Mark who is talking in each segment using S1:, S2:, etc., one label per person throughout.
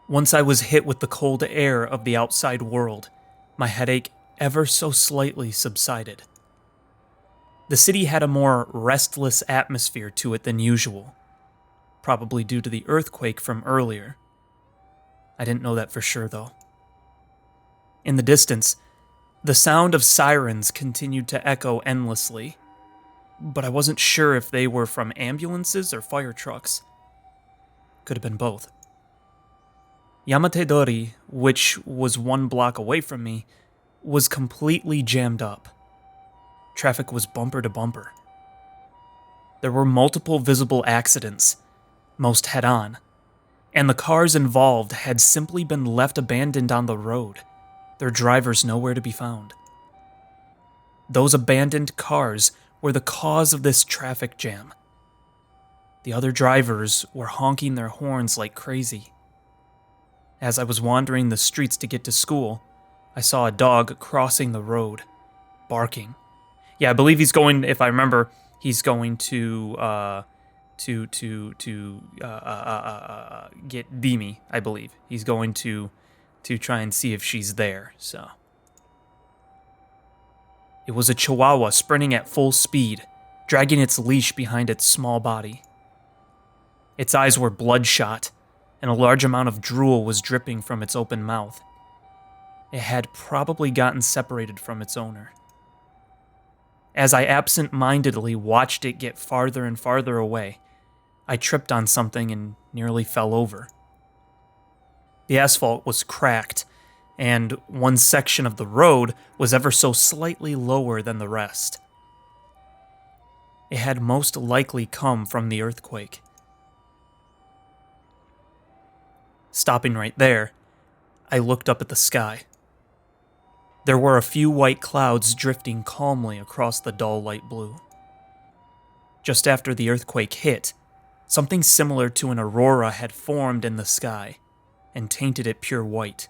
S1: Once I was hit with the cold air of the outside world, my headache ever so slightly subsided. The city had a more restless atmosphere to it than usual, probably due to the earthquake from earlier. I didn't know that for sure, though. In the distance, the sound of sirens continued to echo endlessly, but I wasn't sure if they were from ambulances or fire trucks. Could have been both. Yamate-dori, which was 1 block away from me, was completely jammed up. Traffic was bumper to bumper. There were multiple visible accidents, most head-on, and the cars involved had simply been left abandoned on the road, their drivers nowhere to be found. Those abandoned cars were the cause of this traffic jam. The other drivers were honking their horns like crazy. As I was wandering the streets to get to school, I saw a dog crossing the road, barking. Yeah, I believe he's going, if I remember, he's going to get Dimi, I believe. He's going to try and see if she's there, so. It was a chihuahua sprinting at full speed, dragging its leash behind its small body. Its eyes were bloodshot, and a large amount of drool was dripping from its open mouth. It had probably gotten separated from its owner. As I absent-mindedly watched it get farther and farther away, I tripped on something and nearly fell over. The asphalt was cracked, and one section of the road was ever so slightly lower than the rest. It had most likely come from the earthquake. Stopping right there, I looked up at the sky. There were a few white clouds drifting calmly across the dull light blue. Just after the earthquake hit, something similar to an aurora had formed in the sky and tainted it pure white,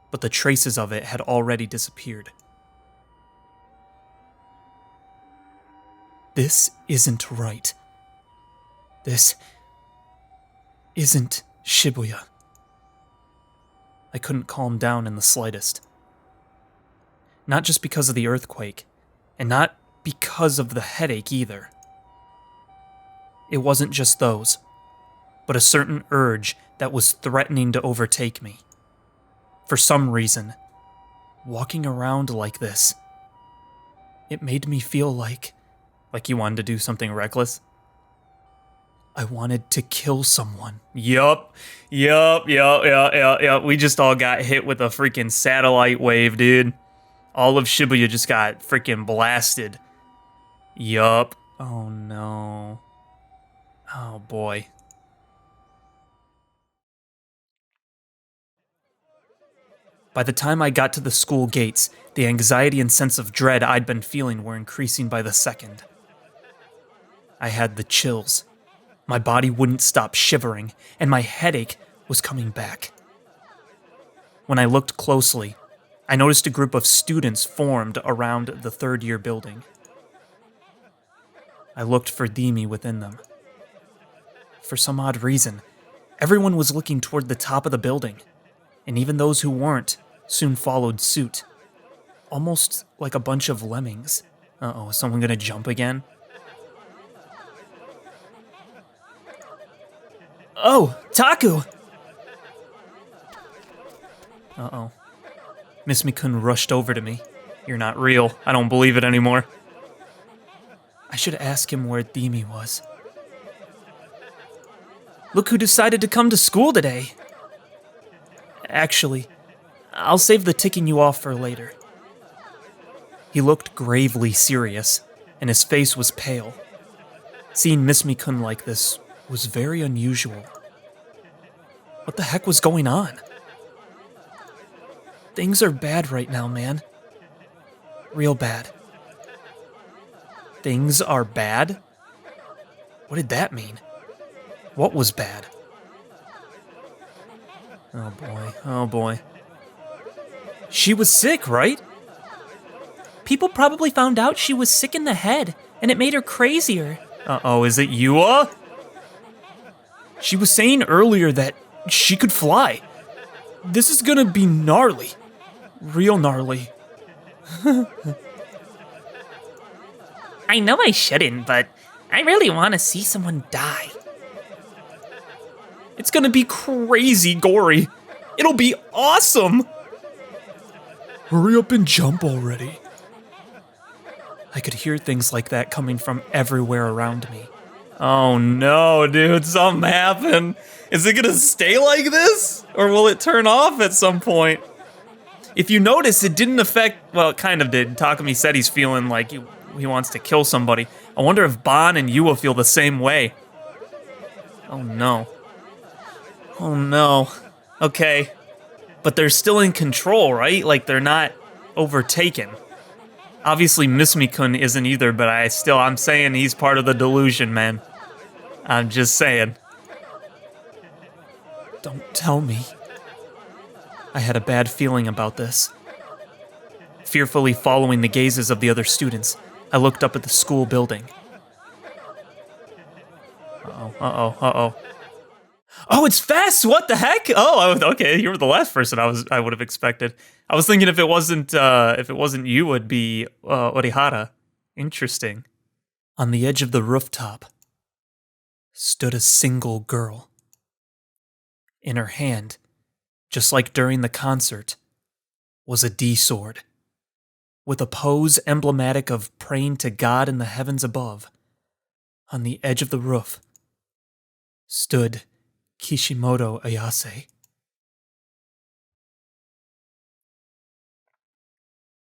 S1: but the traces of it had already disappeared. This isn't right. This isn't Shibuya. I couldn't calm down in the slightest. Not just because of the earthquake, and not because of the headache either. It wasn't just those, but a certain urge that was threatening to overtake me. For some reason, walking around like this, it made me feel like you wanted to do something reckless. I wanted to kill someone. Yup. We just all got hit with a freaking satellite wave, dude. All of Shibuya just got freaking blasted. Yup. Oh no. Oh boy. By the time I got to the school gates, the anxiety and sense of dread I'd been feeling were increasing by the second. I had the chills. My body wouldn't stop shivering, and my headache was coming back. When I looked closely, I noticed a group of students formed around the third-year building. I looked for Dimi within them. For some odd reason, everyone was looking toward the top of the building, and even those who weren't soon followed suit, almost like a bunch of lemmings. Uh-oh, is someone gonna jump again? Oh, Taku! Uh-oh. Miss Mikun rushed over to me. You're not real. I don't believe it anymore. I should ask him where Dimi was. Look who decided to come to school today. Actually, I'll save the ticking you off for later. He looked gravely serious, and his face was pale. Seeing Miss Mikun like this was very unusual. What the heck was going on? Things are bad right now, man. Real bad. Things are bad? What did that mean? What was bad? Oh boy, oh boy. She was sick, right? People probably found out she was sick in the head, and it made her crazier. Uh-oh, is it Yua? She was saying earlier that she could fly. This is gonna be gnarly. Real gnarly.
S2: I know I shouldn't, but I really want to see someone die.
S1: It's gonna be crazy gory. It'll be awesome. Hurry up and jump already. I could hear things like that coming from everywhere around me. Oh no, dude, something happened. Is it gonna stay like this? Or will it turn off at some point? If you notice, it didn't affect, well, it kind of did. Takumi said he's feeling like he wants to kill somebody. I wonder if Ban and Yua feel the same way. Oh no. Oh no. Okay. But they're still in control, right? Like they're not overtaken. Obviously Misumi-kun isn't either, but I'm saying he's part of the delusion, man. I'm just saying. Don't tell me. I had a bad feeling about this. Fearfully following the gazes of the other students, I looked up at the school building. Uh-oh. Oh, it's Fess! What the heck? Oh, okay, you were the last person I would have expected. I was thinking if it wasn't you, it'd be Orihara. Interesting. On the edge of the rooftop stood a single girl. In her hand, just like during the concert, was a D-sword. With a pose emblematic of praying to God in the heavens above, on the edge of the roof stood Kishimoto Ayase.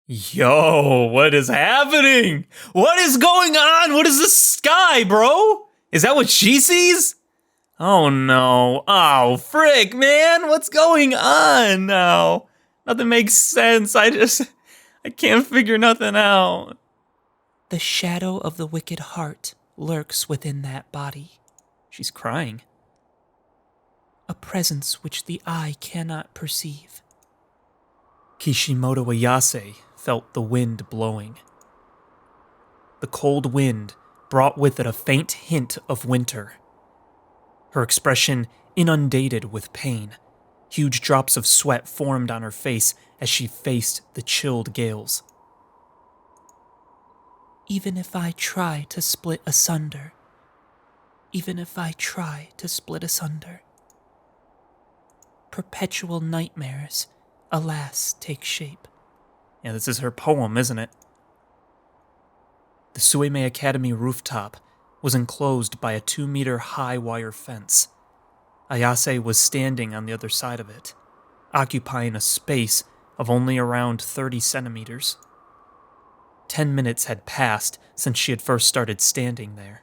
S1: Yo, what is happening? What is going on? What is the sky, bro? Is that what she sees? Oh no. Oh, frick, man. What's going on now? Nothing makes sense. I can't figure nothing out. The shadow of the wicked heart lurks within that body. She's crying. A presence which the eye cannot perceive. Kishimoto Ayase felt the wind blowing. The cold wind brought with it a faint hint of winter. Her expression inundated with pain. Huge drops of sweat formed on her face as she faced the chilled gales. Even if I try to split asunder, perpetual nightmares, alas, take shape. Yeah, this is her poem, isn't it? The Sueime Academy rooftop was enclosed by a 2-meter-high wire fence. Ayase was standing on the other side of it, occupying a space of only around 30 centimeters. 10 minutes had passed since she had first started standing there.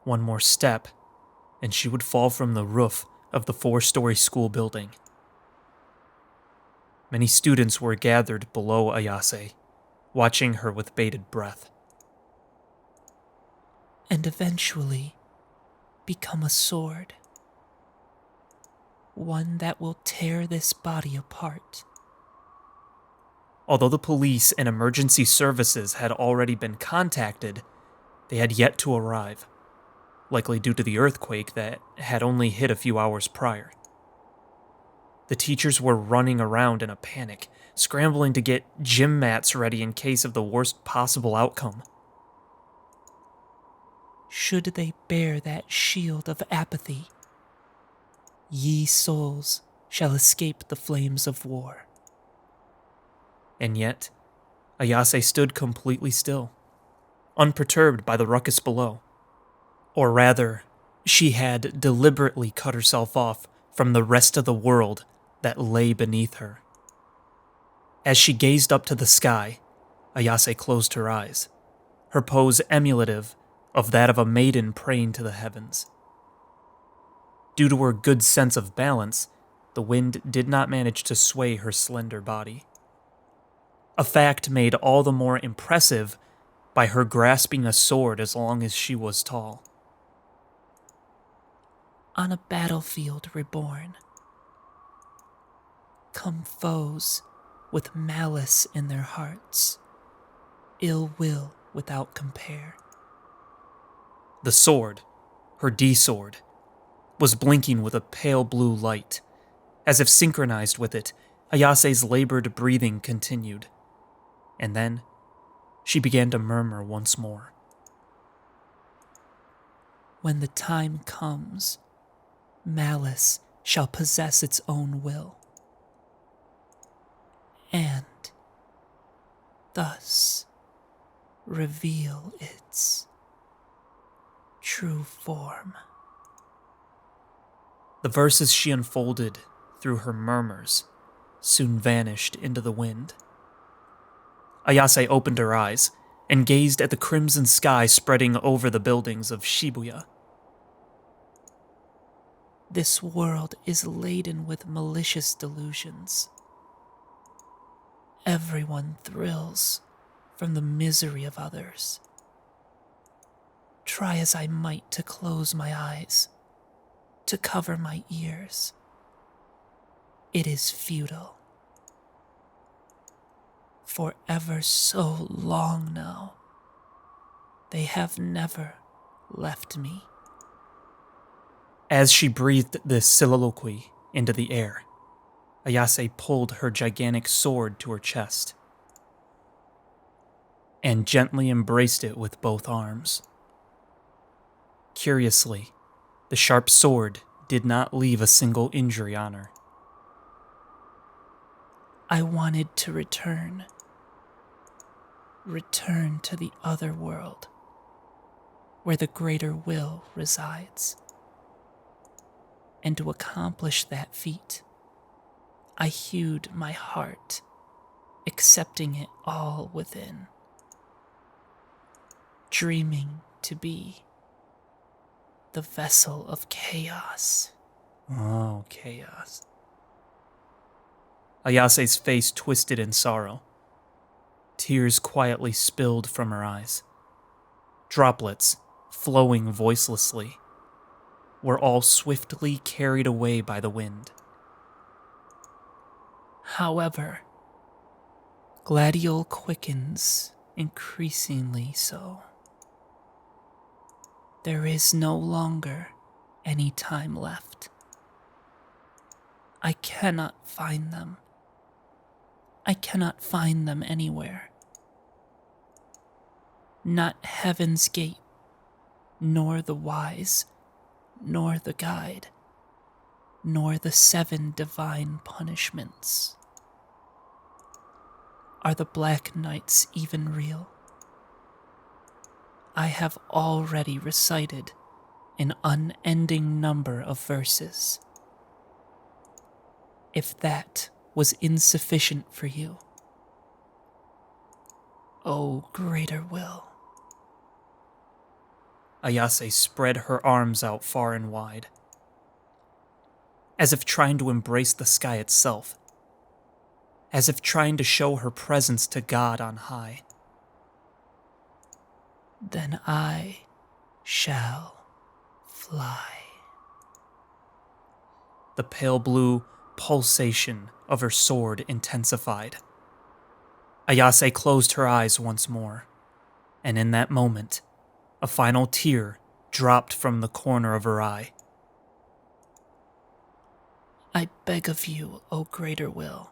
S1: One more step, and she would fall from the roof of the 4-story school building. Many students were gathered below Ayase, watching her with bated breath. And eventually become a sword. One that will tear this body apart. Although the police and emergency services had already been contacted, they had yet to arrive, likely due to the earthquake that had only hit a few hours prior. The teachers were running around in a panic, scrambling to get gym mats ready in case of the worst possible outcome. Should they bear that shield of apathy, ye souls shall escape the flames of war. And yet, Ayase stood completely still, unperturbed by the ruckus below. Or rather, she had deliberately cut herself off from the rest of the world that lay beneath her. As she gazed up to the sky, Ayase closed her eyes, her pose emulative of that of a maiden praying to the heavens. Due to her good sense of balance, the wind did not manage to sway her slender body. A fact made all the more impressive by her grasping a sword as long as she was tall. On a battlefield reborn, come foes with malice in their hearts, ill will without compare. The sword, her D-sword, was blinking with a pale blue light, As if synchronized with it, Ayase's labored breathing continued. And then, she began to murmur once more.
S3: When the time comes, malice shall possess its own will, and thus reveal its true form.
S1: The verses she unfolded through her murmurs soon vanished into the wind. Ayase opened her eyes and gazed at the crimson sky spreading over the buildings of Shibuya.
S3: This world is laden with malicious delusions. Everyone thrills from the misery of others. Try as I might to close my eyes, to cover my ears, it is futile. For ever so long now, they have never left me.
S1: As she breathed this soliloquy into the air, Ayase pulled her gigantic sword to her chest and gently embraced it with both arms. Curiously, the sharp sword did not leave a single injury on her.
S3: I wanted to return to the other world, where the greater will resides. And to accomplish that feat, I hewed my heart, accepting it all within, dreaming to be the vessel of chaos.
S1: Oh, chaos. Ayase's face twisted in sorrow. Tears quietly spilled from her eyes. Droplets, flowing voicelessly, were all swiftly carried away by the wind.
S3: However, Gladiole quickens increasingly so. There is no longer any time left. I cannot find them. I cannot find them anywhere. Not Heaven's Gate, nor the wise, nor the guide, nor the 7 divine punishments. Are the Black Knights even real? I have already recited an unending number of verses. If that was insufficient for you, O greater will.
S1: Ayase spread her arms out far and wide, as if trying to embrace the sky itself, as if trying to show her presence to God on high.
S3: Then I shall fly.
S1: The pale blue pulsation of her sword intensified. Ayase closed her eyes once more, and in that moment, a final tear dropped from the corner of her eye.
S3: I beg of you, O greater will,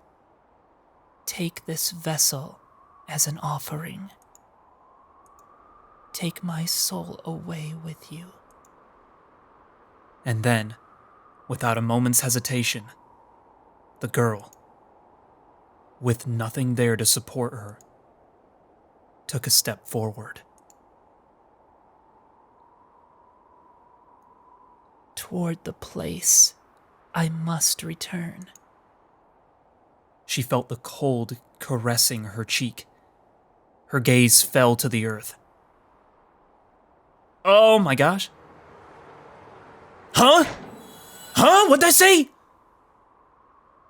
S3: take this vessel as an offering. Take my soul away with you.
S1: And then, without a moment's hesitation, the girl, with nothing there to support her, took a step forward.
S3: Toward the place I must return.
S1: She felt the cold caressing her cheek. Her gaze fell to the earth. Oh my gosh. Huh? Huh? What'd I say?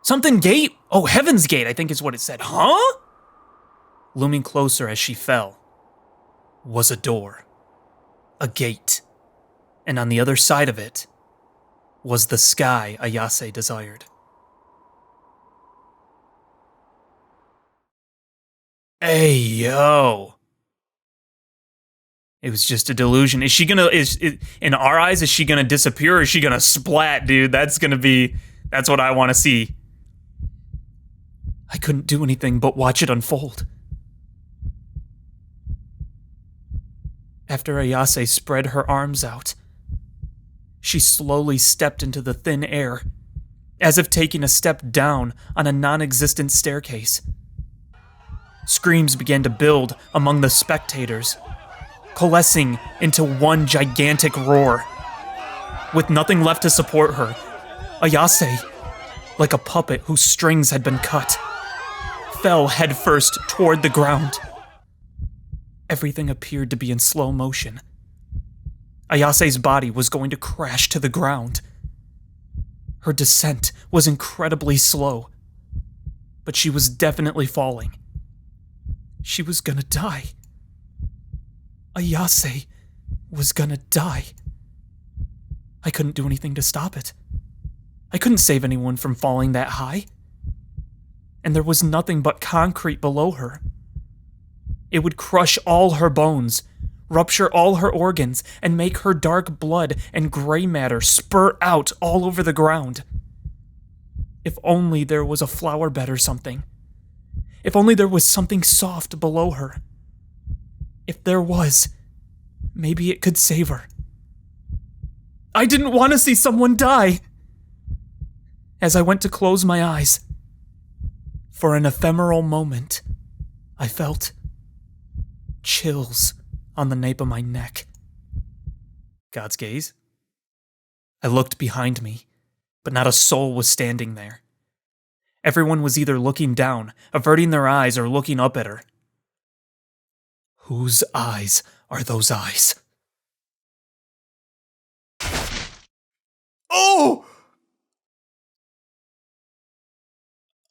S1: Something gate? Oh, Heaven's Gate, I think is what it said. Huh? Looming closer as she fell was a door. A gate. And on the other side of it was the sky Ayase desired. Hey, yo. It was just a delusion. Is she gonna, in our eyes, is she gonna disappear or is she gonna splat, dude? That's gonna be That's what I want to see. I couldn't do anything but watch it unfold. After Ayase spread her arms out, she slowly stepped into the thin air, as if taking a step down on a non-existent staircase. Screams began to build among the spectators, coalescing into one gigantic roar. With nothing left to support her, Ayase, like a puppet whose strings had been cut, fell headfirst toward the ground. Everything appeared to be in slow motion. Ayase's body was going to crash to the ground. Her descent was incredibly slow, but she was definitely falling. She was gonna die. Ayase was gonna die. I couldn't do anything to stop it. I couldn't save anyone from falling that high. And there was nothing but concrete below her. It would crush all her bones, rupture all her organs, and make her dark blood and gray matter spurt out all over the ground. If only there was a flower bed or something. If only there was something soft below her. If there was, maybe it could save her. I didn't want to see someone die. As I went to close my eyes, for an ephemeral moment, I felt chills on the nape of my neck. God's gaze. I looked behind me, but not a soul was standing there. Everyone was either looking down, averting their eyes, or looking up at her. Whose eyes are those eyes? Oh!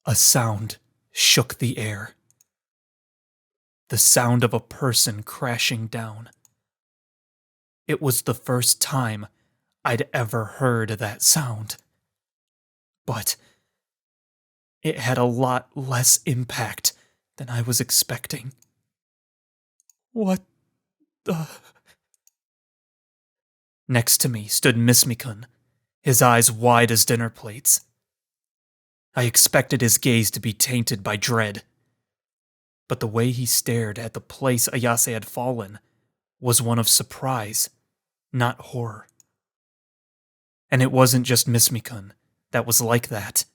S1: A sound shook the air. The sound of a person crashing down. It was the first time I'd ever heard that sound. But it had a lot less impact than I was expecting. What the... Next to me stood Mismikun, his eyes wide as dinner plates. I expected his gaze to be tainted by dread. But the way he stared at the place Ayase had fallen was one of surprise, not horror. And it wasn't just Mismikun that was like that.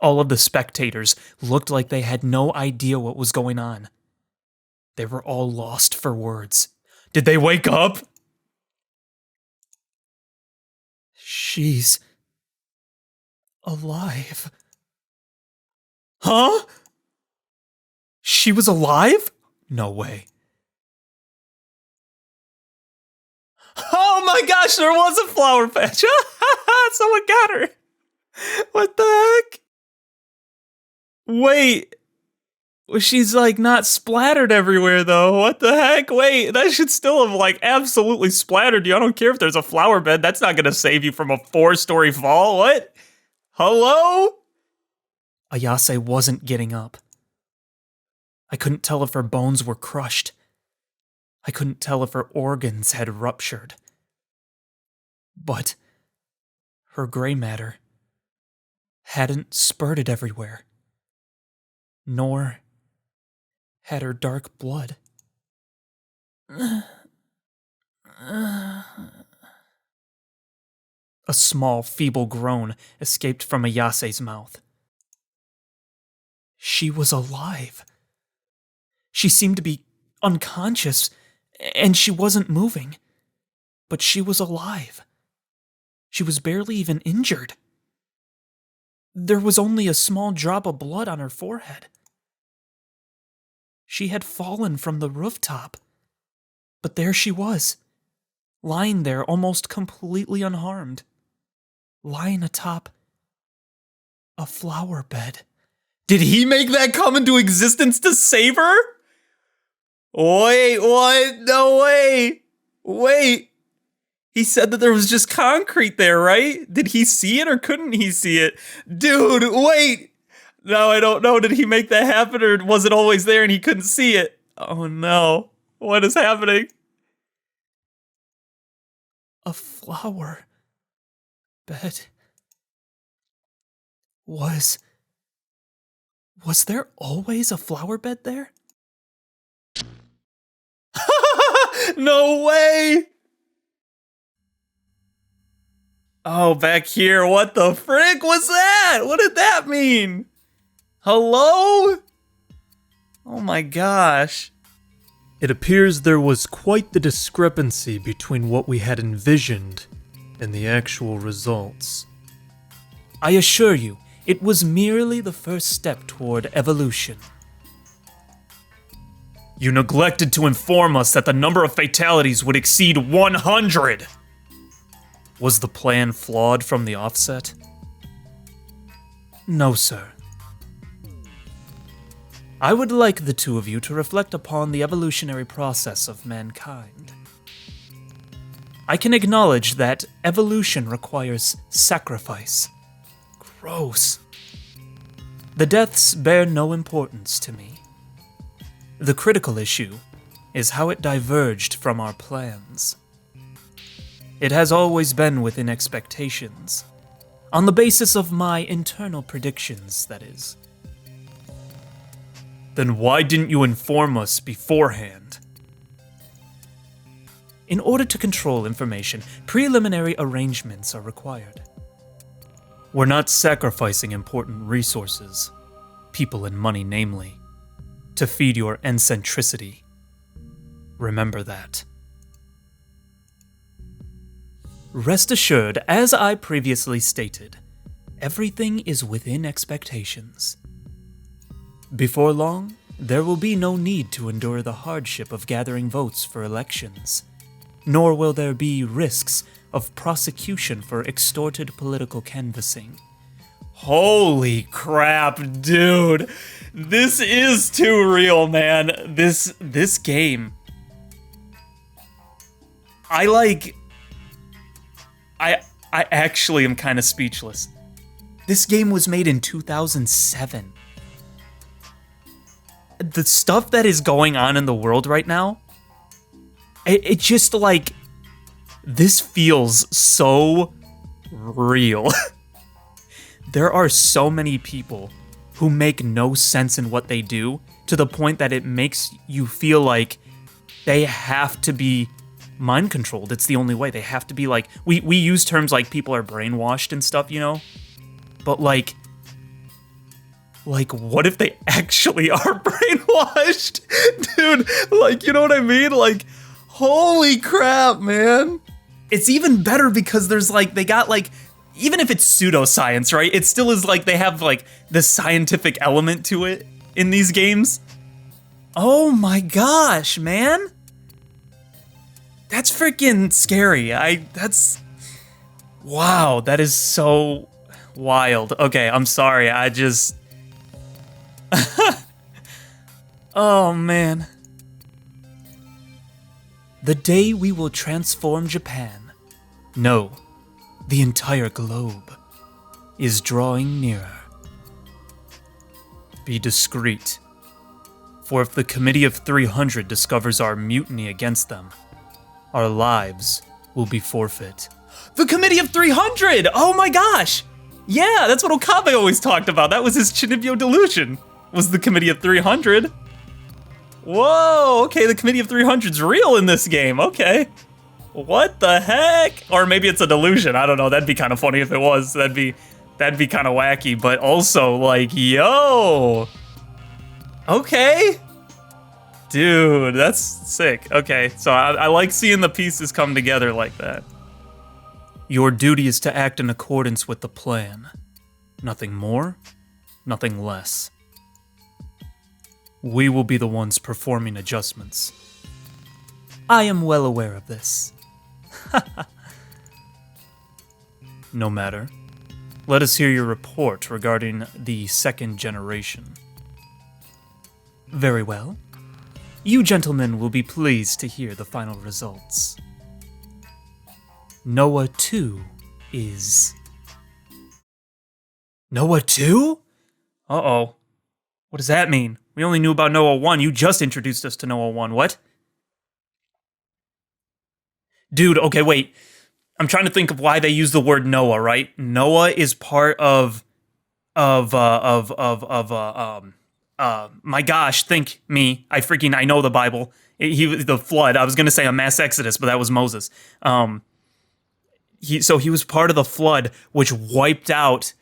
S1: All of the spectators looked like they had no idea what was going on. They were all lost for words. Did they wake up? She's alive. Huh? She was alive? No way. Oh my gosh, there was a flower patch. Someone got her. What the heck? Wait. She's like not splattered everywhere though. What the heck? Wait, that should still have like absolutely splattered you. I don't care if there's a flower bed. That's not gonna save you from a 4-story fall. What? Hello? Ayase wasn't getting up. I couldn't tell if her bones were crushed. I couldn't tell if her organs had ruptured. But her gray matter hadn't spurted everywhere, nor had her dark blood. A small, feeble groan escaped from Ayase's mouth. She was alive. She seemed to be unconscious, and she wasn't moving. But she was alive. She was barely even injured. There was only a small drop of blood on her forehead. She had fallen from the rooftop. But there she was, lying there almost completely unharmed, lying atop a flower bed. Did he make that come into existence to save her? Wait, what? No way. Wait. He said that there was just concrete there, right? Did he see it or couldn't he see it? Dude, wait. No, I don't know. Did he make that happen or was it always there and he couldn't see it? Oh no. What is happening? A flower bed. Was there always a flower bed there? No way! Oh, back here, what the frick was that? What did that mean? Hello? Oh my gosh. It appears there was quite the discrepancy between what we had envisioned and the actual results. I assure you, it was merely the first step toward evolution. You neglected to inform us that the number of fatalities would exceed 100! Was the plan flawed from the offset? No, sir. I would like the two of you to reflect upon the evolutionary process of mankind. I can acknowledge that evolution requires sacrifice. Gross. The deaths bear no importance to me. The critical issue is how it diverged from our plans. It has always been within expectations, on the basis of my internal predictions, that is. Then why didn't you inform us beforehand? In order to control information, preliminary arrangements are required. We're not sacrificing important resources, people and money namely, to feed your eccentricity. Remember that. Rest assured, as I previously stated, everything is within expectations. Before long, there will be no need to endure the hardship of gathering votes for elections, nor will there be risks of prosecution for extorted political canvassing. Holy crap, dude! This is too real, man. This game. I actually am kind of speechless. This game was made in 2007. The stuff that is going on in the world right now, it just like, this feels so real. There are so many people who make no sense in what they do, to the point that it makes you feel like they have to be mind controlled. It's the only way. They have to be like, we use terms like people are brainwashed and stuff, you know? But like what if they actually are brainwashed? Dude, like, you know what I mean? Like, holy crap, man. It's even better because there's like, they got like, even if it's pseudoscience, right? It still is like, they have like the scientific element to it in these games. Oh my gosh, man. That's freaking scary. Wow, that is so wild. Okay, I'm sorry, I just... Oh, man. The day we will transform Japan, no, the entire globe, is drawing nearer. Be discreet, for if the Committee of 300 discovers our mutiny against them, our lives will be forfeit. The Committee of 300! Oh my gosh! Yeah, that's what Okabe always talked about. That was his Chinibyo delusion, was the Committee of 300. Whoa, okay, the Committee of 300's real in this game, okay. What the heck? Or maybe it's a delusion, I don't know, that'd be kind of funny if it was. That'd be kind of wacky, but also like, yo! Okay. Dude, that's sick. Okay, so I like seeing the pieces come together like that. Your duty is to act in accordance with the plan. Nothing more, nothing less. We will be the ones performing adjustments. I am well aware of this. No matter. Let us hear your report regarding the second generation. Very well. You gentlemen will be pleased to hear the final results. Noah 2 is... Noah 2? Uh-oh. What does that mean? We only knew about Noah 1. You just introduced us to Noah 1. What? Dude, okay, wait. I'm trying to think of why they use the word Noah, right? Noah is part of my gosh, think me. I know the Bible. The flood. I was gonna say a mass exodus, but that was Moses. He was part of the flood, which wiped out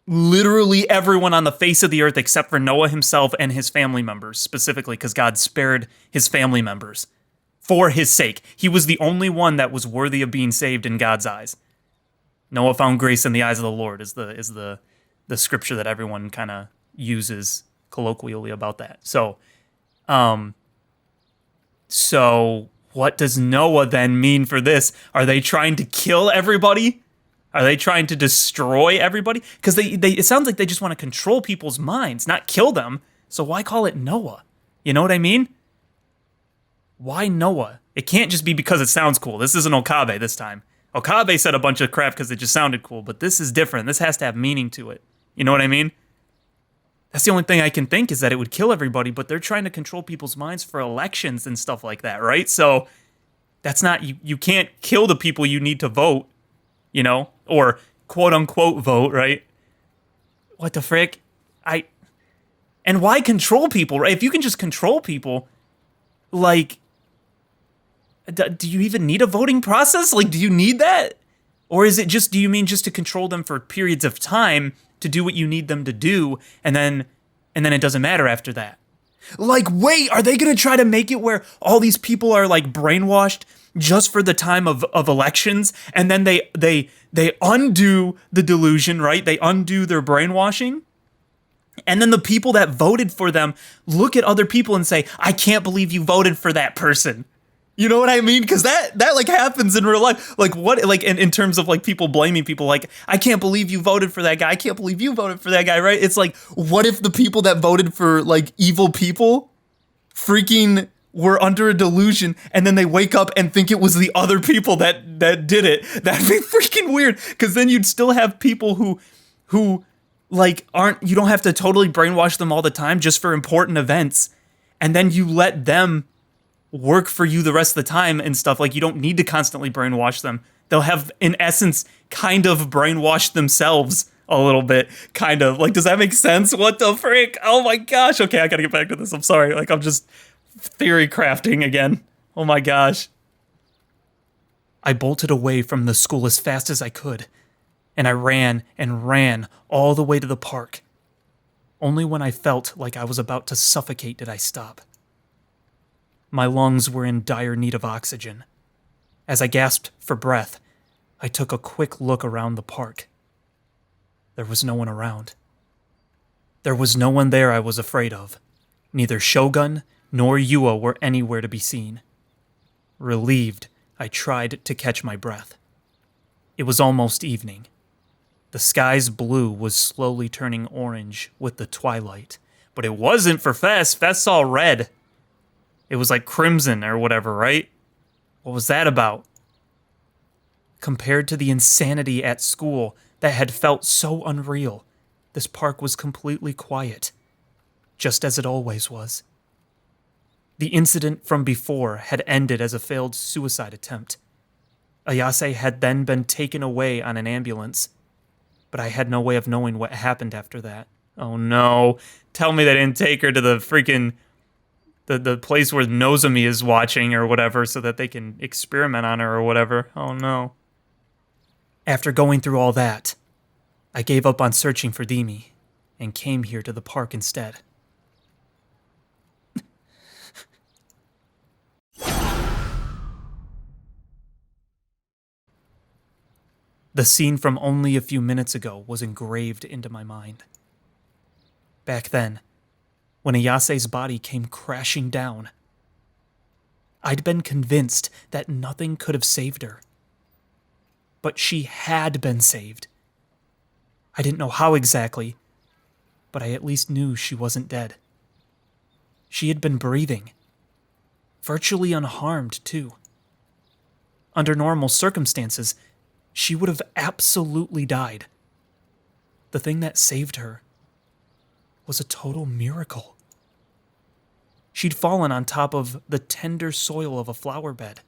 S1: literally everyone on the face of the earth except for Noah himself and his family members, specifically because God spared his family members for his sake. He was the only one that was worthy of being saved in God's eyes. Noah found grace in the eyes of the Lord is the scripture that everyone kind of uses colloquially about that. So what does Noah then mean for this? Are they trying to kill everybody? Are they trying to destroy everybody? Because it sounds like they just want to control people's minds, not kill them. So why call it Noah? You know what I mean? Why Noah? It can't just be because it sounds cool. This isn't Okabe this time. Okabe said a bunch of crap because it just sounded cool, but this is different. This has to have meaning to it. You know what I mean? That's the only thing I can think is that it would kill everybody, but they're trying to control people's minds for elections and stuff like that, right? So that's not, you can't kill the people you need to vote, you know, or quote unquote vote, right? What the frick? And why control people, right? If you can just control people, like, do you even need a voting process? Like, do you need that? Or is it just, do you mean just to control them for periods of time to do what you need them to do, and then it doesn't matter after that? Like, wait, are they gonna try to make it where all these people are like brainwashed just for the time of elections, and then they undo the delusion, right? They undo their brainwashing, and then the people that voted for them look at other people and say, I can't believe you voted for that person. You know what I mean? Because that like happens in real life. Like what? Like in terms of like people blaming people. Like, I can't believe you voted for that guy. I can't believe you voted for that guy. Right? It's like, what if the people that voted for like evil people, freaking were under a delusion, and then they wake up and think it was the other people that did it? That'd be freaking weird. Because then you'd still have people who like aren't. You don't have to totally brainwash them all the time just for important events, and then you let them work for you the rest of the time and stuff. Like, you don't need to constantly brainwash them. They'll have, in essence, kind of brainwashed themselves a little bit, kind of. Like, does that make sense? What the frick? Oh my gosh. Okay, I gotta get back to this. I'm sorry. Like, I'm just theory crafting again. Oh my gosh. I bolted away from the school as fast as I could, and I ran and ran all the way to the park. Only when I felt like I was about to suffocate did I stop. My lungs were in dire need of oxygen. As I gasped for breath, I took a quick look around the park. There was no one around. There was no one there I was afraid of. Neither Shogun nor Yua were anywhere to be seen. Relieved, I tried to catch my breath. It was almost evening. The sky's blue was slowly turning orange with the twilight. But it wasn't for Fest. Fest saw red. It was like crimson or whatever, right? What was that about? Compared to the insanity at school that had felt so unreal, this park was completely quiet, just as it always was. The incident from before had ended as a failed suicide attempt. Ayase had then been taken away on an ambulance, but I had no way of knowing what happened after that. Oh no, tell me they didn't take her to the freaking the place where Nozomi is watching or whatever so that they can experiment on her or whatever. Oh no. After going through all that, I gave up on searching for Demi and came here to the park instead. The scene from only a few minutes ago was engraved into my mind. Back then, when Ayase's body came crashing down, I'd been convinced that nothing could have saved her. But she had been saved. I didn't know how exactly, but I at least knew she wasn't dead. She had been breathing, virtually unharmed too. Under normal circumstances, she would have absolutely died. The thing that saved her was a total miracle. She'd fallen on top of the tender soil of a flower bed.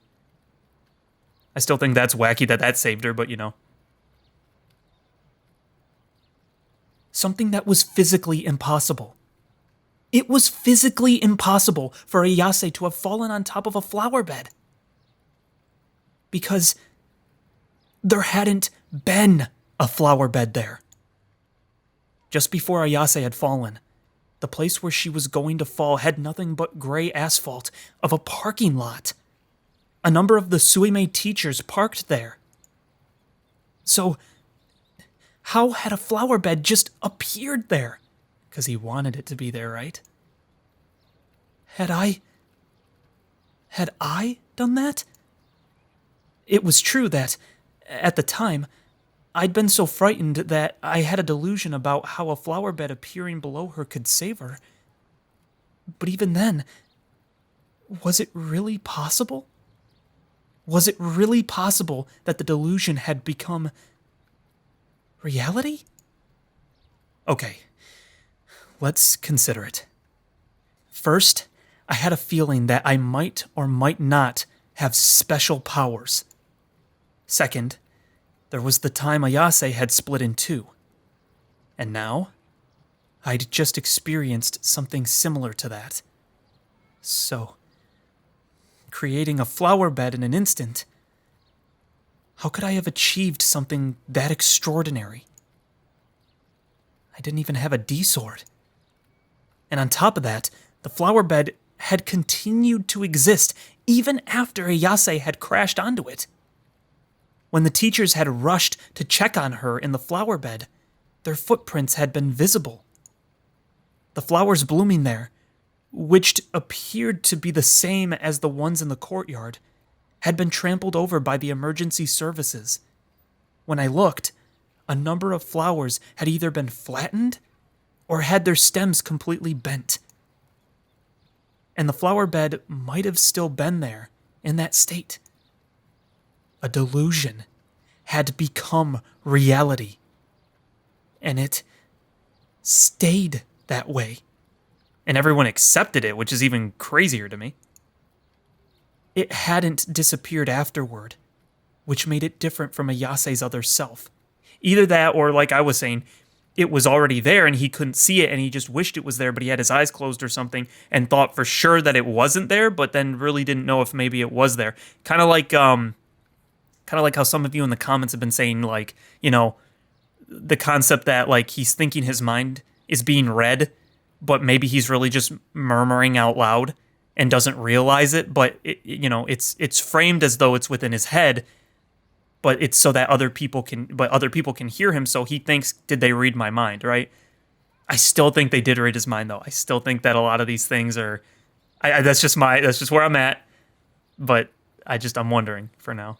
S1: I still think that's wacky that saved her, but you know. something that was physically impossible. It was physically impossible for Ayase to have fallen on top of a flower bed. Because there hadn't been a flower bed there. Just before Ayase had fallen, the place where she was going to fall had nothing but gray asphalt of a parking lot. A number of the Suime teachers parked there. So, how had a flower bed just appeared there? Because he wanted it to be there, right? Had I done that? It was true that, at the time, I'd been so frightened that I had a delusion about how a flower bed appearing below her could save her. But even then, was it really possible? Was it really possible that the delusion had become reality? Okay, let's consider it. First, I had a feeling that I might or might not have special powers. Second, there was the time Ayase had split in two. And now, I'd just experienced something similar to that. So, creating a flower bed in an instant, how could I have achieved something that extraordinary? I didn't even have a D-sword. And on top of that, the flower bed had continued to exist even after Ayase had crashed onto it. When the teachers had rushed to check on her in the flower bed, their footprints had been visible. The flowers blooming there, which appeared to be the same as the ones in the courtyard, had been trampled over by the emergency services. When I looked, a number of flowers had either been flattened or had their stems completely bent. And the flower bed might have still been there in that state. A delusion had become reality. And it stayed that way. And everyone accepted it, which is even crazier to me. It hadn't disappeared afterward, which made it different from Ayase's other self. Either that, or like I was saying, it was already there and he couldn't see it and he just wished it was there, but he had his eyes closed or something and thought for sure that it wasn't there, but then really didn't know if maybe it was there. Kind of like how some of you in the comments have been saying, like, you know, the concept that like he's thinking his mind is being read, but maybe he's really just murmuring out loud and doesn't realize it, but it's framed as though it's within his head, but it's so that other people can hear him, so he thinks, did they read my mind, right? I still think they did read his mind, though. I still think that a lot of these things are, that's just where I'm at, but I'm wondering for now.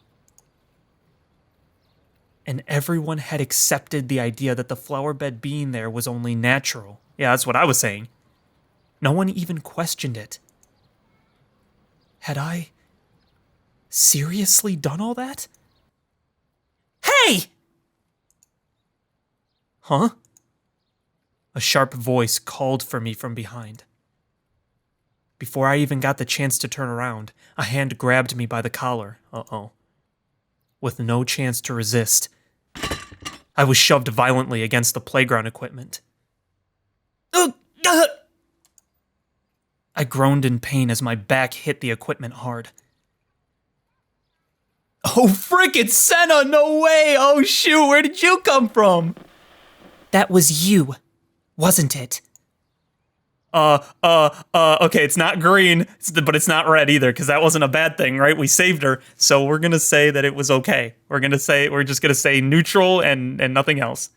S1: And everyone had accepted the idea that the flower bed being there was only natural. Yeah, that's what I was saying. No one even questioned it. Had I seriously done all that? Hey! Huh? A sharp voice called for me from behind. Before I even got the chance to turn around, a hand grabbed me by the collar. Uh-oh. With no chance to resist, I was shoved violently against the playground equipment. I groaned in pain as my back hit the equipment hard. Oh, frick, it's Senna! No way! Oh, shoot, where did you come from? That was you, wasn't it? Okay, it's not green, but it's not red either, because that wasn't a bad thing, right? We saved her, so we're gonna say that it was okay. We're just gonna say neutral and nothing else.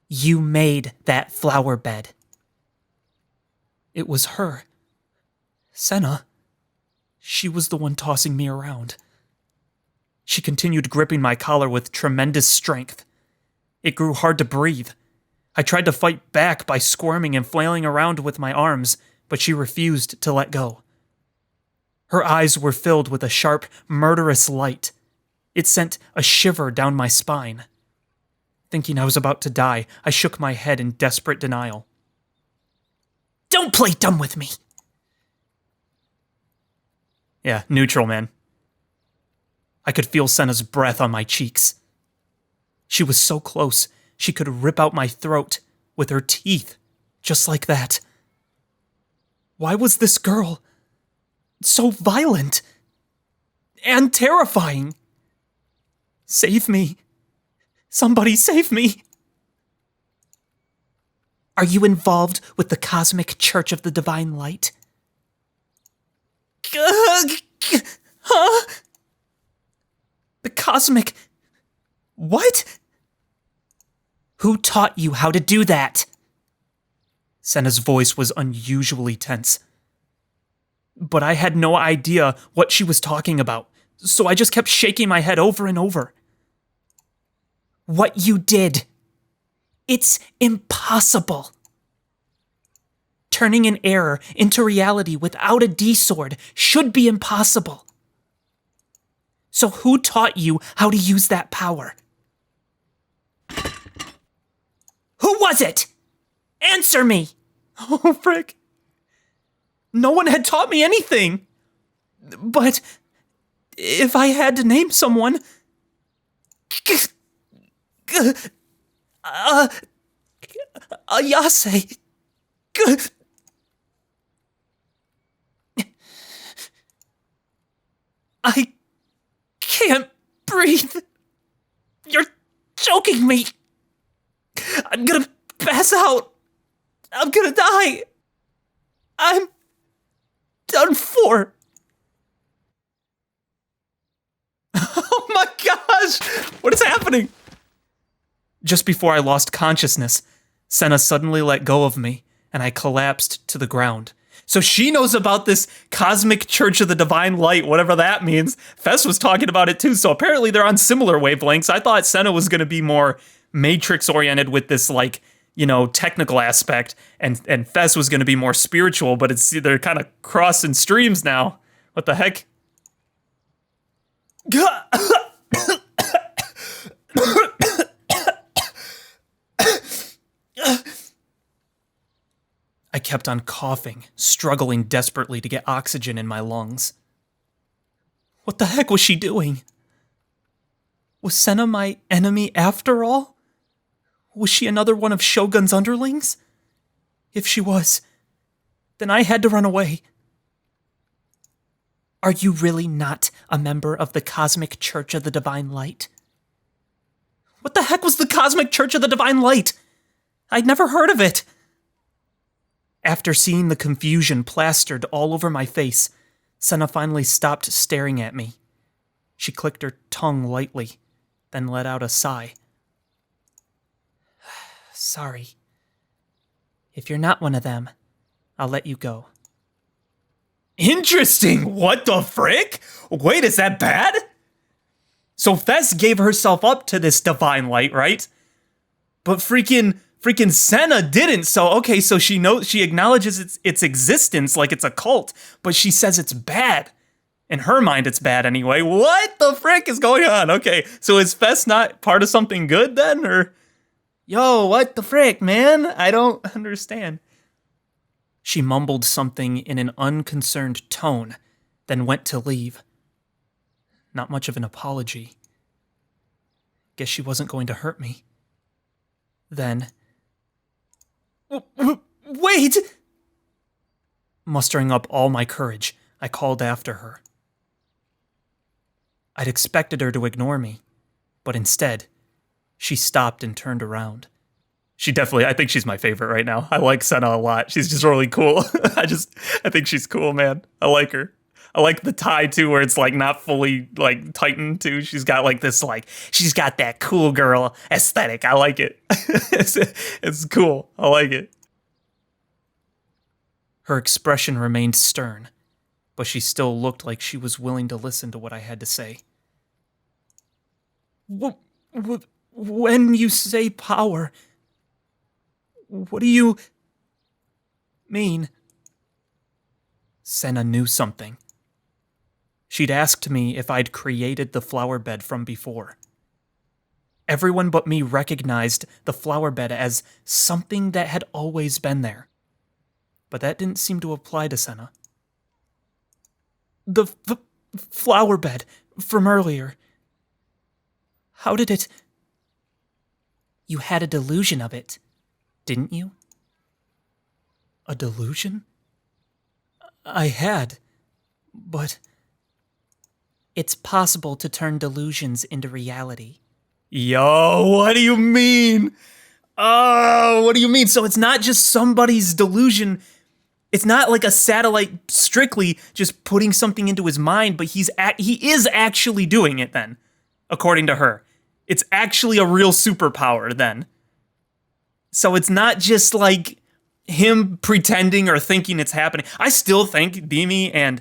S1: You made that flower bed. It was her. Senna. She was the one tossing me around. She continued gripping my collar with tremendous strength. It grew hard to breathe. I tried to fight back by squirming and flailing around with my arms, but she refused to let go. Her eyes were filled with a sharp, murderous light. It sent a shiver down my spine. Thinking I was about to die, I shook my head in desperate denial. Don't play dumb with me! Yeah, neutral, man. I could feel Senna's breath on my cheeks. She was so close, she could rip out my throat with her teeth, just like that. Why was this girl so violent and terrifying? Save me. Somebody save me. Are you involved with the Cosmic Church of the Divine Light? Huh? The Cosmic... What? Who taught you how to do that? Senna's voice was unusually tense. But I had no idea what she was talking about, so I just kept shaking my head over and over. What you did. It's impossible. Turning an error into reality without a D-sword should be impossible. So who taught you how to use that power? Who was it? Answer me! Oh, frick. No one had taught me anything. But if I had to name someone... Ayase. I can't breathe. You're choking me. I'm gonna pass out. I'm gonna die. I'm done for. Oh my gosh! What is happening? Just before I lost consciousness, Senna suddenly let go of me, and I collapsed to the ground. So she knows about this Cosmic Church of the Divine Light, whatever that means. Fess was talking about it too, so apparently they're on similar wavelengths. I thought Senna was going to be more Matrix-oriented with this, like, you know, technical aspect, and Fess was going to be more spiritual, but they're kind of crossing streams now. What the heck? I kept on coughing, struggling desperately to get oxygen in my lungs. What the heck was she doing? Was Senna my enemy after all? Was she another one of Shogun's underlings? If she was, then I had to run away. Are you really not a member of the Cosmic Church of the Divine Light? What the heck was the Cosmic Church of the Divine Light? I'd never heard of it. After seeing the confusion plastered all over my face, Senna finally stopped staring at me. She clicked her tongue lightly, then let out a sigh. Sorry. If you're not one of them, I'll let you go. Interesting! What the frick? Wait, is that bad? So Fess gave herself up to this divine light, right? But freaking Senna didn't. So okay, so she acknowledges its existence like it's a cult, but she says it's bad. In her mind, it's bad anyway. What the frick is going on? Okay, so is Fess not part of something good then, or? Yo, what the frick, man? I don't understand. She mumbled something in an unconcerned tone, then went to leave. Not much of an apology. Guess she wasn't going to hurt me. Then... Wait! Mustering up all my courage, I called after her. I'd expected her to ignore me, but instead, she stopped and turned around. I think she's my favorite right now. I like Senna a lot. She's just really cool. I think she's cool, man. I like her. I like the tie too, where it's like not fully like tightened too. She's got like this, like, she's got that cool girl aesthetic. I like it. It's cool. I like it. Her expression remained stern, but she still looked like she was willing to listen to what I had to say. When you say power, what do you mean? Senna knew something. She'd asked me if I'd created the flower bed from before. Everyone but me recognized the flower bed as something that had always been there. But that didn't seem to apply to Senna. The flower bed from earlier. How did it... You had a delusion of it, didn't you? A delusion? I had, but...
S3: It's possible to turn delusions into reality.
S1: Yo, what do you mean? Oh, what do you mean? So it's not just somebody's delusion. It's not like a satellite strictly just putting something into his mind, but he is actually doing it then, according to her. It's actually a real superpower then. So it's not just like him pretending or thinking it's happening. I still think Dimi and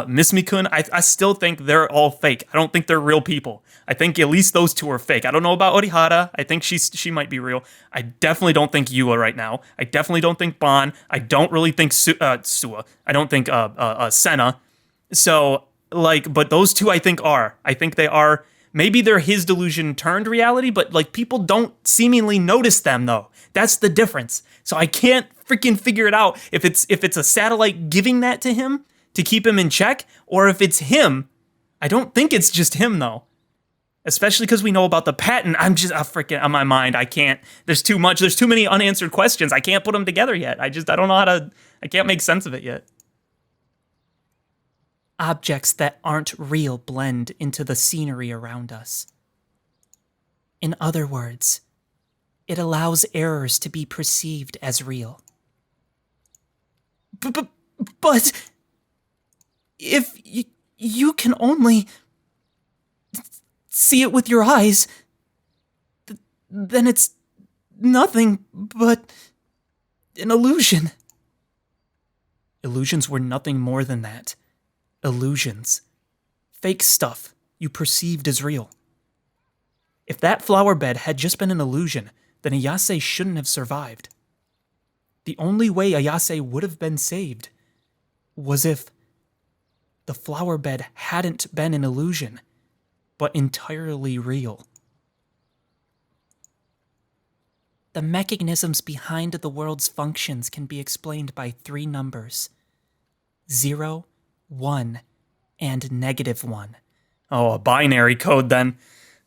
S1: Miss Mikun, I still think they're all fake. I don't think they're real people. I think at least those two are fake. I don't know about Orihara. I think she might be real. I definitely don't think Yua right now. I definitely don't think Bon. I don't really think Sua. I don't think Senna. So, like, but those two I think are. I think they are. Maybe they're his delusion turned reality, but like people don't seemingly notice them though. That's the difference. So I can't freaking figure it out if it's a satellite giving that to him to keep him in check, or if it's him. I don't think it's just him though. Especially because we know about the patent. I'm just freaking on my mind. I can't. There's too much. There's too many unanswered questions. I can't put them together yet. I don't know how to. I can't make sense of it yet.
S3: Objects that aren't real blend into the scenery around us. In other words, it allows errors to be perceived as real.
S1: But if you can only see it with your eyes, then it's nothing but an illusion. Illusions were nothing more than that. Illusions. Fake stuff you perceived as real. If that flower bed had just been an illusion, then Ayase shouldn't have survived. The only way Ayase would have been saved was if the flower bed hadn't been an illusion, but entirely real.
S3: The mechanisms behind the world's functions can be explained by 3 numbers: 0, 1, and -1.
S1: Oh, a binary code then.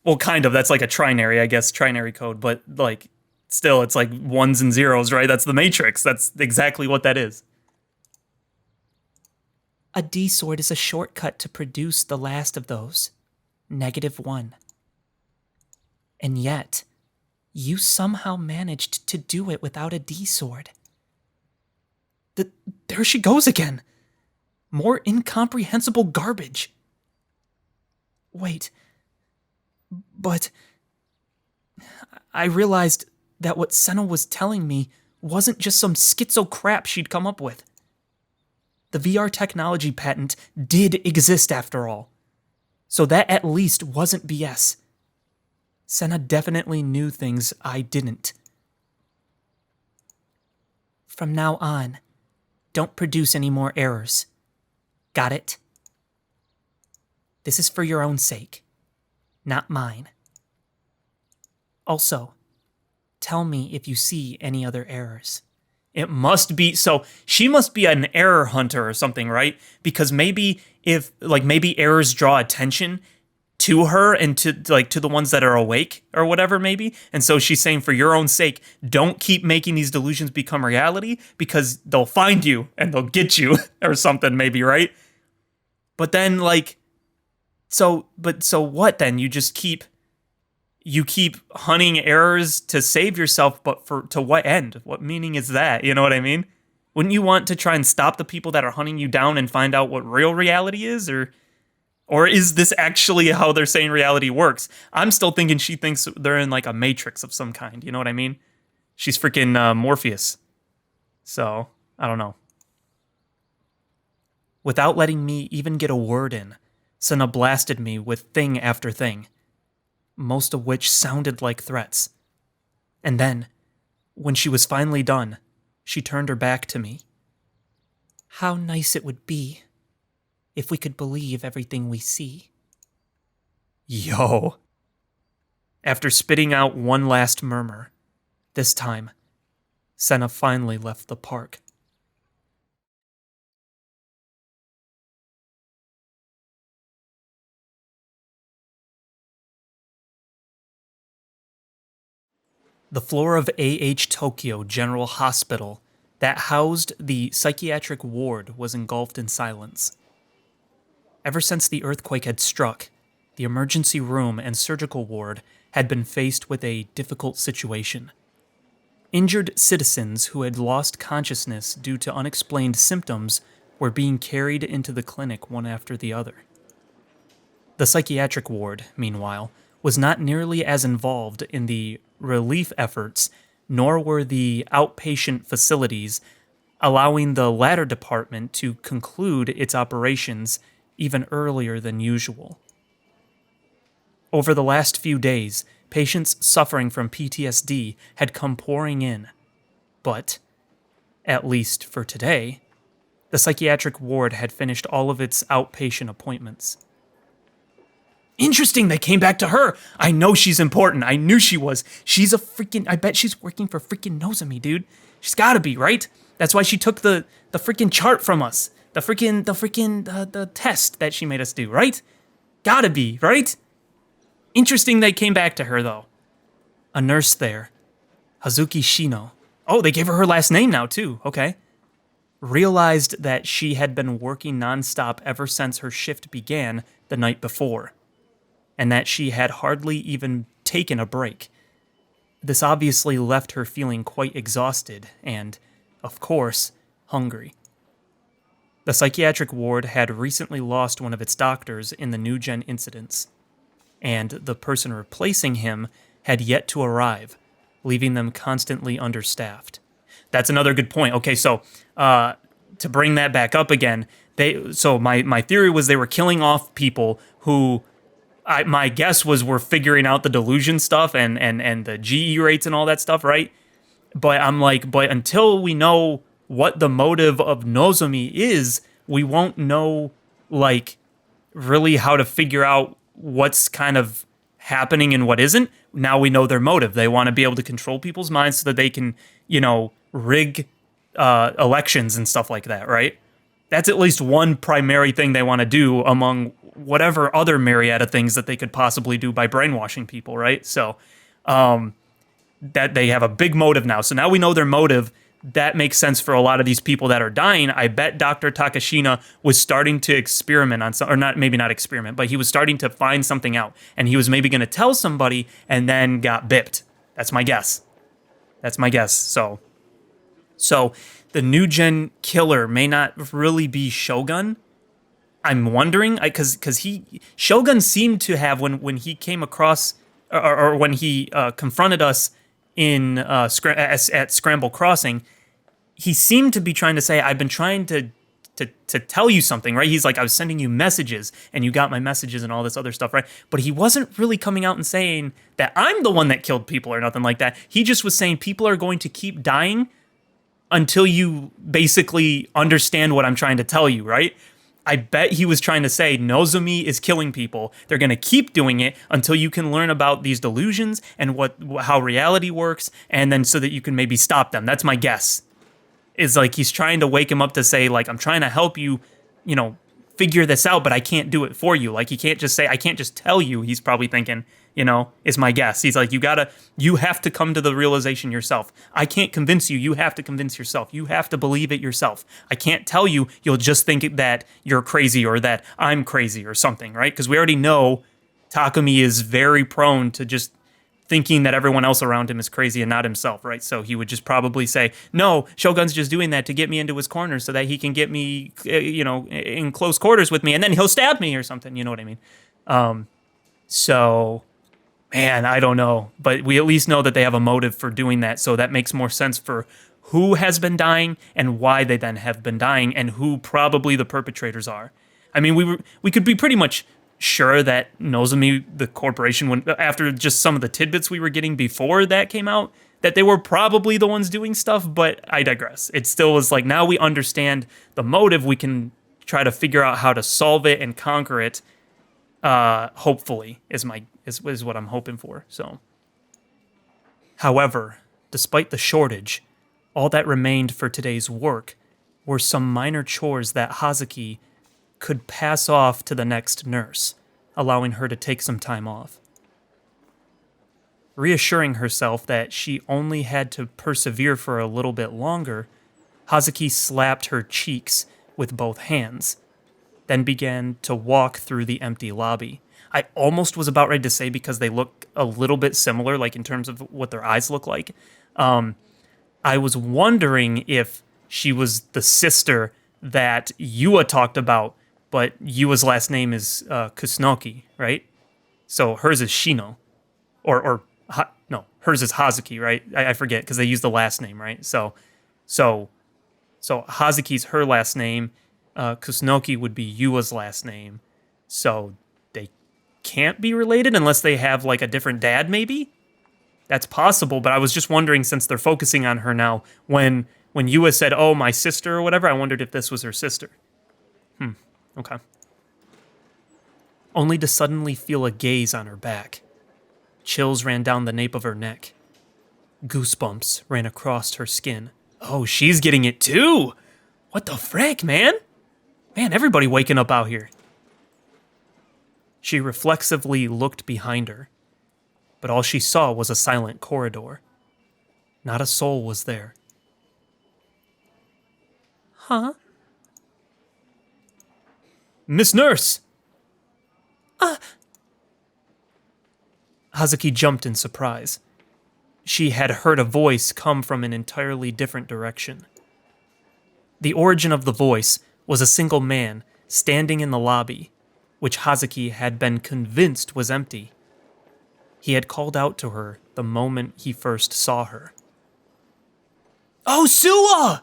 S1: Well, kind of. That's like a trinary, I guess, trinary code. But, like, still, it's like ones and zeros, right? That's the matrix. That's exactly what that is.
S3: A D-sword is a shortcut to produce the last of those, -1. And yet, you somehow managed to do it without a D-sword.
S1: There she goes again. More incomprehensible garbage. Wait. But I realized that what Senna was telling me wasn't just some schizo crap she'd come up with. The VR technology patent did exist after all. So that at least wasn't BS. Senna definitely knew things I didn't.
S3: From now on, don't produce any more errors. Got it? This is for your own sake, not mine. Also, tell me if you see any other errors.
S1: It must be, so she must be an error hunter or something, right? Because maybe maybe errors draw attention to her and to the ones that are awake or whatever maybe. And so she's saying, for your own sake, don't keep making these delusions become reality because they'll find you and they'll get you or something maybe, right? But then so what then? You just keep hunting errors to save yourself, but to what end? What meaning is that? You know what I mean? Wouldn't you want to try and stop the people that are hunting you down and find out what real reality is? Or is this actually how they're saying reality works? I'm still thinking she thinks they're in like a matrix of some kind. You know what I mean? She's freaking Morpheus. So, I don't know. Without letting me even get a word in, Senna blasted me with thing after thing, most of which sounded like threats. And then, when she was finally done, she turned her back to me.
S3: How nice it would be if we could believe everything we see.
S1: Yo. After spitting out one last murmur, this time, Senna finally left the park. The floor of AH Tokyo General Hospital that housed the psychiatric ward was engulfed in silence. Ever since the earthquake had struck, the emergency room and surgical ward had been faced with a difficult situation. Injured citizens who had lost consciousness due to unexplained symptoms were being carried into the clinic one after the other. The psychiatric ward, meanwhile, was not nearly as involved in the relief efforts, nor were the outpatient facilities, allowing the latter department to conclude its operations even earlier than usual. Over the last few days, patients suffering from PTSD had come pouring in, but, at least for today, the psychiatric ward had finished all of its outpatient appointments. Interesting, they came back to her. I know she's important. I knew she was. She's a freaking, I bet she's working for freaking Nozomi, dude. She's gotta be, right? That's why she took the freaking chart from us. The test that she made us do, right? Gotta be, right? Interesting they came back to her, though. A nurse there, Hazuki Shino. Oh, they gave her last name now, too. Okay. Realized that she had been working nonstop ever since her shift began the night before, and that she had hardly even taken a break. This obviously left her feeling quite exhausted and, of course, hungry. The psychiatric ward had recently lost one of its doctors in the New Gen incidents, and the person replacing him had yet to arrive, leaving them constantly understaffed. That's another good point. Okay, so to bring that back up again, my theory was they were killing off people who my guess was we're figuring out the delusion stuff and the GE rates and all that stuff, right? But I'm like, but until we know what the motive of Nozomi is, we won't know, like, really how to figure out what's kind of happening and what isn't. Now we know their motive. They want to be able to control people's minds so that they can, rig elections and stuff like that, right? That's at least one primary thing they want to do among whatever other myriad of things that they could possibly do by brainwashing people, right? So that they have a big motive now. So now we know their motive. That makes sense for a lot of these people that are dying. I bet Dr. Takashina was starting to experiment on some, or not, maybe not experiment, but he was starting to find something out. And he was maybe going to tell somebody and then got bipped. That's my guess. So the new gen killer may not really be Shogun. I'm wondering, because Shogun seemed to have, when he came across, or when he confronted us at Scramble Crossing, he seemed to be trying to say, I've been trying to tell you something, right? He's like, I was sending you messages and you got my messages and all this other stuff, right? But he wasn't really coming out and saying that I'm the one that killed people or nothing like that. He just was saying people are going to keep dying until you basically understand what I'm trying to tell you, right? I bet he was trying to say Nozomi is killing people. They're going to keep doing it until you can learn about these delusions and how reality works, and then so that you can maybe stop them. That's my guess. Is like he's trying to wake him up to say, like, I'm trying to help you, figure this out, but I can't do it for you. Like, he can't just say, I can't just tell you. He's probably thinking, is my guess. He's like, you have to come to the realization yourself. I can't convince you. You have to convince yourself. You have to believe it yourself. I can't tell you. You'll just think that you're crazy or that I'm crazy or something, right? Because we already know Takumi is very prone to just thinking that everyone else around him is crazy and not himself, right? So he would just probably say, no, Shogun's just doing that to get me into his corner so that he can get me, in close quarters with me, and then he'll stab me or something, you know what I mean? So, man, I don't know. But we at least know that they have a motive for doing that, so that makes more sense for who has been dying and why they then have been dying and who probably the perpetrators are. I mean, we could be pretty much sure that Nozomi, the corporation, after just some of the tidbits we were getting before that came out, that they were probably the ones doing stuff, but I digress. It still was like, now we understand the motive, we can try to figure out how to solve it and conquer it, hopefully, is what I'm hoping for. So, however, despite the shortage, all that remained for today's work were some minor chores that Hazuki could pass off to the next nurse, allowing her to take some time off. Reassuring herself that she only had to persevere for a little bit longer, Hazuki slapped her cheeks with both hands, then began to walk through the empty lobby. I almost was about ready to say because they look a little bit similar, like in terms of what their eyes look like. I was wondering if she was the sister that Yua talked about, but Yua's last name is Kusunoki, right? So hers is Shino. No, hers is Hazuki, right? I forget because they use the last name, right? So Hazuki's her last name. Kusunoki would be Yua's last name. So they can't be related unless they have like a different dad, maybe? That's possible, but I was just wondering, since they're focusing on her now, when Yua said, "Oh, my sister," or whatever, I wondered if this was her sister. Okay. Only to suddenly feel a gaze on her back. Chills ran down the nape of her neck. Goosebumps ran across her skin. Oh, she's getting it too! What the frick, man? Man, everybody waking up out here. She reflexively looked behind her, but all she saw was a silent corridor. Not a soul was there.
S3: Huh?
S1: Miss Nurse! Hazuki jumped in surprise. She had heard a voice come from an entirely different direction. The origin of the voice was a single man standing in the lobby, which Hazuki had been convinced was empty. He had called out to her the moment he first saw her. Oh, Suwa!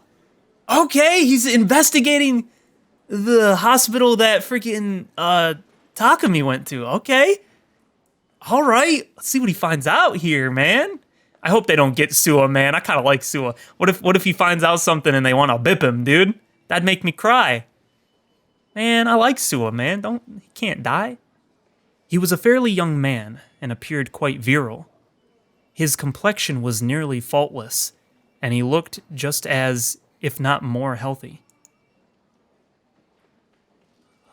S1: Okay, he's investigating the hospital that freaking Takumi went to. Okay. All right. Let's see what he finds out here, man. I hope they don't get Suwa, man. I kind of like Suwa. What if he finds out something and they want to bip him, dude? That'd make me cry. Man, I like Suwa, man. He can't die. He was a fairly young man and appeared quite virile. His complexion was nearly faultless, and he looked just as, if not more, healthy.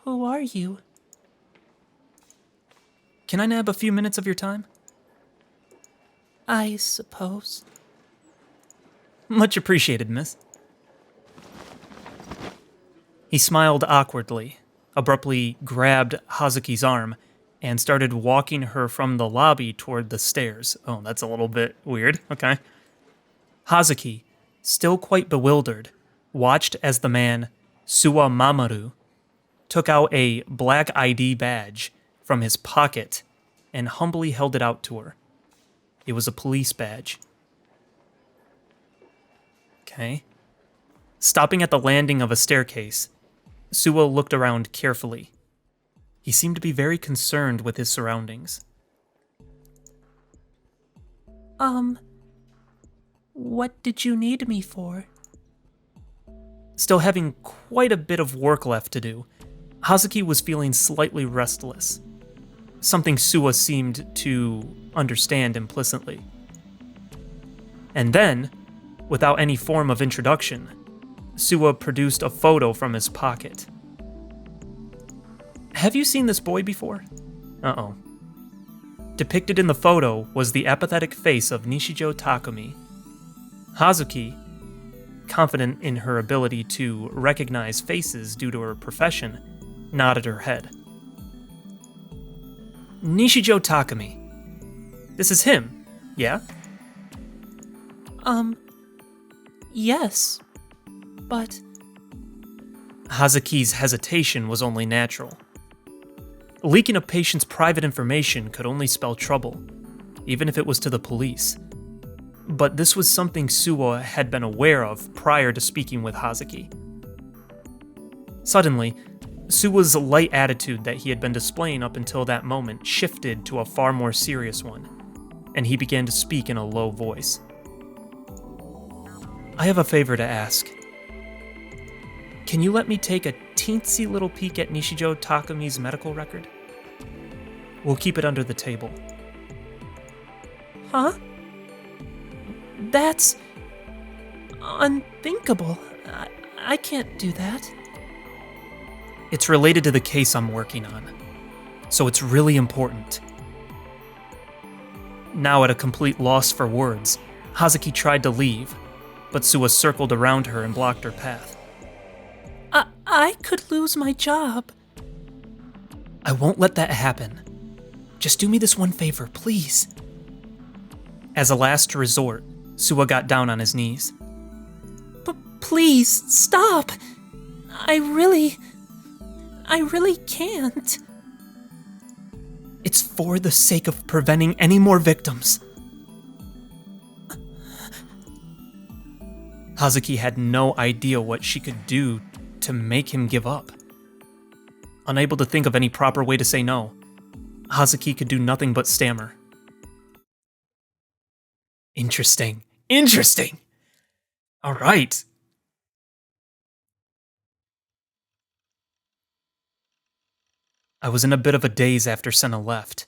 S3: Who are you?
S1: Can I nab a few minutes of your time?
S3: I suppose.
S1: Much appreciated, miss. He smiled awkwardly, abruptly grabbed Hazuki's arm, and started walking her from the lobby toward the stairs. Oh, that's a little bit weird. Okay. Hazuki, still quite bewildered, watched as the man, Suwa Mamoru, took out a black ID badge from his pocket and humbly held it out to her. It was a police badge. Okay. Stopping at the landing of a staircase, Suwa looked around carefully. He seemed to be very concerned with his surroundings.
S3: What did you need me for?
S1: Still having quite a bit of work left to do, Hazuki was feeling slightly restless. Something Suwa seemed to understand implicitly. And then, without any form of introduction, Suwa produced a photo from his pocket. Have you seen this boy before? Uh-oh. Depicted in the photo was the apathetic face of Nishijo Takumi. Hazuki, confident in her ability to recognize faces due to her profession, nodded her head. Nishijo Takumi. This is him, yeah?
S3: Yes, but...
S1: Hazuki's hesitation was only natural. Leaking a patient's private information could only spell trouble, even if it was to the police. But this was something Suwa had been aware of prior to speaking with Hazuki. Suddenly, Suwa's light attitude that he had been displaying up until that moment shifted to a far more serious one, and he began to speak in a low voice. I have a favor to ask. Can you let me take a teensy little peek at Nishijo Takumi's medical record? We'll keep it under the table.
S3: Huh? That's... unthinkable. I can't do that.
S1: It's related to the case I'm working on, so it's really important. Now at a complete loss for words, Hazuki tried to leave, but Suwa circled around her and blocked her path.
S3: I could lose my job.
S1: I won't let that happen. Just do me this one favor, please. As a last resort, Suwa got down on his knees.
S3: Please, stop. I really can't.
S1: It's for the sake of preventing any more victims. Hazuki had no idea what she could do to make him give up. Unable to think of any proper way to say no, Hazuki could do nothing but stammer. Interesting. All right. I was in a bit of a daze after Senna left,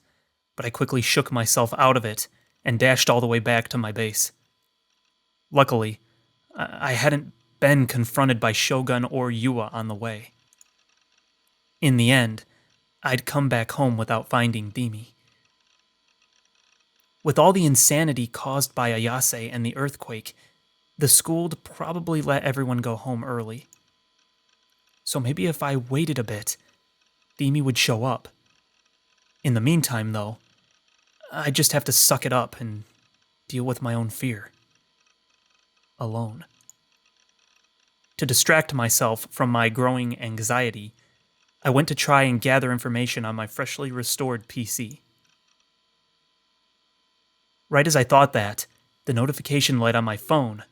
S1: but I quickly shook myself out of it and dashed all the way back to my base. Luckily, I hadn't been confronted by Shogun or Yua on the way. In the end, I'd come back home without finding Dimi. With all the insanity caused by Ayase and the earthquake, the school'd probably let everyone go home early. So maybe if I waited a bit, Dimi would show up. In the meantime, though, I'd just have to suck it up and deal with my own fear. Alone. To distract myself from my growing anxiety, I went to try and gather information on my freshly restored PC. Right as I thought that, the notification light on my phone,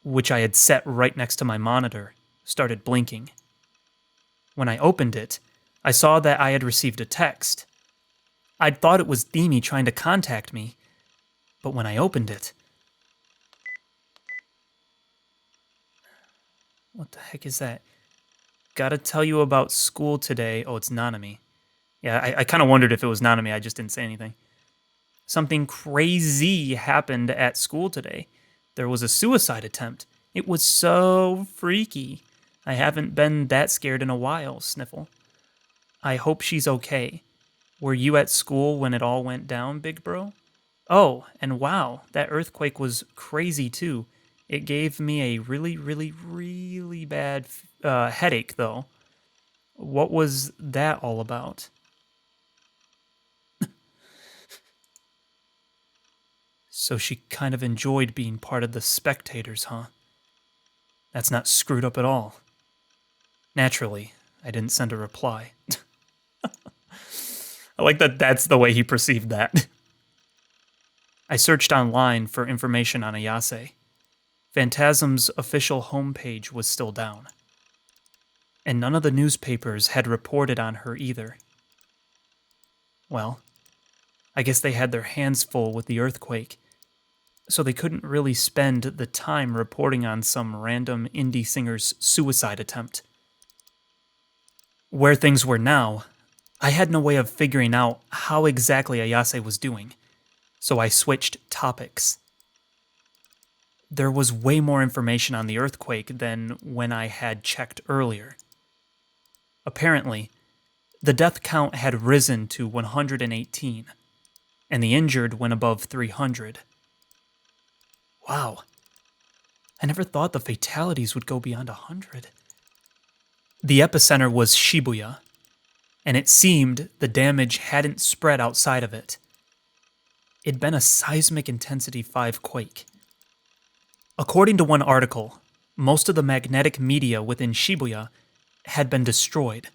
S1: which I had set right next to my monitor, started blinking. When I opened it, I saw that I had received a text. I'd thought it was Dimi trying to contact me, but when I opened it... What the heck is that? Gotta tell you about school today. Oh, it's Nanami. Yeah, I kind of wondered if it was Nanami, I just didn't say anything. Something crazy happened at school today. There was a suicide attempt. It was so freaky. I haven't been that scared in a while, sniffle. I hope she's okay. Were you at school when it all went down, big bro? Oh, and wow, that earthquake was crazy too. It gave me a really bad headache, though. What was that all about? So she kind of enjoyed being part of the spectators, huh? That's not screwed up at all. Naturally, I didn't send a reply. I like that that's the way he perceived that. I searched online for information on Ayase. Phantasm's official homepage was still down. And none of the newspapers had reported on her either. Well, I guess they had their hands full with the earthquake, so they couldn't really spend the time reporting on some random indie singer's suicide attempt. Where things were now, I had no way of figuring out how exactly Ayase was doing, so I switched topics. There was way more information on the earthquake than when I had checked earlier. Apparently, the death count had risen to 118, and the injured went above 300. Wow. I never thought the fatalities would go beyond 100. The epicenter was Shibuya, and it seemed the damage hadn't spread outside of it. It'd been a seismic intensity 5 quake. According to one article, most of the magnetic media within Shibuya had been destroyed.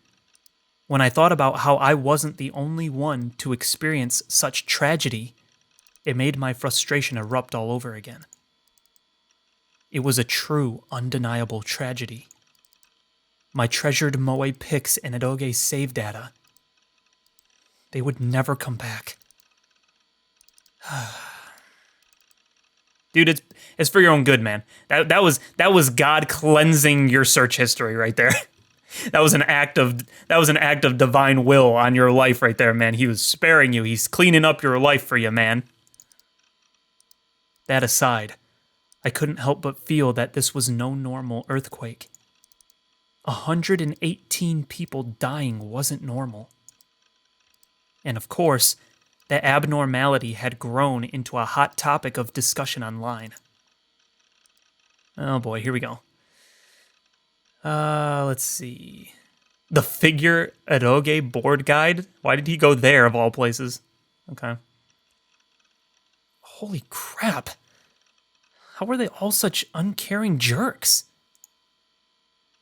S1: When I thought about how I wasn't the only one to experience such tragedy, it made my frustration erupt all over again. It was a true, undeniable tragedy. My treasured Moe pics and Edoge save data. They would never come back. Dude, it's for your own good, man. That was God cleansing your search history right there. That was an act of divine will on your life right there, man. He was sparing you. He's cleaning up your life for you, man. That aside, I couldn't help but feel that this was no normal earthquake. 118 people dying wasn't normal. And of course, The abnormality had grown into a hot topic of discussion online. Oh boy, here we go. Let's see. The figure eroge board guide? Why did he go there of all places? Okay. Holy crap. How were they all such uncaring jerks?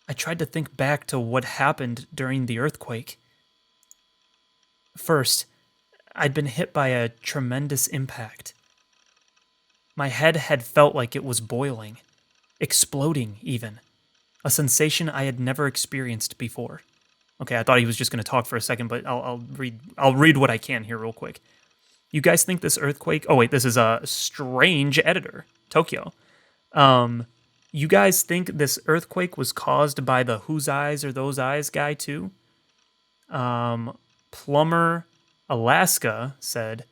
S1: I tried to think back to what happened during the earthquake. First, I'd been hit by a tremendous impact. My head had felt like it was boiling, exploding even, a sensation I had never experienced before. Okay, I thought he was just going to talk for a second, but I'll read what I can here real quick. You guys think this earthquake... Oh, wait, this is a strange editor, Tokyo. You guys think this earthquake was caused by the whose eyes are those eyes guy, too? Plumber Alaska said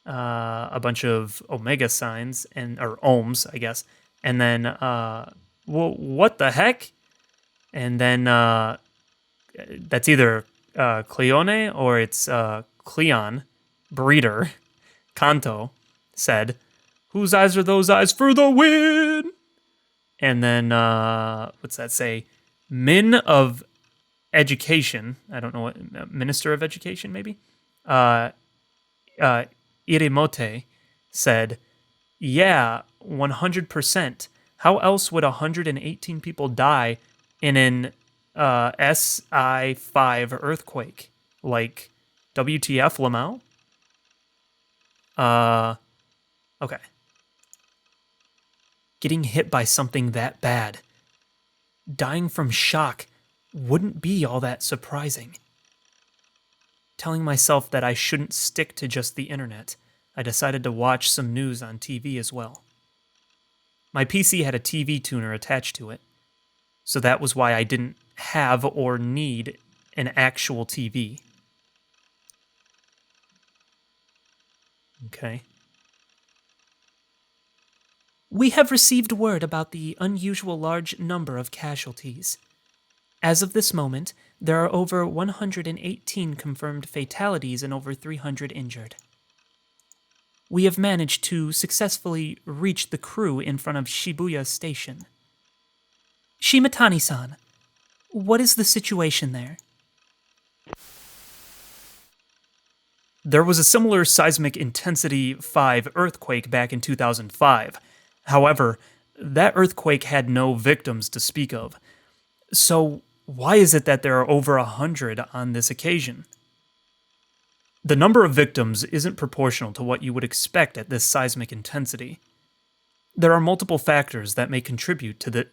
S1: a bunch of omega signs, or ohms, I guess. And then, what the heck? And then, that's either Cleone or it's Cleon, breeder, Kanto, said, whose eyes are those eyes for the win? And then, what's that say? Min of Education, I don't know what, Minister of Education, maybe? Irimote said, yeah, 100%. How else would 118 people die in an SI5 earthquake? Like, WTF, Lamau? Okay. Getting hit by something that bad, dying from shock, wouldn't be all that surprising. Telling myself that I shouldn't stick to just the internet, I decided to watch some news on TV as well. My PC had a TV tuner attached to it, so that was why I didn't have or need an actual TV. Okay. We have received word about the unusual large number of casualties. As of this moment, there are over 118 confirmed fatalities and over 300 injured. We have managed to successfully reach the crew in front of Shibuya Station. Shimatani-san, what is the situation there? There was a similar seismic intensity 5 earthquake back in 2005. However, that earthquake had no victims to speak of. So, why is it that there are over 100 on this occasion? The number of victims isn't proportional to what you would expect at this seismic intensity. There are multiple factors that may contribute to the...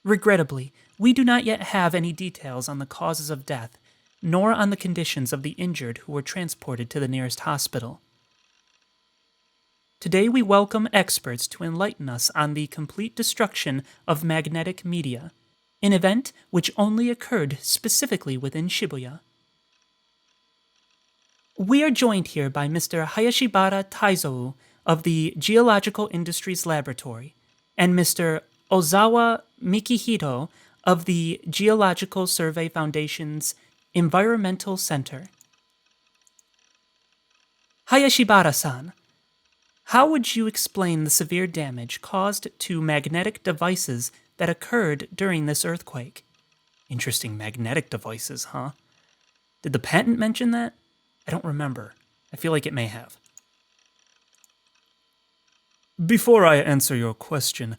S1: Regrettably, we do not yet have any details on the causes of death, nor on the conditions of the injured who were transported to the nearest hospital. Today we welcome experts to enlighten us on the complete destruction of magnetic media, an event which only occurred specifically within Shibuya. We are joined here by Mr. Hayashibara Taizou of the Geological Industries Laboratory and Mr. Ozawa Mikihito of the Geological Survey Foundation's Environmental Center. Hayashibara-san, how would you explain the severe damage caused to magnetic devices that occurred during this earthquake? Interesting, magnetic devices, huh? Did the patent mention that? I don't remember. I feel like it may have. Before I answer your question,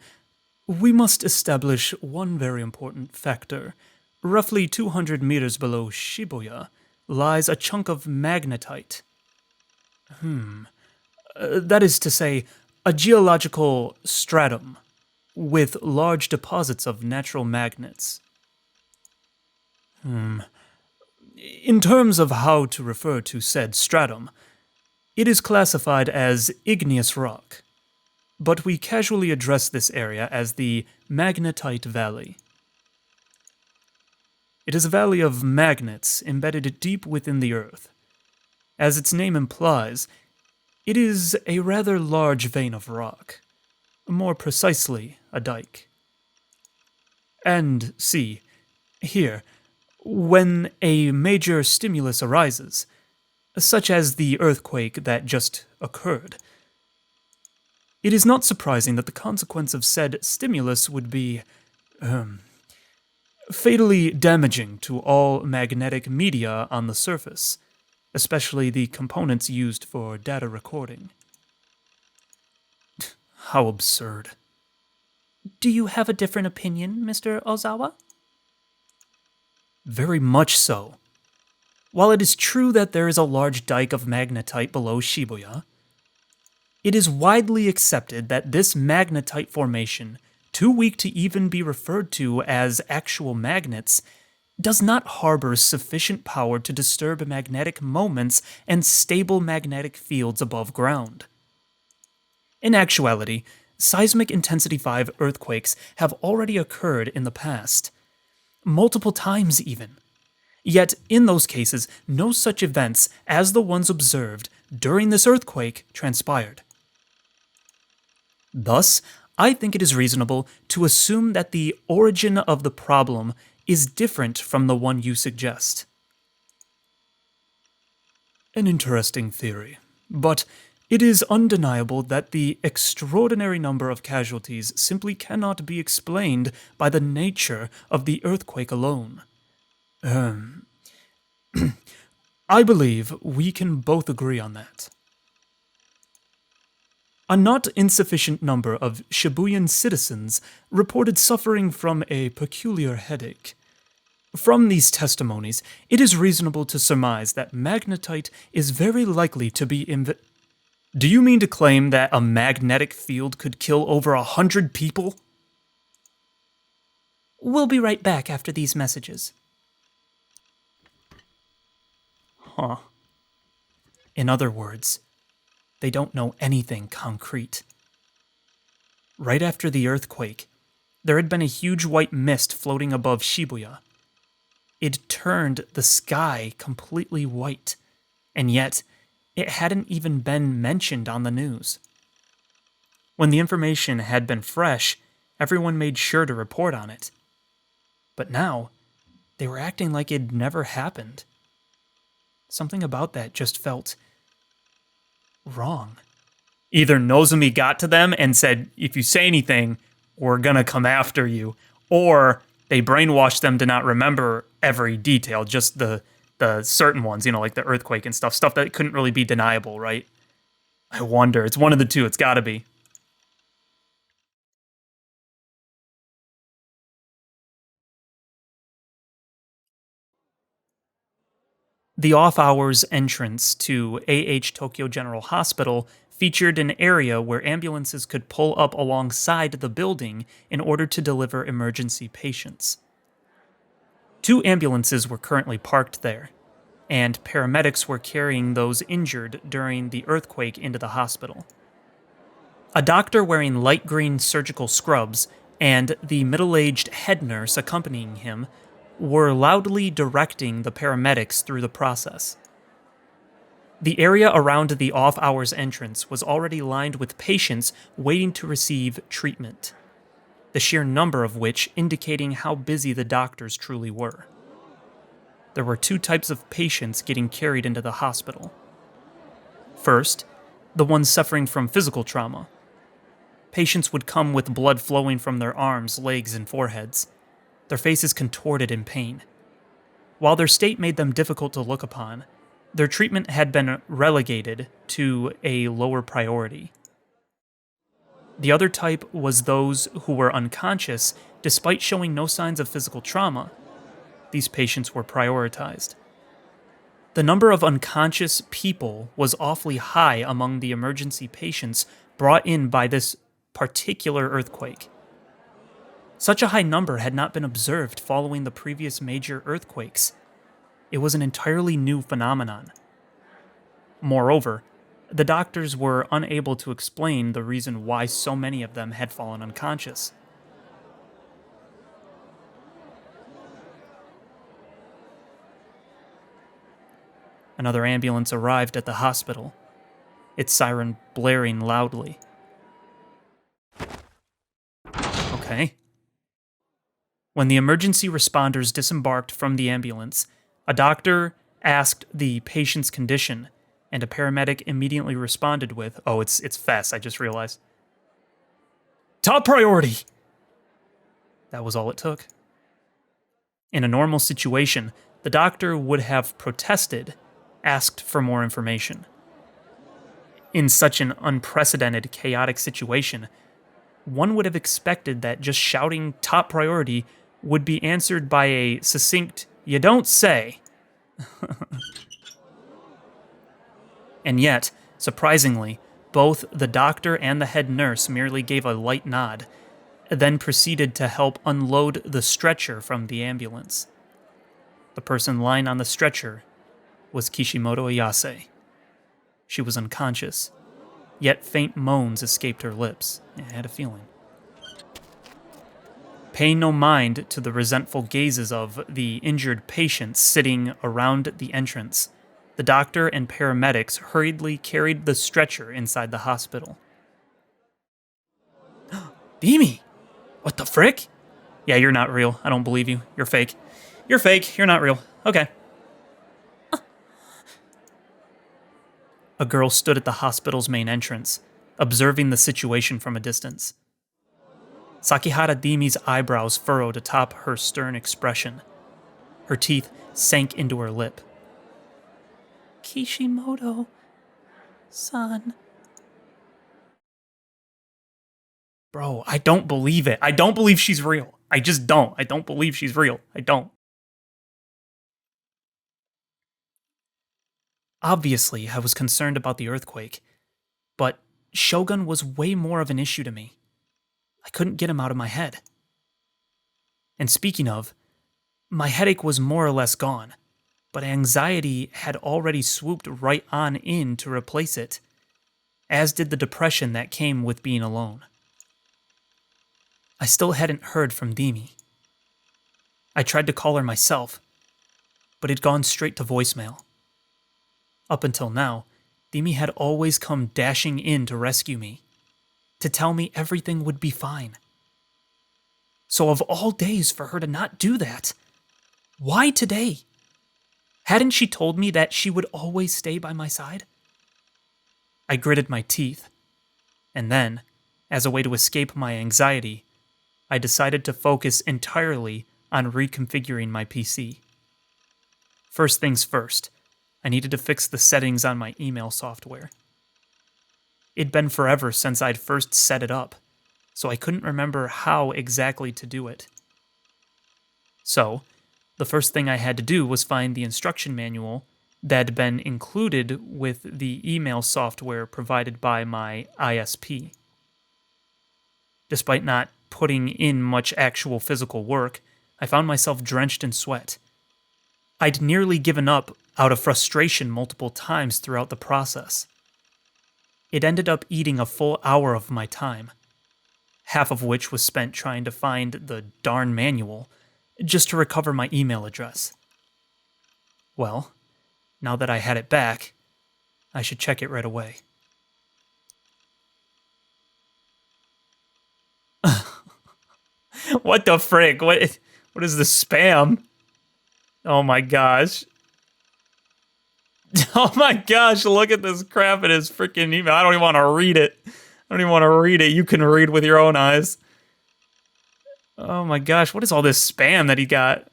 S1: we must establish one very important factor. Roughly 200 meters below Shibuya lies a chunk of magnetite. That is to say, a geological stratum with large deposits of natural magnets. In terms of how to refer to said stratum, it is classified as igneous rock, but we casually address this area as the Magnetite Valley. It is a valley of magnets embedded deep within the earth. As its name implies, it is a rather large vein of rock, more precisely, a dike. And see, here, When a major stimulus arises, such as the earthquake that just occurred, it is not surprising that the consequence of said stimulus would be fatally damaging to all magnetic media on the surface, especially the components used for data recording. How absurd.
S3: Do you have a different opinion, Mr. Ozawa?
S1: Very much so. While it is true that there is a large dike of magnetite below Shibuya, it is widely accepted that this magnetite formation, too weak to even be referred to as actual magnets, does not harbor sufficient power to disturb magnetic moments and stable magnetic fields above ground. In actuality, seismic intensity 5 earthquakes have already occurred in the past, multiple times even. Yet, in those cases, no such events as the ones observed during this earthquake transpired. Thus, I think it is reasonable to assume that the origin of the problem is different from the one you suggest. An interesting theory, but it is undeniable that the extraordinary number of casualties simply cannot be explained by the nature of the earthquake alone. I believe we can both agree on that. A not insufficient number of Shibuyan citizens reported suffering from a peculiar headache. From these testimonies, it is reasonable to surmise that magnetite is very likely to be Do you mean to claim that a magnetic field could kill over 100 people?
S3: We'll be right back after these messages.
S1: Huh. In other words, they don't know anything concrete. Right after the earthquake, there had been a huge white mist floating above Shibuya. It turned the sky completely white, and yet it hadn't even been mentioned on the news. When the information had been fresh, everyone made sure to report on it. But now, they were acting like it never happened. Something about that just felt wrong. Either Nozomi got to them and said, if you say anything, we're gonna come after you, or they brainwashed them to not remember every detail, just the certain ones, like the earthquake and stuff that couldn't really be deniable, right? I wonder. It's one of the two. It's gotta be. The off-hours entrance to AH Tokyo General Hospital featured an area where ambulances could pull up alongside the building in order to deliver emergency patients. 2 ambulances were currently parked there, and paramedics were carrying those injured during the earthquake into the hospital. A doctor wearing light green surgical scrubs and the middle-aged head nurse accompanying him were loudly directing the paramedics through the process. The area around the off-hours entrance was already lined with patients waiting to receive treatment, the sheer number of which indicating how busy the doctors truly were. There were 2 types of patients getting carried into the hospital. First, the ones suffering from physical trauma. Patients would come with blood flowing from their arms, legs, and foreheads, their faces contorted in pain. While their state made them difficult to look upon, their treatment had been relegated to a lower priority. The other type was those who were unconscious despite showing no signs of physical trauma. These patients were prioritized. The number of unconscious people was awfully high among the emergency patients brought in by this particular earthquake. Such a high number had not been observed following the previous major earthquakes. It was an entirely new phenomenon. Moreover, the doctors were unable to explain the reason why so many of them had fallen unconscious. Another ambulance arrived at the hospital, its siren blaring loudly. Okay. When the emergency responders disembarked from the ambulance, a doctor asked the patient's condition, and a paramedic immediately responded with, "Oh, it's Fess, I just realized. Top priority!" That was all it took. In a normal situation, the doctor would have protested, asked for more information. In such an unprecedented, chaotic situation, one would have expected that just shouting top priority would be answered by a succinct, "You don't say." And yet, surprisingly, both the doctor and the head nurse merely gave a light nod, then proceeded to help unload the stretcher from the ambulance. The person lying on the stretcher was Kishimoto Ayase. She was unconscious, yet faint moans escaped her lips. I had a feeling. Paying no mind to the resentful gazes of the injured patients sitting around the entrance, the doctor and paramedics hurriedly carried the stretcher inside the hospital. Dimi! What the frick? Yeah, you're not real. I don't believe you. You're fake. You're fake. You're not real. Okay. A girl stood at the hospital's main entrance, observing the situation from a distance. Sakihara Dimi's eyebrows furrowed atop her stern expression. Her teeth sank into her lip. Kishimoto-san. Bro, I don't believe it. I don't believe she's real. I just don't. I don't believe she's real. I don't. Obviously, I was concerned about the earthquake, but Shogun was way more of an issue to me. I couldn't get him out of my head. And speaking of, my headache was more or less gone, but anxiety had already swooped right on in to replace it, as did the depression that came with being alone. I still hadn't heard from Dimi. I tried to call her myself, but it'd gone straight to voicemail. Up until now, Dimi had always come dashing in to rescue me, to tell me everything would be fine. So of all days for her to not do that, why today? Hadn't she told me that she would always stay by my side? I gritted my teeth, and then, as a way to escape my anxiety, I decided to focus entirely on reconfiguring my PC. First things first, I needed to fix the settings on my email software. It'd been forever since I'd first set it up, so I couldn't remember how exactly to do it. So, the first thing I had to do was find the instruction manual that'd been included with the email software provided by my ISP. Despite not putting in much actual physical work, I found myself drenched in sweat. I'd nearly given up out of frustration multiple times throughout the process. It ended up eating a full hour of my time, half of which was spent trying to find the darn manual just to recover my email address. Well, now that I had it back, I should check it right away. What the frick? What is the spam? Oh my gosh. Oh my gosh, look at this crap in his freaking email. I don't even want to read it. I don't even want to read it. You can read with your own eyes. Oh my gosh, what is all this spam that he got?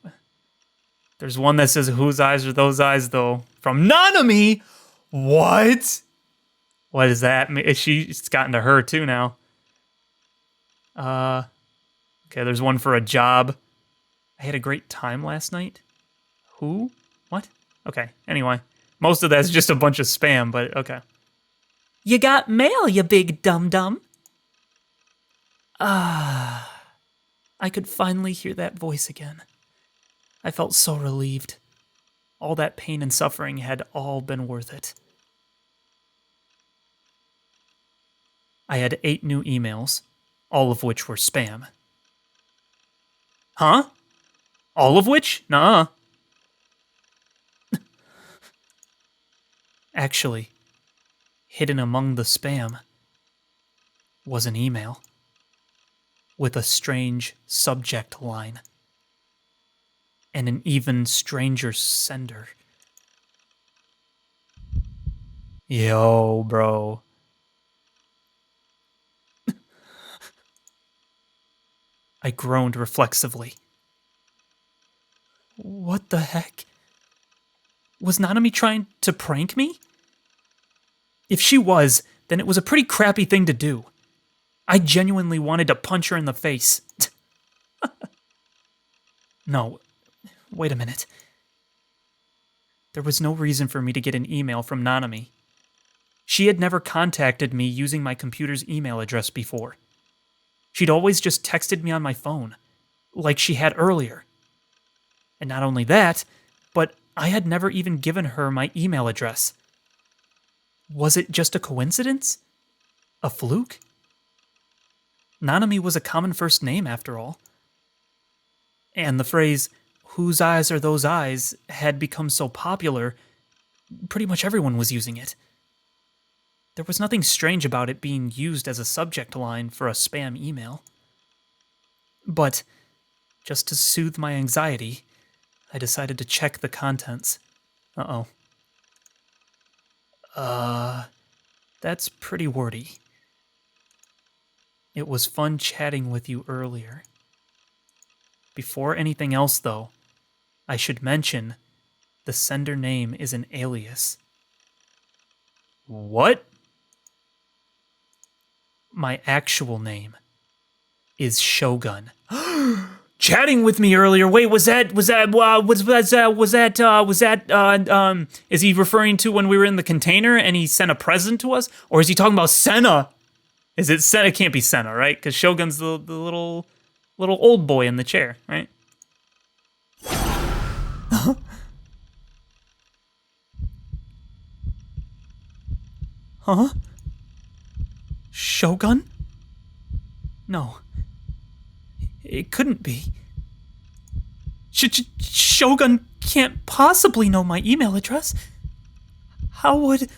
S1: There's one that says, "Whose eyes are those eyes, though?" From Nanami? What? What does that mean? It's gotten to her, too, now. Okay, there's one for a job. I had a great time last night. Who? What? Okay, anyway. Most of that's just a bunch of spam, but okay.
S3: You got mail, you big dum-dum. I could finally hear that voice again. I felt so relieved. All that pain and suffering had all been worth it. I had 8 new emails, all of which were spam. Huh? All of which? Nuh-uh. Actually, hidden among the spam was an email with a strange subject line.
S1: and an even stranger sender. Yo, bro. I groaned reflexively. What the heck? Was Nanami trying to prank me? If she was, then it was a pretty crappy thing to do. I genuinely wanted to punch her in the face. No, wait a minute. There was no reason for me to get an email from Nanami. She had never contacted me using my computer's email address before. She'd always just texted me on my phone, like she had earlier. And not only that, but I had never even given her my email address. Was it just a coincidence? A fluke? Nanami was a common first name, after all. And the phrase, "whose eyes are those eyes," had become so popular, pretty much everyone was using it. There was nothing strange about it being used as a subject line for a spam email. But, just to soothe my anxiety, I decided to check the contents. That's pretty wordy. It was fun chatting with you earlier. Before anything else, though, I should mention the sender name is an alias. What? My actual name is Shogun. Chatting with me earlier. Wait, is he referring to when we were in the container and he sent a present to us? Or is he talking about Senna? Is it Senna? It can't be Senna, right? Because Shogun's the little old boy in the chair, right? Huh? Shogun? No. It couldn't be. Shogun can't possibly know my email address. How would...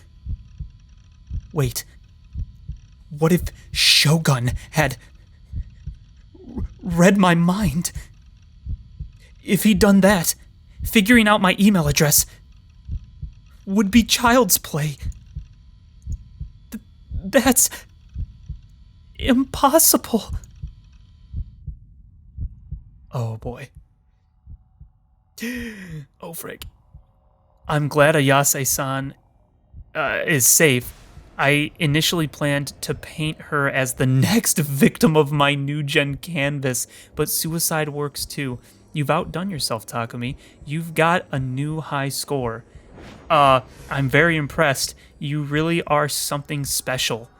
S1: Wait. What if Shogun had read my mind? If he'd done that, figuring out my email address would be child's play. That's impossible. Oh boy. Oh frick. I'm glad Ayase-san is safe. I initially planned to paint her as the next victim of my new gen canvas, but suicide works too. You've outdone yourself, Takumi. You've got a new high score. I'm very impressed. You really are something special.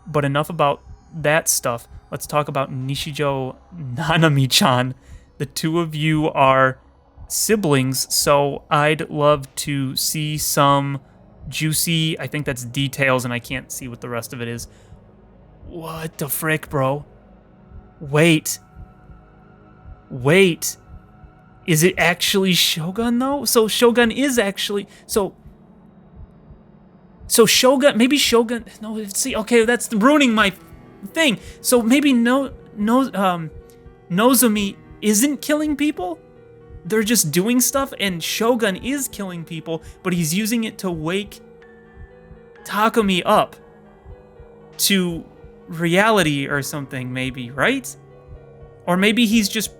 S1: But enough about that stuff. Let's talk about Nishijo Nanami-chan. The two of you are siblings, so I'd love to see some juicy, I think that's details, and I can't see what the rest of it is. What the frick, bro? Wait. Is it actually Shogun, though? So Shogun is actually... So Shogun... Maybe Shogun... No, see, okay, that's ruining my thing. So maybe Nozomi isn't killing people? They're just doing stuff, and Shogun is killing people, but he's using it to wake Takumi up to reality or something, maybe, right? Or maybe he's just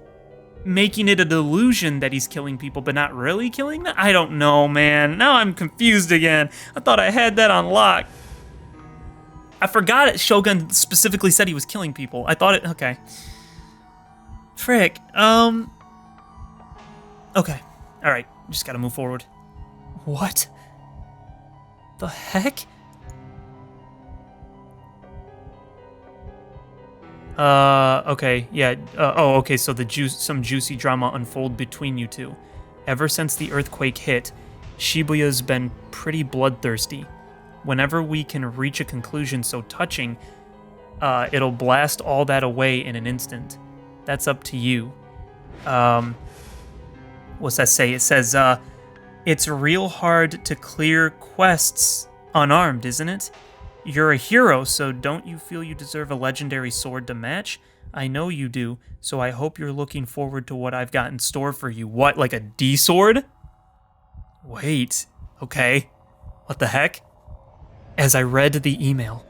S1: making it a delusion that he's killing people, but not really killing them? I don't know, man. Now I'm confused again. I thought I had that on lock. I forgot it. Shogun specifically said he was killing people. I thought it... Okay. Frick. Okay. Alright. Just gotta move forward. What? The heck? Okay, yeah. Okay, so some juicy drama unfold between you two. Ever since the earthquake hit, Shibuya's been pretty bloodthirsty. Whenever we can reach a conclusion so touching, it'll blast all that away in an instant. That's up to you. What's that say? It says, it's real hard to clear quests unarmed, isn't it? You're a hero, so don't you feel you deserve a legendary sword to match? I know you do, so I hope you're looking forward to what I've got in store for you. What, like a D-sword? Wait, okay. What the heck? As I read the email,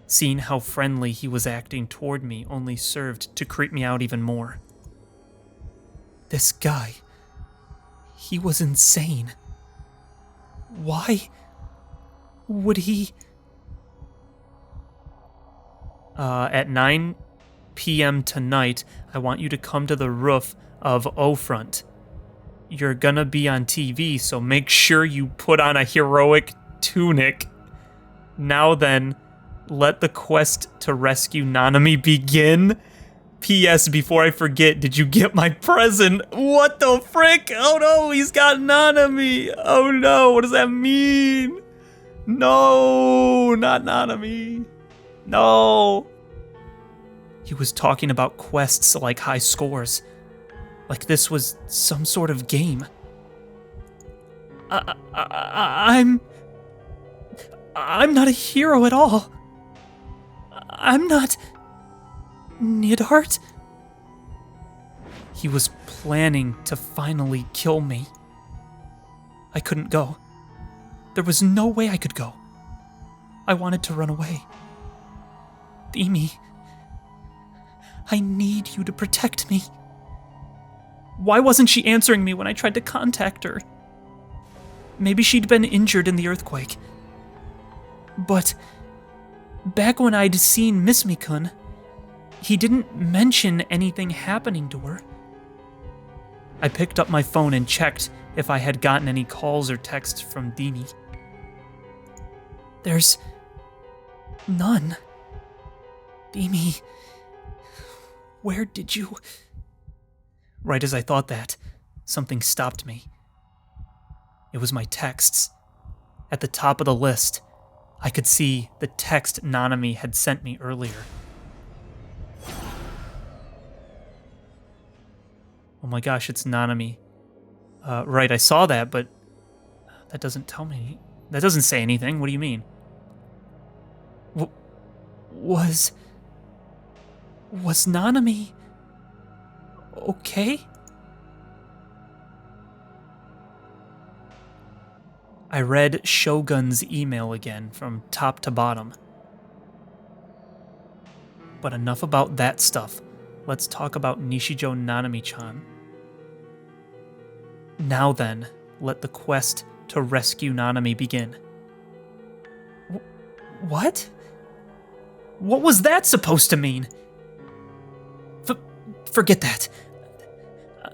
S1: seeing how friendly he was acting toward me only served to creep me out even more. This guy, he was insane. Why would he... At 9 p.m. tonight, I want you to come to the roof of O-Front. You're gonna be on TV, so make sure you put on a heroic tunic. Now then, let the quest to rescue Nanami begin. P.S. Before I forget, did you get my present? What the frick? Oh no, he's got Nanami. Oh no, what does that mean? No, not Nanami. No. He was talking about quests like high scores. Like this was some sort of game. I'm not a hero at all. I'm not... Nidhart? He was planning to finally kill me. I couldn't go. There was no way I could go. I wanted to run away. Amy, I need you to protect me. Why wasn't she answering me when I tried to contact her? Maybe she'd been injured in the earthquake. But back when I'd seen Miss Mikun, he didn't mention anything happening to her. I picked up my phone and checked if I had gotten any calls or texts from Dini. There's none. Dini, where did you... Right as I thought that, something stopped me. It was my texts. At the top of the list, I could see the text Nanami had sent me earlier. Oh my gosh, it's Nanami. Right, I saw that, but that doesn't tell me. That doesn't say anything. What do you mean? Was Nanami okay? I read Shogun's email again from top to bottom. But enough about that stuff. Let's talk about Nishijo Nanami-chan. Now then, let the quest to rescue Nanami begin. What? What was that supposed to mean? Forget that.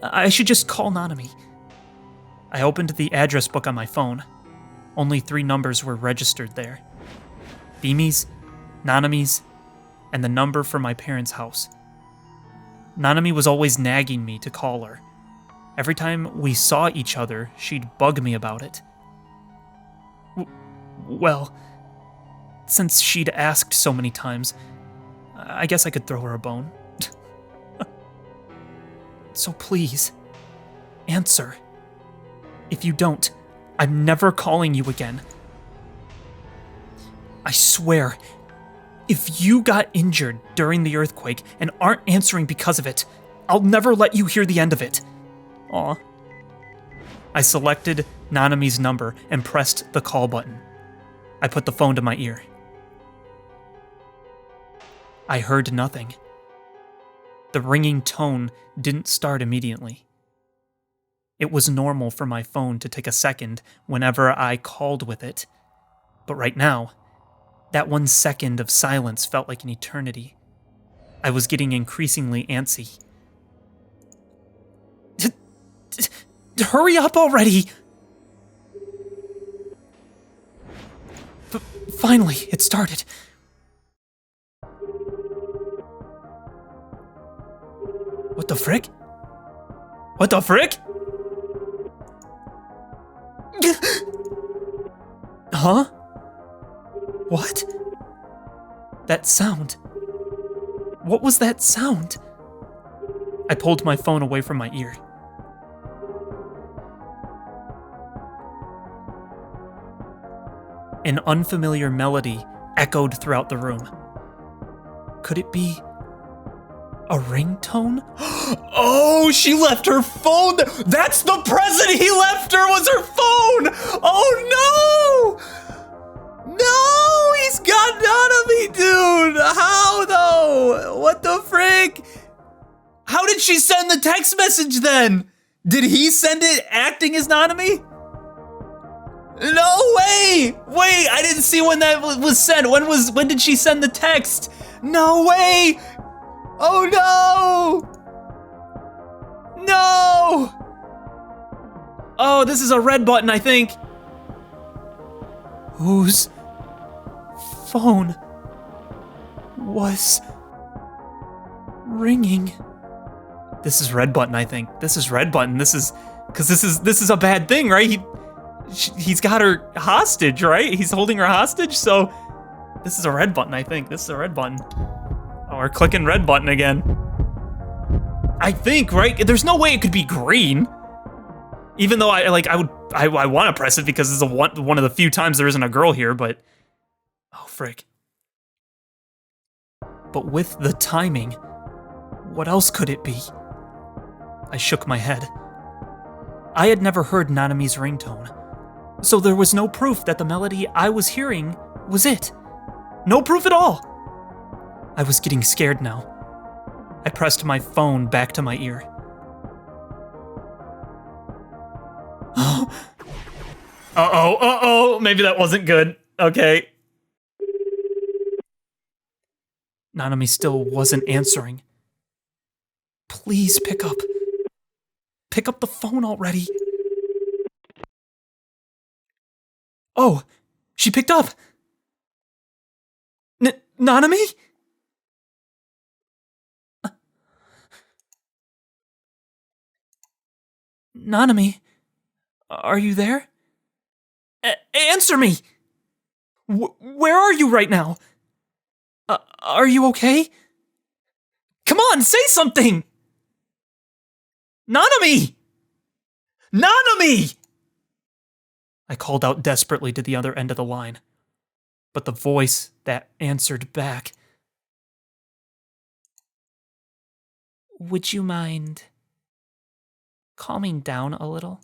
S1: I should just call Nanami. I opened the address book on my phone. Only 3 numbers were registered there. Bimi's, Nanami's, and the number for my parents' house. Nanami was always nagging me to call her. Every time we saw each other, she'd bug me about it. Well, since she'd asked so many times, I guess I could throw her a bone. So please, answer. If you don't, I'm never calling you again. I swear, if you got injured during the earthquake and aren't answering because of it, I'll never let you hear the end of it. Aw. I selected Nanami's number and pressed the call button. I put the phone to my ear. I heard nothing. The ringing tone didn't start immediately. It was normal for my phone to take a second whenever I called with it, but right now, that 1 second of silence felt like an eternity. I was getting increasingly antsy. Hurry up already! Finally, it started. What the frick? What the frick? Huh? What? That sound. What was that sound? I pulled my phone away from my ear. An unfamiliar melody echoed throughout the room. Could it be a ringtone? Oh, she left her phone. That's the present he left her, was her phone. Oh no! No, he's got none of me, dude. How though? What the frick? How did she send the text message then? Did he send it acting as Nanami? No way! Wait, I didn't see when that was sent. When did she send the text? No way! Oh no! No! Oh, this is a red button, I think. Whose phone was ringing? This is red button, I think. This is red button. This is a bad thing, right? He's got her hostage, right? He's holding her hostage, so this is a red button, I think. This is a red button. Oh, we're clicking red button again. I think, right? There's no way it could be green. Even though I want to press it because it's one of the few times there isn't a girl here, but oh frick. But with the timing, what else could it be? I shook my head. I had never heard Nanami's ringtone, so there was no proof that the melody I was hearing was it. No proof at all. I was getting scared now. I pressed my phone back to my ear. Uh-oh, maybe that wasn't good. Okay. Nanami still wasn't answering. Please pick up. Pick up the phone already. Oh, she picked up. Nanami? Nanami, are you there? Answer me! Where are you right now? Are you okay? Come on, say something! Nanami! Nanami! I called out desperately to the other end of the line, but the voice that answered back. Would you mind calming down a little?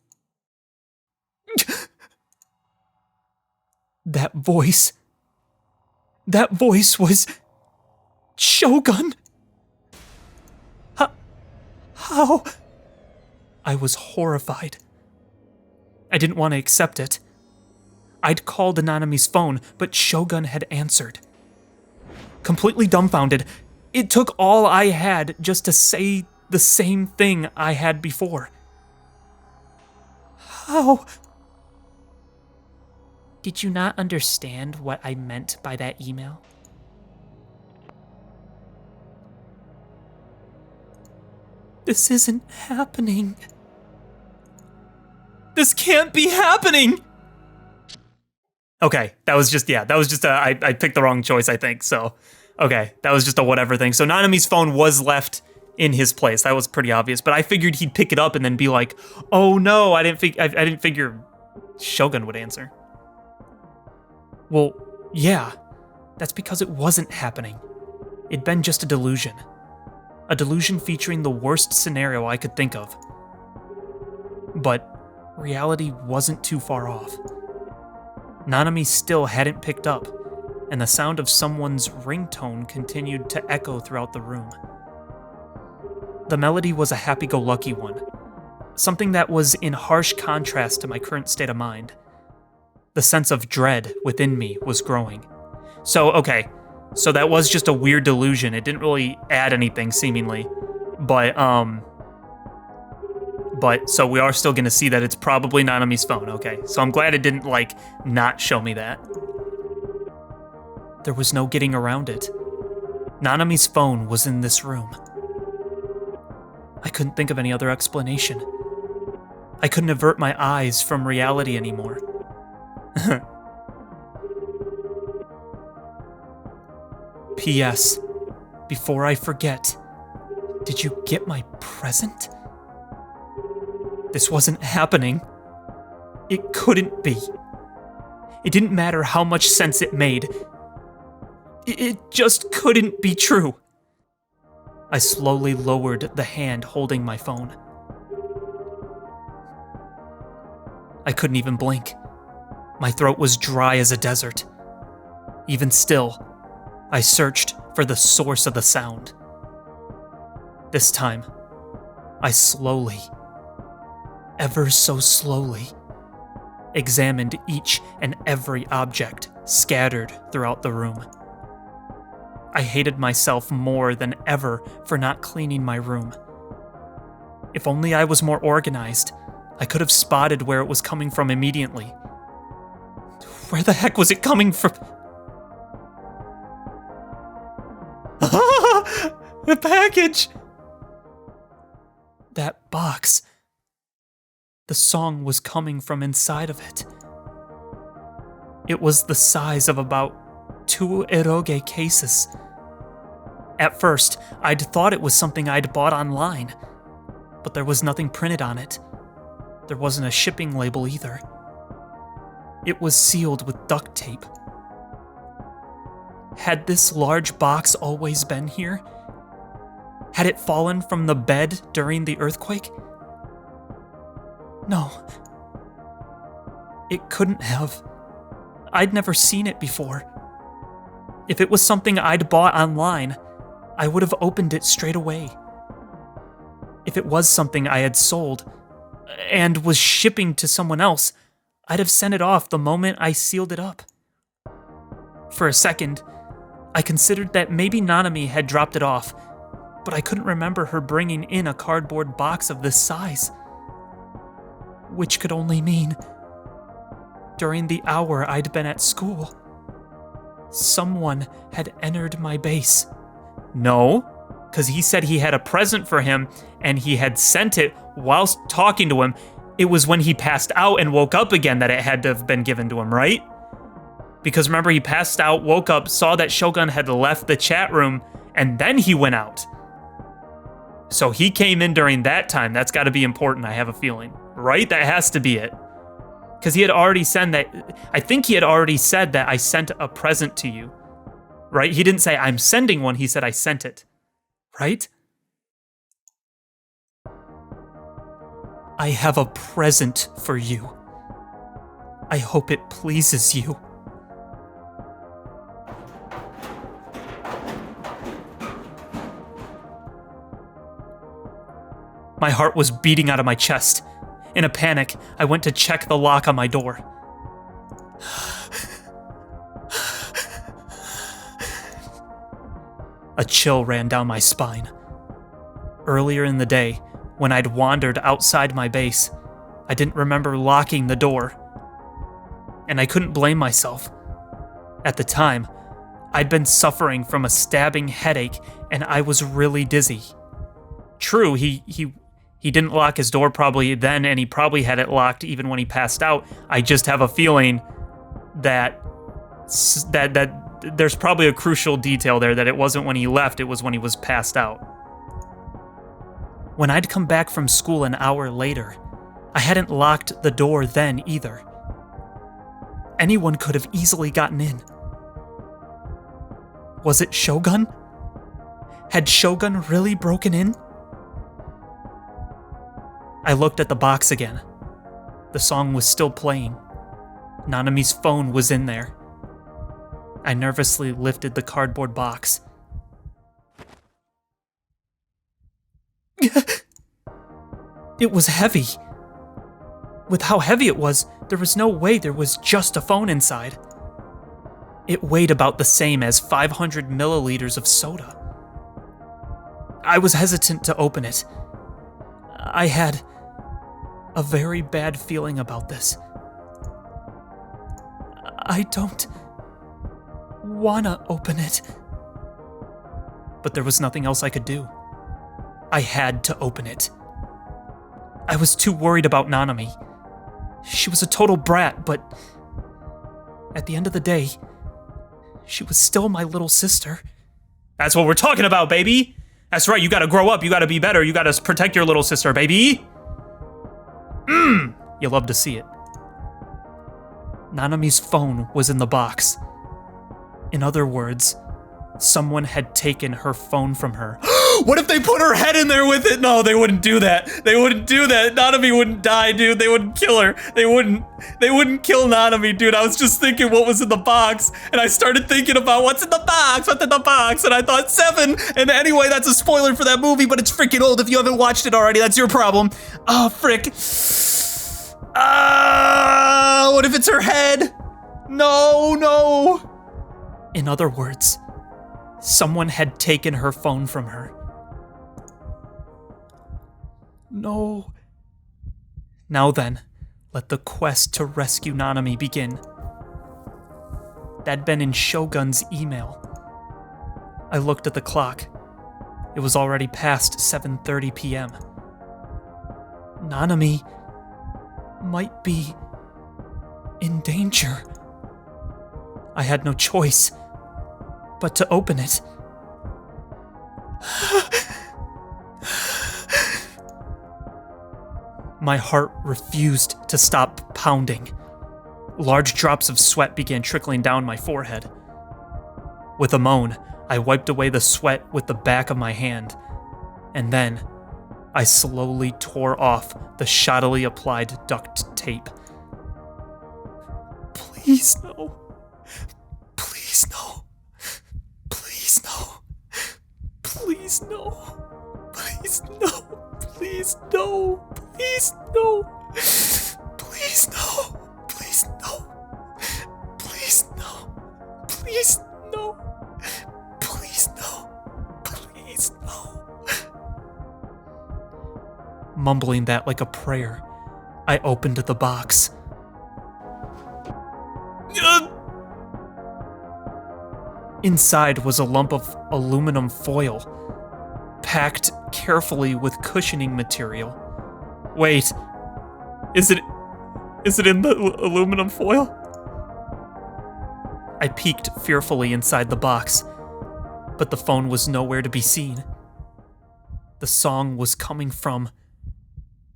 S1: That voice was Shogun. How? I was horrified. I didn't want to accept it. I'd called Nanami's phone, but Shogun had answered. Completely dumbfounded, it took all I had just to say the same thing I had before. How? Did you not understand what I meant by that email? This isn't happening. This can't be happening! Okay, that was just I picked the wrong choice, I think, so. Okay, that was just a whatever thing. So Nanami's phone was left in his place. That was pretty obvious, but I figured he'd pick it up and then be like, oh no, I didn't figure Shogun would answer. Well, yeah, that's because it wasn't happening. It'd been just a delusion. A delusion featuring the worst scenario I could think of. But reality wasn't too far off. Nanami still hadn't picked up, and the sound of someone's ringtone continued to echo throughout the room. The melody was a happy-go-lucky one, something that was in harsh contrast to my current state of mind. The sense of dread within me was growing. So that was just a weird delusion. It didn't really add anything, seemingly. But so we are still gonna see that it's probably Nanami's phone, okay. So I'm glad it didn't, not show me that. There was no getting around it. Nanami's phone was in this room. I couldn't think of any other explanation. I couldn't avert my eyes from reality anymore. P.S. Before I forget, did you get my present? This wasn't happening. It couldn't be. It didn't matter how much sense it made. It just couldn't be true. I slowly lowered the hand holding my phone. I couldn't even blink. My throat was dry as a desert. Even still, I searched for the source of the sound. This time, I slowly, ever so slowly, examined each and every object scattered throughout the room. I hated myself more than ever for not cleaning my room. If only I was more organized, I could have spotted where it was coming from immediately. Where the heck was it coming from? The package! That box. The song was coming from inside of it. It was the size of about 2 eroge cases. At first, I'd thought it was something I'd bought online, but there was nothing printed on it. There wasn't a shipping label either. It was sealed with duct tape. Had this large box always been here? Had it fallen from the bed during the earthquake? No. It couldn't have. I'd never seen it before. If it was something I'd bought online, I would have opened it straight away. If it was something I had sold and was shipping to someone else, I'd have sent it off the moment I sealed it up. For a second, I considered that maybe Nanami had dropped it off, but I couldn't remember her bringing in a cardboard box of this size. Which could only mean, during the hour I'd been at school, someone had entered my base. No, because he said he had a present for him and he had sent it whilst talking to him. It was when he passed out and woke up again that it had to have been given to him, right? Because remember, he passed out, woke up, saw that Shogun had left the chat room, and then he went out. So he came in during that time. That's got to be important, I have a feeling. Right? That has to be it. Because he had already said that, I think he had already said that I sent a present to you. Right? He didn't say I'm sending one, he said I sent it. Right? I have a present for you. I hope it pleases you. My heart was beating out of my chest. In a panic, I went to check the lock on my door. A chill ran down my spine. Earlier in the day, when I'd wandered outside my base, I didn't remember locking the door. And I couldn't blame myself. At the time, I'd been suffering from a stabbing headache and I was really dizzy. True, he didn't lock his door probably then, and he probably had it locked even when he passed out. I just have a feeling that there's probably a crucial detail there, that it wasn't when he left, it was when he was passed out. When I'd come back from school an hour later, I hadn't locked the door then either. Anyone could have easily gotten in. Was it Shogun? Had Shogun really broken in? I looked at the box again. The song was still playing. Nanami's phone was in there. I nervously lifted the cardboard box. It was heavy. With how heavy it was, there was no way there was just a phone inside. It weighed about the same as 500 milliliters of soda. I was hesitant to open it. I had a very bad feeling about this. I don't wanna open it. But there was nothing else I could do. I had to open it. I was too worried about Nanami. She was a total brat, but at the end of the day, she was still my little sister. That's what we're talking about, baby! That's right, you gotta grow up, you gotta be better, you gotta protect your little sister, baby! You love to see it. Nanami's phone was in the box. In other words, Someone had taken her phone from her. What if they put her head in there with it? No, they wouldn't do that. They wouldn't do that. Nanami wouldn't die, dude. They wouldn't kill her. They wouldn't kill Nanami, dude. I was just thinking what was in the box, and I started thinking about what's in the box, and I thought 7. And anyway, that's a spoiler for that movie, but it's freaking old. If you haven't watched it already, that's your problem. Oh, frick. What if it's her head? No. In other words, someone had taken her phone from her. No. Now then, let the quest to rescue Nanami begin. That'd been in Shogun's email. I looked at the clock. It was already past 7:30 p.m. Nanami might be in danger. I had no choice but to open it. My heart refused to stop pounding. Large drops of sweat began trickling down my forehead. With a moan, I wiped away the sweat with the back of my hand, and then I slowly tore off the shoddily applied duct tape. Please no. Please no. Please no. Please no. Please no. Please no. Please no. Please no. Please no. Please no. Please no. Please no. Please no. Mumbling that like a prayer, I opened the box. Inside was a lump of aluminum foil, packed carefully with cushioning material. Wait, is it in the aluminum foil? I peeked fearfully inside the box, but the phone was nowhere to be seen. The song was coming from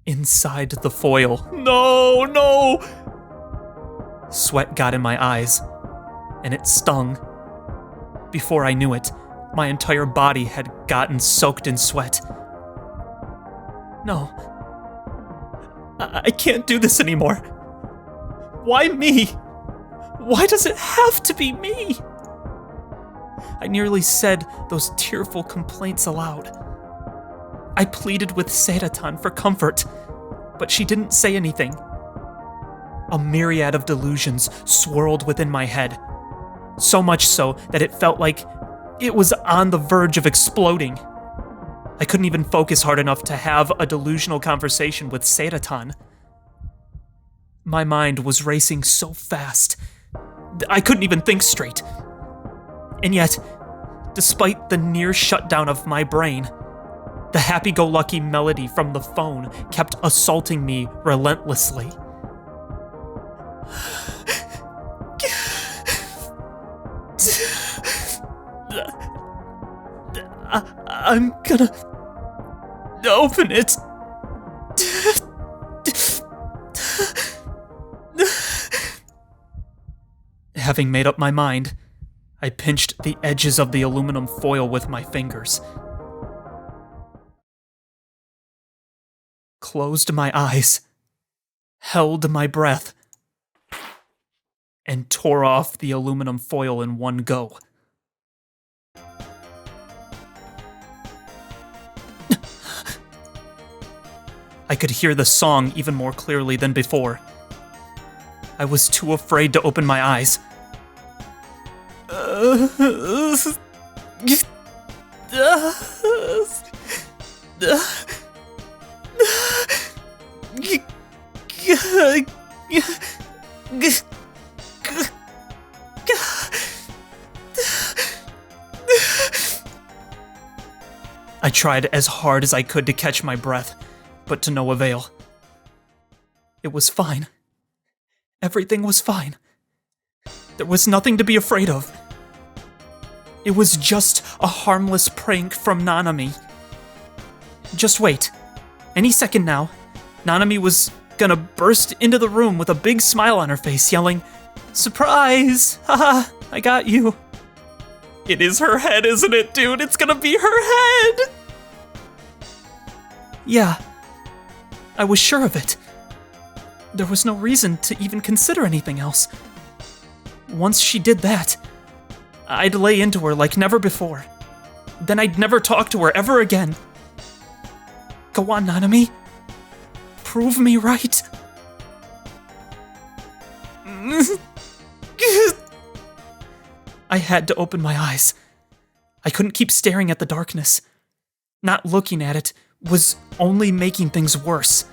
S1: inside the foil. No! Sweat got in my eyes, and it stung. Before I knew it, my entire body had gotten soaked in sweat. No. I can't do this anymore. Why me? Why does it have to be me? I nearly said those tearful complaints aloud. I pleaded with Seiratan for comfort, but she didn't say anything. A myriad of delusions swirled within my head, so much so that it felt like it was on the verge of exploding. I couldn't even focus hard enough to have a delusional conversation with Seiratan. My mind was racing so fast, I couldn't even think straight. And yet, despite the near shutdown of my brain, the happy-go-lucky melody from the phone kept assaulting me relentlessly. I'm gonna open it. Having made up my mind, I pinched the edges of the aluminum foil with my fingers. Closed my eyes, held my breath, and tore off the aluminum foil in one go. I could hear the song even more clearly than before. I was too afraid to open my eyes. I tried as hard as I could to catch my breath, but to no avail. It was fine. Everything was fine. There was nothing to be afraid of. It was just a harmless prank from Nanami. Just wait. Any second now, Nanami was gonna burst into the room with a big smile on her face, yelling, "Surprise! Haha, I got you." It is her head, isn't it, dude? It's gonna be her head! Yeah, I was sure of it. There was no reason to even consider anything else. Once she did that, I'd lay into her like never before. Then I'd never talk to her ever again. Go on, Nanami. Prove me right. I had to open my eyes. I couldn't keep staring at the darkness. Not looking at it was only making things worse.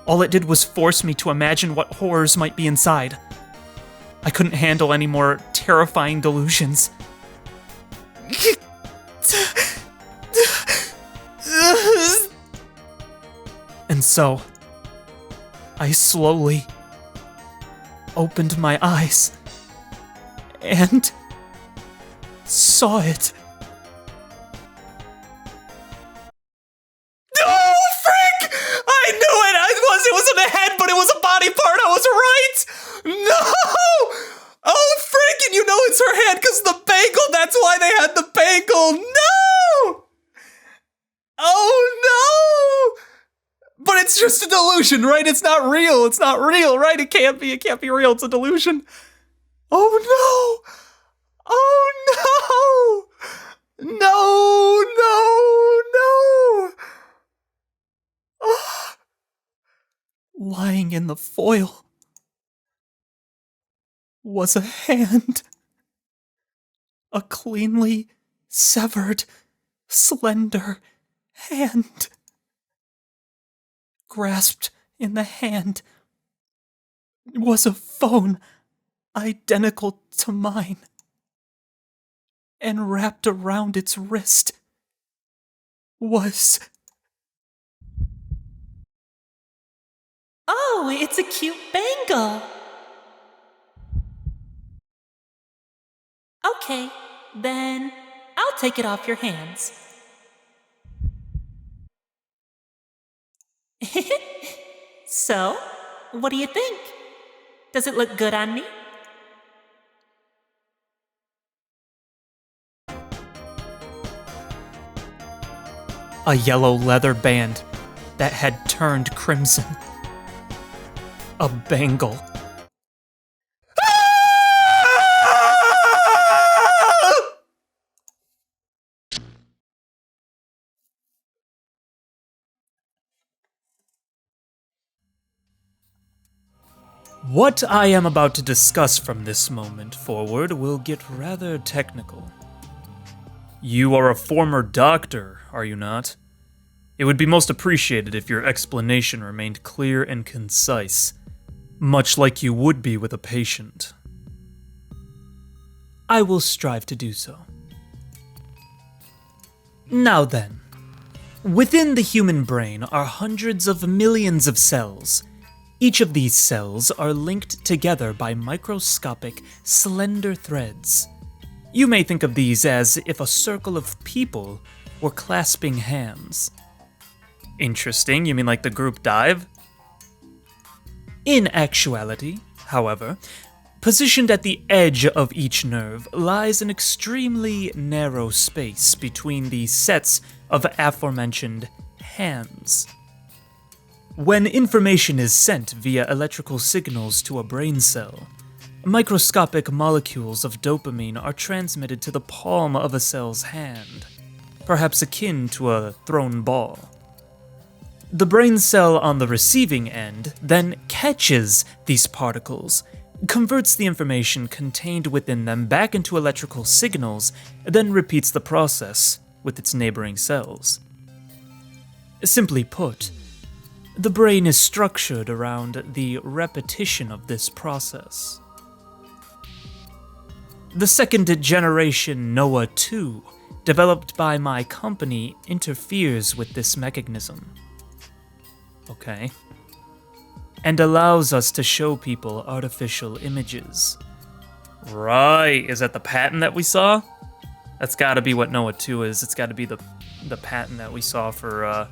S1: All it did was force me to imagine what horrors might be inside. I couldn't handle any more terrifying delusions. And so, I slowly opened my eyes and saw it. Oh, frick! I knew it! It wasn't a head, but it was a body part. I was right! No! Oh, frick! And you know it's her hand because the bangle. That's why they had the bangle. No! Oh, no! But it's just a delusion, right? It's not real. It's not real, right? It can't be. It can't be real. It's a delusion. Oh, no! Oh, no! No, no, no! Oh. Lying in the foil was a hand. A cleanly severed, slender hand. Grasped in the hand was a phone identical to mine. And wrapped around its wrist was...
S3: Oh, it's a cute bangle. Okay, then I'll take it off your hands. So, what do you think? Does it look good on me?
S1: A yellow leather band that had turned crimson. A bangle. What I am about to discuss from this moment forward will get rather technical. You are a former doctor, are you not? It would be most appreciated if your explanation remained clear and concise, much like you would be with a patient. I will strive to do so. Now then, within the human brain are hundreds of millions of cells. Each of these cells are linked together by microscopic, slender threads. You may think of these as if a circle of people were clasping hands. Interesting, you mean like the group dive? In actuality, however, positioned at the edge of each nerve lies an extremely narrow space between the sets of aforementioned hands. When information is sent via electrical signals to a brain cell, microscopic molecules of dopamine are transmitted to the palm of a cell's hand, perhaps akin to a thrown ball. The brain cell on the receiving end then catches these particles, converts the information contained within them back into electrical signals, then repeats the process with its neighboring cells. Simply put, the brain is structured around the repetition of this process. The second generation Noah 2, developed by my company, interferes with this mechanism. Okay. And allows us to show people artificial images. Right, is that the patent that we saw? That's gotta be what Noah 2 is. It's gotta be the patent that we saw for,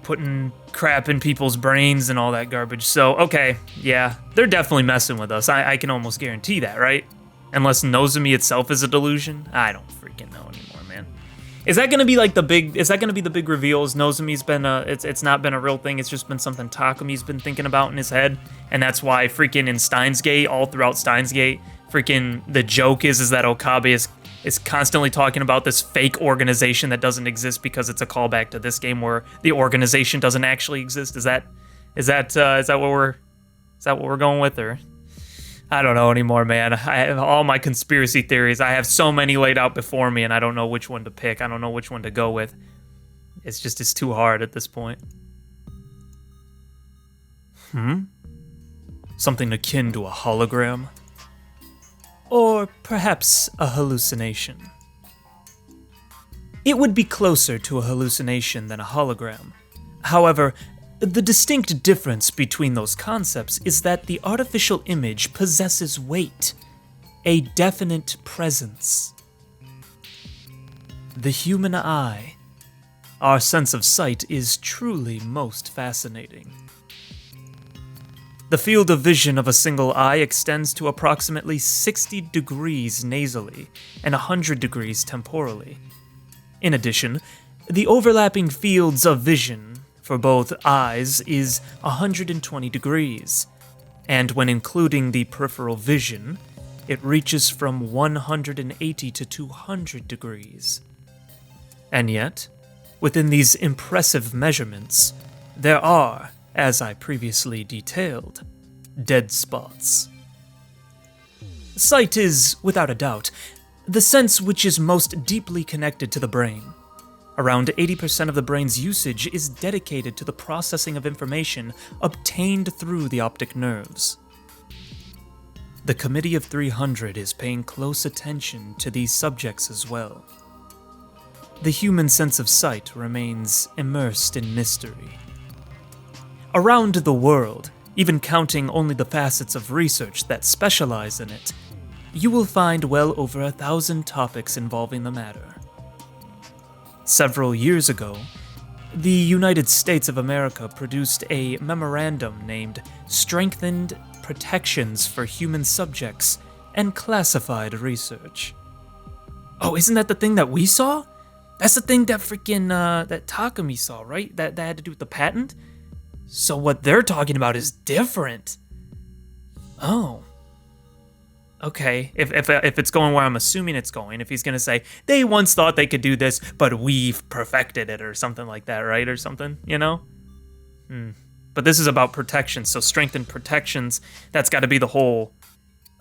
S1: putting crap in people's brains and all that garbage. So, okay, yeah, they're definitely messing with us. I can almost guarantee that, right? Unless Nozomi itself is a delusion? I don't freaking know anymore, man. Is that gonna be like the big? Is that gonna be the big reveal? Is Nozomi's been it's not been a real thing. It's just been something Takumi's been thinking about in his head, and that's why freaking in Steins Gate, all throughout Steins Gate, freaking the joke is that Okabe is constantly talking about this fake organization that doesn't exist because it's a callback to this game where the organization doesn't actually exist. Is that what we're going with, or? I don't know anymore, man. I have all my conspiracy theories. I have so many laid out before me, and I don't know which one to pick. I don't know which one to go with. It's too hard at this point. Something akin to a hologram? Or perhaps a hallucination. It would be closer to a hallucination than a hologram. However, the distinct difference between those concepts is that the artificial image possesses weight, a definite presence. The human eye, our sense of sight, is truly most fascinating. The field of vision of a single eye extends to approximately 60 degrees nasally and 100 degrees temporally. In addition, the overlapping fields of vision for both eyes is 120 degrees, and when including the peripheral vision, it reaches from 180 to 200 degrees. And yet, within these impressive measurements, there are, as I previously detailed, dead spots. Sight is, without a doubt, the sense which is most deeply connected to the brain. Around 80% of the brain's usage is dedicated to the processing of information obtained through the optic nerves. The Committee of 300 is paying close attention to these subjects as well. The human sense of sight remains immersed in mystery. Around the world, even counting only the facets of research that specialize in it, you will find well over 1,000 topics involving the matter. Several years ago, the United States of America produced a memorandum named Strengthened Protections for Human Subjects and Classified Research. Oh, isn't that the thing that we saw? That's the thing that freaking, that Takumi saw, right? That had to do with the patent? So what they're talking about is different. Oh. Okay, if it's going where I'm assuming it's going, if he's gonna say, they once thought they could do this, but we've perfected it, or something like that, right? Or something, you know? But this is about protection, so strengthened protections, that's gotta be the whole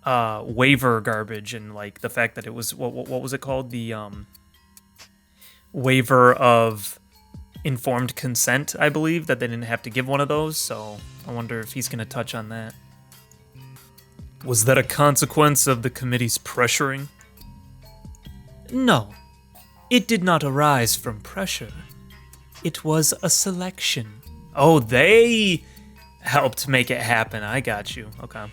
S1: waiver garbage, and like the fact that it was, what was it called? The waiver of informed consent, I believe, that they didn't have to give one of those, so I wonder if he's gonna touch on that. Was that a consequence of the committee's pressuring? No, it did not arise from pressure. It was a selection. Oh, they helped make it happen. I got you. Okay.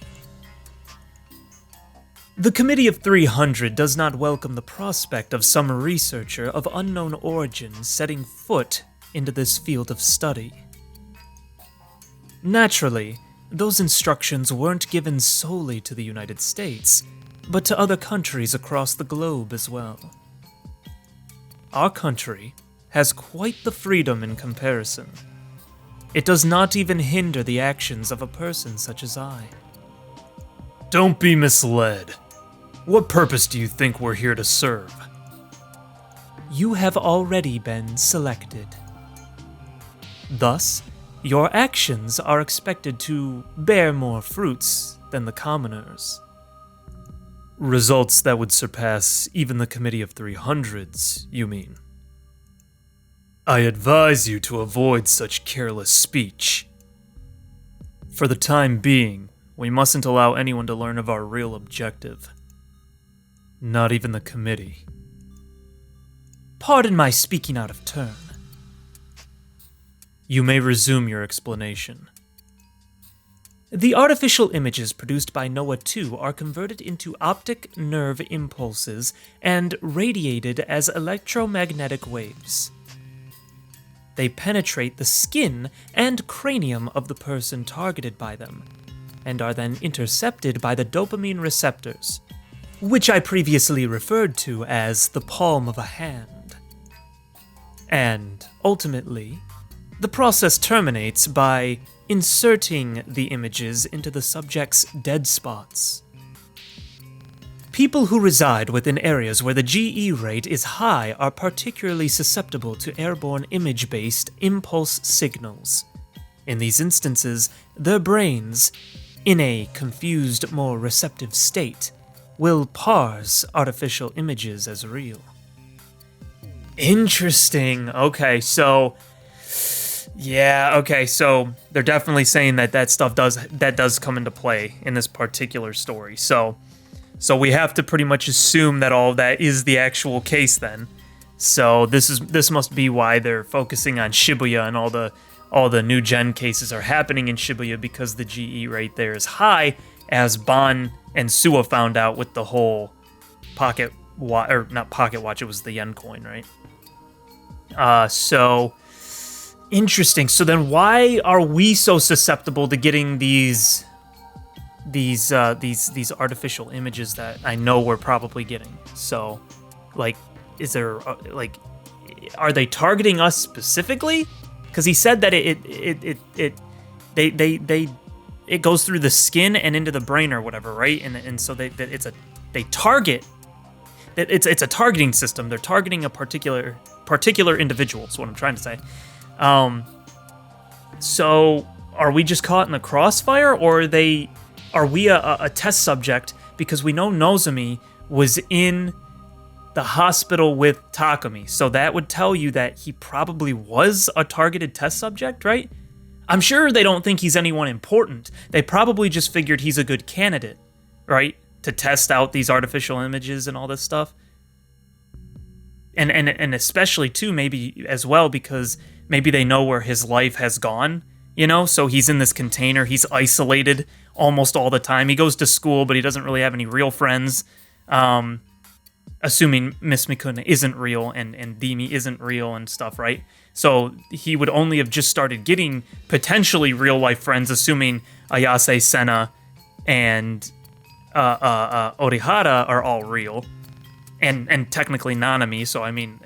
S1: The Committee of 300 does not welcome the prospect of some researcher of unknown origin setting foot into this field of study. Naturally, those instructions weren't given solely to the United States, but to other countries across the globe as well. Our country has quite the freedom in comparison. It does not even hinder the actions of a person such as I. Don't be misled. What purpose do you think we're here to serve? You have already been selected. Thus, your actions are expected to bear more fruits than the commoners. Results that would surpass even the Committee of 300's, you mean? I advise you to avoid such careless speech. For the time being, we mustn't allow anyone to learn of our real objective. Not even the committee. Pardon my speaking out of turn. You may resume your explanation. The artificial images produced by Noah 2 are converted into optic nerve impulses and radiated as electromagnetic waves. They penetrate the skin and cranium of the person targeted by them, and are then intercepted by the dopamine receptors, which I previously referred to as the palm of a hand. And, ultimately, the process terminates by inserting the images into the subject's dead spots. People who reside within areas where the GE rate is high are particularly susceptible to airborne image-based impulse signals. In these instances, their brains, in a confused, more receptive state, will parse artificial images as real. Interesting. Okay, so... Yeah, okay, so they're definitely saying that stuff does come into play in this particular story. So we have to pretty much assume that all of that is the actual case then. So this must be why they're focusing on Shibuya, and all the new gen cases are happening in Shibuya because the GE rate there is high, as Ban and Suwa found out with the whole pocket watch, or not pocket watch, it was the yen coin, right? So interesting. So then why are we so susceptible to getting these artificial images that I know we're probably getting? So, like, is there are they targeting us specifically? Because he said that it goes through the skin and into the brain or whatever, right? And so it's a targeting system. They're targeting a particular individual. Is what I'm trying to say. So are we just caught in the crossfire, or are we a test subject? Because we know Nozomi was in the hospital with Takumi, so that would tell you that he probably was a targeted test subject, right? I'm sure they don't think he's anyone important. They probably just figured he's a good candidate, right? To test out these artificial images and all this stuff. And especially, too, maybe as well, because maybe they know where his life has gone, you know? So he's in this container, he's isolated almost all the time. He goes to school, but he doesn't really have any real friends. Assuming Miss Mikuna isn't real and Demi isn't real and stuff, right? So he would only have just started getting potentially real-life friends, assuming Ayase, Senna, and Orihara are all real. And technically Nanami, so I mean,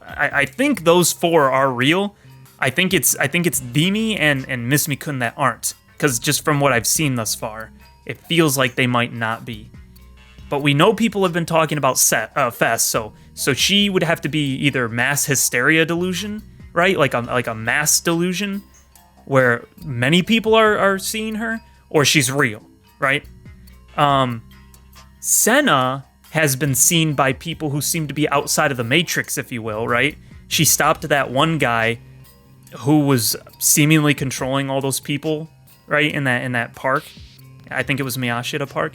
S1: I think those four are real. I think it's Demi and Miss Mikun that aren't, because just from what I've seen thus far, it feels like they might not be. But we know people have been talking about Fess, so she would have to be either mass hysteria delusion, right? Like a mass delusion, where many people are seeing her, or she's real, right? Senna has been seen by people who seem to be outside of the Matrix, if you will, right? She stopped that one guy who was seemingly controlling all those people, right? In that park. I think it was Miyashita Park.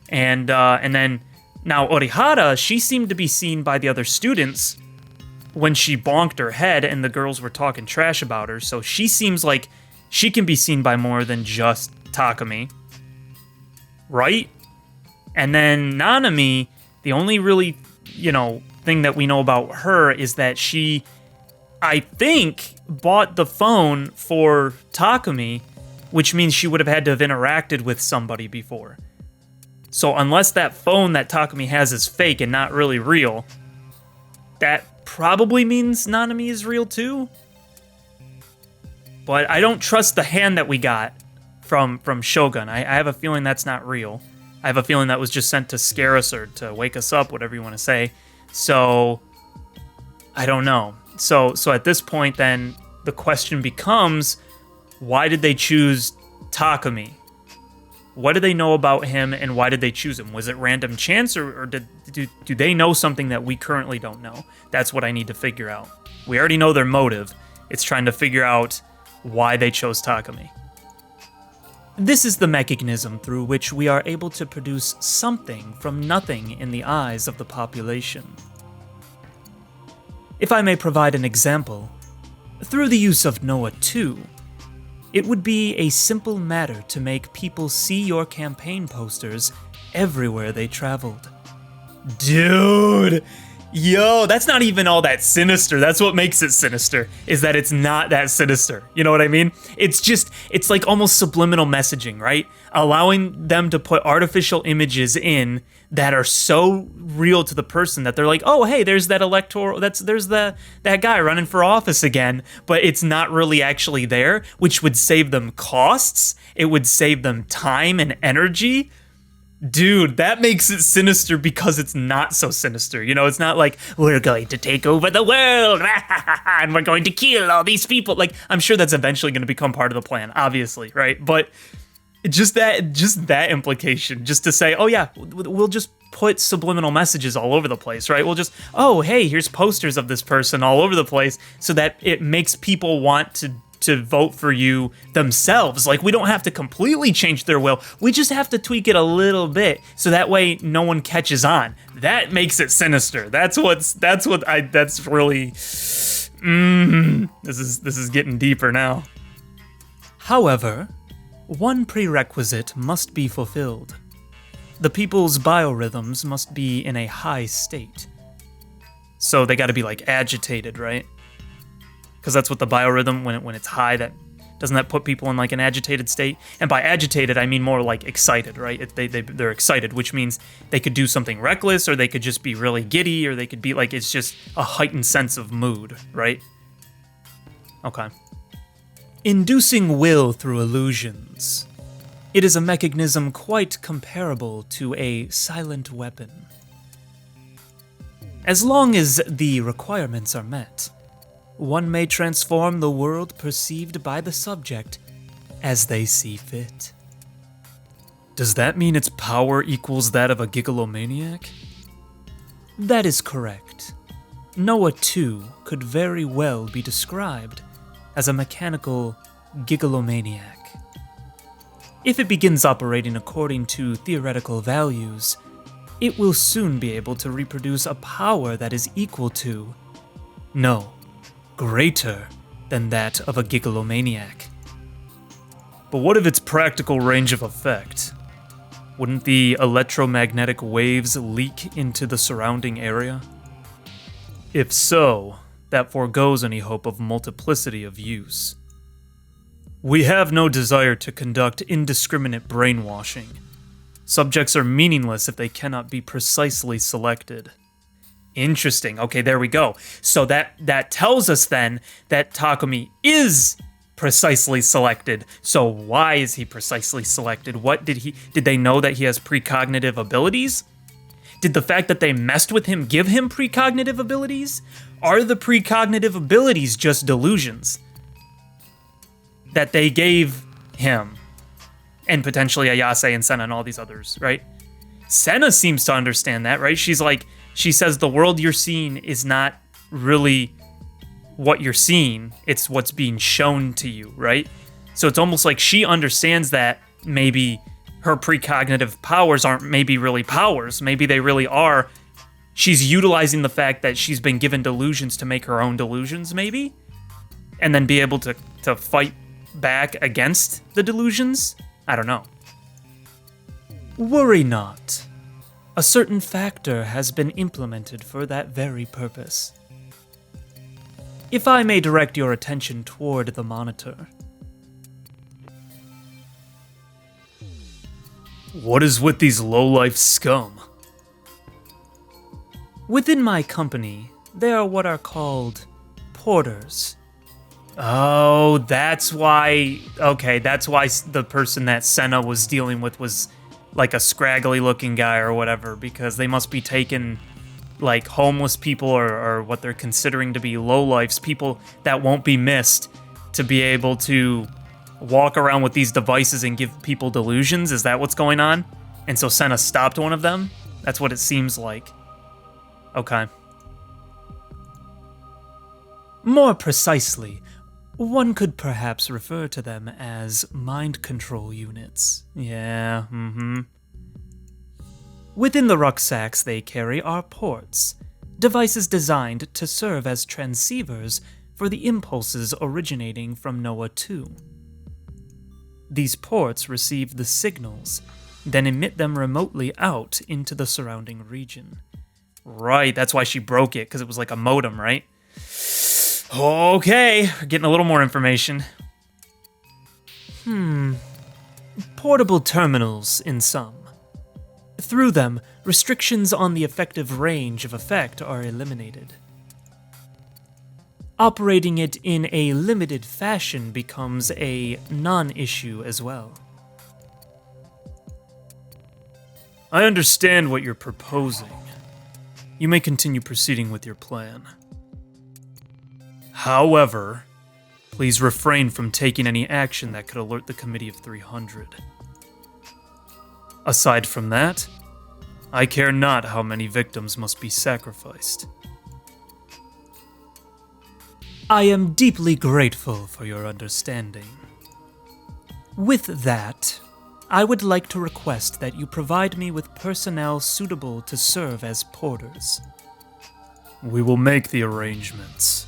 S1: And then now Orihara, she seemed to be seen by the other students when she bonked her head and the girls were talking trash about her. So she seems like she can be seen by more than just Takumi, right? And then Nanami, the only really, thing that we know about her is that she, I think, bought the phone for Takumi, which means she would have had to have interacted with somebody before. So unless that phone that Takumi has is fake and not really real, that probably means Nanami is real too. But I don't trust the hand that we got from Shogun. I have a feeling that's not real. I have a feeling that was just sent to scare us or to wake us up, whatever you want to say. So, I don't know. So at this point, then, the question becomes, why did they choose Takumi? What do they know about him, and why did they choose him? Was it random chance, or do they know something that we currently don't know? That's what I need to figure out. We already know their motive. It's trying to figure out why they chose Takumi. This is the mechanism through which we are able to produce something from nothing in the eyes of the population. If I may provide an example, through the use of Noah 2, it would be a simple matter to make people see your campaign posters everywhere they traveled. Dude, Yo, that's not even all that sinister. That's what makes it sinister, is that it's not that sinister. You know what I mean? It's like almost subliminal messaging, right? Allowing them to put artificial images in that are so real to the person that they're like, oh, hey, there's that there's that guy running for office again, but it's not really actually there, which would save them costs. It would save them time and energy. Dude, that makes it sinister because it's not so sinister. You know, it's not like, we're going to take over the world and we're going to kill all these people. Like, I'm sure that's eventually going to become part of the plan, obviously, right? But just that implication, just to say, oh yeah, we'll just put subliminal messages all over the place, right? We'll just, oh, hey, here's posters of this person all over the place so that it makes people want to vote for you themselves. Like, we don't have to completely change their will. We just have to tweak it a little bit so that way no one catches on. That makes it sinister. That's really this is getting deeper now. However, one prerequisite must be fulfilled. The people's biorhythms must be in a high state. So they got to be like agitated, right? Because that's what the biorhythm, when it's high, doesn't that put people in like an agitated state? And by agitated, I mean more like excited, right? They're excited, which means they could do something reckless, or they could just be really giddy, or they could be like, it's just a heightened sense of mood, right? Okay. Inducing will through illusions. It is a mechanism quite comparable to a silent weapon. As long as the requirements are met, one may transform the world perceived by the subject as they see fit. Does that mean its power equals that of a gigolomaniac? That is correct. Noah 2 could very well be described as a mechanical gigolomaniac. If it begins operating according to theoretical values, it will soon be able to reproduce a power that is equal to, no, greater than that of a gigolomaniac. But what of its practical range of effect? Wouldn't the electromagnetic waves leak into the surrounding area? If so, that forgoes any hope of multiplicity of use. We have no desire to conduct indiscriminate brainwashing. Subjects are meaningless if they cannot be precisely selected. Interesting. Okay, there we go. So that tells us then that Takumi is precisely selected. So why is he precisely selected? Did they know that he has precognitive abilities? Did the fact that they messed with him give him precognitive abilities? Are the precognitive abilities just delusions that they gave him? And potentially Ayase and Senna and all these others, right? Senna seems to understand that, right? She says the world you're seeing is not really what you're seeing, it's what's being shown to you, right? So it's almost like she understands that maybe her precognitive powers aren't maybe really powers, maybe they really are. She's utilizing the fact that she's been given delusions to make her own delusions, maybe? And then be able to fight back against the delusions? I don't know. Worry not. A certain factor has been implemented for that very purpose. If I may direct your attention toward the monitor. What is with these low-life scum? Within my company, there are what are called porters. Oh, that's why... Okay, that's why the person that Senna was dealing with was like a scraggly-looking guy or whatever, because they must be taking, like, homeless people or what they're considering to be lowlifes, people that won't be missed, to be able to walk around with these devices and give people delusions. Is that what's going on? And so Senna stopped one of them? That's what it seems like. Okay. More precisely, one could perhaps refer to them as mind control units. Yeah, Within the rucksacks they carry are ports, devices designed to serve as transceivers for the impulses originating from Noah 2. These ports receive the signals, then emit them remotely out into the surrounding region, Right, that's why she broke it, because it was like a modem, right? Okay, we're getting a little more information. Portable terminals in some. Through them, restrictions on the effective range of effect are eliminated. Operating it in a limited fashion becomes a non-issue as well. I understand what you're proposing. You may continue proceeding with your plan. However, please refrain from taking any action that could alert the Committee of 300. Aside from that, I care not how many victims must be sacrificed. I am deeply grateful for your understanding. With that, I would like to request that you provide me with personnel suitable to serve as porters. We will make the arrangements.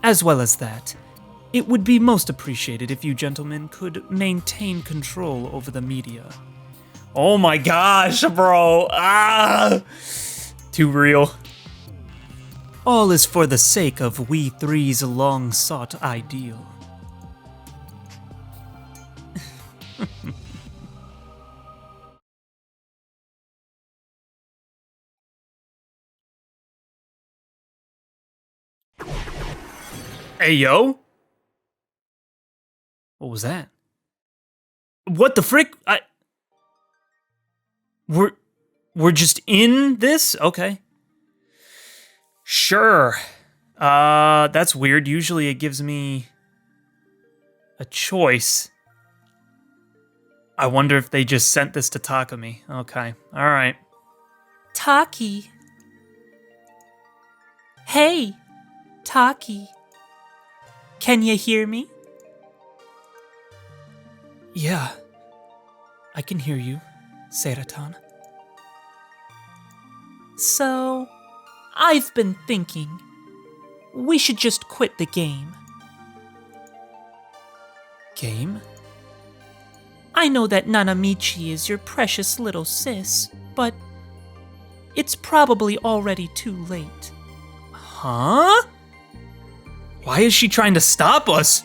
S1: As well as that, it would be most appreciated if you gentlemen could maintain control over the media. Oh my gosh, bro! Too real. All is for the sake of we three's long-sought ideal. Hey, yo? What was that? What the frick? We're just in this? Okay. Sure. That's weird. Usually it gives me a choice. I wonder if they just sent this to Takumi. Okay. All right.
S3: Taki. Hey, Taki. Can you hear me?
S1: Yeah. I can hear you, Seiratan.
S3: So, I've been thinking, we should just quit the game.
S1: Game?
S3: I know that Nanamichi is your precious little sis, but it's probably already too late.
S1: Huh? Why is she trying to stop us?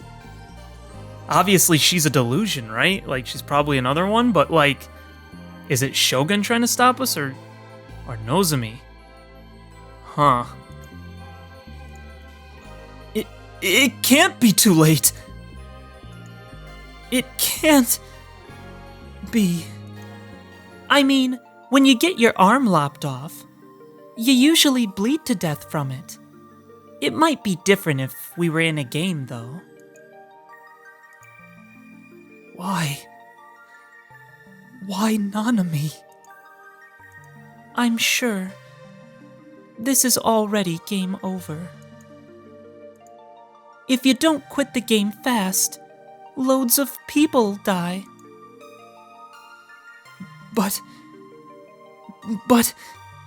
S1: Obviously, she's a delusion, right? Like, she's probably another one, but, like, is it Shogun trying to stop us, or Nozomi? Huh. It can't be too late. It can't be.
S3: I mean, when you get your arm lopped off, you usually bleed to death from it. It might be different if we were in a game, though.
S1: Why? Why Nanami?
S3: I'm sure this is already game over. If you don't quit the game fast, loads of people die.
S1: But,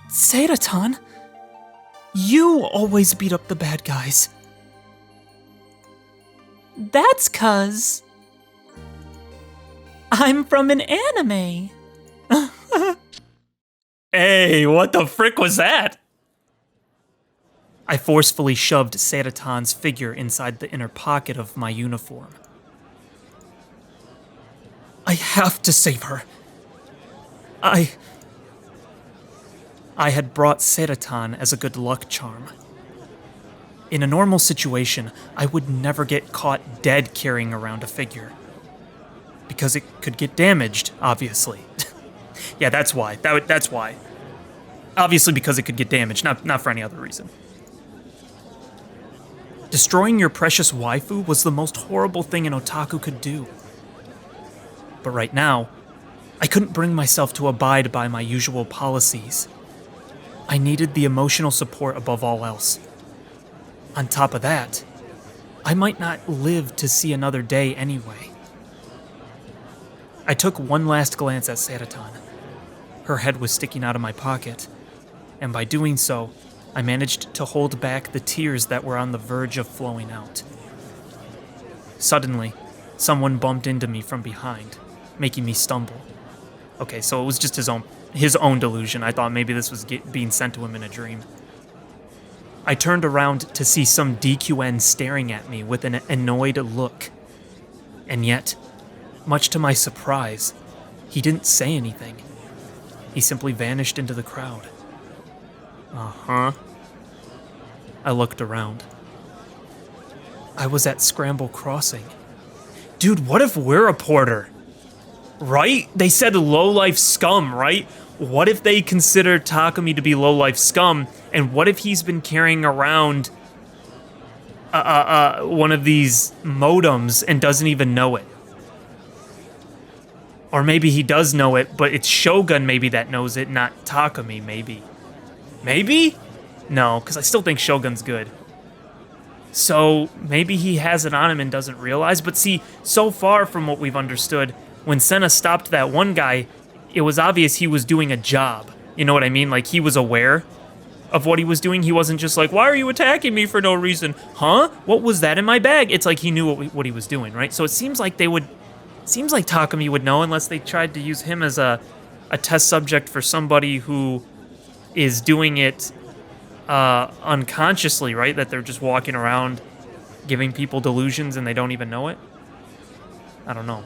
S1: Seiratan, you always beat up the bad guys.
S3: That's 'cause I'm from an anime.
S1: Hey, what the frick was that? I forcefully shoved Seiratan's figure inside the inner pocket of my uniform. I have to save her. I had brought Seiratan as a good luck charm. In a normal situation, I would never get caught dead carrying around a figure. Because it could get damaged, obviously. Yeah, that's why. That's why. Obviously because it could get damaged, not for any other reason. Destroying your precious waifu was the most horrible thing an otaku could do. But right now, I couldn't bring myself to abide by my usual policies. I needed the emotional support above all else. On top of that, I might not live to see another day anyway. I took one last glance at Seiratan. Her head was sticking out of my pocket, and by doing so, I managed to hold back the tears that were on the verge of flowing out. Suddenly, someone bumped into me from behind, making me stumble. Okay, so it was just his own his own delusion. I thought maybe this was being sent to him in a dream. I turned around to see some DQN staring at me with an annoyed look. And yet, much to my surprise, he didn't say anything. He simply vanished into the crowd. Uh-huh. I looked around. I was at Scramble Crossing. Dude, what if we're a porter? Right? They said low-life scum, right? What if they consider Takumi to be low-life scum, and what if he's been carrying around one of these modems and doesn't even know it? Or maybe he does know it, but it's Shogun maybe that knows it, not Takumi, maybe. Maybe? No, because I still think Shogun's good. So maybe he has it on him and doesn't realize. But see, so far from what we've understood, when Senna stopped that one guy, it was obvious he was doing a job. You know what I mean? Like, he was aware of what he was doing. He wasn't just like, why are you attacking me for no reason? Huh? What was that in my bag? It's like he knew what he was doing, right? So it seems like seems like Takumi would know, unless they tried to use him as a test subject for somebody who is doing it unconsciously, right? That they're just walking around giving people delusions and they don't even know it. I don't know.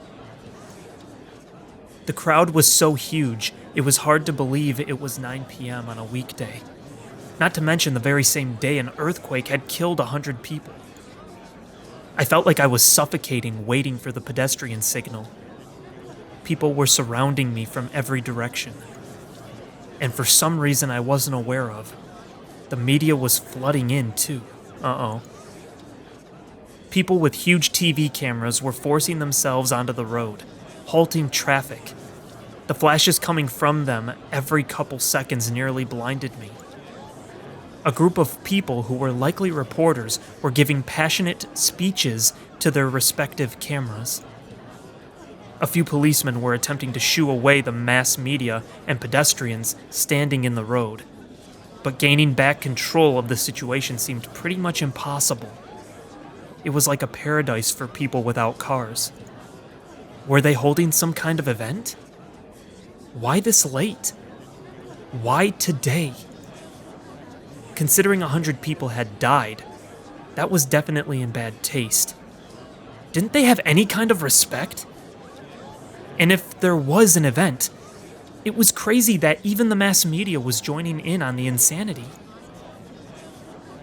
S1: The crowd was so huge, it was hard to believe it was 9 p.m. on a weekday. Not to mention the very same day an earthquake had killed 100 people. I felt like I was suffocating waiting for the pedestrian signal. People were surrounding me from every direction. And for some reason I wasn't aware of, the media was flooding in too. Uh-oh. People with huge TV cameras were forcing themselves onto the road, halting traffic. The flashes coming from them every couple seconds nearly blinded me. A group of people who were likely reporters were giving passionate speeches to their respective cameras. A few policemen were attempting to shoo away the mass media and pedestrians standing in the road, but gaining back control of the situation seemed pretty much impossible. It was like a paradise for people without cars. Were they holding some kind of event? Why this late? Why today? Considering 100 people had died, that was definitely in bad taste. Didn't they have any kind of respect? And if there was an event, it was crazy that even the mass media was joining in on the insanity.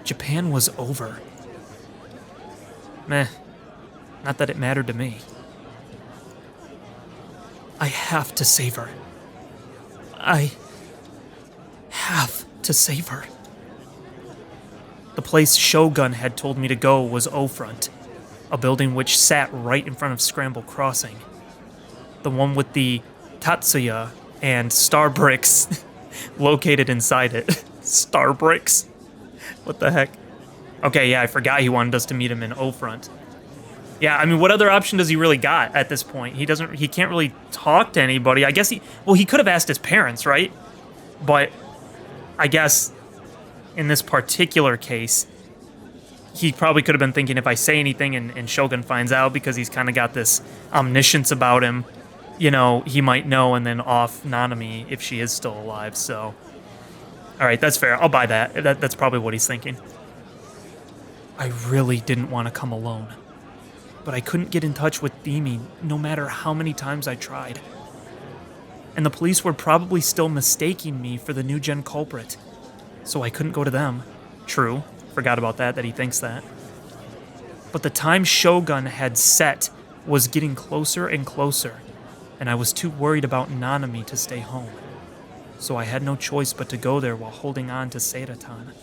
S1: Japan was over. Meh. Not that it mattered to me. I have to save her. I have to save her. The place Shogun had told me to go was O-Front, a building which sat right in front of Scramble Crossing. The one with the Tatsuya and Star Bricks located inside it. Star Bricks? What the heck? Okay, yeah, I forgot he wanted us to meet him in O-Front. Yeah, I mean, what other option does he really got at this point? He can't really talk to anybody. I guess he could have asked his parents, right? But I guess in this particular case, he probably could have been thinking, if I say anything and Shogun finds out, because he's kind of got this omniscience about him, you know, he might know and then off Nanami if she is still alive, so. All right, that's fair. I'll buy that. That's probably what he's thinking. I really didn't want to come alone, but I couldn't get in touch with Themi no matter how many times I tried. And the police were probably still mistaking me for the new gen culprit, so I couldn't go to them. True, forgot about that he thinks that. But the time Shogun had set was getting closer and closer, and I was too worried about Nanami to stay home. So I had no choice but to go there while holding on to Seiratan.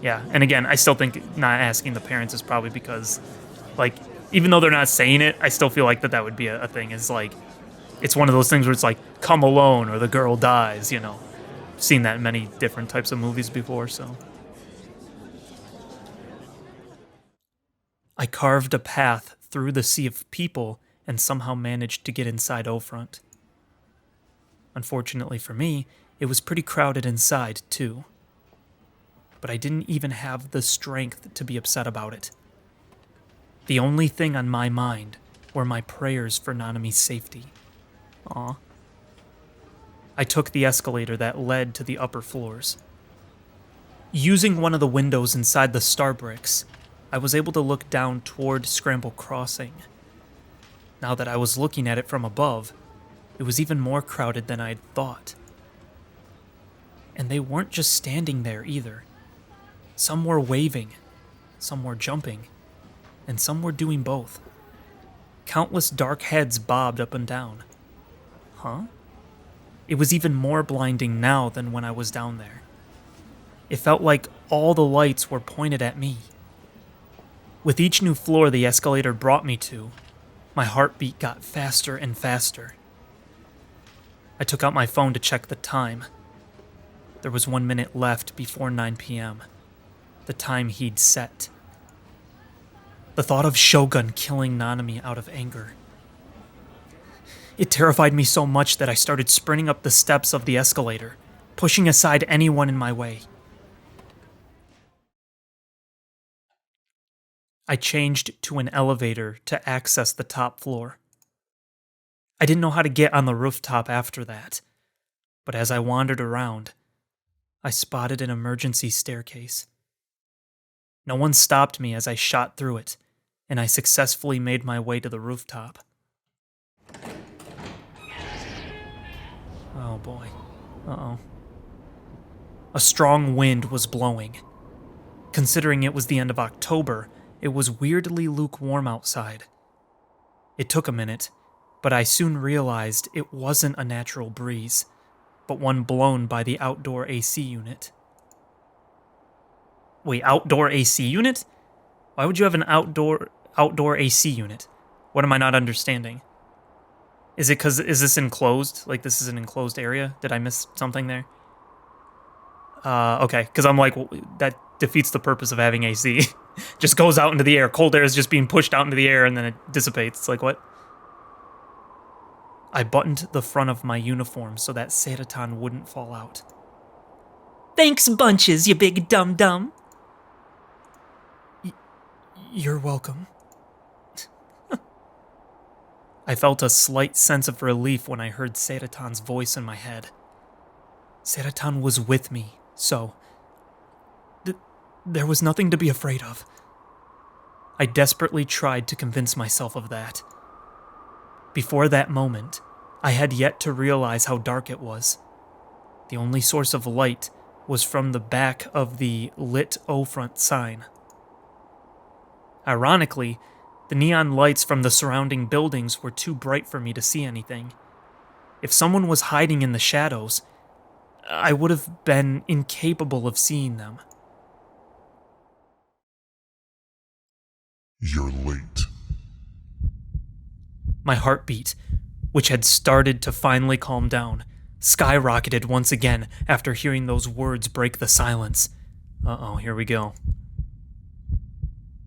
S1: Yeah, and again, I still think not asking the parents is probably because, like, even though they're not saying it, I still feel like that would be a thing. It's like, it's one of those things where it's like, come alone or the girl dies, you know. Seen that in many different types of movies before, so. I carved a path through the sea of people and somehow managed to get inside O-Front. Unfortunately for me, it was pretty crowded inside, too. But I didn't even have the strength to be upset about it. The only thing on my mind were my prayers for Nanami's safety. Aw. I took the escalator that led to the upper floors. Using one of the windows inside the star bricks, I was able to look down toward Scramble Crossing. Now that I was looking at it from above, it was even more crowded than I had thought. And they weren't just standing there either. Some were waving, some were jumping, and some were doing both. Countless dark heads bobbed up and down. Huh? It was even more blinding now than when I was down there. It felt like all the lights were pointed at me. With each new floor the escalator brought me to, my heartbeat got faster and faster. I took out my phone to check the time. There was 1 minute left before 9 p.m., the time he'd set. The thought of Shogun killing Nanami out of anger. It terrified me so much that I started sprinting up the steps of the escalator, pushing aside anyone in my way. I changed to an elevator to access the top floor. I didn't know how to get on the rooftop after that, but as I wandered around, I spotted an emergency staircase. No one stopped me as I shot through it, and I successfully made my way to the rooftop. Oh boy. Uh-oh. A strong wind was blowing. Considering it was the end of October, it was weirdly lukewarm outside. It took a minute, but I soon realized it wasn't a natural breeze, but one blown by the outdoor AC unit. Wait, outdoor AC unit? Why would you have an outdoor AC unit? What am I not understanding? Is this enclosed? Like, this is an enclosed area? Did I miss something there? Okay, because I'm like, well, that defeats the purpose of having AC. Just goes out into the air. Cold air is just being pushed out into the air and then it dissipates. It's like, what? I buttoned the front of my uniform so that Seiratan wouldn't fall out.
S2: Thanks bunches, you big dum-dum.
S1: You're welcome. I felt a slight sense of relief when I heard Seiratan's voice in my head. Seiratan was with me, so there was nothing to be afraid of. I desperately tried to convince myself of that. Before that moment, I had yet to realize how dark it was. The only source of light was from the back of the lit O-front sign. Ironically, the neon lights from the surrounding buildings were too bright for me to see anything. If someone was hiding in the shadows, I would have been incapable of seeing them.
S4: You're late.
S1: My heartbeat, which had started to finally calm down, skyrocketed once again after hearing those words break the silence. Uh-oh, here we go.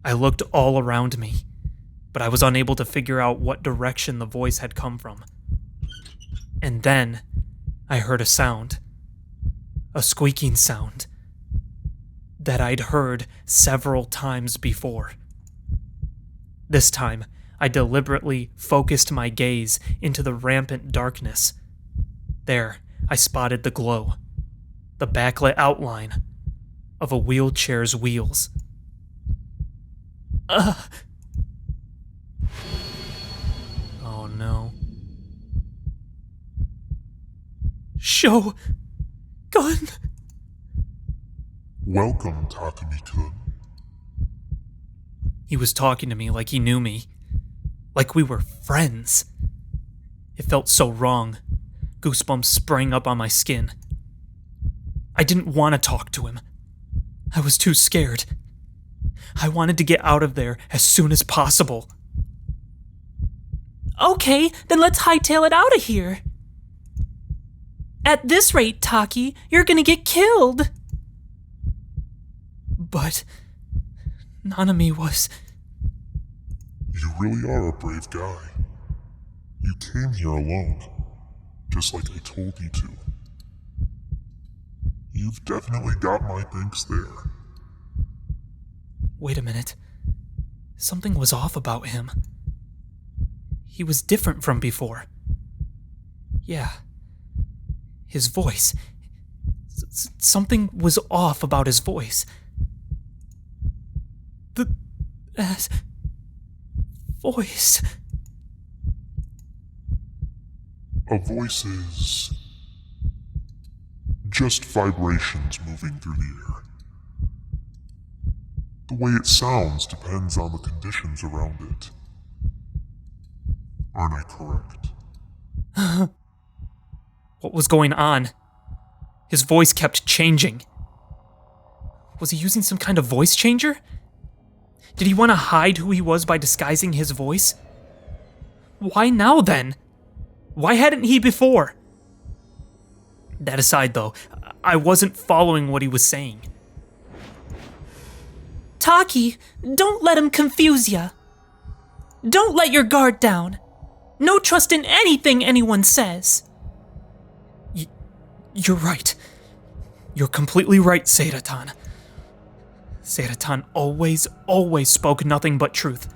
S1: I looked all around me, but I was unable to figure out what direction the voice had come from. And then, I heard a sound. A squeaking sound that I'd heard several times before. This time, I deliberately focused my gaze into the rampant darkness. There, I spotted the glow, the backlit outline of a wheelchair's wheels. Oh no. Shogun!
S4: Welcome, Takumi-kun.
S1: He was talking to me like he knew me. Like we were friends. It felt so wrong. Goosebumps sprang up on my skin. I didn't want to talk to him. I was too scared. I wanted to get out of there as soon as possible.
S3: Okay, then let's hightail it out of here. At this rate, Taki, you're gonna get killed.
S1: But Nanami was...
S4: You really are a brave guy. You came here alone, just like I told you to. You've definitely got my thanks there.
S1: Wait a minute. Something was off about him. He was different from before. Yeah. His voice. Something was off about his voice. That voice.
S4: A voice is just vibrations moving through the air. The way it sounds depends on the conditions around it. Aren't I correct?
S1: What was going on? His voice kept changing. Was he using some kind of voice changer? Did he want to hide who he was by disguising his voice? Why now then? Why hadn't he before? That aside though, I wasn't following what he was saying.
S3: Taki, don't let him confuse ya. Don't let your guard down. No trust in anything anyone says.
S1: You're right. You're completely right, Seiratan. Seiratan always spoke nothing but truth.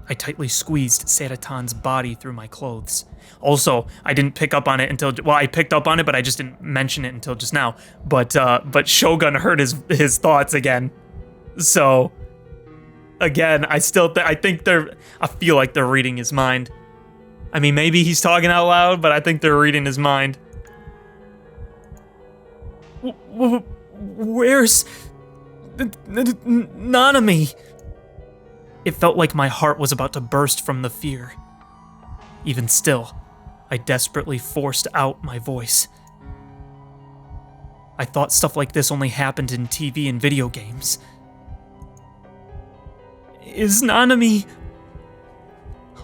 S1: I tightly squeezed Seiratan's body through my clothes. Also, I didn't pick up on it until, well, I picked up on it, but I just didn't mention it until just now. But Shogun heard his thoughts again. So, again, I feel like they're reading his mind. I mean, maybe he's talking out loud, but I think they're reading his mind. Where's Nanami? It felt like my heart was about to burst from the fear. Even still, I desperately forced out my voice. I thought stuff like this only happened in TV and video games. Is Nanami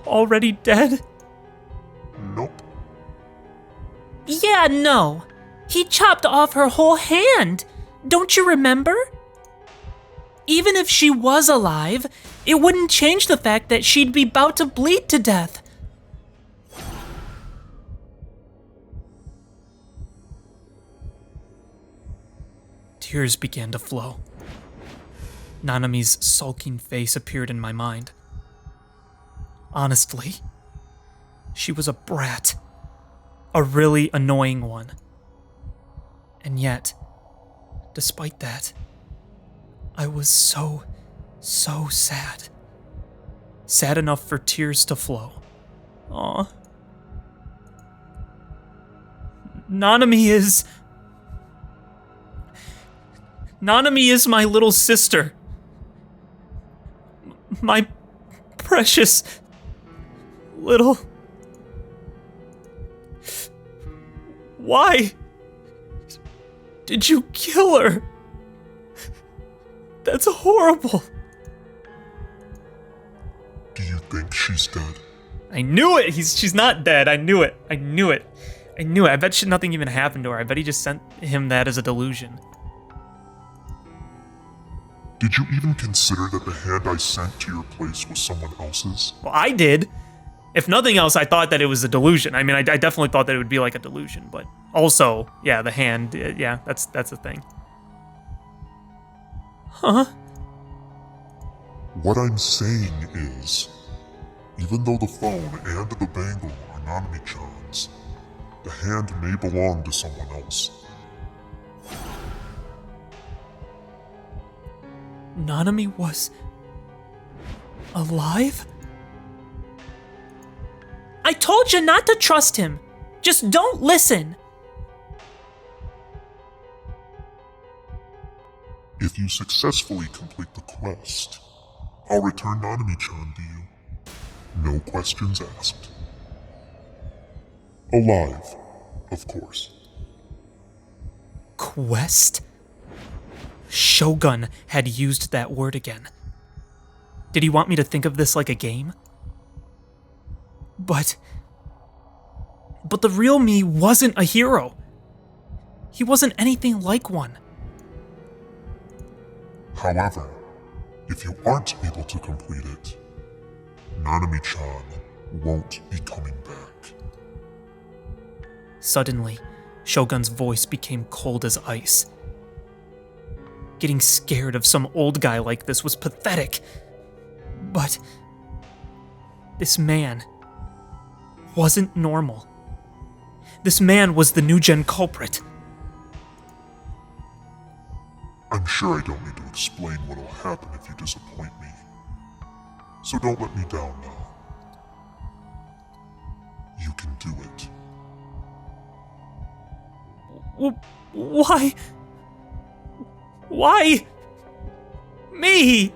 S1: already dead?
S4: Nope.
S3: Yeah, no. He chopped off her whole hand. Don't you remember? Even if she was alive, it wouldn't change the fact that she'd be about to bleed to death.
S1: Tears began to flow. Nanami's sulking face appeared in my mind. Honestly, she was a brat. A really annoying one. And yet, despite that, I was so sad. Sad enough for tears to flow. Aw. Nanami is my little sister. My precious little... Why did you kill her? That's horrible.
S4: Do you think she's dead?
S1: I knew it! She's not dead. I knew it. I bet nothing even happened to her. I bet he just sent him that as a delusion.
S4: Did you even consider that the hand I sent to your place was someone else's?
S1: Well, I did. If nothing else, I thought that it was a delusion. I mean, I definitely thought that it would be like a delusion, but also, yeah, the hand, yeah, that's a thing. Huh?
S4: What I'm saying is, even though the phone and the bangle are Nanami-chan's, the hand may belong to someone else.
S1: Nanami was... alive?
S3: I told you not to trust him. Just don't listen.
S4: If you successfully complete the quest, I'll return Nanami-chan to you. No questions asked. Alive, of course.
S1: Quest? Shogun had used that word again. Did he want me to think of this like a game? But the real me wasn't a hero. He wasn't anything like one.
S4: However, if you aren't able to complete it, Nanami-chan won't be coming back.
S1: Suddenly, Shogun's voice became cold as ice. Getting scared of some old guy like this was pathetic. But this man wasn't normal. this man was the new gen culprit.
S4: I'm sure I don't need to explain what'll happen if you disappoint me. So don't let me down now. You can do it.
S1: Why? Why? Me?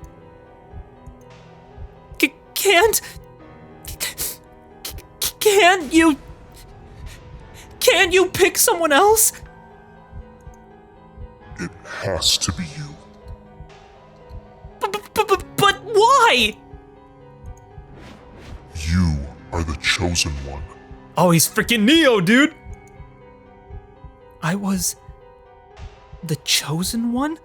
S1: Can't you pick someone else?
S4: It has to be you.
S1: But why?
S4: You are the chosen one.
S1: Oh, he's freaking Neo, dude! I was the chosen one?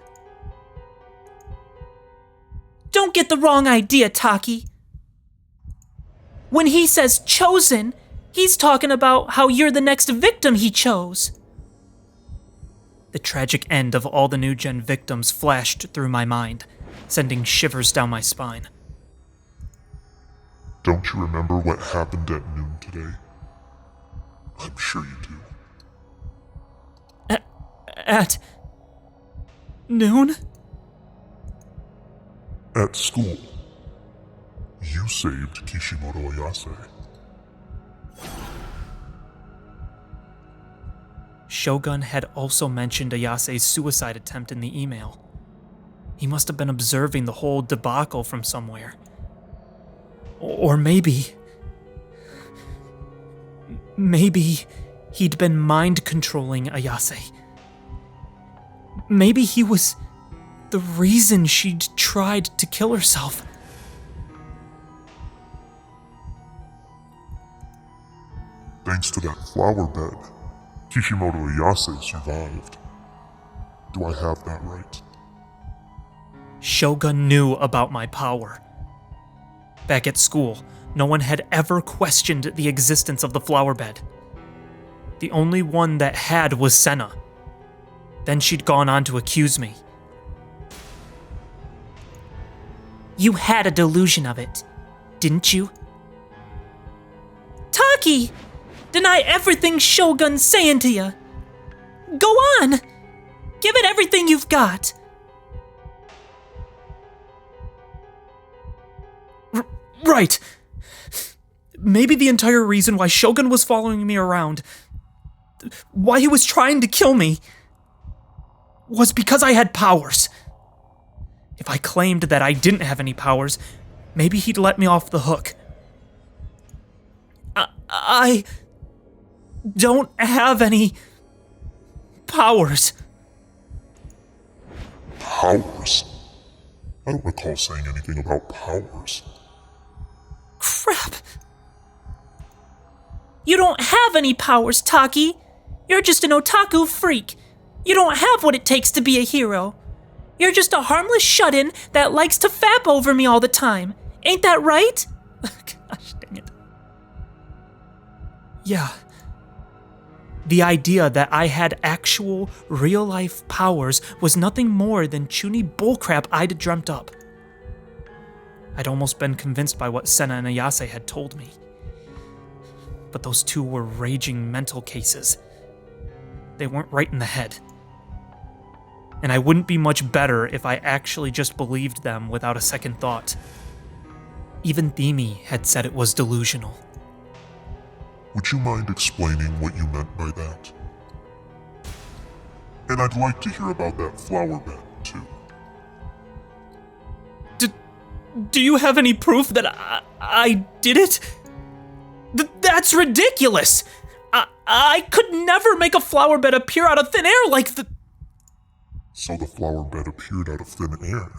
S3: Don't get the wrong idea, Taki. When he says chosen, he's talking about how you're the next victim he chose.
S1: The tragic end of all the new gen victims flashed through my mind, sending shivers down my spine.
S4: Don't you remember what happened at noon today? I'm sure you do.
S1: At noon?
S4: At school, you saved Kishimoto Ayase.
S1: Shogun had also mentioned Ayase's suicide attempt in the email. He must have been observing the whole debacle from somewhere. Or maybe he'd been mind-controlling Ayase. Maybe he was the reason she'd tried to kill herself.
S4: Thanks to that flower bed, Kishimoto Ayase survived. Do I have that right?
S1: Shogun knew about my power. Back at school, no one had ever questioned the existence of the flower bed. The only one that had was Senna. Then she'd gone on to accuse me.
S3: You had a delusion of it, didn't you? Taki! Deny everything Shogun's saying to you. Go on! Give it everything you've got.
S1: Right! Maybe the entire reason why Shogun was following me around, why he was trying to kill me, was because I had powers. If I claimed that I didn't have any powers, maybe he'd let me off the hook. I don't have any powers.
S4: Powers? I don't recall saying anything about powers.
S3: Crap. You don't have any powers, Taki. You're just an otaku freak. You don't have what it takes to be a hero. You're just a harmless shut-in that likes to fap over me all the time. Ain't that right?
S1: Gosh dang it. Yeah. The idea that I had actual, real-life powers was nothing more than chuny bullcrap I'd dreamt up. I'd almost been convinced by what Senna and Ayase had told me. But those two were raging mental cases. They weren't right in the head. And I wouldn't be much better if I actually just believed them without a second thought. Even Themi had said it was delusional.
S4: Would you mind explaining what you meant by that? And I'd like to hear about that flower bed, too.
S1: Do you have any proof that I did it? That's ridiculous! I could never make a flower bed appear out of thin air like the...
S4: So the flower bed appeared out of thin air.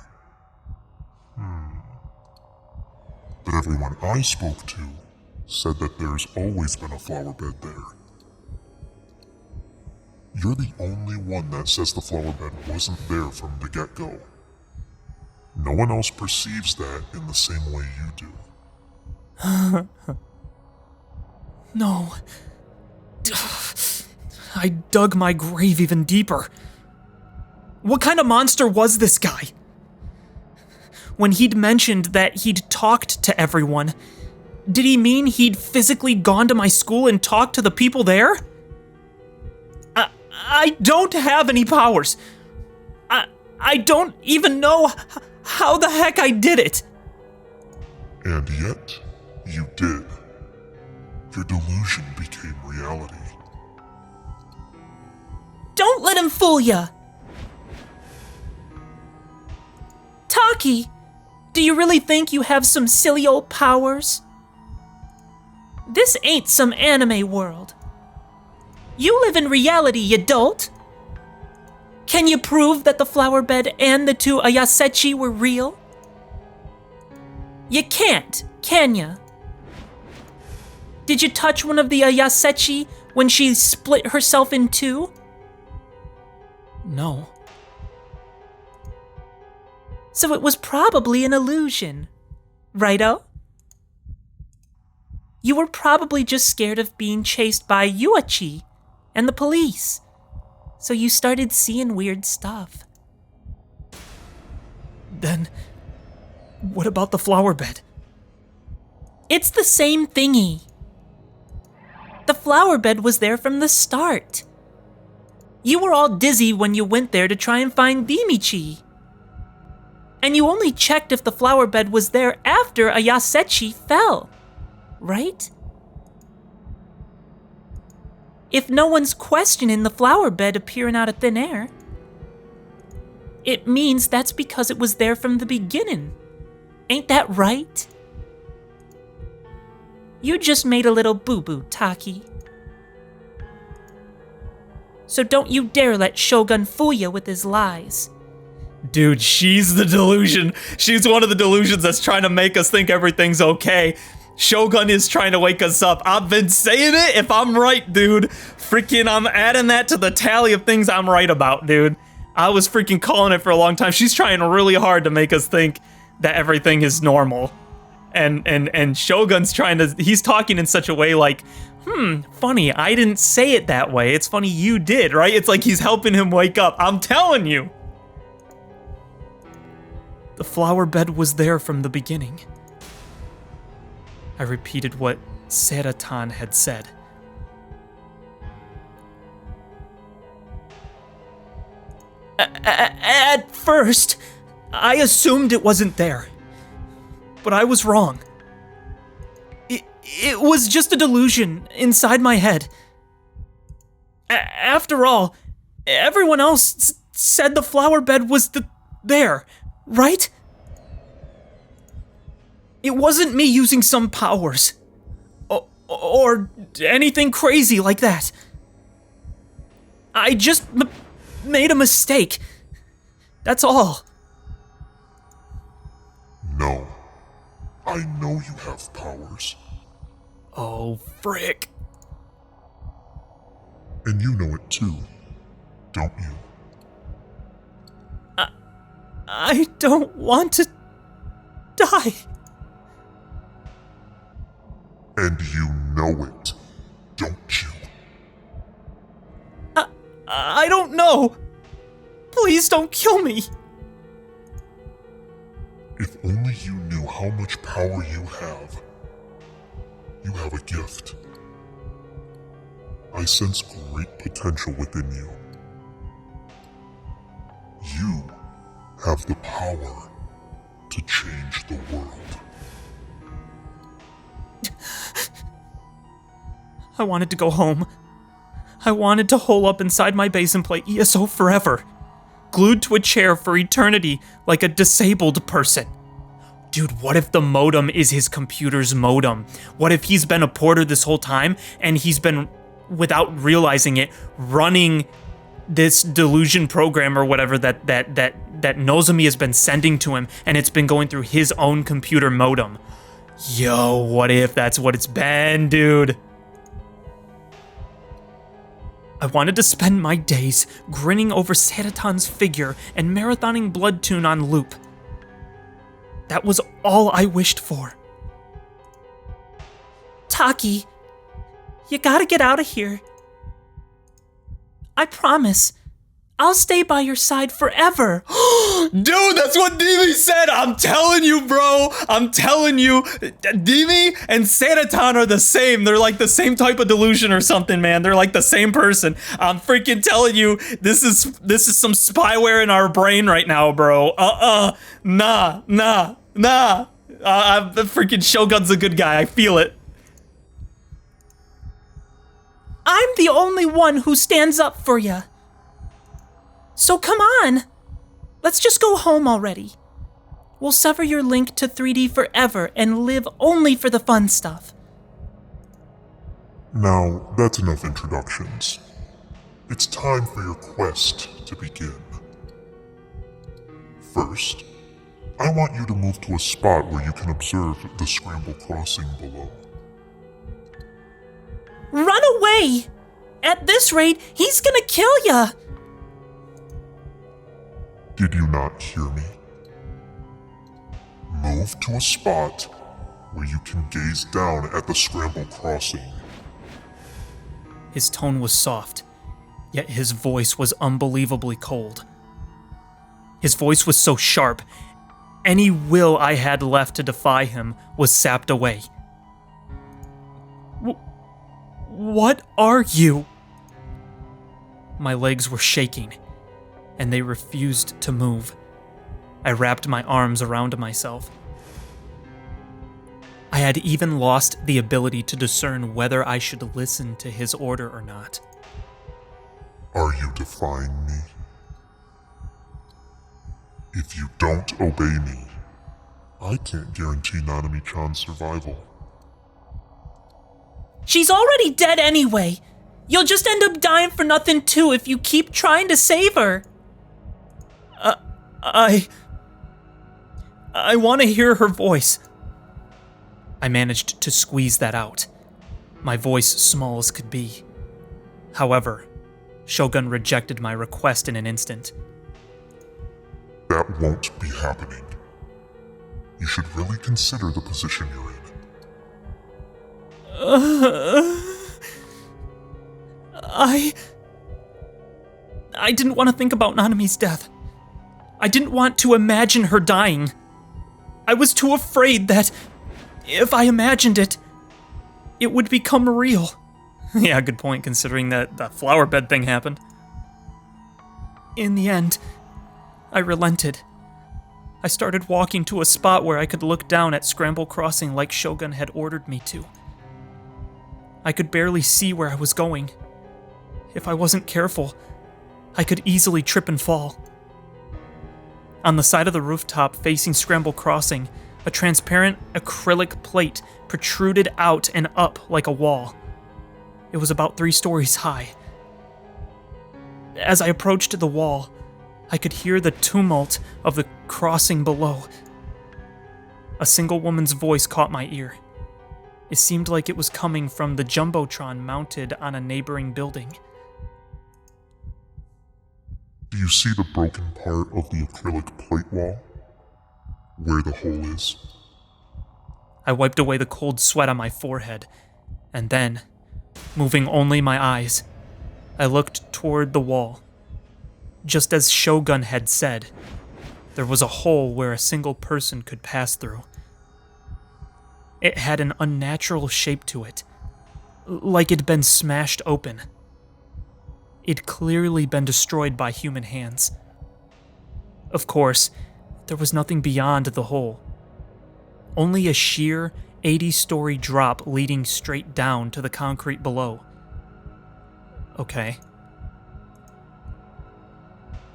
S4: But everyone I spoke to said that there's always been a flower bed there. You're the only one that says the flower bed wasn't there from the get-go. No one else perceives that in the same way you do.
S1: No. I dug my grave even deeper. What kind of monster was this guy? When he'd mentioned that he'd talked to everyone, did he mean he'd physically gone to my school and talked to the people there? I don't have any powers. I don't even know how the heck I did it.
S4: And yet, you did. Your delusion became reality.
S3: Don't let him fool ya! Taki, do you really think you have some silly old powers? This ain't some anime world. You live in reality, you dolt. Can you prove that the flower bed and the 2 Ayasechi were real? You can't, can ya? Did you touch one of the Ayasechi when she split herself in 2?
S1: No.
S3: So it was probably an illusion, righto? You were probably just scared of being chased by Yuichi and the police, so you started seeing weird stuff.
S1: Then, what about the flower bed?
S3: It's the same thingy. The flower bed was there from the start. You were all dizzy when you went there to try and find Dimichi. And you only checked if the flower bed was there after Ayasechi fell, right? If no one's questioning the flower bed appearing out of thin air, it means that's because it was there from the beginning. Ain't that right? You just made a little boo-boo, Taki. So don't you dare let Shogun fool you with his lies.
S1: Dude, she's the delusion. She's one of the delusions that's trying to make us think everything's okay. Shogun is trying to wake us up. I've been saying it. If I'm right, dude, freaking I'm adding that to the tally of things I'm right about, dude. I was freaking calling it for a long time. She's trying really hard to make us think that everything is normal. And Shogun's trying to, he's talking in such a way like, funny, I didn't say it that way. It's funny you did, right? It's like he's helping him wake up. I'm telling you. The flower bed was there from the beginning. I repeated what Seratan had said. At first, I assumed it wasn't there. But I was wrong. It was just a delusion inside my head. After all, everyone else said the flower bed was there, right? It wasn't me using some powers. Or anything crazy like that. I just made a mistake. That's all.
S4: No. I know you have powers.
S1: Oh, frick.
S4: And you know it too, don't you?
S1: I don't want to die.
S4: And you know it, don't you?
S1: I don't know. Please don't kill me.
S4: If only you knew how much power you have. You have a gift. I sense great potential within you. You have the power to change the world.
S1: I wanted to go home. I wanted to hole up inside my base and play ESO forever. Glued to a chair for eternity like a disabled person. Dude, what if the modem is his computer's modem? What if he's been a porter this whole time and he's been, without realizing it, running this delusion program or whatever that Nozomi has been sending to him, and it's been going through his own computer modem. Yo, what if that's what it's been, dude? I wanted to spend my days grinning over Seratan's figure and marathoning Bloodtune on loop. That was all I wished for.
S3: Taki, you gotta get out of here. I promise, I'll stay by your side forever.
S1: Dude, that's what Dimi said. I'm telling you, bro. I'm telling you. Dimi and Sanaton are the same. They're like the same type of delusion or something, man. They're like the same person. I'm freaking telling you, this is some spyware in our brain right now, bro. Nah. The freaking Shogun's a good guy. I feel it.
S3: I'm the only one who stands up for you. So come on. Let's just go home already. We'll sever your link to 3D forever and live only for the fun stuff.
S4: Now, that's enough introductions. It's time for your quest to begin. First, I want you to move to a spot where you can observe the scramble crossing below.
S3: Run away! At this rate, he's gonna kill ya!
S4: Did you not hear me? Move to a spot where you can gaze down at the scramble crossing.
S1: His tone was soft, yet his voice was unbelievably cold. His voice was so sharp, any will I had left to defy him was sapped away. What are you? My legs were shaking, and they refused to move. I wrapped my arms around myself. I had even lost the ability to discern whether I should listen to his order or not.
S4: Are you defying me? If you don't obey me, I can't guarantee Nanami-chan's survival.
S3: She's already dead anyway. You'll just end up dying for nothing too if you keep trying to save her.
S1: I want to hear her voice. I managed to squeeze that out, my voice small as could be. However, Shogun rejected my request in an instant.
S4: That won't be happening. You should really consider the position you're in.
S1: I didn't want to think about Nanami's death. I didn't want to imagine her dying. I was too afraid that, if I imagined it, it would become real. Yeah, good point, considering that the flower bed thing happened. In the end, I relented. I started walking to a spot where I could look down at Scramble Crossing like Shogun had ordered me to. I could barely see where I was going. If I wasn't careful, I could easily trip and fall. On the side of the rooftop facing Scramble Crossing, a transparent acrylic plate protruded out and up like a wall. It was about 3 stories high. As I approached the wall, I could hear the tumult of the crossing below. A single woman's voice caught my ear. It seemed like it was coming from the Jumbotron mounted on a neighboring building.
S4: Do you see the broken part of the acrylic plate wall? Where the hole is?
S1: I wiped away the cold sweat on my forehead, and then, moving only my eyes, I looked toward the wall. Just as Shogun had said, there was a hole where a single person could pass through. It had an unnatural shape to it, like it'd been smashed open. It'd clearly been destroyed by human hands. Of course, there was nothing beyond the hole. Only a sheer 80-story drop leading straight down to the concrete below. Okay.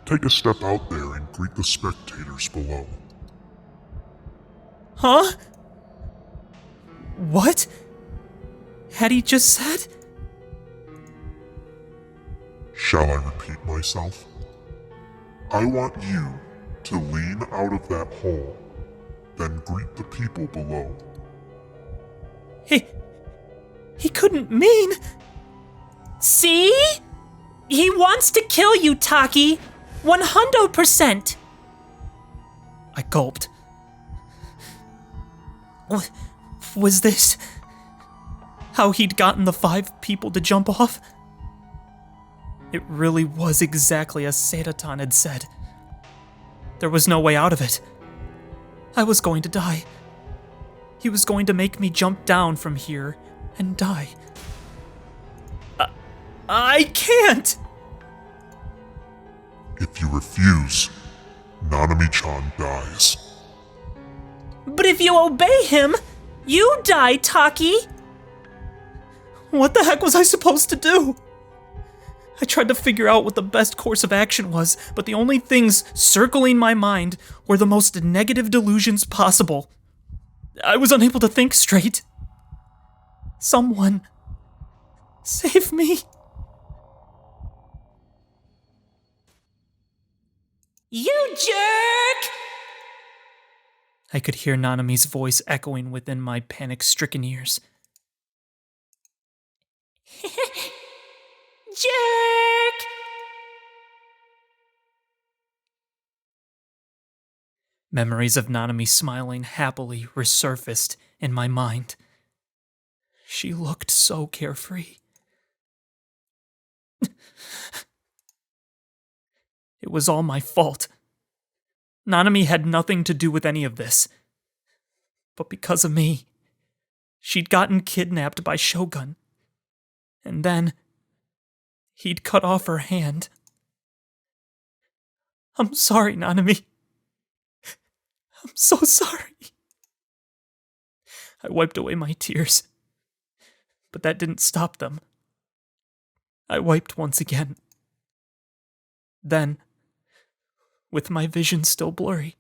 S4: Take a step out there and greet the spectators below.
S1: Huh? What? Had he just said?
S4: Shall I repeat myself? I want you to lean out of that hole, then greet the people below.
S1: He couldn't mean...
S3: See? He wants to kill you, Taki. 100%.
S1: I gulped. Was this how he'd gotten the 5 people to jump off? It really was exactly as Seidaton had said. There was no way out of it. I was going to die. He was going to make me jump down from here and die. I can't!
S4: If you refuse, Nanami-chan dies.
S2: But if you obey him, you die, Taki!
S1: What the heck was I supposed to do? I tried to figure out what the best course of action was, but the only things circling my mind were the most negative delusions possible. I was unable to think straight. Someone save me.
S2: You jerk!
S1: I could hear Nanami's voice echoing within my panic-stricken ears.
S2: Jerk!
S1: Memories of Nanami smiling happily resurfaced in my mind. She looked so carefree. It was all my fault. Nanami had nothing to do with any of this. But because of me, she'd gotten kidnapped by Shogun. And then, he'd cut off her hand. I'm sorry, Nanami. I'm so sorry. I wiped away my tears, but that didn't stop them. I wiped once again. Then, with my vision still blurry,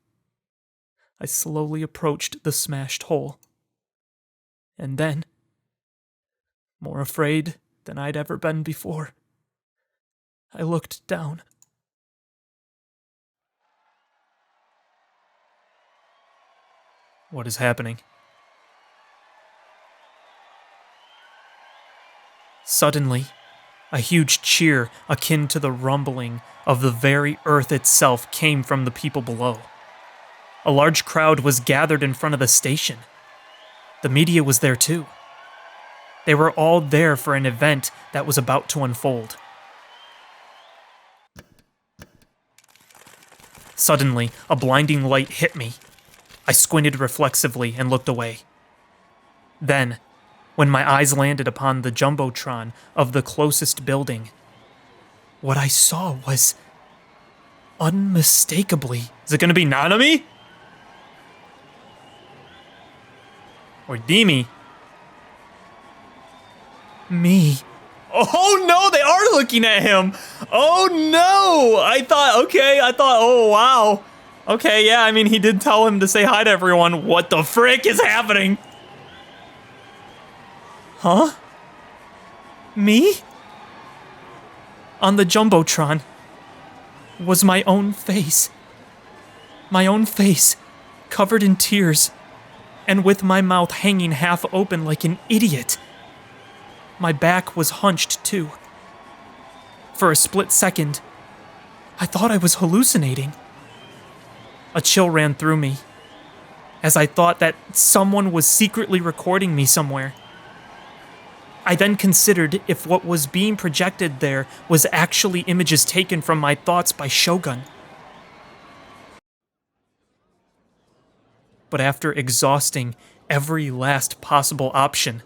S1: I slowly approached the smashed hole. And then, more afraid than I'd ever been before, I looked down. What is happening? Suddenly, a huge cheer akin to the rumbling of the very earth itself came from the people below. A large crowd was gathered in front of the station. The media was there too. They were all there for an event that was about to unfold. Suddenly, a blinding light hit me. I squinted reflexively and looked away. Then, when my eyes landed upon the jumbotron of the closest building, what I saw was unmistakably... Is it gonna be Nanami? Or Demi? Me. Oh no, they are looking at him! Oh no! I thought, oh wow. Okay, yeah, I mean, he did tell him to say hi to everyone. What the frick is happening? Huh? Me? On the jumbotron was my own face. My own face, covered in tears, and with my mouth hanging half open like an idiot. My back was hunched, too. For a split second, I thought I was hallucinating. A chill ran through me, as I thought that someone was secretly recording me somewhere. I then considered if what was being projected there was actually images taken from my thoughts by Shogun. But after exhausting every last possible option,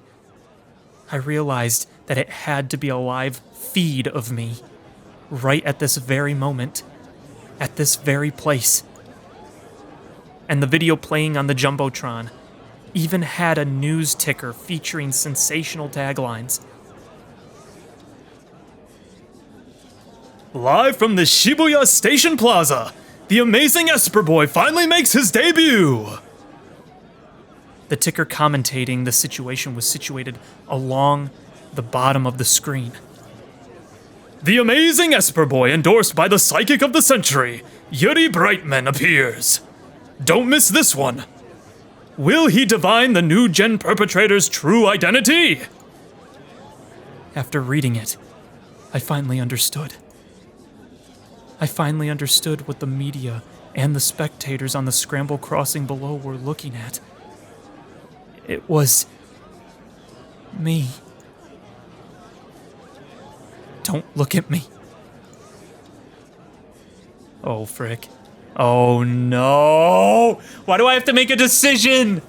S1: I realized that it had to be a live feed of me, right at this very moment, at this very place. And the video playing on the jumbotron even had a news ticker featuring sensational taglines. Live from the Shibuya Station Plaza, the amazing Esper Boy finally makes his debut! The ticker commentating the situation was situated along the bottom of the screen. The amazing Esper Boy, endorsed by the Psychic of the Century, Yuri Brightman, appears. Don't miss this one. Will he divine the new gen perpetrator's true identity? After reading it, I finally understood. I finally understood what the media and the spectators on the scramble crossing below were looking at. It was me. Don't look at me. Oh, frick. Oh no! Why do I have to make a decision?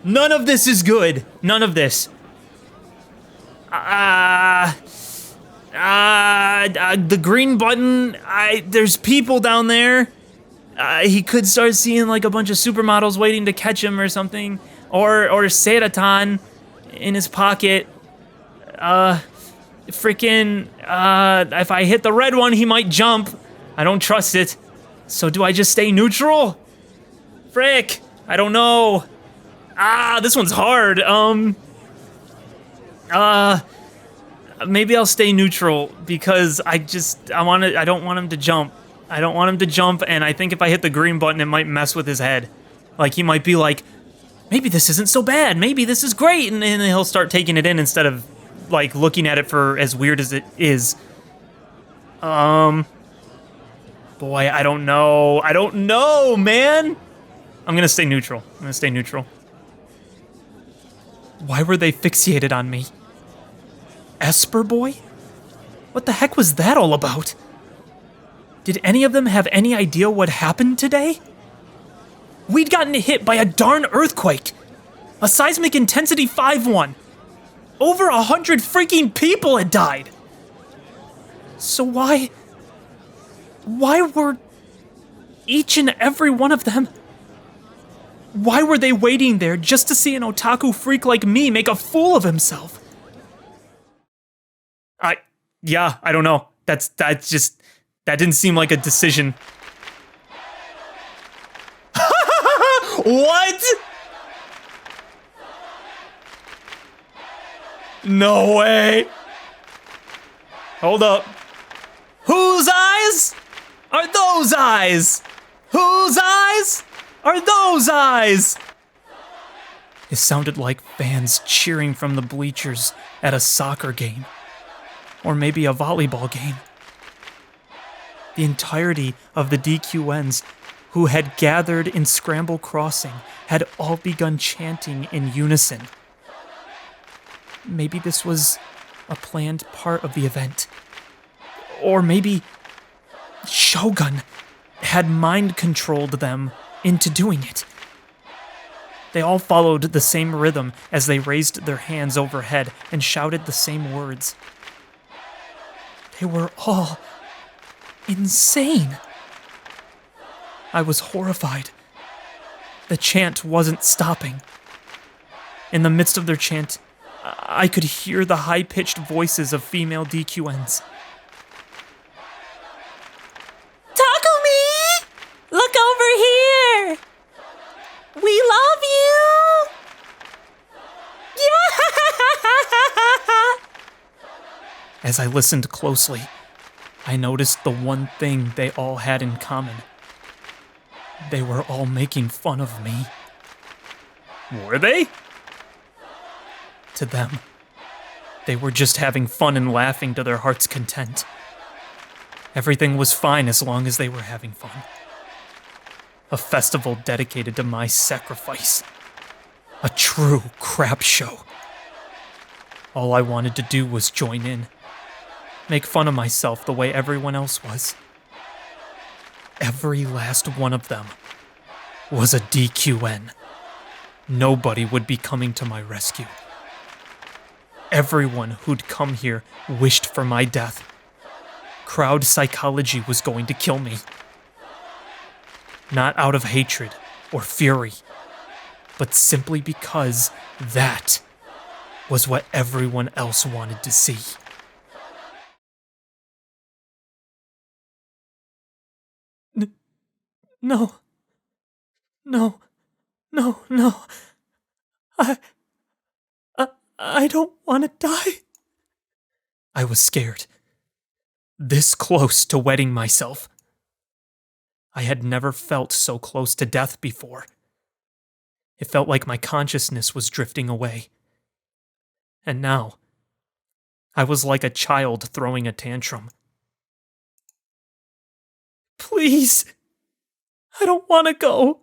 S1: None of this is good. None of this. The green button, there's people down there. He could start seeing like a bunch of supermodels waiting to catch him or something. Or Seratan in his pocket. If I hit the red one, he might jump. I don't trust it. So do I just stay neutral? Frick, I don't know. This one's hard. Maybe I'll stay neutral because I don't want him to jump. I don't want him to jump, and I think if I hit the green button, it might mess with his head. Like, he might be like, maybe this isn't so bad, maybe this is great, and then he'll start taking it in instead of, like, looking at it for as weird as it is. Boy, I don't know. I don't know, man! I'm gonna stay neutral. Why were they fixated on me? Esper boy? What the heck was that all about? Did any of them have any idea what happened today? We'd gotten hit by a darn earthquake. A seismic intensity 5-1. Over 100 freaking people had died. So why were each and every one of them... Why were they waiting there just to see an otaku freak like me make a fool of himself? I don't know. That didn't seem like a decision. What? No way. Hold up. Whose eyes are those eyes? Whose eyes are those eyes? It sounded like fans cheering from the bleachers at a soccer game. Or maybe a volleyball game. The entirety of the DQNs who had gathered in Scramble Crossing had all begun chanting in unison. Maybe this was a planned part of the event. Or maybe Shogun had mind-controlled them into doing it. They all followed the same rhythm as they raised their hands overhead and shouted the same words. They were all insane. I was horrified. The chant wasn't stopping. In the midst of their chant, I could hear the high-pitched voices of female DQNs.
S3: Takumi! Look over here! We love you! Yeah!
S1: As I listened closely, I noticed the one thing they all had in common. They were all making fun of me. Were they? To them, they were just having fun and laughing to their heart's content. Everything was fine as long as they were having fun. A festival dedicated to my sacrifice. A true crap show. All I wanted to do was join in. Make fun of myself the way everyone else was. Every last one of them was a DQN. Nobody would be coming to my rescue. Everyone who'd come here wished for my death. Crowd psychology was going to kill me. Not out of hatred or fury, but simply because that was what everyone else wanted to see. No. I don't want to die. I was scared. This close to wetting myself. I had never felt so close to death before. It felt like my consciousness was drifting away. And now, I was like a child throwing a tantrum. Please, I don't want to go.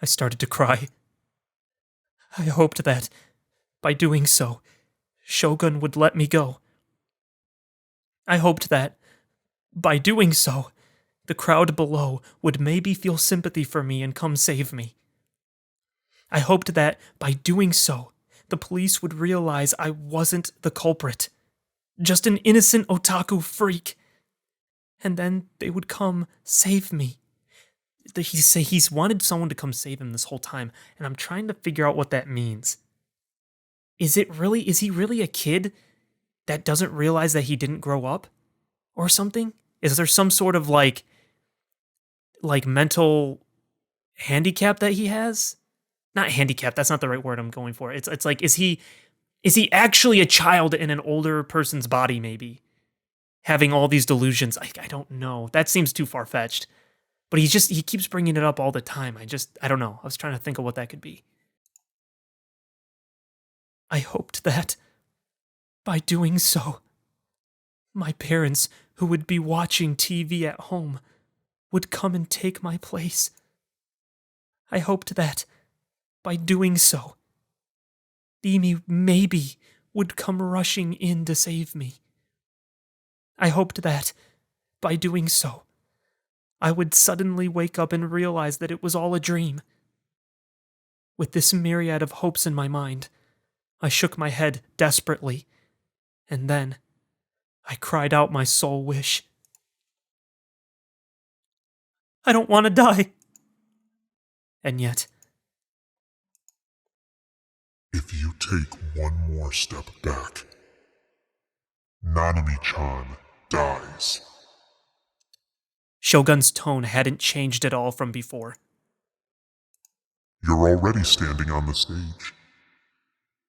S1: I started to cry. I hoped that, by doing so, Shogun would let me go. I hoped that, by doing so, the the crowd below would maybe feel sympathy for me and come save me. I hoped that, by doing so, the police would realize I wasn't the culprit, just an innocent otaku freak, and then they would come save me. He's wanted someone to come save him this whole time, and I'm trying to figure out what that means. Is he really a kid that doesn't realize that he didn't grow up? Or something? Is there some sort of like mental handicap that he has? Not handicap, that's not the right word I'm going for. It's like, is he actually a child in an older person's body, maybe? Having all these delusions? I don't know. That seems too far-fetched. But he keeps bringing it up all the time. I don't know. I was trying to think of what that could be. I hoped that, by doing so, my parents, who would be watching TV at home, would come and take my place. I hoped that, by doing so, Emi maybe would come rushing in to save me. I hoped that, by doing so, I would suddenly wake up and realize that it was all a dream. With this myriad of hopes in my mind, I shook my head desperately, and then I cried out my sole wish. I don't want to die. And yet,
S4: If you take one more step back, Nanami-chan dies.
S1: Shogun's tone hadn't changed at all from before.
S4: You're already standing on the stage.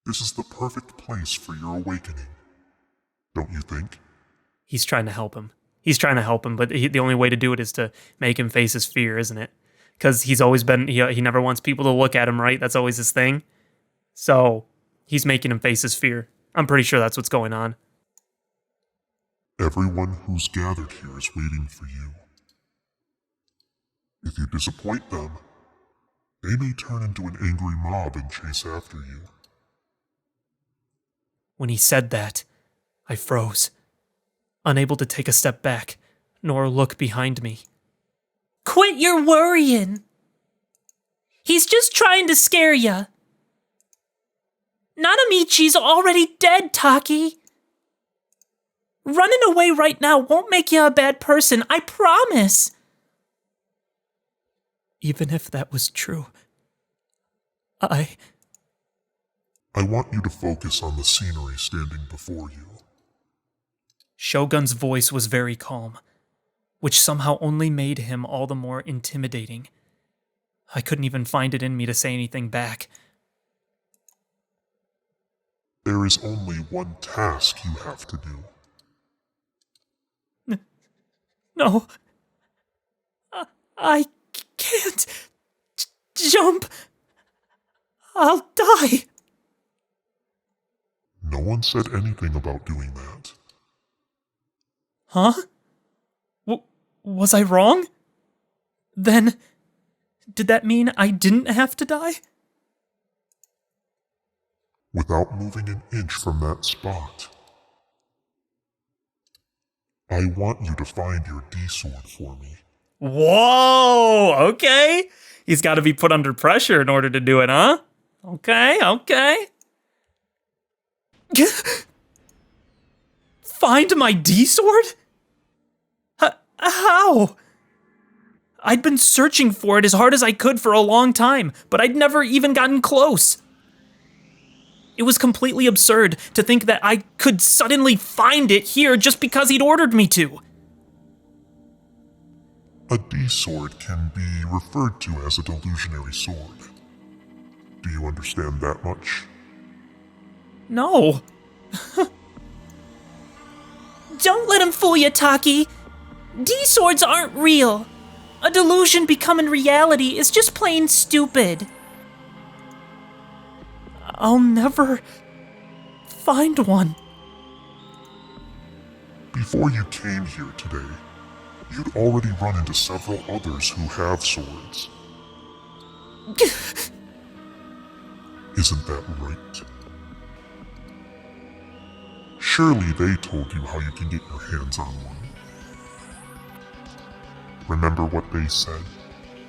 S4: This is the perfect place for your awakening, don't you think?
S1: He's trying to help him. But the only way to do it is to make him face his fear, isn't it? Because he's always been, he never wants people to look at him, right? That's always his thing. So, he's making him face his fear. I'm pretty sure that's what's going on.
S4: Everyone who's gathered here is waiting for you. If you disappoint them, they may turn into an angry mob and chase after you.
S1: When he said that, I froze, unable to take a step back, nor look behind me.
S2: Quit your worrying. He's just trying to scare ya. Nanamichi's already dead, Taki. Running away right now won't make you a bad person, I promise.
S1: Even if that was true, I
S4: want you to focus on the scenery standing before you.
S1: Shogun's voice was very calm, which somehow only made him all the more intimidating. I couldn't even find it in me to say anything back.
S4: There is only one task you have to do.
S1: No. I can't jump. I'll die.
S4: No one said anything about doing that.
S1: Huh? Was I wrong? Then, did that mean I didn't have to die?
S4: Without moving an inch from that spot. I want you to find your D-sword for me.
S1: Whoa, okay. He's got to be put under pressure in order to do it, huh? Okay. Find my D-sword? How? I'd been searching for it as hard as I could for a long time, but I'd never even gotten close. It was completely absurd to think that I could suddenly find it here just because he'd ordered me to.
S4: A D-sword can be referred to as a delusionary sword. Do you understand that much?
S1: No.
S2: Don't let him fool you, Taki. D-swords aren't real. A delusion becoming reality is just plain stupid.
S1: I'll never find one.
S4: Before you came here today, you'd already run into several others who have swords. Isn't that right? Surely they told you how you can get your hands on one. Remember what they said?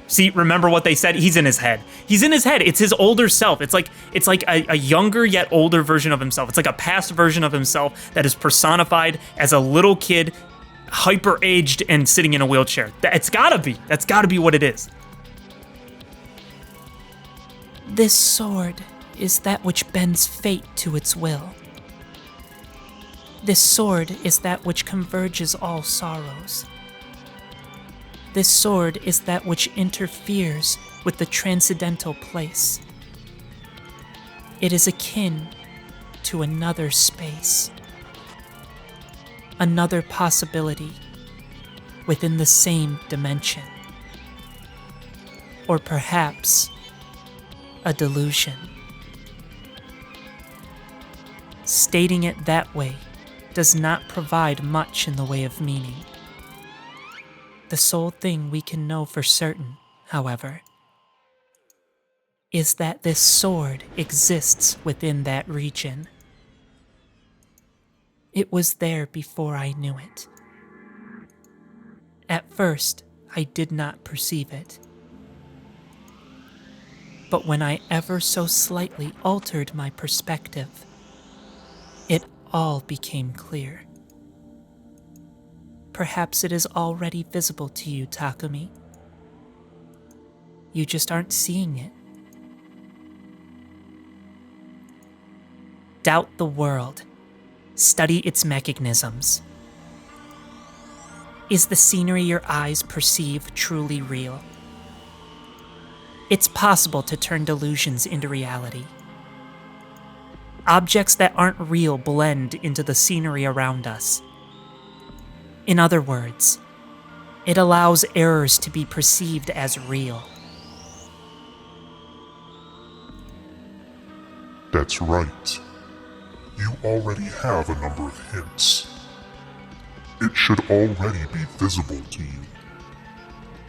S1: See, remember what they said? He's in his head. He's in his head. It's his older self. It's like a younger yet older version of himself. It's like a past version of himself that is personified as a little kid, hyper-aged and sitting in a wheelchair. It's gotta be. That's gotta be what it is.
S3: This sword is that which bends fate to its will. This sword is that which converges all sorrows. This sword is that which interferes with the transcendental place. It is akin to another space, another possibility within the same dimension, or perhaps a delusion. Stating it that way does not provide much in the way of meaning. The sole thing we can know for certain, however, is that this sword exists within that region. It was there before I knew it. At first, I did not perceive it. But when I ever so slightly altered my perspective, it all became clear. Perhaps it is already visible to you, Takumi. You just aren't seeing it. Doubt the world. Study its mechanisms. Is the scenery your eyes perceive truly real? It's possible to turn delusions into reality. Objects that aren't real blend into the scenery around us. In other words, it allows errors to be perceived as real.
S4: That's right. You already have a number of hints. It should already be visible to you.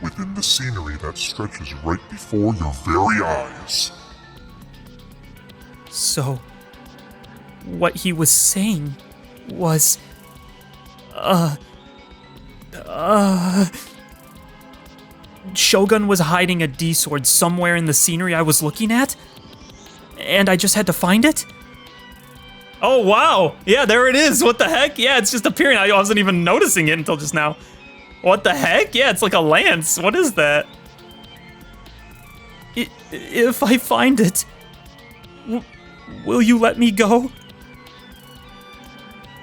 S4: Within the scenery that stretches right before your very eyes.
S1: So, what he was saying was, Shogun was hiding a D-sword somewhere in the scenery I was looking at, and I just had to find it? Oh, wow! Yeah, there it is! What the heck? Yeah, it's just appearing. I wasn't even noticing it until just now. What the heck? Yeah, it's like a lance. What is that? If I find it, will you let me go?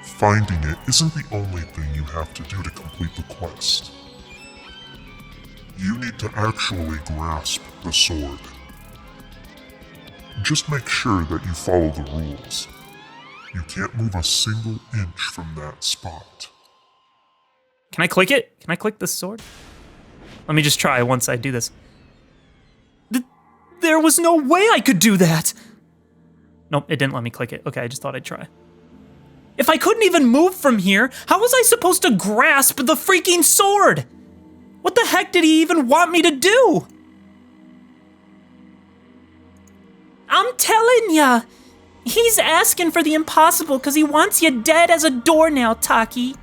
S4: Finding it isn't the only thing you have to do to complete the quest. You need to actually grasp the sword. Just make sure that you follow the rules. You can't move a single inch from that spot.
S1: Can I click it? Can I click the sword? Let me just try once I do this. There was no way I could do that! Nope, it didn't let me click it. Okay, I just thought I'd try. If I couldn't even move from here, how was I supposed to grasp the freaking sword? What the heck did he even want me to do?
S2: I'm telling ya! He's asking for the impossible because he wants you dead as a doornail, Taki.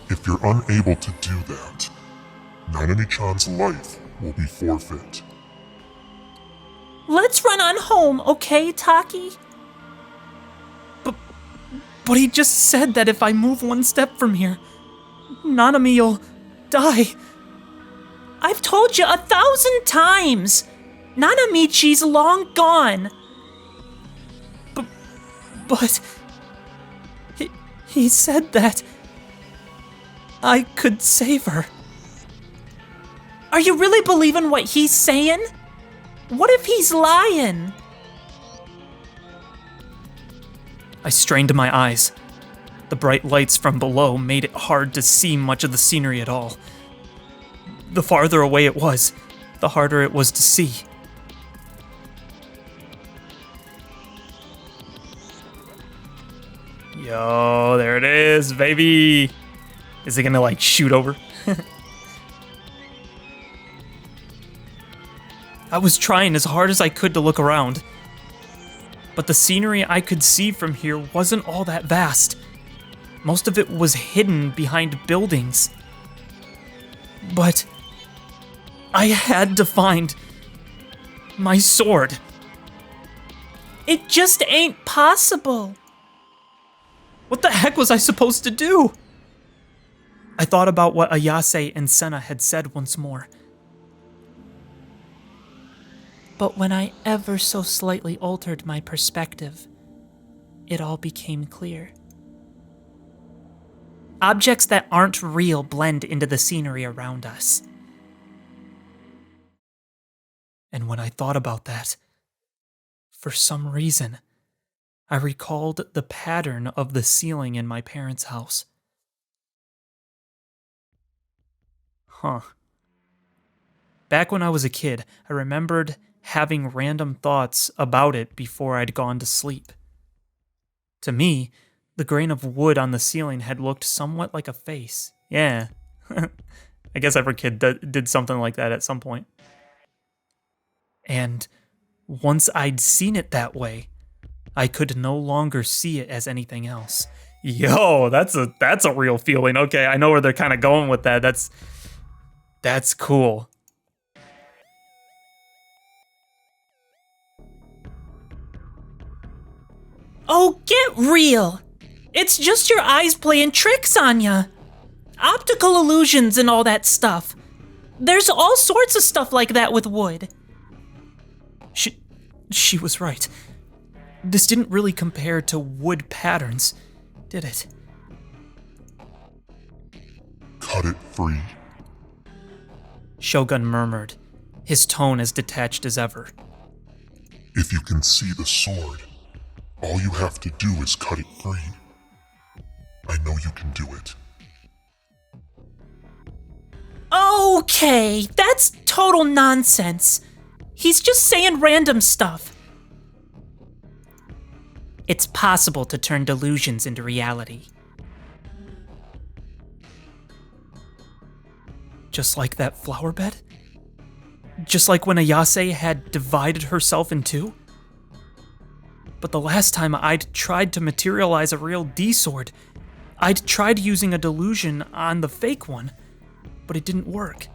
S4: If you're unable to do that, Nanami-chan's life will be forfeit.
S2: Let's run on home, okay, Taki?
S1: But he just said that if I move one step from here, Nanami'll die.
S2: I've told you 1,000 times! Nanamichi's long gone.
S1: But he said that I could save her.
S2: Are you really believing what he's saying? What if he's lying?
S1: I strained my eyes. The bright lights from below made it hard to see much of the scenery at all. The farther away it was, the harder it was to see. Yo, there it is, baby! Is it gonna, like, shoot over? I was trying as hard as I could to look around, but the scenery I could see from here wasn't all that vast. Most of it was hidden behind buildings. But I had to find my sword.
S2: It just ain't possible.
S1: What the heck was I supposed to do? I thought about what Ayase and Senna had said once more.
S3: But when I ever so slightly altered my perspective, it all became clear.
S2: Objects that aren't real blend into the scenery around us.
S1: And when I thought about that, for some reason, I recalled the pattern of the ceiling in my parents' house. Huh. Back when I was a kid, I remembered having random thoughts about it before I'd gone to sleep. To me, the grain of wood on the ceiling had looked somewhat like a face. Yeah. I guess every kid did something like that at some point. And once I'd seen it that way, I could no longer see it as anything else. Yo, that's a real feeling. Okay, I know where they're kind of going with that. That's cool.
S2: Oh, get real! It's just your eyes playing tricks on ya. Optical illusions and all that stuff. There's all sorts of stuff like that with wood.
S1: She was right. This didn't really compare to wood patterns, did it?
S4: Cut it free.
S1: Shogun murmured, his tone as detached as ever.
S4: If you can see the sword, all you have to do is cut it free. I know you can do it.
S2: Okay, that's total nonsense. He's just saying random stuff. It's possible to turn delusions into reality.
S1: Just like that flower bed? Just like when Ayase had divided herself in two? But the last time I'd tried to materialize a real D-sword, I'd tried using a delusion on the fake one, but it didn't work.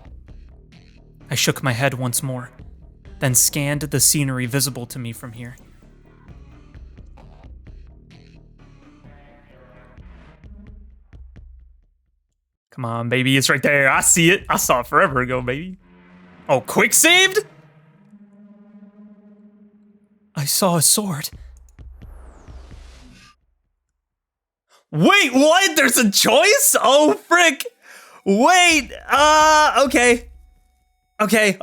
S1: I shook my head once more, then scanned the scenery visible to me from here. Come on, baby, it's right there. I see it. I saw it forever ago, baby. Oh, quick saved? I saw a sword. Wait, what? There's a choice? Oh, frick. Wait, okay. Okay.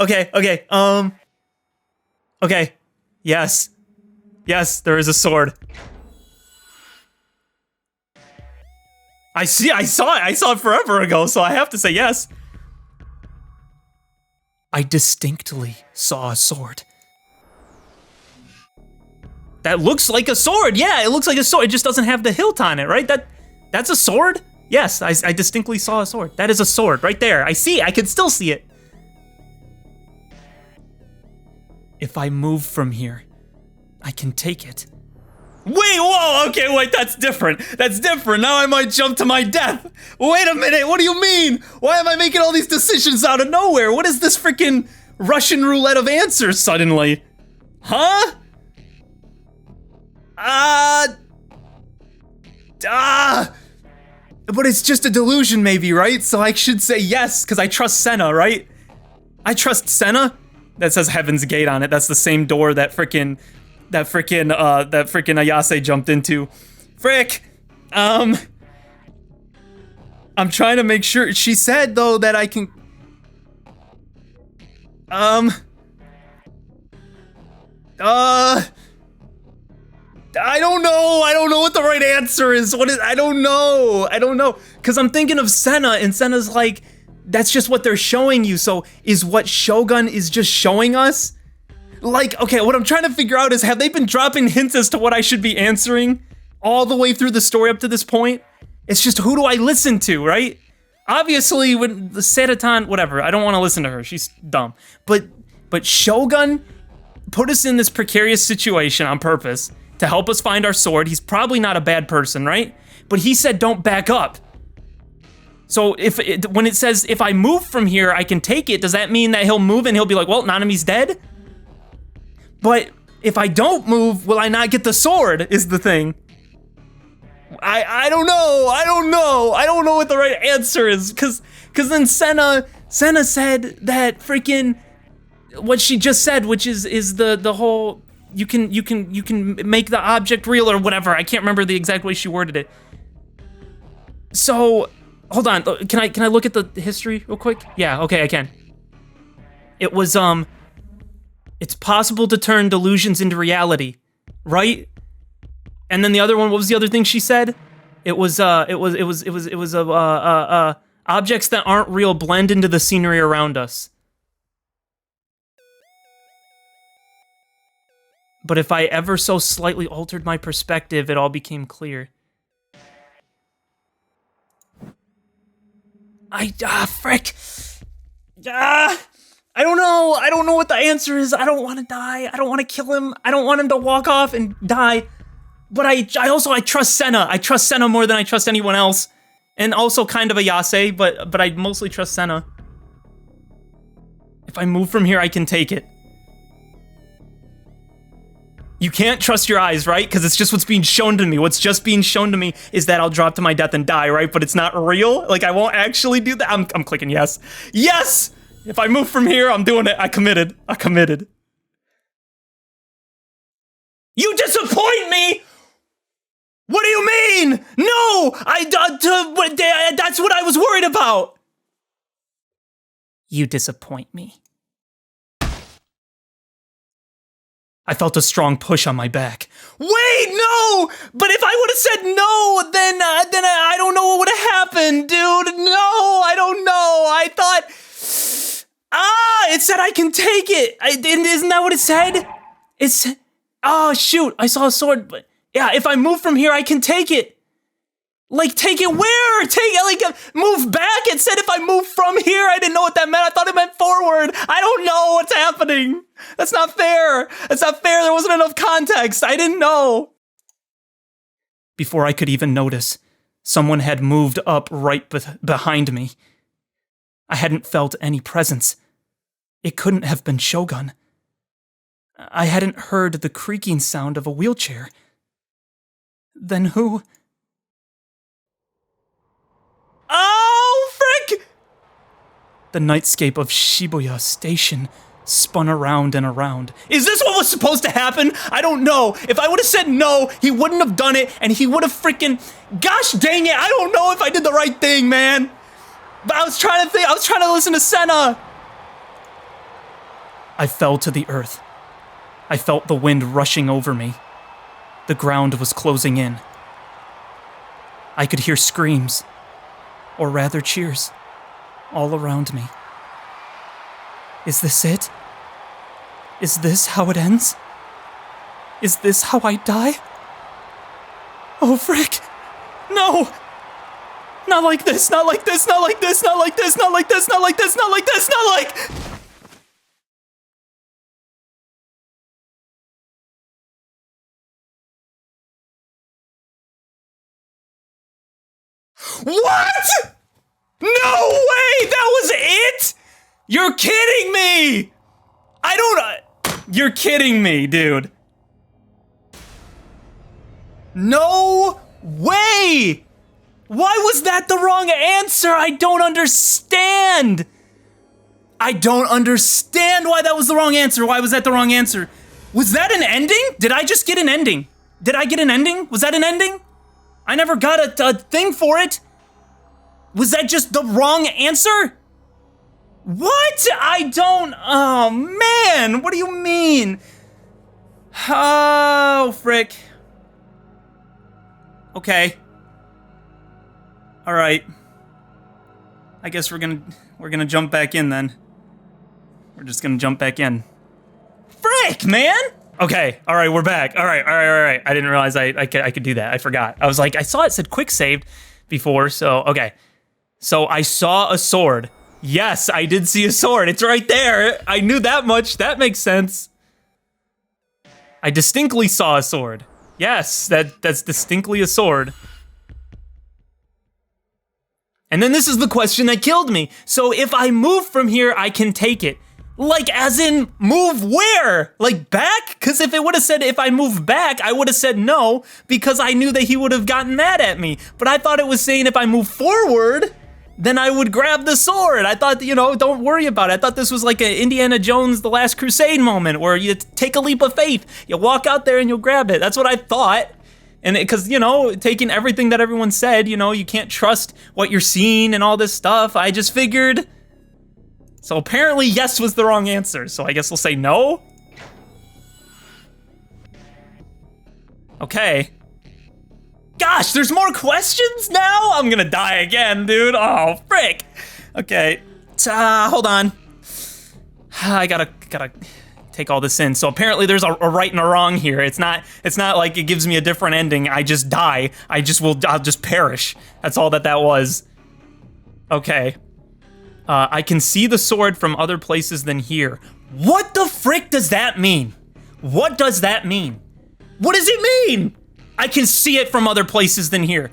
S1: Yes. Yes, there is a sword. I saw it forever ago, so I have to say yes. I distinctly saw a sword. That looks like a sword. Yeah, it looks like a sword. It just doesn't have the hilt on it, right? That's a sword? Yes, I distinctly saw a sword. That is a sword right there. I can still see it. If I move from here, I can take it. Wait, whoa, okay, wait, that's different. That's different. Now I might jump to my death. Wait a minute, what do you mean? Why am I making all these decisions out of nowhere? What is this freaking Russian roulette of answers suddenly? Huh? But it's just a delusion maybe, right? So I should say yes, because I trust Senna, right? I trust Senna? That says Heaven's Gate on it. That's the same door that frickin' Ayase jumped into. Frick! I'm trying to make sure. She said, though, that I can... I don't know what the right answer is. I don't know. Because I'm thinking of Senna, and Senna's like, that's just what they're showing you. So is what Shogun is just showing us? Like, okay, what I'm trying to figure out is, have they been dropping hints as to what I should be answering all the way through the story up to this point? It's just, who do I listen to, right? Obviously, when the Satatan, whatever, I don't want to listen to her. She's dumb. But Shogun put us in this precarious situation on purpose to help us find our sword. He's probably not a bad person, right? But he said, don't back up. So when it says, if I move from here, I can take it, does that mean that he'll move and he'll be like, well, Nanami's dead? But if I don't move, will I not get the sword, is the thing. I don't know. I don't know what the right answer is, because then Senna said that freaking, what she just said, which is the whole, you can make the object real or whatever. I can't remember the exact way she worded it. So, hold on, can I look at the history real quick? Yeah, okay, I can. It was, it's possible to turn delusions into reality, right? And then the other one, what was the other thing she said? It was objects that aren't real blend into the scenery around us. But if I ever so slightly altered my perspective, it all became clear. Frick. I don't know. I don't know what the answer is. I don't want to die. I don't want to kill him. I don't want him to walk off and die. But I trust Senna. I trust Senna more than I trust anyone else. And also kind of a Yase, but I mostly trust Senna. If I move from here, I can take it. You can't trust your eyes, right? Because it's just what's being shown to me. What's just being shown to me is that I'll drop to my death and die, right? But it's not real. Like, I won't actually do that. I'm clicking yes. Yes! If I move from here, I'm doing it. I committed. You disappoint me! What do you mean? No! That's what I was worried about! You disappoint me. I felt a strong push on my back. Wait, no! But if I would have said no, then I don't know what would have happened, dude. No, I don't know. I thought... it said I can take it. Isn't that what it said? It's... Oh, shoot, I saw a sword, but... Yeah, if I move from here, I can take it. Like, take it where? Move back? It said if I move from here. I didn't know what that meant. I thought it meant forward. I don't know what's happening. That's not fair. That's not fair. There wasn't enough context. I didn't know. Before I could even notice, someone had moved up right behind me. I hadn't felt any presence. It couldn't have been Shogun. I hadn't heard the creaking sound of a wheelchair. Then who? Oh, frick! The nightscape of Shibuya Station spun around and around. Is this what was supposed to happen? I don't know. If I would have said no, he wouldn't have done it, and he would have freaking... Gosh dang it, I don't know if I did the right thing, man. But I was trying to listen to Senna. I fell to the earth. I felt the wind rushing over me. The ground was closing in. I could hear screams, or rather cheers, all around me. Is this it? Is this how it ends? Is this how I die? Oh, frick! No! Not like this, not like this, not like this, not like this, not like this, not like this, not like this, not like... What?! No way! That was it?! You're kidding me! You're kidding me, dude. No way! Why was that the wrong answer? I don't understand! I don't understand why that was the wrong answer. Why was that the wrong answer? Was that an ending? Did I just get an ending? Did I get an ending? Was that an ending? I never got a thing for it. Was that just the wrong answer? What? I don't... Oh, man. What do you mean? Oh, frick. Okay. All right. I guess we're gonna jump back in then. We're just gonna jump back in. Frick, man! Okay, all right, we're back. All right. I didn't realize I could do that. I forgot. I was like, I saw it said quick saved before, so, okay. So I saw a sword. Yes, I did see a sword. It's right there. I knew that much. That makes sense. I distinctly saw a sword. Yes, that's distinctly a sword. And then this is the question that killed me. So if I move from here, I can take it. Like, as in, move where? Like, back? Because if it would have said if I move back, I would have said no, because I knew that he would have gotten mad at me. But I thought it was saying if I move forward, then I would grab the sword. I thought, you know, don't worry about it. I thought this was like an Indiana Jones The Last Crusade moment where you take a leap of faith. You walk out there and you'll grab it. That's what I thought. And because, you know, taking everything that everyone said, you know, you can't trust what you're seeing and all this stuff. I just figured. So apparently yes was the wrong answer. So I guess we'll say no. Okay. Gosh, there's more questions now? I'm gonna die again, dude. Oh, frick. Okay, hold on. I gotta take all this in. So apparently there's a right and a wrong here. It's not like it gives me a different ending. I just die. I'll just perish. That's all that was. Okay. I can see the sword from other places than here. What the frick does that mean? What does that mean? What does it mean? I can see it from other places than here.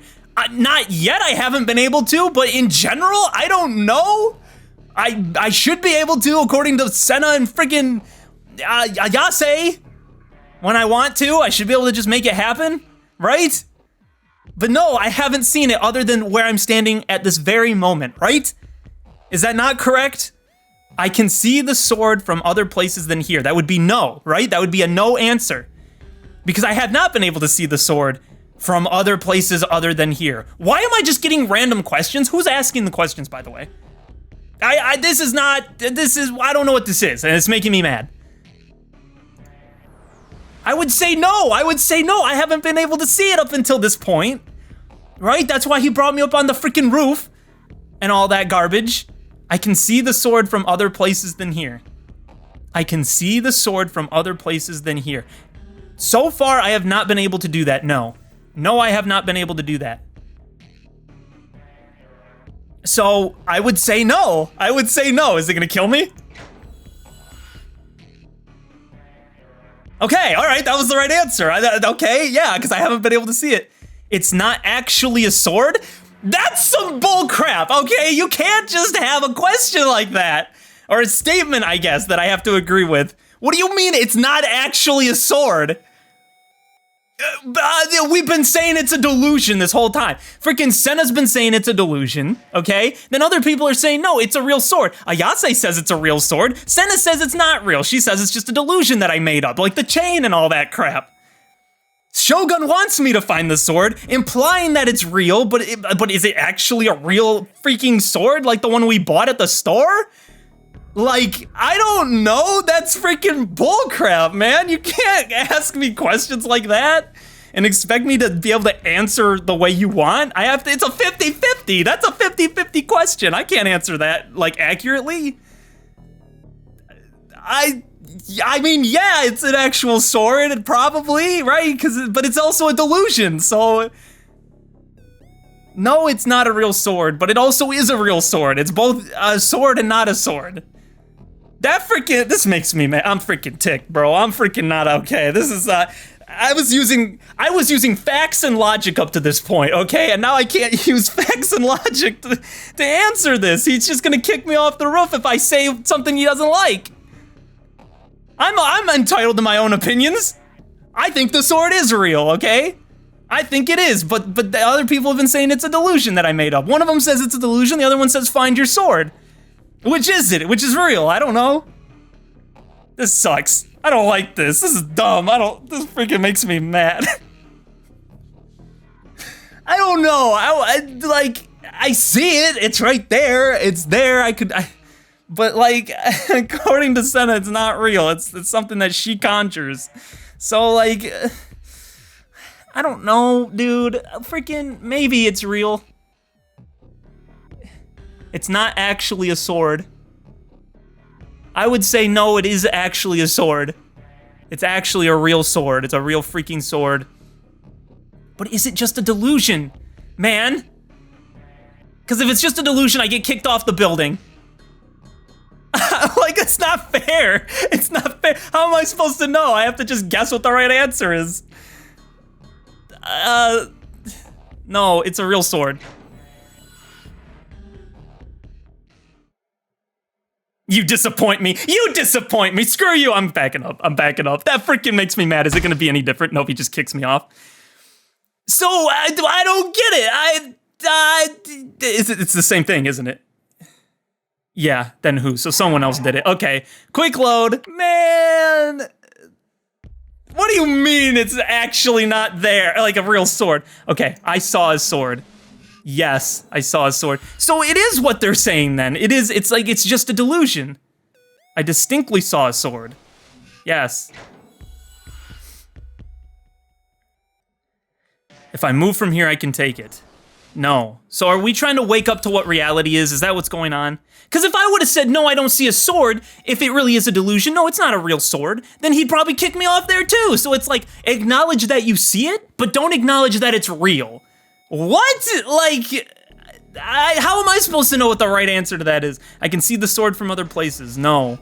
S1: Not yet, I haven't been able to, but in general, I don't know. I should be able to, according to Senna and friggin' Ayase. When I want to, I should be able to just make it happen, right? But no, I haven't seen it other than where I'm standing at this very moment, right? Is that not correct? I can see the sword from other places than here. That would be no, right? That would be a no answer. Because I have not been able to see the sword from other places other than here. Why am I just getting random questions? Who's asking the questions, by the way? I don't know what this is, and it's making me mad. I would say no. I haven't been able to see it up until this point, right? That's why he brought me up on the freaking roof and all that garbage. I can see the sword from other places than here. I can see the sword from other places than here. So far, I have not been able to do that, no. No, I have not been able to do that. So, I would say no. Is it gonna kill me? Okay, all right, that was the right answer. Okay, yeah, because I haven't been able to see it. It's not actually a sword? That's some bull crap, okay? You can't just have a question like that. Or a statement, I guess, that I have to agree with. What do you mean it's not actually a sword? We've been saying it's a delusion this whole time. Freaking Senna's been saying it's a delusion, okay? Then other people are saying, no, it's a real sword. Ayase says it's a real sword. Senna says it's not real. She says it's just a delusion that I made up, like the chain and all that crap. Shogun wants me to find the sword, implying that it's real, but is it actually a real freaking sword like the one we bought at the store? Like, I don't know, that's freaking bullcrap, man. You can't ask me questions like that and expect me to be able to answer the way you want. It's a 50-50, that's a 50-50 question. I can't answer that, like, accurately. I mean, yeah, it's an actual sword, probably, right? But it's also a delusion, so... No, it's not a real sword, but it also is a real sword. It's both a sword and not a sword. This makes me mad. I'm freaking ticked, bro. I'm freaking not okay. This is, I was using facts and logic up to this point, okay? And now I can't use facts and logic to answer this. He's just gonna kick me off the roof if I say something he doesn't like. I'm entitled to my own opinions. I think the sword is real, okay? I think it is, but the other people have been saying it's a delusion that I made up. One of them says it's a delusion, the other one says find your sword. Which is it? Which is real? I don't know. This sucks. I don't like this. This is dumb. This freaking makes me mad. I don't know. I see it. It's right there. It's there. But like, according to Senna, it's not real. It's something that she conjures. So like, I don't know, dude. Freaking, maybe it's real. It's not actually a sword. I would say no, it is actually a sword. It's actually a real sword. It's a real freaking sword. But is it just a delusion, man? Because if it's just a delusion, I get kicked off the building. Like, it's not fair. It's not fair. How am I supposed to know? I have to just guess what the right answer is. No, it's a real sword. You disappoint me. You disappoint me. Screw you. I'm backing up. That freaking makes me mad. Is it going to be any different? Nope, he just kicks me off. So, I don't get it. It's the same thing, isn't it? Yeah, then who? So someone else did it. Okay, quick load. Man, what do you mean it's actually not there? Like a real sword. Okay, I saw a sword. Yes, I saw a sword. So it is what they're saying then. It's like, it's just a delusion. I distinctly saw a sword. Yes. If I move from here, I can take it. No. So are we trying to wake up to what reality is? Is that what's going on? Because if I would have said, no, I don't see a sword, if it really is a delusion, no, it's not a real sword, then he'd probably kick me off there too. So it's like, acknowledge that you see it, but don't acknowledge that it's real. What? Like, how am I supposed to know what the right answer to that is? I can see the sword from other places. No.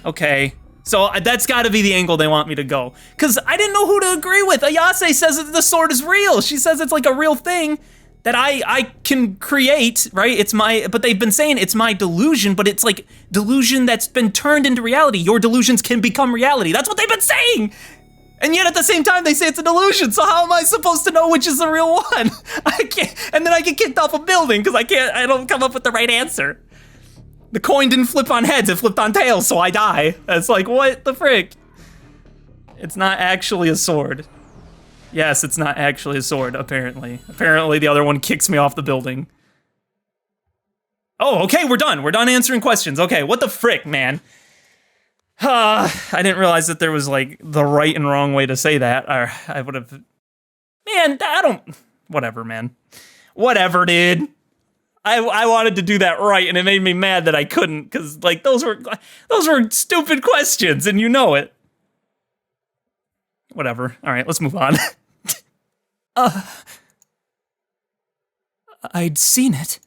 S1: Okay. So that's gotta be the angle they want me to go. Because I didn't know who to agree with. Ayase says that the sword is real. She says it's like a real thing that I can create, right? But they've been saying it's my delusion, but it's like delusion that's been turned into reality. Your delusions can become reality. That's what they've been saying. And yet at the same time, they say it's a delusion. So how am I supposed to know which is the real one? I can't, and then I get kicked off a building because I don't come up with the right answer. The coin didn't flip on heads, it flipped on tails, so I die. It's like, what the frick? It's not actually a sword. Yes, it's not actually a sword, apparently. Apparently the other one kicks me off the building. Oh, okay, we're done. We're done answering questions. Okay, what the frick, man? I didn't realize that there was, like, the right and wrong way to say that. Or I would have... Man, I don't... Whatever, man. Whatever, dude. I wanted to do that right, and it made me mad that I couldn't, because, like, those were stupid questions, and you know it. Whatever. All right, let's move on.
S3: I'd seen it.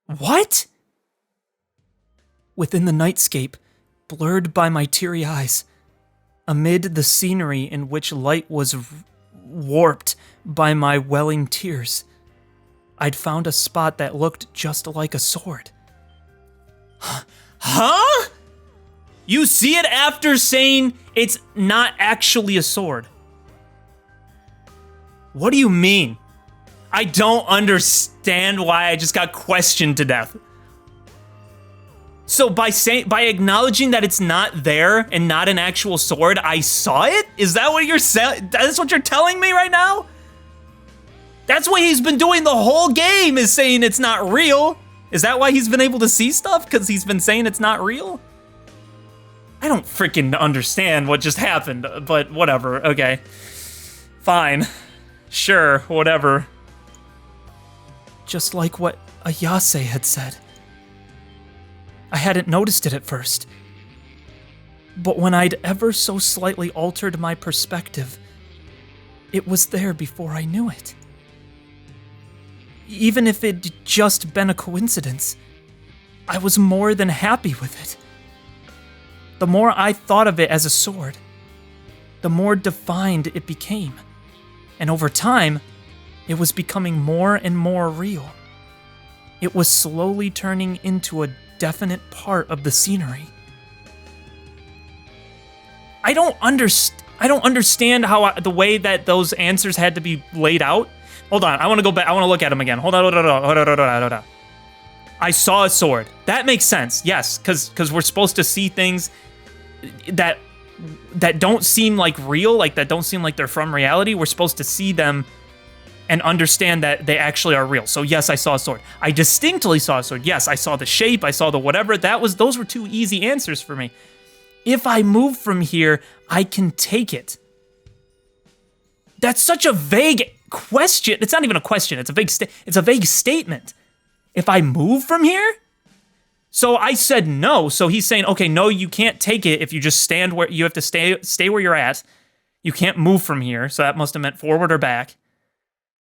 S1: What?
S3: Within the nightscape, blurred by my teary eyes, amid the scenery in which light was warped by my welling tears, I'd found a spot that looked just like a sword.
S1: Huh? You see it after saying it's not actually a sword. What do you mean? I don't understand why I just got questioned to death. So by acknowledging that it's not there and not an actual sword, I saw it? Is that what you're saying? That's what you're telling me right now? That's what he's been doing the whole game, is saying it's not real. Is that why he's been able to see stuff? Because he's been saying it's not real? I don't freaking understand what just happened, but whatever, okay. Fine. Sure, whatever.
S3: Just like what Ayase had said. I hadn't noticed it at first. But when I'd ever so slightly altered my perspective, it was there before I knew it. Even if it'd just been a coincidence, I was more than happy with it. The more I thought of it as a sword, the more defined it became. And over time, it was becoming more and more real. It was slowly turning into a definite part of the scenery. I don't understand how the way that those answers had to be laid out. Hold on, I want to go back. I want to look at them again. Hold on. I saw a sword. That makes sense. Yes, because we're supposed to see things that don't seem like real, like that don't seem like they're from reality. We're supposed to see them and understand that they actually are real. So yes, I saw a sword. I distinctly saw a sword. Yes, I saw the shape. I saw the whatever. Those were two easy answers for me. If I move from here, I can take it. That's such a vague question. It's not even a question. It's a vague statement. If I move from here? So I said no. So he's saying, okay, no, you can't take it if you just stand where you have to stay where you're at. You can't move from here. So that must have meant forward or back.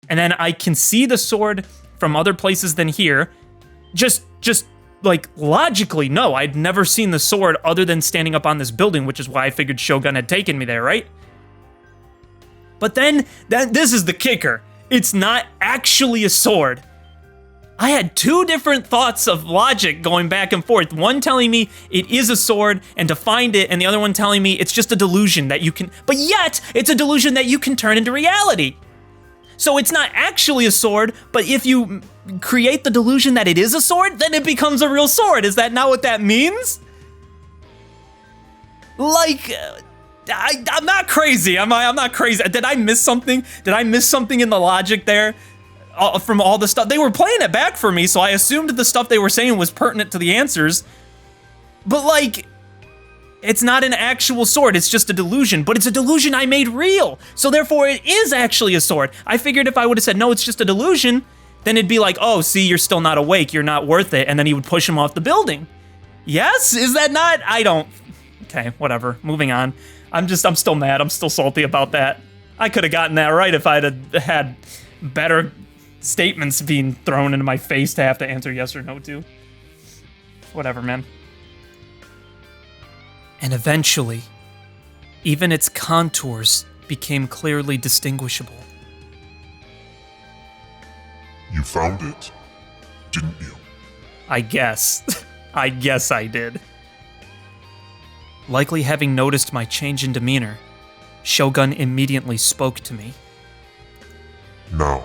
S3: And then I can see the sword from other places than here. Just like logically, no, I'd never seen the sword other than standing up on this building, which is why I figured Shogun had taken me there, right? But then this is the kicker. It's not actually a sword.
S1: I had two different thoughts of logic going back and forth. One telling me it is a sword and to find it, and the other one telling me it's just a delusion that you can, but yet it's a delusion that you can turn into reality. So it's not actually a sword, but if you create the delusion that it is a sword, then it becomes a real sword. Is that not what that means? Like, I'm not crazy. I'm not crazy. Did I miss something? Did I miss something in the logic there? From all the stuff, they were playing it back for me, so I assumed the stuff they were saying was pertinent to the answers. But like, it's not an actual sword, it's just a delusion, but it's a delusion I made real. So therefore it is actually a sword. I figured if I would have said, no, it's just a delusion, then it'd be like, oh, see, you're still not awake, you're not worth it, and then he would push him off the building. Yes, is that not? I don't, okay, whatever, moving on. I'm still mad, I'm still salty about that. I could have gotten that right if I'd have had better statements being thrown into my face to have to answer yes or no to. Whatever, man. And eventually, even its contours became clearly distinguishable.
S4: You found it, didn't you?
S1: I guess. I guess I did. Likely having noticed my change in demeanor, Shogun immediately spoke to me.
S4: Now,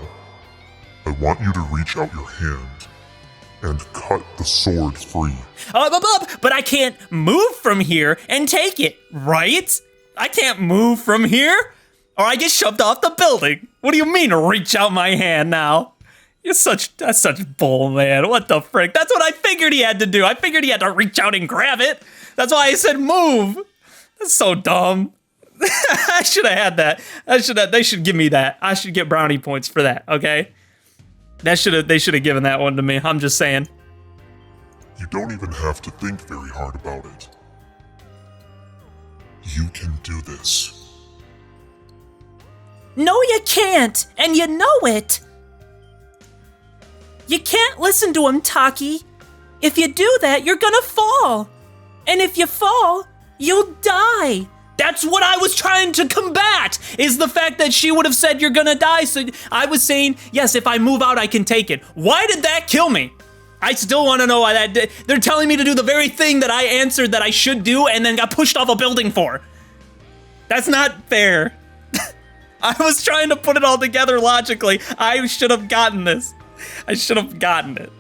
S4: I want you to reach out your hand and cut the sword free.
S1: But I can't move from here and take it, right? I can't move from here, or I get shoved off the building. What do you mean, reach out my hand now? That's such bull, man. What the frick? That's what I figured he had to do. I figured he had to reach out and grab it. That's why I said move. That's so dumb. I should have had that. They should give me that. I should get brownie points for that, okay? They should have given that one to me. I'm just saying.
S4: You don't even have to think very hard about it. You can do this.
S2: No, you can't, and you know it. You can't listen to him, Taki. If you do that, you're gonna fall. And if you fall, you'll die. That's what I was trying to combat, is the fact that she would have said you're gonna die. So I was saying, yes, if I move out, I can take it. Why did that kill me? I still want to know why that did. They're telling me to do the very thing that I answered that I should do and then got pushed off a building for. That's not fair. I was trying to put it all together logically. I should have gotten this. I should have gotten it.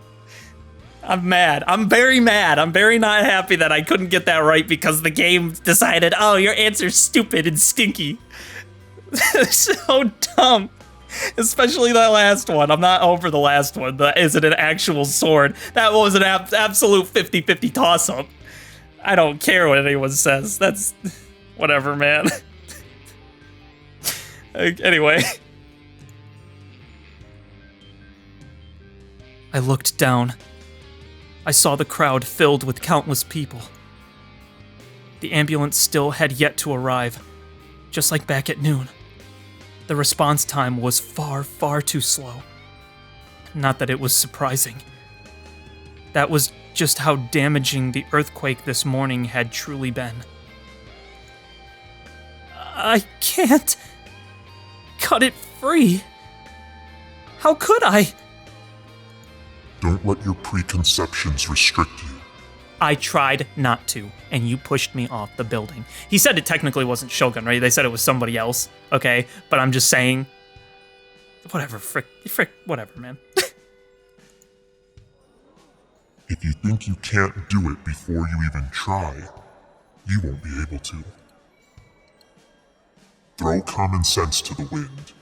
S2: I'm mad. I'm very mad. I'm very not happy that I couldn't get that right because the game decided, oh, your answer's stupid and stinky. So dumb. Especially that last one. I'm not over the last one. Is it an actual sword? That was an absolute 50-50 toss-up. I don't care what anyone says. That's whatever, man. Anyway. I looked down. I saw the crowd filled with countless people. The ambulance still had yet to arrive, just like back at noon. The response time was far, far too slow. Not that it was surprising. That was just how damaging the earthquake this morning had truly been. I can't cut it free. How could I?
S4: Don't let your preconceptions restrict you.
S1: I tried not to, and you pushed me off the building. He said it technically wasn't Shogun, right? They said it was somebody else, okay? But I'm just saying, whatever, frick, whatever, man.
S4: If you think you can't do it before you even try, you won't be able to. Throw common sense to the wind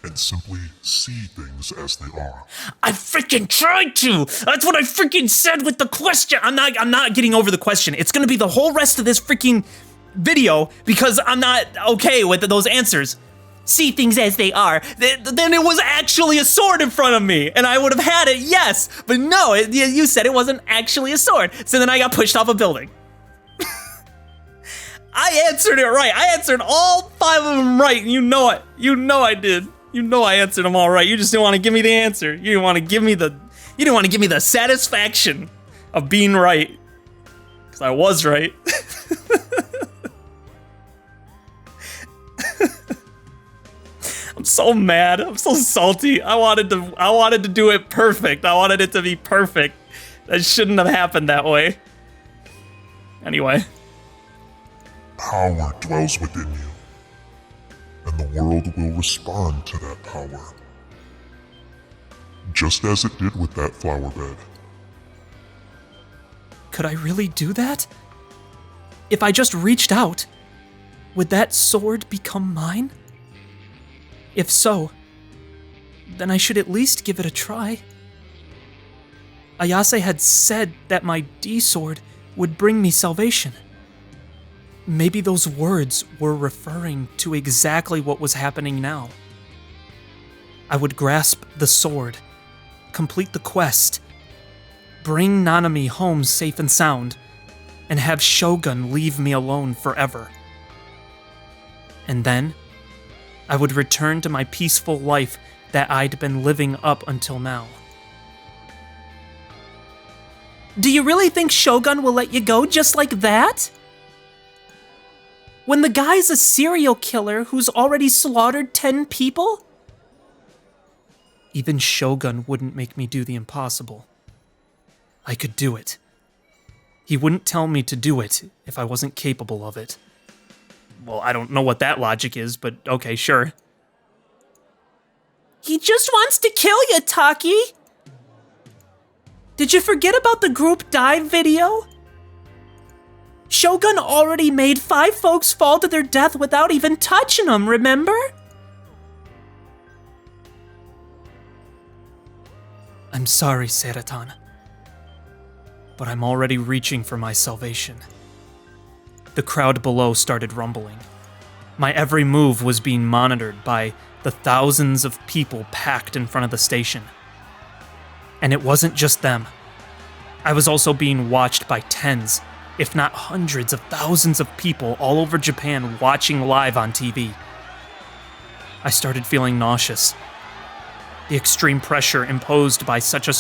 S4: and simply see things as they are.
S1: I freaking tried to! That's what I freaking said with the question! I'm not getting over the question. It's gonna be the whole rest of this freaking video because I'm not okay with those answers. See things as they are. Then it was actually a sword in front of me, and I would have had it, yes! But no, you said it wasn't actually a sword, so then I got pushed off a building. I answered it right. I answered all 5 of them right, and you know it. You know I did. You know I answered them all right. You just didn't want to give me the answer. You didn't want to give me the satisfaction of being right. Because I was right.
S2: I'm so mad. I'm so salty. I wanted to do it perfect. I wanted it to be perfect. That shouldn't have happened that way. Anyway.
S4: Power dwells within you, and the world will respond to that power. Just as it did with that flower bed.
S1: Could I really do that? If I just reached out, would that sword become mine? If so, then I should at least give it a try. Ayase had said that my D-sword would bring me salvation. Maybe those words were referring to exactly what was happening now. I would grasp the sword, complete the quest, bring Nanami home safe and sound, and have Shogun leave me alone forever. And then, I would return to my peaceful life that I'd been living up until now.
S2: Do you really think Shogun will let you go just like that? When the guy's a serial killer who's already slaughtered 10 people?
S1: Even Shogun wouldn't make me do the impossible. I could do it. He wouldn't tell me to do it if I wasn't capable of it.
S2: Well, I don't know what that logic is, but okay, sure.
S3: He just wants to kill you, Taki!
S2: Did you forget about the group dive video? Shogun already made 5 folks fall to their death without even touching them, remember?
S1: I'm sorry, Seratan, but I'm already reaching for my salvation. The crowd below started rumbling. My every move was being monitored by the thousands of people packed in front of the station. And it wasn't just them. I was also being watched by tens, if not hundreds of thousands of people all over Japan watching live on TV. I started feeling nauseous. The extreme pressure imposed by such a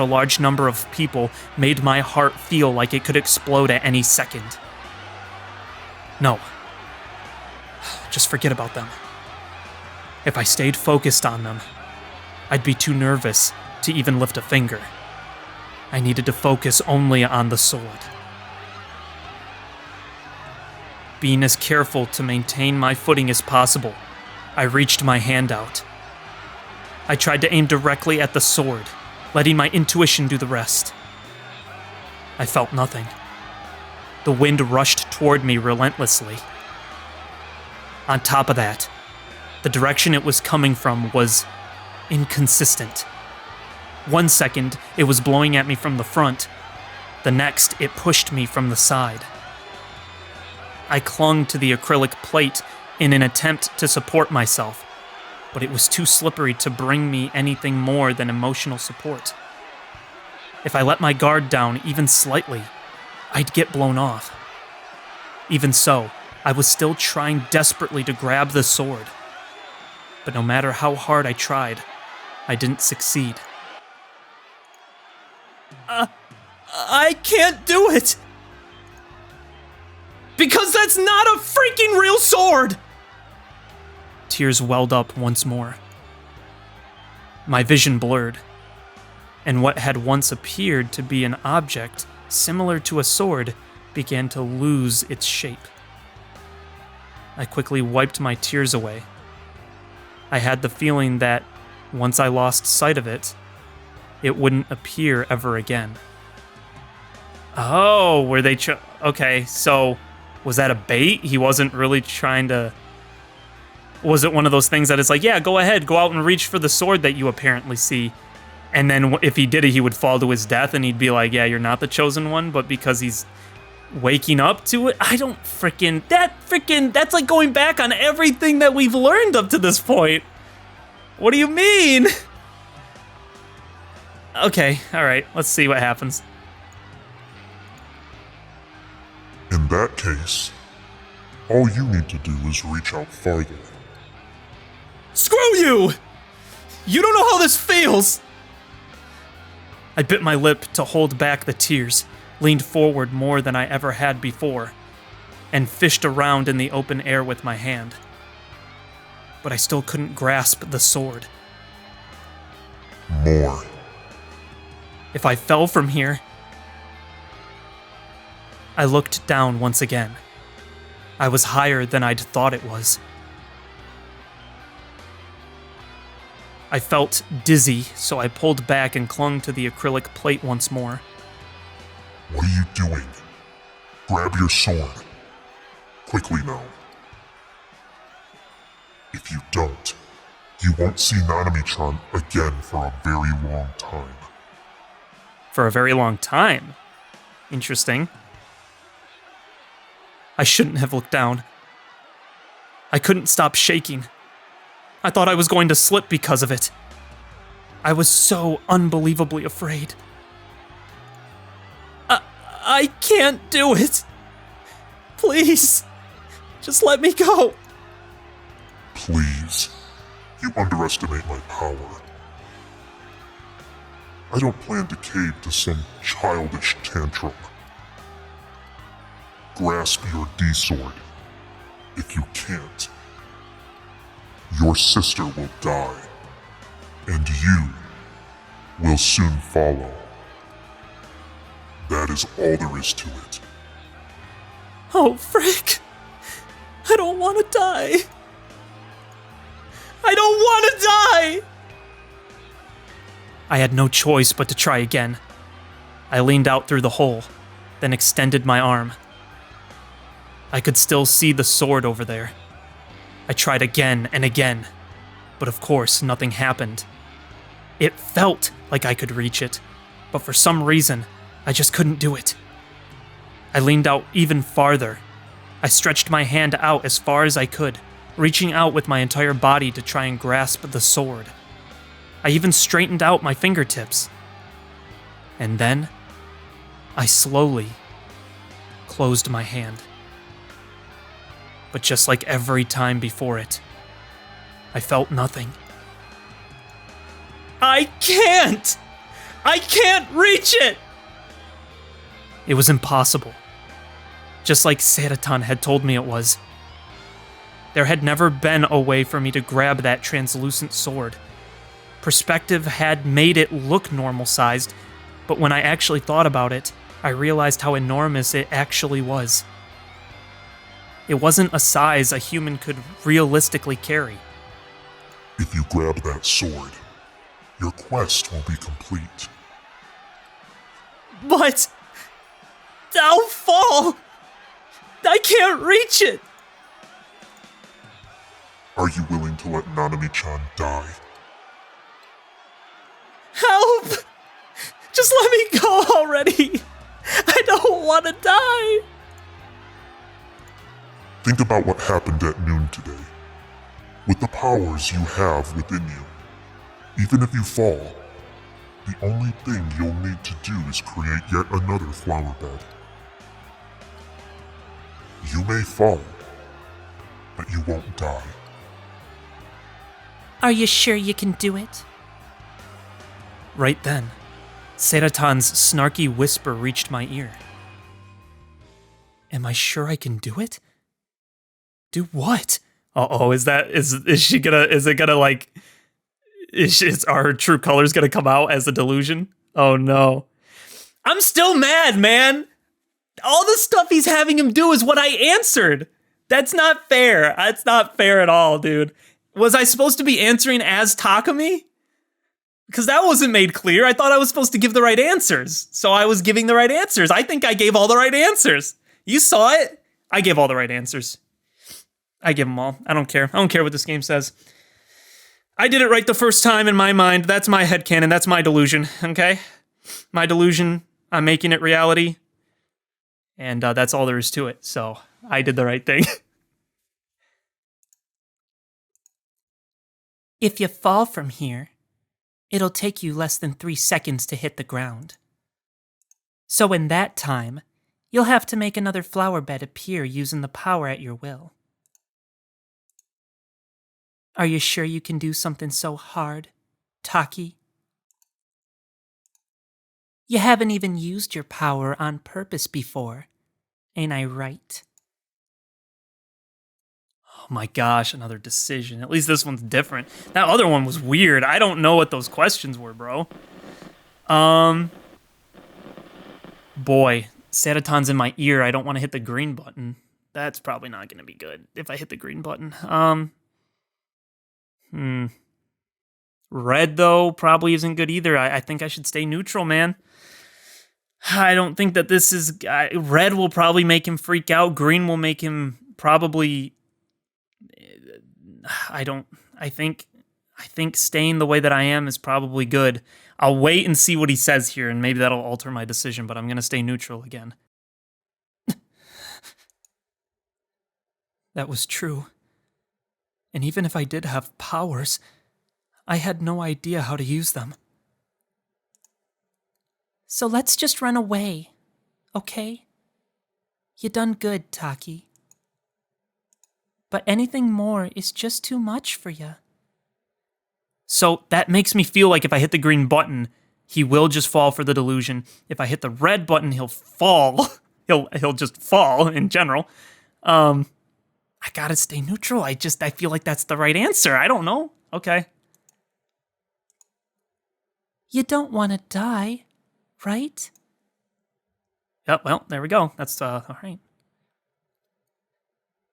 S1: large number of people made my heart feel like it could explode at any second. No. Just forget about them. If I stayed focused on them, I'd be too nervous to even lift a finger. I needed to focus only on the sword. Being as careful to maintain my footing as possible, I reached my hand out. I tried to aim directly at the sword, letting my intuition do the rest. I felt nothing. The wind rushed toward me relentlessly. On top of that, the direction it was coming from was inconsistent. 1 second, it was blowing at me from the front. The next, it pushed me from the side. I clung to the acrylic plate in an attempt to support myself, but it was too slippery to bring me anything more than emotional support. If I let my guard down even slightly, I'd get blown off. Even so, I was still trying desperately to grab the sword. But no matter how hard I tried, I didn't succeed.
S2: I can't do it! Because that's not a freaking real sword!
S1: Tears welled up once more. My vision blurred, and what had once appeared to be an object similar to a sword began to lose its shape. I quickly wiped my tears away. I had the feeling that once I lost sight of it, it wouldn't appear ever again.
S2: Oh, were they okay, so was that a bait? He wasn't really trying to... Was it one of those things that it's like, yeah, go ahead, go out and reach for the sword that you apparently see, and then if he did it, he would fall to his death, and he'd be like, yeah, you're not the chosen one, but because he's waking up to it, I don't that's like going back on everything that we've learned up to this point. What do you mean? Okay, alright, let's see what happens.
S4: In that case, all you need to do is reach out farther.
S2: Screw you! You don't know how this feels!
S1: I bit my lip to hold back the tears, leaned forward more than I ever had before. and fished around in the open air with my hand. But I still couldn't grasp the sword.
S4: More.
S1: If I fell from here... I looked down once again. I was higher than I'd thought it was. I felt dizzy, so I pulled back and clung to the acrylic plate once more.
S4: What are you doing? Grab your sword. Quickly now. If you don't, you won't see Nanami-chan again for a very long time.
S1: For a very long time? Interesting. I shouldn't have looked down. I couldn't stop shaking. I thought I was going to slip because of it. I was so unbelievably afraid. I can't do it. Please, just let me go.
S4: Please. You underestimate my power. I don't plan to cave to some childish tantrum. Grasp your D-sword. If you can't, your sister will die, and you will soon follow. That is all there is to it.
S1: Oh, frick. I don't want to die. I don't want to die! I had no choice but to try again. I leaned out through the hole, then extended my arm. I could still see the sword over there. I tried again and again, but of course nothing happened. It felt like I could reach it, but for some reason, I just couldn't do it. I leaned out even farther. I stretched my hand out as far as I could, reaching out with my entire body to try and grasp the sword. I even straightened out my fingertips. And then, I slowly closed my hand. But just like every time before it, I felt nothing. I can't! I can't reach it! It was impossible. Just like Seratan had told me it was. There had never been a way for me to grab that translucent sword. Perspective had made it look normal-sized, but when I actually thought about it, I realized how enormous it actually was. It wasn't a size a human could realistically carry.
S4: If you grab that sword, your quest will be complete.
S1: But I'll fall! I can't reach it!
S4: Are you willing to let Nanami-chan die?
S1: Help! Just let me go already! I don't want to die!
S4: Think about what happened at noon today. With the powers you have within you, even if you fall, the only thing you'll need to do is create yet another flower bed. You may fall, but you won't die.
S3: Are you sure you can do it?
S1: Right then, Seratan's snarky whisper reached my ear. Am I sure I can do it? Do what? Uh-oh, is she gonna, is it gonna like, are her true colors gonna come out as a delusion? Oh no. I'm still mad, man! All the stuff he's having him do is what I answered! That's not fair. That's not fair at all, dude. Was I supposed to be answering as Takumi? Because that wasn't made clear. I thought I was supposed to give the right answers. So I was giving the right answers. I think I gave all the right answers. You saw it. I gave all the right answers. I give them all. I don't care. I don't care what this game says. I did it right the first time in my mind. That's my headcanon. That's my delusion, okay? My delusion. I'm making it reality. And that's all there is to it. So I did the right thing.
S3: If you fall from here, it'll take you less than 3 seconds to hit the ground. So in that time, you'll have to make another flower bed appear using the power at your will. Are you sure you can do something so hard, Taki? You haven't even used your power on purpose before, ain't I right?
S1: my gosh, another decision. At least this one's different. That other one was weird. I don't know what those questions were, bro. Boy, Sataton's in my ear. I don't want to hit the green button. That's probably not going to be good if I hit the green button. Red, though, probably isn't good either. I think I should stay neutral, man. I don't think that this is... red will probably make him freak out. Green will make him probably... I think staying the way that I am is probably good. I'll wait and see what he says here, and maybe that'll alter my decision, but I'm going to stay neutral again. That was true. And even if I did have powers, I had no idea how to use them.
S3: So let's just run away, okay? You done good, Taki. But anything more is just too much for you.
S1: So that makes me feel like if I hit the green button, he will just fall for the delusion. If I hit the red button, he'll fall. he'll just fall in general. I gotta stay neutral. I feel like that's the right answer. I don't know. Okay.
S3: You don't want to die, right?
S1: Yep, well, there we go. That's, all right.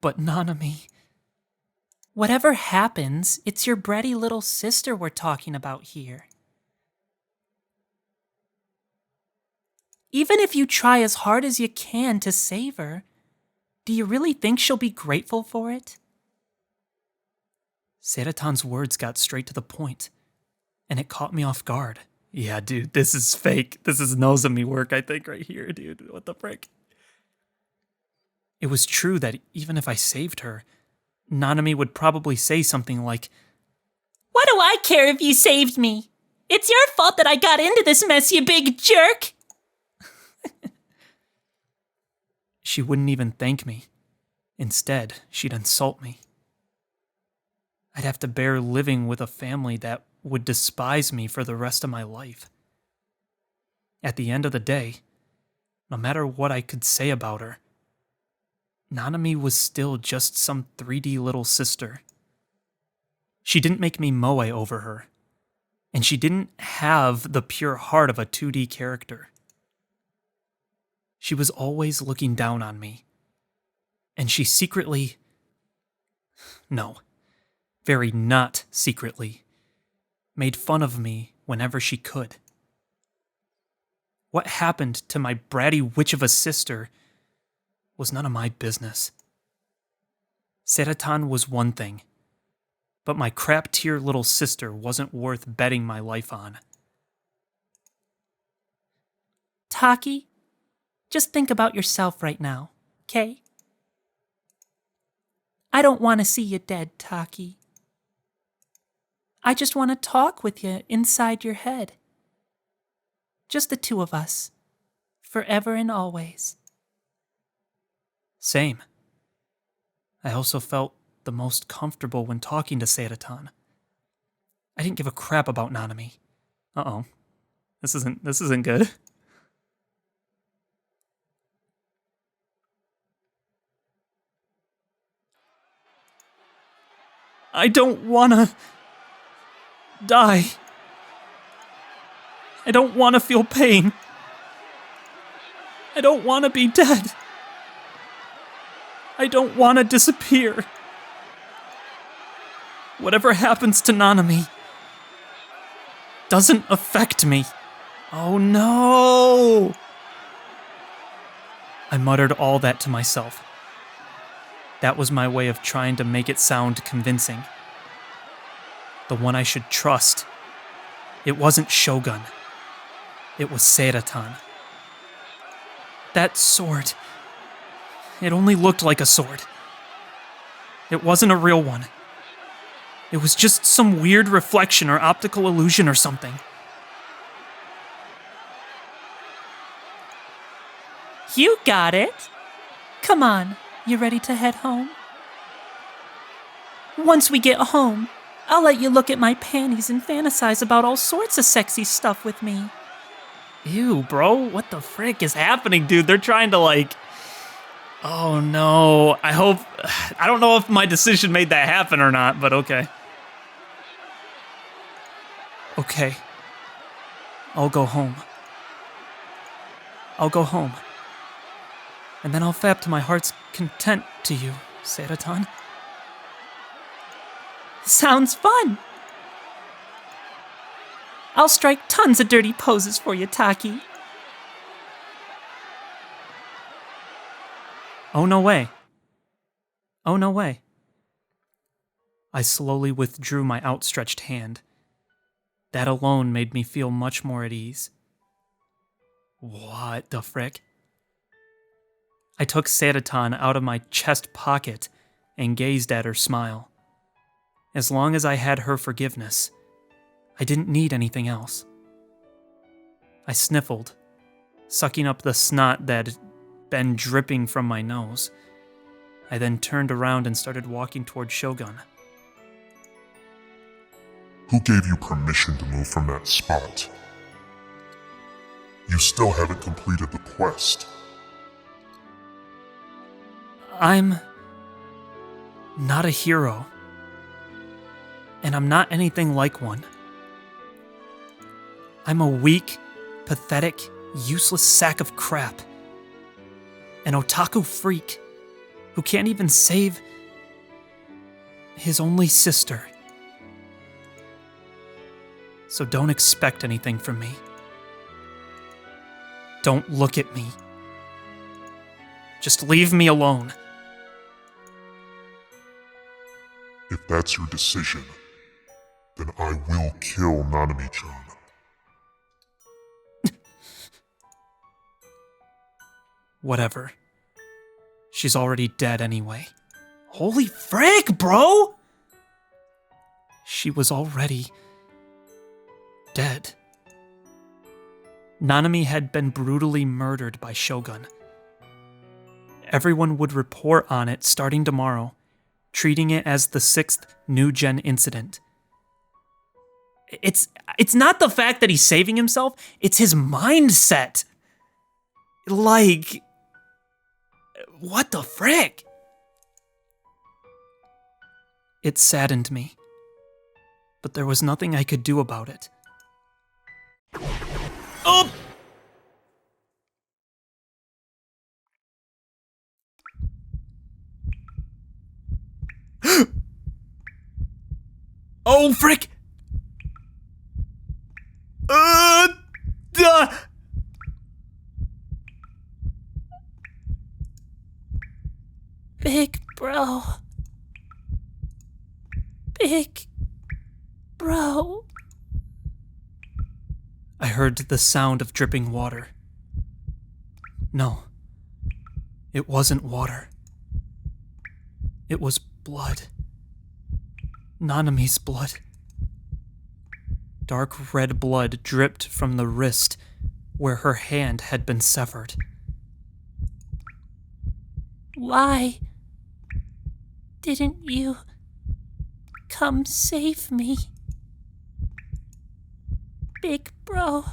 S3: But Nanami, whatever happens, it's your bratty little sister we're talking about here. Even if you try as hard as you can to save her, do you really think she'll be grateful for it?
S1: Sataton's words got straight to the point, and it caught me off guard. Yeah, dude, this is fake. This is Nozomi work, I think, right here, dude. What the frick? It was true that even if I saved her, Nanami would probably say something like,
S2: "What do I care if you saved me? It's your fault that I got into this mess, you big jerk!"
S1: She wouldn't even thank me. Instead, she'd insult me. I'd have to bear living with a family that would despise me for the rest of my life. At the end of the day, no matter what I could say about her, Nanami was still just some 3D little sister. She didn't make me moe over her, and she didn't have the pure heart of a 2D character. She was always looking down on me, and she secretly... No, very not secretly, made fun of me whenever she could. What happened to my bratty witch of a sister was none of my business. Sataton was one thing, but my crap-tier little sister wasn't worth betting my life on.
S3: Taki, just think about yourself right now, okay? I don't want to see you dead, Taki. I just want to talk with you inside your head. Just the two of us, forever and always.
S1: Same. I also felt the most comfortable when talking to Sataton. I didn't give a crap about Nanami. Uh-oh. This isn't good. I don't wanna die. I don't wanna feel pain. I don't wanna be dead. I don't wanna disappear. Whatever happens to Nanami doesn't affect me. Oh no! I muttered all that to myself. That was my way of trying to make it sound convincing. The one I should trust. It wasn't Shogun. It was Sataton. That sword. It only looked like a sword. It wasn't a real one. It was just some weird reflection or optical illusion or something.
S3: You got it. Come on, you ready to head home? Once we get home, I'll let you look at my panties and fantasize about all sorts of sexy stuff with me.
S1: Ew, bro, what the frick is happening, dude? They're trying to, like... Oh no, I don't know if my decision made that happen or not, but okay. Okay. I'll go home. I'll go home. And then I'll fap to my heart's content to you, Seratan.
S2: Sounds fun. I'll strike tons of dirty poses for you, Taki.
S1: Oh, no way. Oh, no way. I slowly withdrew my outstretched hand. That alone made me feel much more at ease. What the frick? I took Seratan out of my chest pocket and gazed at her smile. As long as I had her forgiveness, I didn't need anything else. I sniffled, sucking up the snot that had been dripping from my nose. I then turned around and started walking toward Shogun.
S4: Who gave you permission to move from that spot? You still haven't completed the quest.
S1: I'm not a hero. And I'm not anything like one. I'm a weak, pathetic, useless sack of crap. An otaku freak who can't even save his only sister. So don't expect anything from me. Don't look at me. Just leave me alone.
S4: If that's your decision, then I will kill Nanami-chan.
S1: Whatever. She's already dead anyway. Holy frick, bro! She was already dead. Nanami had been brutally murdered by Shogun. Everyone would report on it starting tomorrow, treating it as the 6th new-gen incident. It's not the fact that he's saving himself, it's his mindset. Like, what the frick? It saddened me, but there was nothing I could do about it. Oh! Oh, frick! Duh!
S2: Big bro. Big bro.
S1: I heard the sound of dripping water. No, it wasn't water. It was blood. Nanami's blood. Dark red blood dripped from the wrist where her hand had been severed.
S2: Why didn't you come save me? Big bro.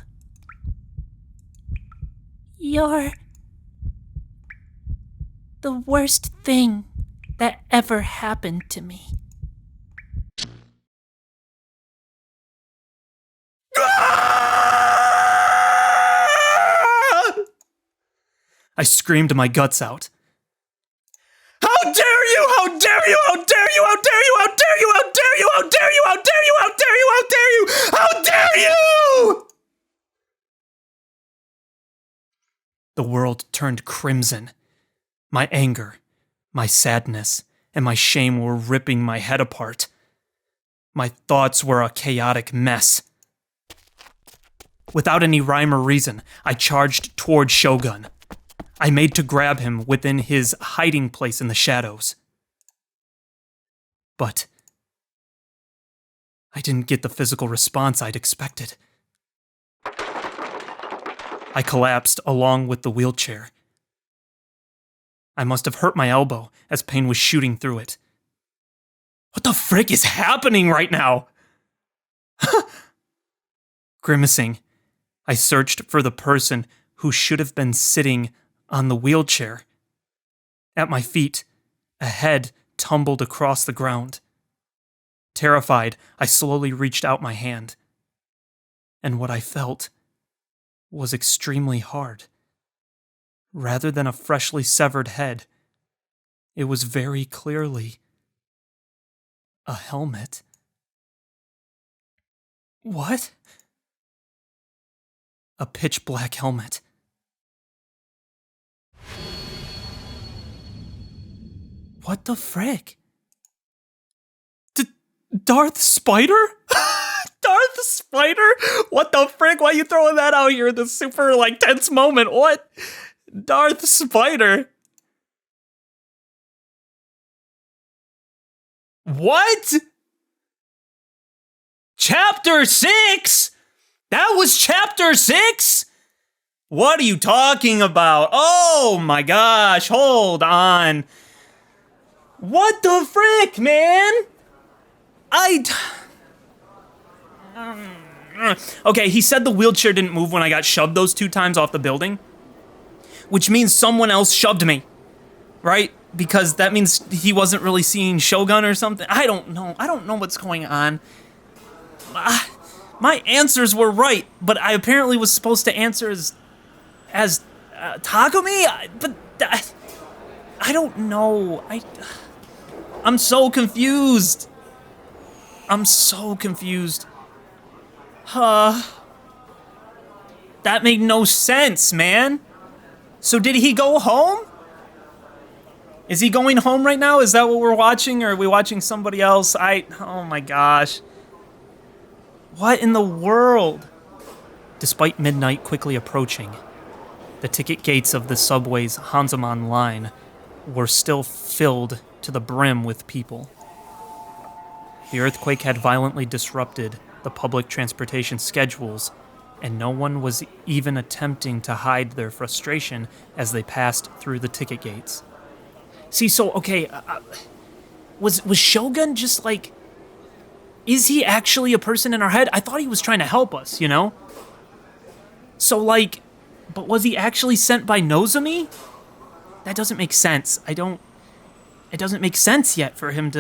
S2: You're the worst thing that ever happened to me.
S1: I screamed my guts out. How dare you! How dare you! How dare you! How dare you! How dare you! How dare you! How dare you! How dare you! How dare you! How dare you! How dare you! The world turned crimson. My anger, my sadness, and my shame were ripping my head apart. My thoughts were a chaotic mess. Without any rhyme or reason, I charged toward Shogun. I made to grab him within his hiding place in the shadows. But I didn't get the physical response I'd expected. I collapsed along with the wheelchair. I must have hurt my elbow as pain was shooting through it. What the frick is happening right now? Grimacing, I searched for the person who should have been sitting on the wheelchair. At my feet, a head tumbled across the ground. Terrified, I slowly reached out my hand. And what I felt was extremely hard. Rather than a freshly severed head, it was very clearly a helmet. What? A pitch black helmet. What the frick? Darth Spider? Darth Spider? What the frick? Why are you throwing that out here in this super, tense moment? What? Darth Spider? What? Chapter 6? That was Chapter 6? What are you talking about? Oh my gosh, hold on. What the frick, man? Okay, he said the wheelchair didn't move when I got shoved those 2 times off the building, which means someone else shoved me, right? Because that means he wasn't really seeing Shogun or something. I don't know what's going on. My answers were right, but I apparently was supposed to answer as Takumi? But I don't know. I'm so confused. That made no sense, man. So did he go home? Is he going home right now? Is that what we're watching, or are we watching somebody else? Oh my gosh. What in the world? Despite midnight quickly approaching, the ticket gates of the subway's Hanzaman line were still filled to the brim with people. The earthquake had violently disrupted the public transportation schedules, and no one was even attempting to hide their frustration as they passed through the ticket gates. See, so, okay, was Shogun just is he actually a person in our head? I thought he was trying to help us, you know? So, but was he actually sent by Nozomi? That doesn't make sense. It doesn't make sense yet for him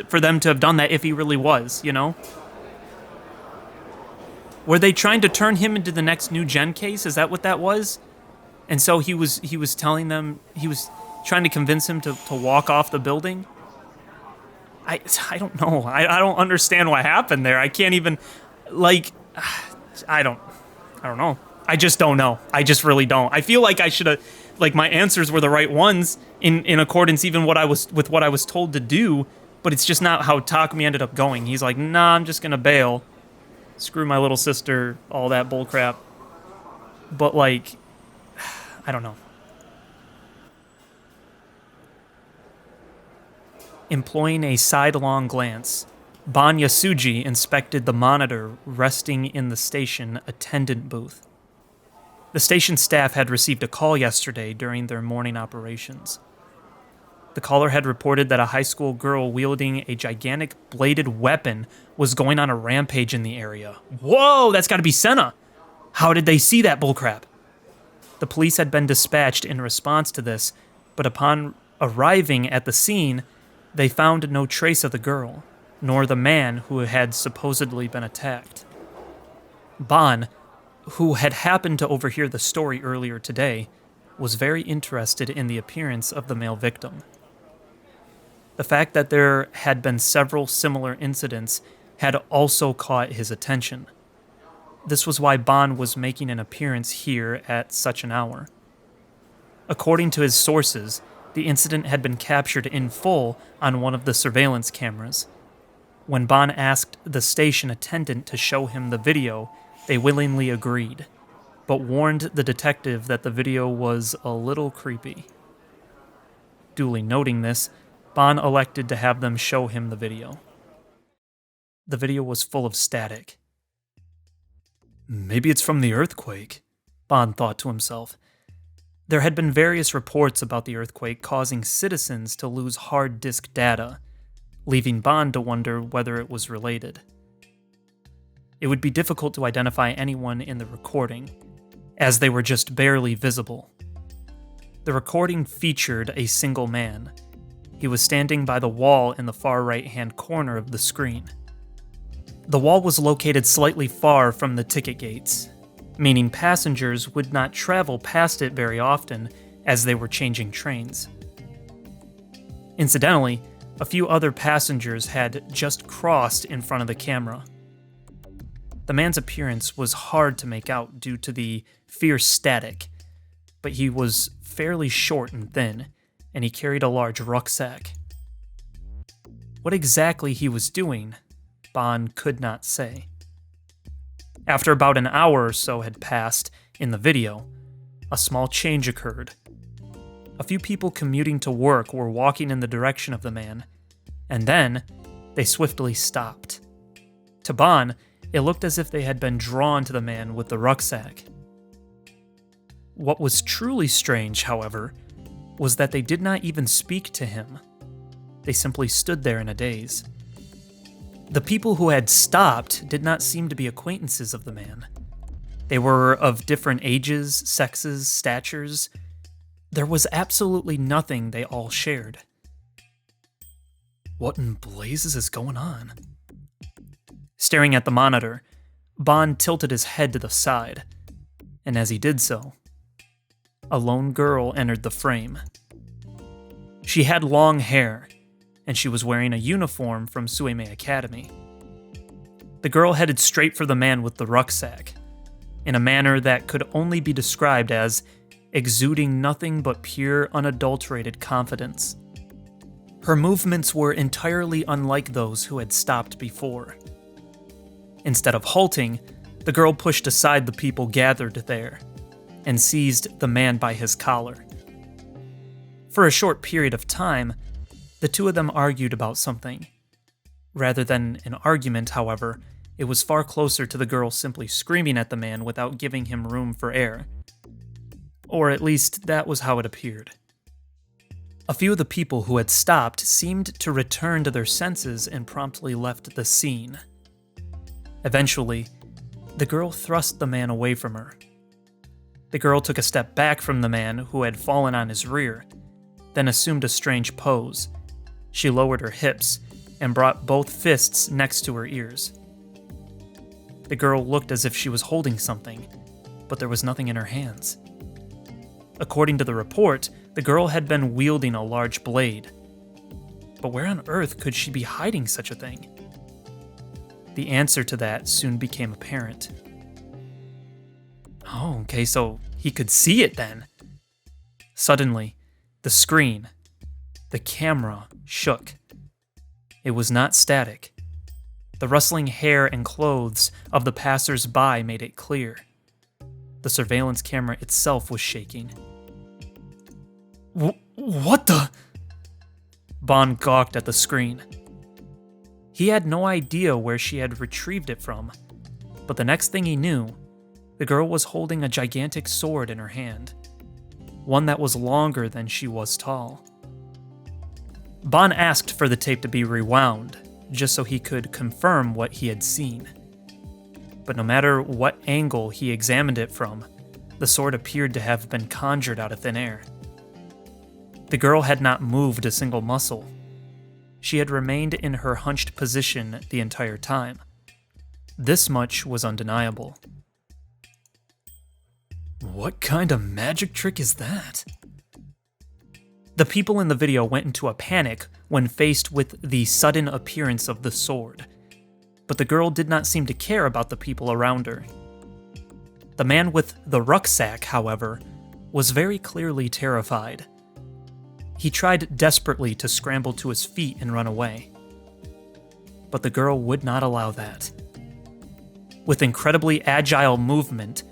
S1: for them to have done that if he really was, you know? Were they trying to turn him into the next new gen case? Is that what that was? And so he was telling them, he was trying to convince him to walk off the building? I don't know. I don't understand what happened there. I can't even, I don't know. I just don't know. I just really don't. I feel like I should have, my answers were the right ones in accordance even with what I was told to do, but it's just not how Takumi ended up going. He's like, nah, I'm just gonna bail. Screw my little sister, all that bullcrap. But I don't know. Employing a sidelong glance, Ban Yasuji inspected the monitor resting in the station attendant booth. The station staff had received a call yesterday during their morning operations. The caller had reported that a high school girl wielding a gigantic bladed weapon was going on a rampage in the area. Whoa, that's gotta be Senna! How did they see that bullcrap? The police had been dispatched in response to this, but upon arriving at the scene, they found no trace of the girl, nor the man who had supposedly been attacked. Ban, who had happened to overhear the story earlier today, was very interested in the appearance of the male victim. The fact that there had been several similar incidents had also caught his attention. This was why Ban was making an appearance here at such an hour. According to his sources, the incident had been captured in full on one of the surveillance cameras. When Ban asked the station attendant to show him the video, they willingly agreed, but warned the detective that the video was a little creepy. Duly noting this, Ban elected to have them show him the video. The video was full of static. Maybe it's from the earthquake, Ban thought to himself. There had been various reports about the earthquake causing citizens to lose hard disk data, leaving Ban to wonder whether it was related. It would be difficult to identify anyone in the recording, as they were just barely visible. The recording featured a single man. He was standing by the wall in the far right-hand corner of the screen. The wall was located slightly far from the ticket gates, meaning passengers would not travel past it very often as they were changing trains. Incidentally, a few other passengers had just crossed in front of the camera. The man's appearance was hard to make out due to the fierce static, but he was fairly short and thin, and he carried a large rucksack. What exactly he was doing, Bond could not say. After about an hour or so had passed in the video, a small change occurred. A few people commuting to work were walking in the direction of the man, and then they swiftly stopped. To Bond, it looked as if they had been drawn to the man with the rucksack. What was truly strange, however, was that they did not even speak to him. They simply stood there in a daze. The people who had stopped did not seem to be acquaintances of the man. They were of different ages, sexes, statures. There was absolutely nothing they all shared. What in blazes is going on? Staring at the monitor, Bond tilted his head to the side, and as he did so, a lone girl entered the frame. She had long hair, and she was wearing a uniform from Sueme Academy. The girl headed straight for the man with the rucksack, in a manner that could only be described as exuding nothing but pure, unadulterated confidence. Her movements were entirely unlike those who had stopped before. Instead of halting, the girl pushed aside the people gathered there, and seized the man by his collar. For a short period of time, the two of them argued about something. Rather than an argument, however, it was far closer to the girl simply screaming at the man without giving him room for air. Or at least that was how it appeared. A few of the people who had stopped seemed to return to their senses and promptly left the scene. Eventually, the girl thrust the man away from her. The girl took a step back from the man who had fallen on his rear, then assumed a strange pose. She lowered her hips and brought both fists next to her ears. The girl looked as if she was holding something, but there was nothing in her hands. According to the report, the girl had been wielding a large blade. But where on earth could she be hiding such a thing? The answer to that soon became apparent. Oh, okay, so he could see it then. Suddenly, the screen, the camera, shook. It was not static. The rustling hair and clothes of the passers-by made it clear. The surveillance camera itself was shaking. What the? Bond gawked at the screen. He had no idea where she had retrieved it from, but the next thing he knew, the girl was holding a gigantic sword in her hand, one that was longer than she was tall. Bond asked for the tape to be rewound, just so he could confirm what he had seen. But no matter what angle he examined it from, the sword appeared to have been conjured out of thin air. The girl had not moved a single muscle. She had remained in her hunched position the entire time. This much was undeniable. What kind of magic trick is that? The people in the video went into a panic when faced with the sudden appearance of the sword, but the girl did not seem to care about the people around her. The man with the rucksack, however, was very clearly terrified. He tried desperately to scramble to his feet and run away, but the girl would not allow that. With incredibly agile movement,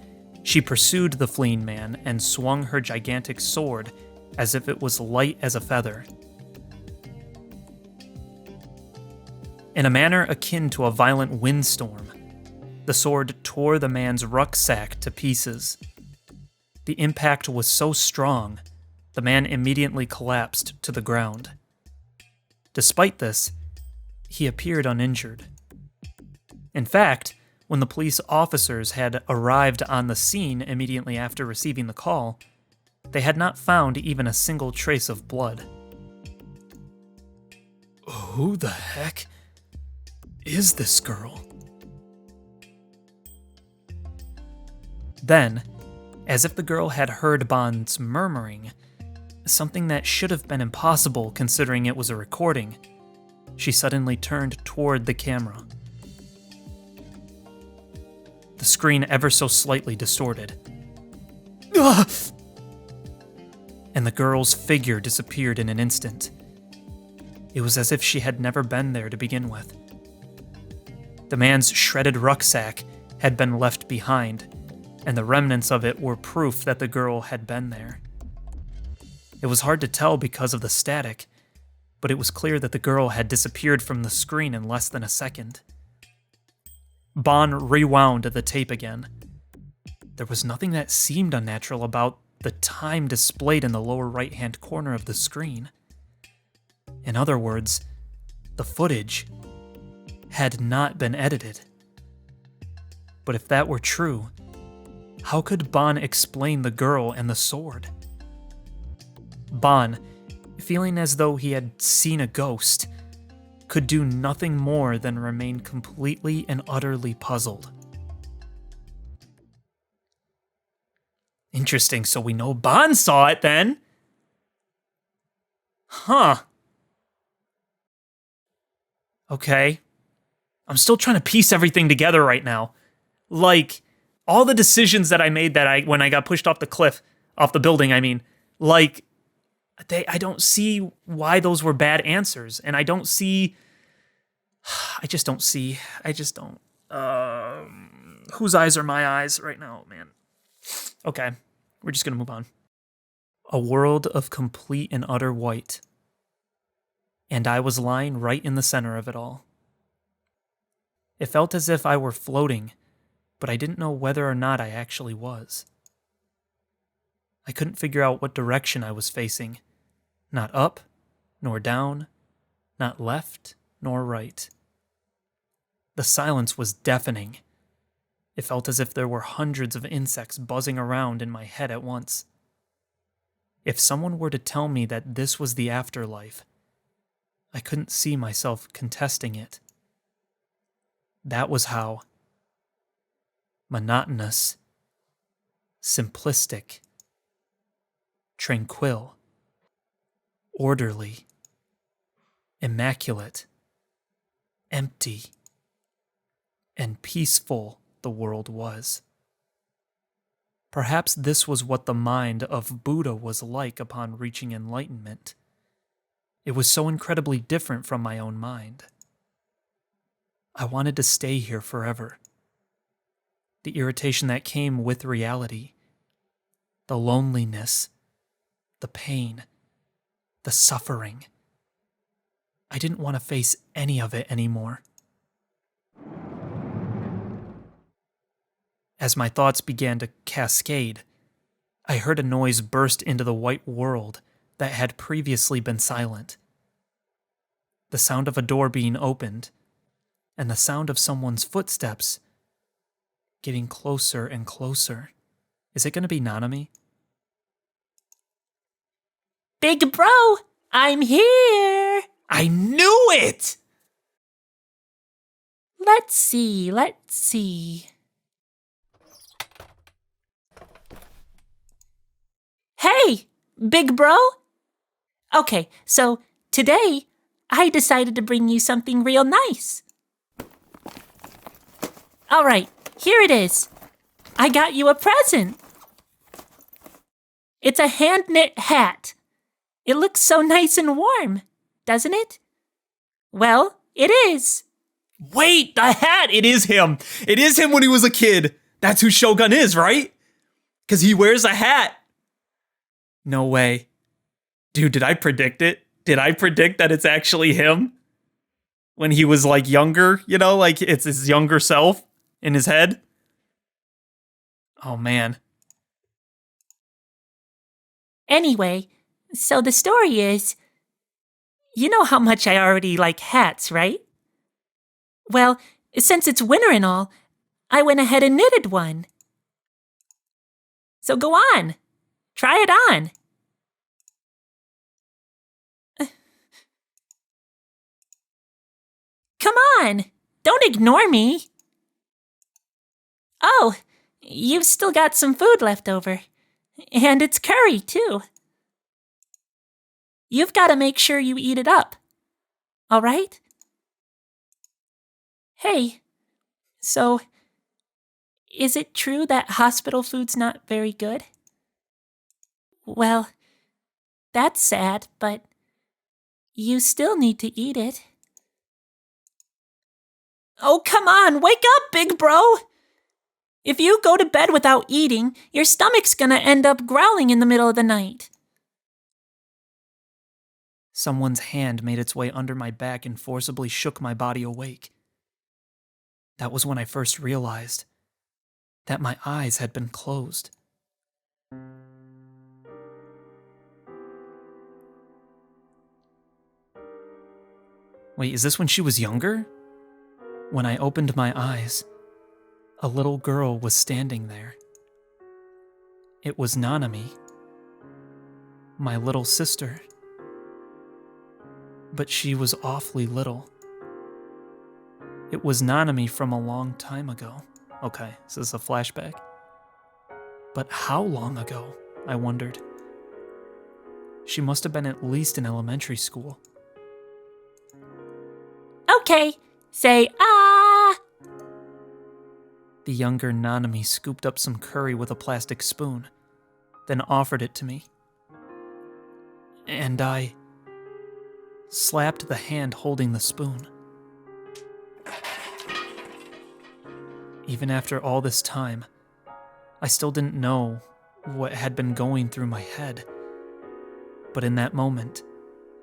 S1: she pursued the fleeing man and swung her gigantic sword as if it was light as a feather. In a manner akin to a violent windstorm, the sword tore the man's rucksack to pieces. The impact was so strong, the man immediately collapsed to the ground. Despite this, he appeared uninjured. In fact, when the police officers had arrived on the scene immediately after receiving the call, They had not found even a single trace of blood. Who the heck is this girl? Then, as if the girl had heard Bond's murmuring, something that should have been impossible considering it was a recording, she suddenly turned toward the camera. The screen ever so slightly distorted. Ugh! And the girl's figure disappeared in an instant. It was as if she had never been there to begin with. The man's shredded rucksack had been left behind, and the remnants of it were proof that the girl had been there. It was hard to tell because of the static, but it was clear that the girl had disappeared from the screen in less than a second. Bond rewound the tape again. There was nothing that seemed unnatural about the time displayed in the lower right-hand corner of the screen. In other words, the footage had not been edited. But if that were true, how could Bond explain the girl and the sword? Bond, feeling as though he had seen a ghost, could do nothing more than remain completely and utterly puzzled. Interesting, so we know Bond saw it then. Huh. Okay. I'm still trying to piece everything together right now. Like, all the decisions that I made when I got pushed off the building, I mean, like, I don't see why those were bad answers, and I just don't. Whose eyes are my eyes right now, man? Okay, we're just gonna move on. A world of complete and utter white, and I was lying right in the center of it all. It felt as if I were floating, but I didn't know whether or not I actually was. I couldn't figure out what direction I was facing. Not up, nor down, not left, nor right. The silence was deafening. It felt as if there were hundreds of insects buzzing around in my head at once. If someone were to tell me that this was the afterlife, I couldn't see myself contesting it. That was how monotonous, simplistic, tranquil, orderly, immaculate, empty, and peaceful the world was. Perhaps this was what the mind of Buddha was like upon reaching enlightenment. It was so incredibly different from my own mind. I wanted to stay here forever. The irritation that came with reality, the loneliness, the pain, the suffering. I didn't want to face any of it anymore. As my thoughts began to cascade, I heard a noise burst into the white world that had previously been silent. The sound of a door being opened, and the sound of someone's footsteps getting closer and closer. Is it going to be Nanami?
S2: Big bro, I'm here.
S1: I knew it!
S2: Let's see. Hey, big bro. Okay, so today I decided to bring you something real nice. All right, here it is. I got you a present. It's a hand-knit hat. It looks so nice and warm, doesn't it? Well, it is.
S1: Wait, the hat! It is him! It is him when he was a kid! That's who Shogun is, right? Because he wears a hat. No way. Dude, did I predict it? Did I predict that it's actually him? When he was, like, younger, you know? Like, it's his younger self in his head? Oh, man.
S2: Anyway, so the story is, you know how much I already like hats, right? Well, since it's winter and all, I went ahead and knitted one. So go on. Try it on. Come on, don't ignore me. Oh, you've still got some food left over. And it's curry, too. You've got to make sure you eat it up. All right? Hey, so, is it true that hospital food's not very good? Well, that's sad, but you still need to eat it. Oh, come on, wake up, big bro! If you go to bed without eating, your stomach's gonna end up growling in the middle of the night.
S1: Someone's hand made its way under my back and forcibly shook my body awake. That was when I first realized that my eyes had been closed. Wait, is this when she was younger? When I opened my eyes, a little girl was standing there. It was Nanami, my little sister. But she was awfully little. It was Nanami from a long time ago. Okay, is this a flashback? But how long ago, I wondered. She must have been at least in elementary school.
S2: Okay, say ah!
S1: The younger Nanami scooped up some curry with a plastic spoon, then offered it to me. And I slapped the hand holding the spoon. Even after all this time, I still didn't know what had been going through my head. But in that moment,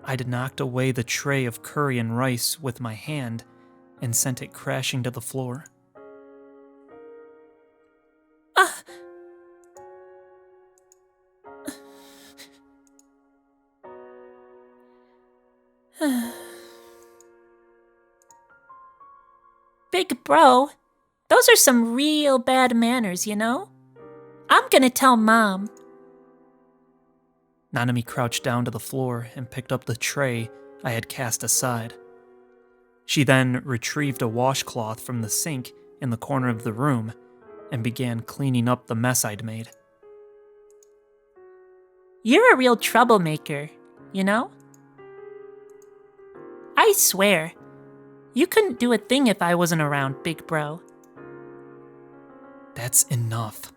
S1: I'd knocked away the tray of curry and rice with my hand and sent it crashing to the floor.
S2: Big bro, those are some real bad manners, you know? I'm gonna tell Mom.
S1: Nanami crouched down to the floor and picked up the tray I had cast aside. She then retrieved a washcloth from the sink in the corner of the room and began cleaning up the mess I'd made.
S2: You're a real troublemaker, you know? I swear, you couldn't do a thing if I wasn't around, big bro.
S1: That's enough.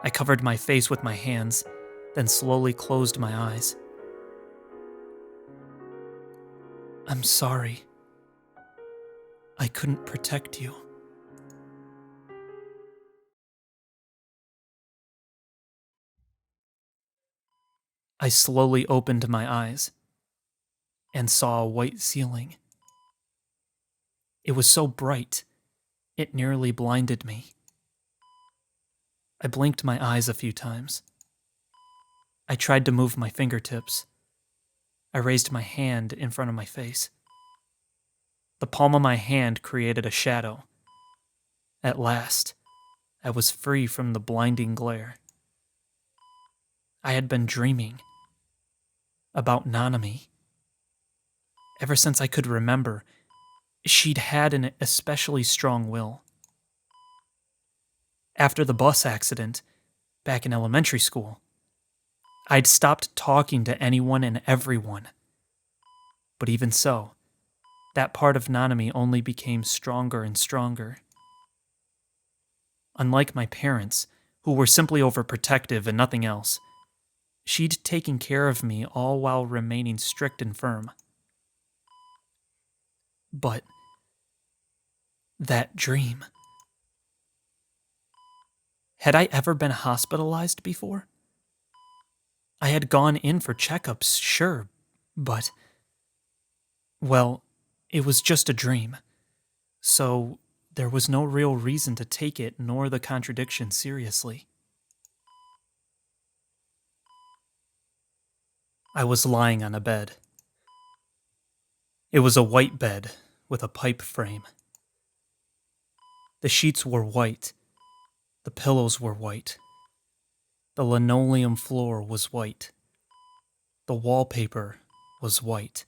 S1: I covered my face with my hands, then slowly closed my eyes. I'm sorry. I couldn't protect you. I slowly opened my eyes and saw a white ceiling. It was so bright, it nearly blinded me. I blinked my eyes a few times. I tried to move my fingertips. I raised my hand in front of my face. The palm of my hand created a shadow. At last, I was free from the blinding glare. I had been dreaming about Nanami. Ever since I could remember, she'd had an especially strong will. After the bus accident, back in elementary school, I'd stopped talking to anyone and everyone. But even so, that part of Nanami only became stronger and stronger. Unlike my parents, who were simply overprotective and nothing else, she'd taken care of me all while remaining strict and firm. But that dream. Had I ever been hospitalized before? I had gone in for checkups, sure, but, well, it was just a dream, so there was no real reason to take it nor the contradiction seriously. I was lying on a bed. It was a white bed with a pipe frame. The sheets were white. The pillows were white. The linoleum floor was white. The wallpaper was white.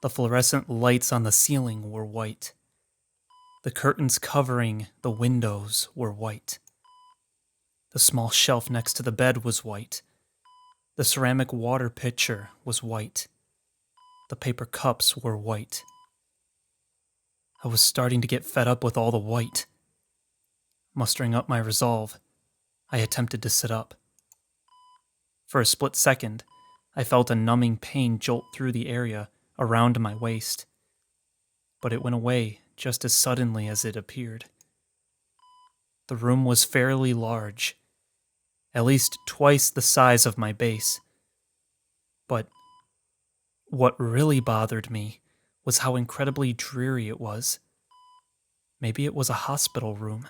S1: The fluorescent lights on the ceiling were white. The curtains covering the windows were white. The small shelf next to the bed was white. The ceramic water pitcher was white. The paper cups were white. I was starting to get fed up with all the white. Mustering up my resolve, I attempted to sit up. For a split second, I felt a numbing pain jolt through the area around my waist, but it went away just as suddenly as it appeared. The room was fairly large, at least twice the size of my base, but what really bothered me was how incredibly dreary it was. Maybe it was a hospital room.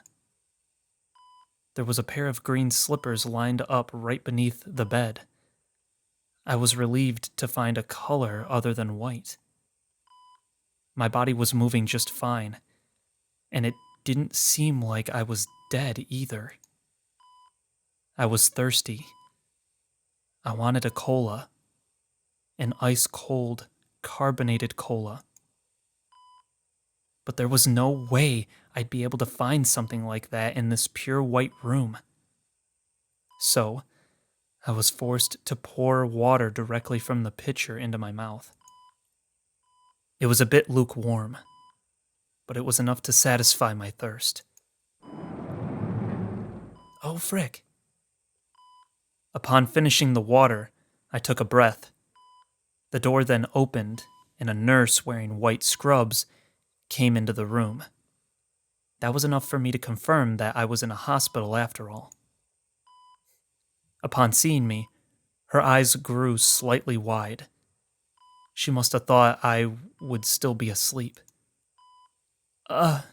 S1: There was a pair of green slippers lined up right beneath the bed. I was relieved to find a color other than white. My body was moving just fine, and it didn't seem like I was dead either. I was thirsty. I wanted a cola, an ice-cold, carbonated cola. But there was no way I'd be able to find something like that in this pure white room. So, I was forced to pour water directly from the pitcher into my mouth. It was a bit lukewarm, but it was enough to satisfy my thirst. Oh, frick. Upon finishing the water, I took a breath. The door then opened, and a nurse wearing white scrubs came into the room. That was enough for me to confirm that I was in a hospital after all. Upon seeing me, her eyes grew slightly wide. She must have thought I would still be asleep.
S3: I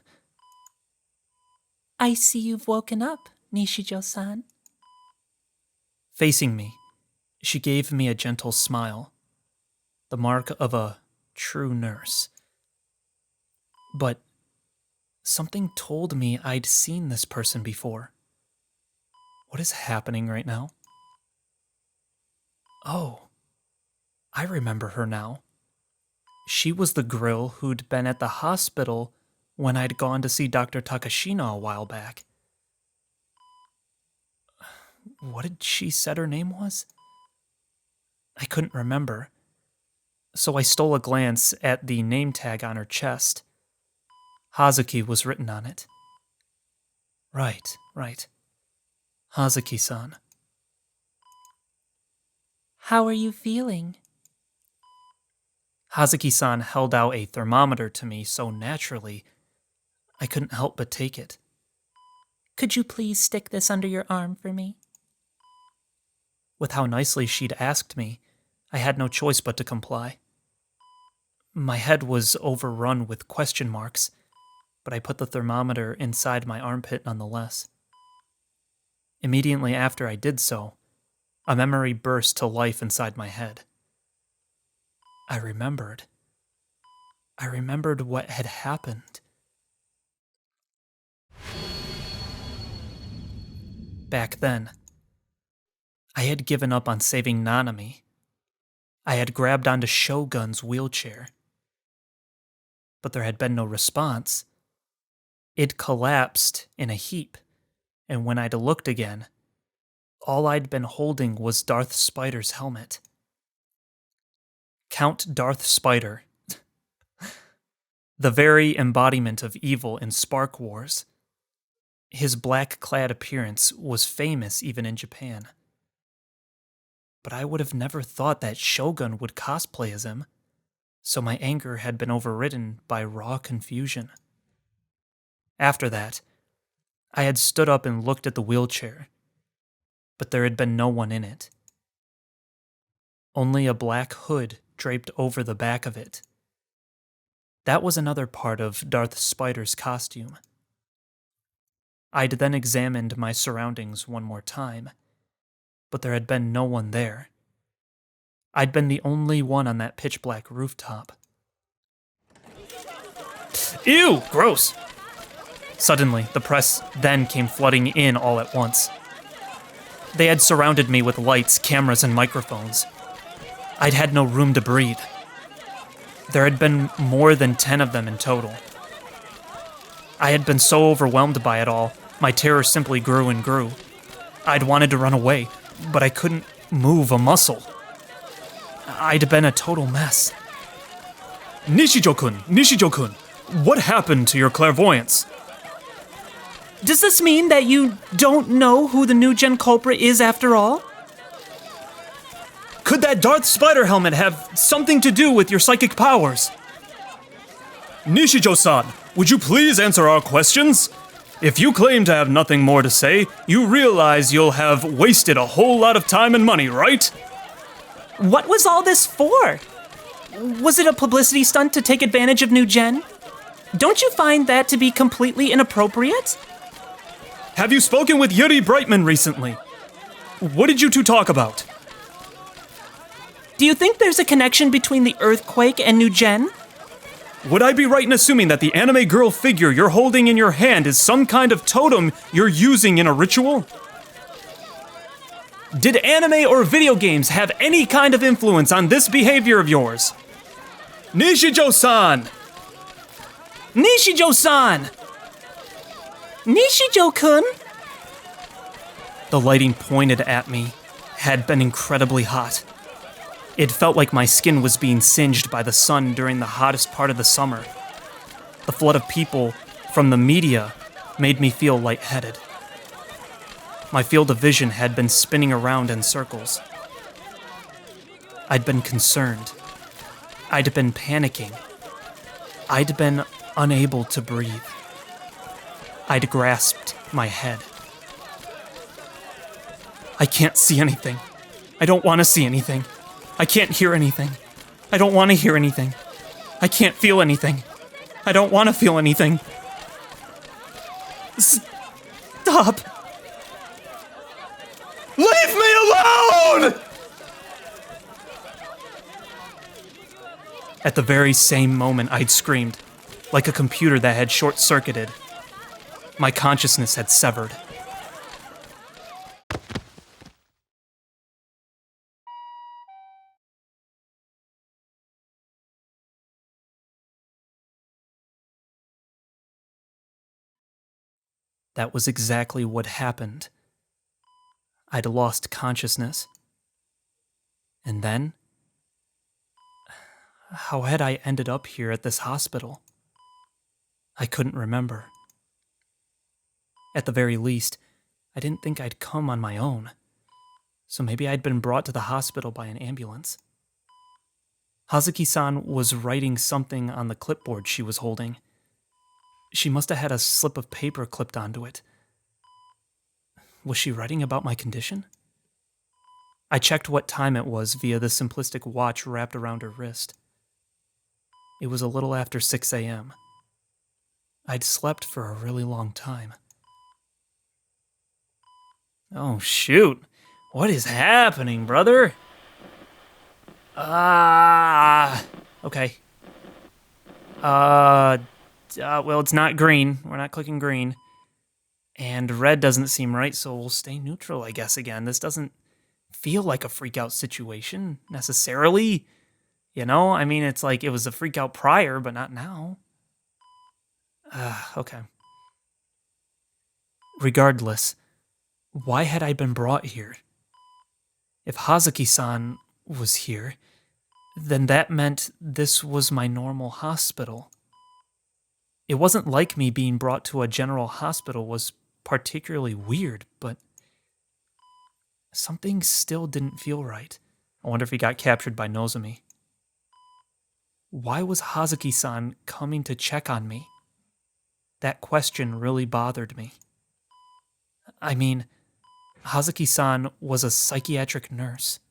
S3: see you've woken up, Nishijo-san.
S1: Facing me, she gave me a gentle smile, the mark of a true nurse. But something told me I'd seen this person before. What is happening right now? Oh, I remember her now. She was the grill who'd been at the hospital when I'd gone to see Dr. Takashina a while back. What did she said her name was? I couldn't remember, so I stole a glance at the name tag on her chest. Hazuki was written on it. Right. Hazuki-san.
S3: How are you feeling?
S1: Hazuki-san held out a thermometer to me so naturally, I couldn't help but take it.
S3: Could you please stick this under your arm for me?
S1: With how nicely she'd asked me, I had no choice but to comply. My head was overrun with question marks, but I put the thermometer inside my armpit nonetheless. Immediately after I did so, a memory burst to life inside my head. I remembered what had happened. Back then, I had given up on saving Nanami. I had grabbed onto Shogun's wheelchair. But there had been no response. It collapsed in a heap, and when I'd looked again, all I'd been holding was Darth Spider's helmet. Count Darth Spider, the very embodiment of evil in Spark Wars. His black-clad appearance was famous even in Japan. But I would have never thought that Shogun would cosplay as him, so my anger had been overridden by raw confusion. After that, I had stood up and looked at the wheelchair, but there had been no one in it. Only a black hood draped over the back of it. That was another part of Darth Spider's costume. I'd then examined my surroundings one more time, but there had been no one there. I'd been the only one on that pitch-black rooftop. Ew! Gross! Suddenly, the press then came flooding in all at once. They had surrounded me with lights, cameras, and microphones. I'd had no room to breathe. There had been more than 10 of them in total. I had been so overwhelmed by it all, my terror simply grew and grew. I'd wanted to run away, but I couldn't move a muscle. I'd been a total mess. Nishijo-kun, what happened to your clairvoyance?
S2: Does this mean that you don't know who the new gen culprit is after all?
S1: Could that Darth Spider helmet have something to do with your psychic powers? Nishijo-san, would you please answer our questions? If you claim to have nothing more to say, you realize you'll have wasted a whole lot of time and money, right?
S2: What was all this for? Was it a publicity stunt to take advantage of new gen? Don't you find that to be completely inappropriate?
S1: Have you spoken with Yuri Brightman recently? What did you two talk about?
S2: Do you think there's a connection between the earthquake and new gen?
S1: Would I be right in assuming that the anime girl figure you're holding in your hand is some kind of totem you're using in a ritual? Did anime or video games have any kind of influence on this behavior of yours? Nishijo-san!
S2: Nishijo-san! Nishijo-kun?
S1: The lighting pointed at me had been incredibly hot. It felt like my skin was being singed by the sun during the hottest part of the summer. The flood of people from the media made me feel lightheaded. My field of vision had been spinning around in circles. I'd been concerned. I'd been panicking. I'd been unable to breathe. I'd grasped my head. I can't see anything. I don't want to see anything. I can't hear anything. I don't want to hear anything. I can't feel anything. I don't want to feel anything. Stop! Leave me alone! At the very same moment, I'd screamed, like a computer that had short-circuited. My consciousness had severed. That was exactly what happened. I'd lost consciousness. And then? How had I ended up here at this hospital? I couldn't remember. At the very least, I didn't think I'd come on my own. So maybe I'd been brought to the hospital by an ambulance. Hazuki-san was writing something on the clipboard she was holding. She must have had a slip of paper clipped onto it. Was she writing about my condition? I checked what time it was via the simplistic watch wrapped around her wrist. It was a little after 6 a.m. I'd slept for a really long time. Oh, shoot. What is happening, brother? Okay. Well, it's not green. We're not clicking green. And red doesn't seem right, so we'll stay neutral, I guess, again. This doesn't feel like a freak-out situation, necessarily. You know? I mean, it's like it was a freak-out prior, but not now. Okay. Regardless, why had I been brought here? If Hazuki-san was here, then that meant this was my normal hospital. It wasn't like me being brought to a general hospital was particularly weird, but something still didn't feel right. I wonder if he got captured by Nozomi. Why was Hazuki-san coming to check on me? That question really bothered me. I mean, Hazuki-san was a psychiatric nurse.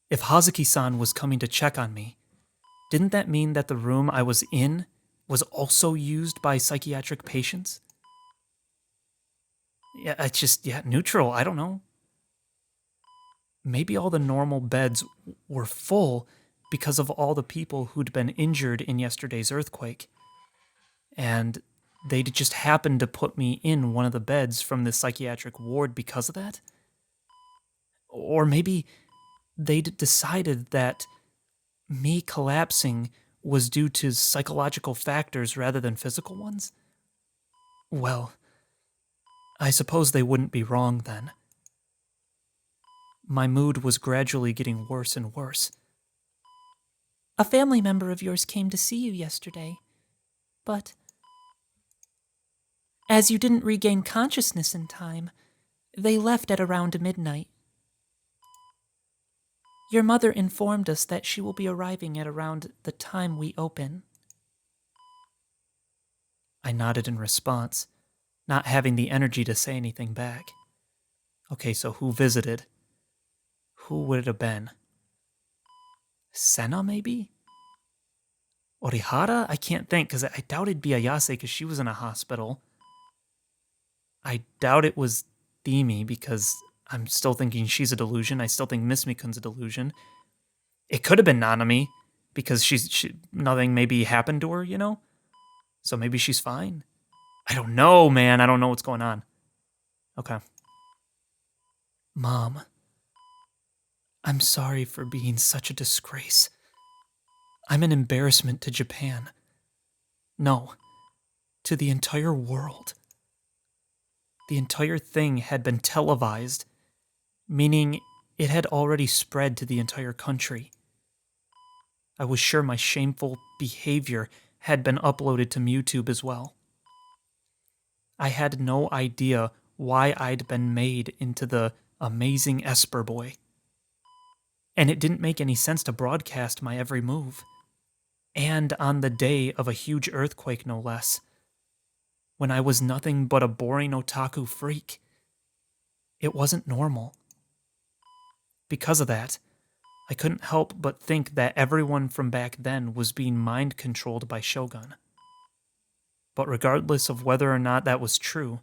S1: If Hazuki-san was coming to check on me, didn't that mean that the room I was in was also used by psychiatric patients? Yeah, it's just, neutral, I don't know. Maybe all the normal beds were full because of all the people who'd been injured in yesterday's earthquake. And they'd just happened to put me in one of the beds from the psychiatric ward because of that? Or maybe they'd decided that me collapsing was due to psychological factors rather than physical ones? Well, I suppose they wouldn't be wrong then. My mood was gradually getting worse and worse.
S3: A family member of yours came to see you yesterday, but as you didn't regain consciousness in time, they left at around midnight. Your mother informed us that she will be arriving at around the time we open.
S1: I nodded in response, not having the energy to say anything back. Okay, so who visited? Who would it have been? Senna, maybe? Orihara? I can't think, because I doubt it'd be Ayase, because she was in a hospital. I doubt it was Themi, because I'm still thinking she's a delusion. I still think Miss Mikun's a delusion. It could have been Nanami, because nothing maybe happened to her, you know? So maybe she's fine. I don't know, man. I don't know what's going on. Okay. Mom, I'm sorry for being such a disgrace. I'm an embarrassment to Japan. No, to the entire world. The entire thing had been televised, meaning it had already spread to the entire country. I was sure my shameful behavior had been uploaded to YouTube as well. I had no idea why I'd been made into the amazing Esper boy. And it didn't make any sense to broadcast my every move. And on the day of a huge earthquake, no less. When I was nothing but a boring otaku freak. It wasn't normal. Because of that, I couldn't help but think that everyone from back then was being mind-controlled by Shogun. But regardless of whether or not that was true,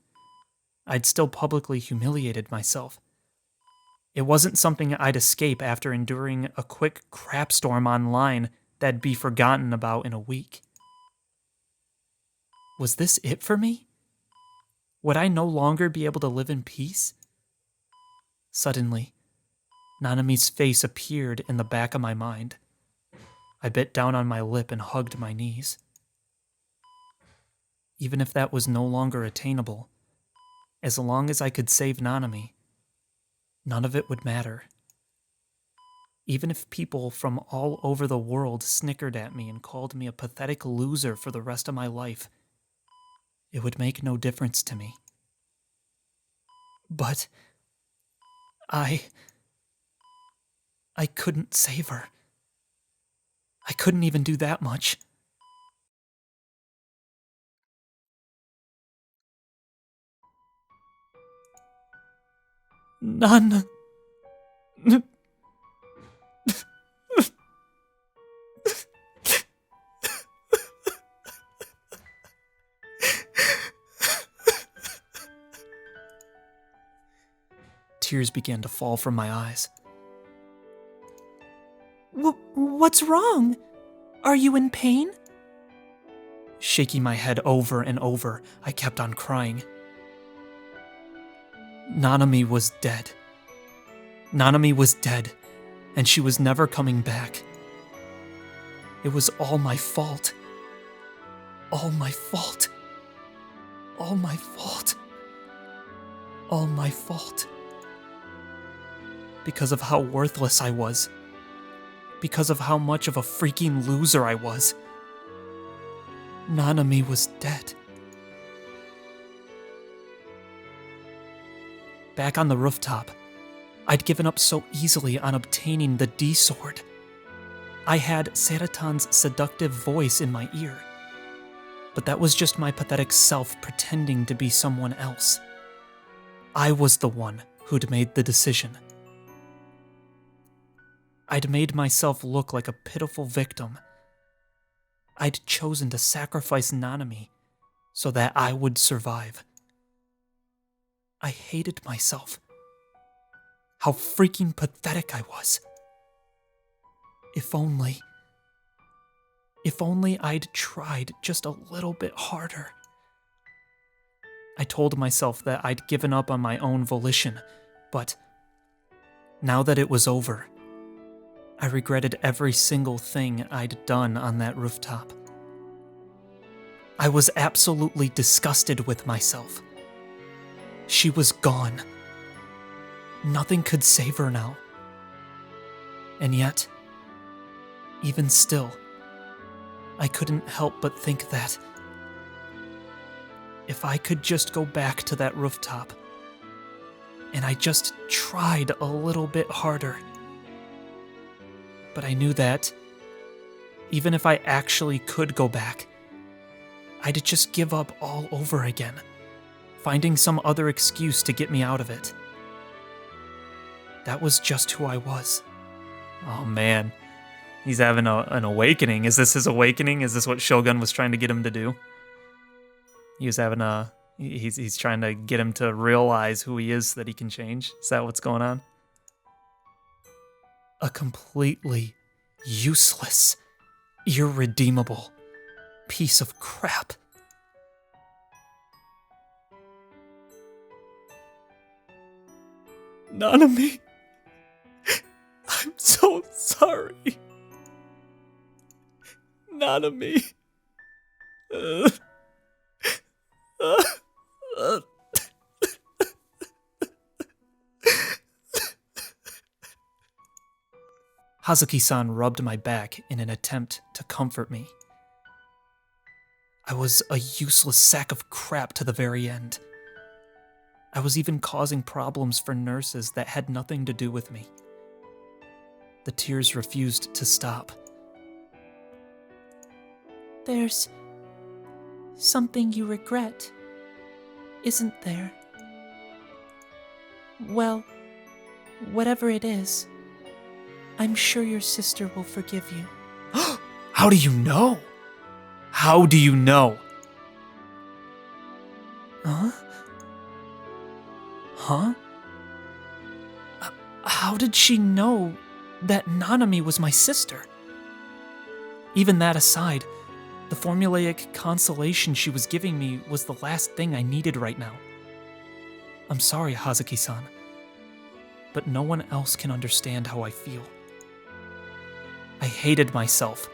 S1: I'd still publicly humiliated myself. It wasn't something I'd escape after enduring a quick crapstorm online that'd be forgotten about in a week. Was this it for me? Would I no longer be able to live in peace? Suddenly, Nanami's face appeared in the back of my mind. I bit down on my lip and hugged my knees. Even if that was no longer attainable, as long as I could save Nanami, none of it would matter. Even if people from all over the world snickered at me and called me a pathetic loser for the rest of my life, it would make no difference to me. But I couldn't save her. I couldn't even do that much. None. Tears began to fall from my eyes.
S3: What's wrong? Are you in pain?
S1: Shaking my head over and over, I kept on crying. Nanami was dead. Nanami was dead, and she was never coming back. It was all my fault. All my fault. All my fault. All my fault. Because of how worthless I was. Because of how much of a freaking loser I was. Nanami was dead. Back on the rooftop, I'd given up so easily on obtaining the D-sword. I had Seratan's seductive voice in my ear. But that was just my pathetic self pretending to be someone else. I was the one who'd made the decision. I'd made myself look like a pitiful victim. I'd chosen to sacrifice Nanami so that I would survive. I hated myself. How freaking pathetic I was. If only I'd tried just a little bit harder. I told myself that I'd given up on my own volition, but Now that it was over, I regretted every single thing I'd done on that rooftop. I was absolutely disgusted with myself. She was gone. Nothing could save her now. And yet, even still, I couldn't help but think that if I could just go back to that rooftop, and I just tried a little bit harder. But I knew that, even if I actually could go back, I'd just give up all over again, finding some other excuse to get me out of it. That was just who I was.
S2: Oh man, he's having an awakening. Is this his awakening? Is this what Shogun was trying to get him to do? He was having he's trying to get him to realize who he is so that he can change. Is that what's going on?
S1: A completely useless, irredeemable piece of crap.
S2: Nanami, I'm so sorry. Nanami.
S1: Hazuki-san rubbed my back in an attempt to comfort me. I was a useless sack of crap to the very end. I was even causing problems for nurses that had nothing to do with me. The tears refused to stop.
S3: There's something you regret, isn't there? Well, whatever it is, I'm sure your sister will forgive you.
S1: How do you know? How do you know? Huh? Huh? How did she know that Nanami was my sister? Even that aside, the formulaic consolation she was giving me was the last thing I needed right now. I'm sorry, Hazuki-san, but no one else can understand how I feel. I hated myself.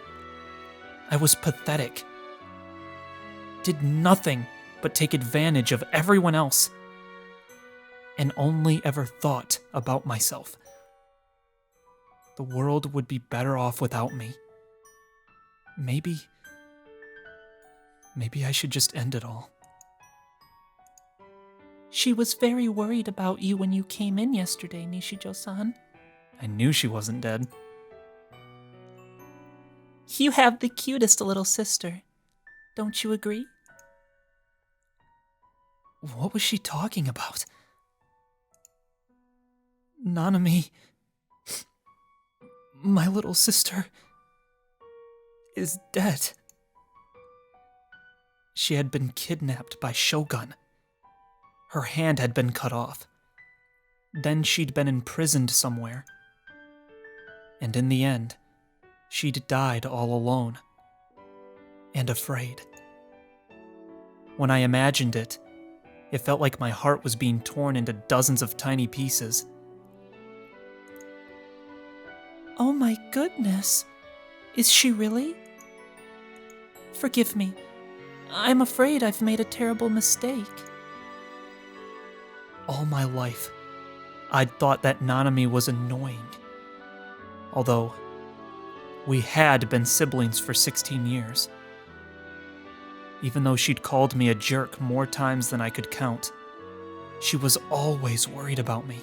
S1: I was pathetic. Did nothing but take advantage of everyone else, and only ever thought about myself. The world would be better off without me. Maybe I should just end it all.
S3: She was very worried about you when you came in yesterday, Nishijo-san.
S1: I knew she wasn't dead.
S3: You have the cutest little sister. Don't you agree?
S1: What was she talking about? Nanami, my little sister, is dead. She had been kidnapped by Shogun. Her hand had been cut off. Then she'd been imprisoned somewhere. And in the end, she'd died all alone. And afraid. When I imagined it, it felt like my heart was being torn into dozens of tiny pieces.
S3: Oh my goodness. Is she really? Forgive me. I'm afraid I've made a terrible mistake.
S1: All my life, I'd thought that Nanami was annoying. Although, we had been siblings for 16 years. Even though she'd called me a jerk more times than I could count, she was always worried about me.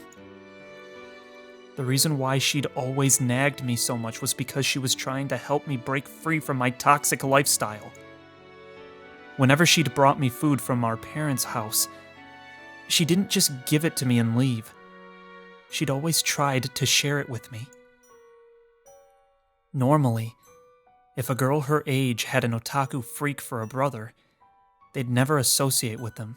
S1: The reason why she'd always nagged me so much was because she was trying to help me break free from my toxic lifestyle. Whenever she'd brought me food from our parents' house, she didn't just give it to me and leave. She'd always tried to share it with me. Normally, if a girl her age had an otaku freak for a brother, they'd never associate with them.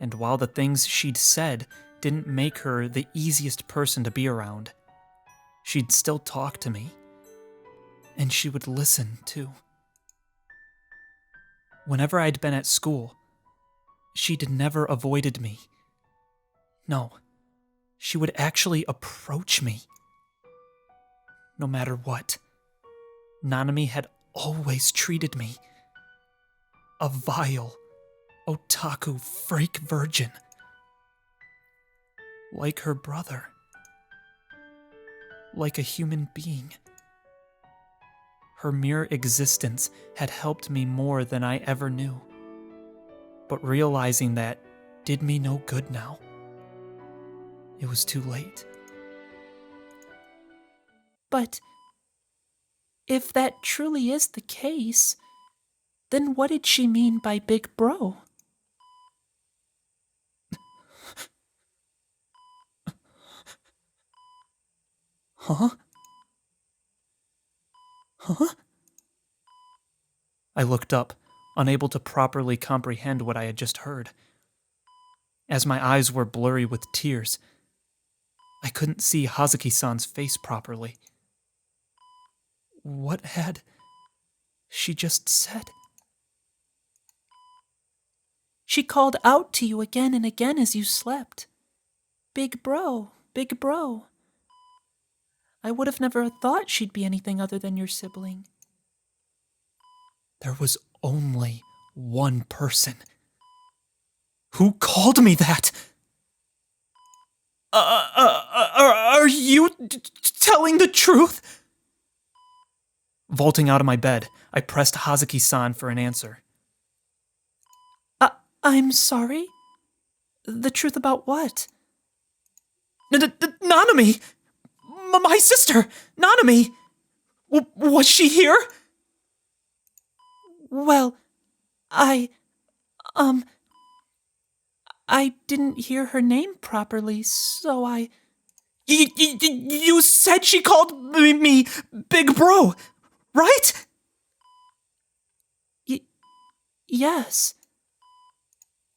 S1: And while the things she'd said didn't make her the easiest person to be around, she'd still talk to me. And she would listen, too. Whenever I'd been at school, she'd never avoided me. No, she would actually approach me. No matter what, Nanami had always treated me. A vile, otaku freak virgin. Like her brother. Like a human being. Her mere existence had helped me more than I ever knew. But realizing that did me no good now. It was too late.
S3: But if that truly is the case, then what did she mean by big bro?
S1: Huh? I looked up, unable to properly comprehend what I had just heard. As my eyes were blurry with tears, I couldn't see Hazuki-san's face properly. What had she just said?
S3: She called out to you again and again as you slept. Big bro, big bro. I would have never thought she'd be anything other than your sibling.
S1: There was only one person who called me that. Are you telling the truth? Vaulting out of my bed, I pressed Hazuki-san for an answer.
S3: I'm sorry? The truth about what?
S1: Nanami! My sister! Nanami! Was she here?
S3: Well, I didn't hear her name properly, so I...
S1: You said she called me Big Bro, right?
S3: Yes.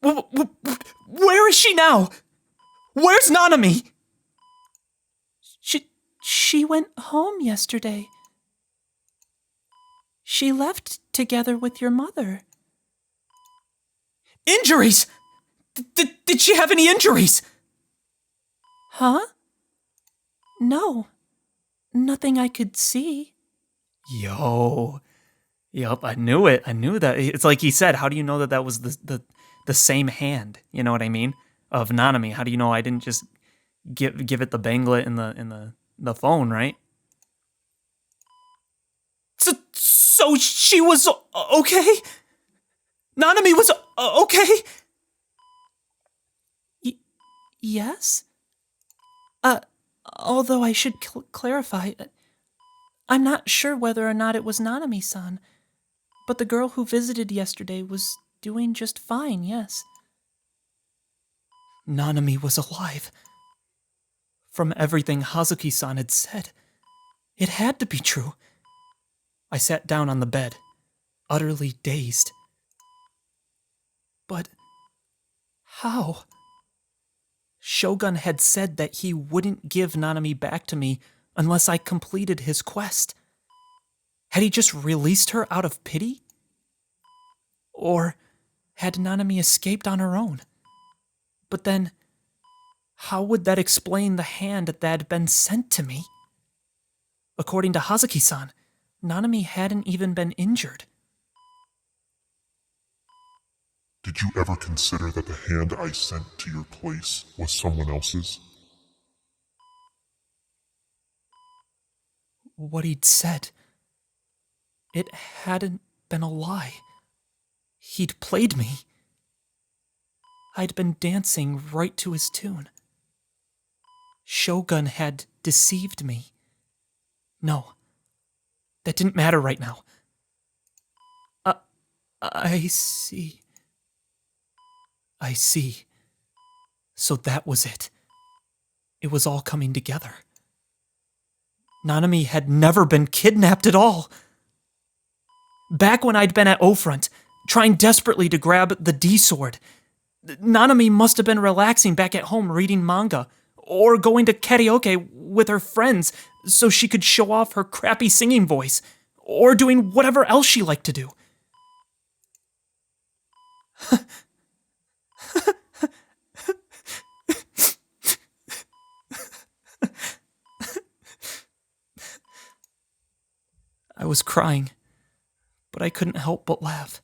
S1: Where is she now? Where's Nanami?
S3: She went home yesterday. She left together with your mother.
S1: Injuries? Did she have any injuries?
S3: Huh? No. Nothing I could see.
S1: Yup, I knew it. I knew that. It's like he said, how do you know that was the same hand? You know what I mean? Of Nanami. How do you know I didn't just give it the banglet in the phone, right? So she was okay? Nanami was okay?
S3: Yes? Although I should clarify, I'm not sure whether or not it was Nanami-san, but the girl who visited yesterday was doing just fine, yes.
S1: Nanami was alive. From everything Hazuki-san had said, it had to be true. I sat down on the bed, utterly dazed. But how? Shogun had said that he wouldn't give Nanami back to me unless I completed his quest. Had he just released her out of pity? Or had Nanami escaped on her own? But then, how would that explain the hand that had been sent to me? According to Hazuki-san, Nanami hadn't even been injured.
S4: Did you ever consider that the hand I sent to your place was someone else's?
S1: What he'd said, it hadn't been a lie. He'd played me. I'd been dancing right to his tune. Shogun had deceived me. No, that didn't matter right now. I see. So that was it. It was all coming together. Nanami had never been kidnapped at all. Back when I'd been at O-Front, trying desperately to grab the D-sword, Nanami must have been relaxing back at home reading manga, or going to karaoke with her friends so she could show off her crappy singing voice, or doing whatever else she liked to do. I was crying, but I couldn't help but laugh.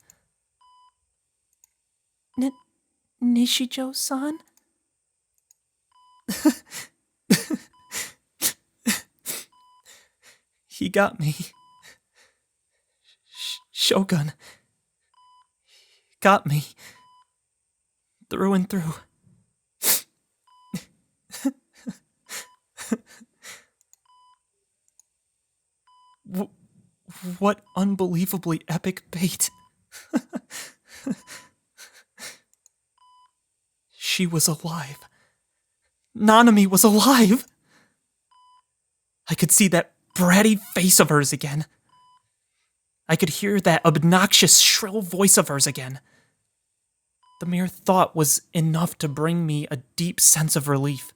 S3: Nishijo-san?
S1: He got me. Shogun. Got me. Through and through. What unbelievably epic bait. She was alive. Nanami was alive! I could see that bratty face of hers again. I could hear that obnoxious, shrill voice of hers again. The mere thought was enough to bring me a deep sense of relief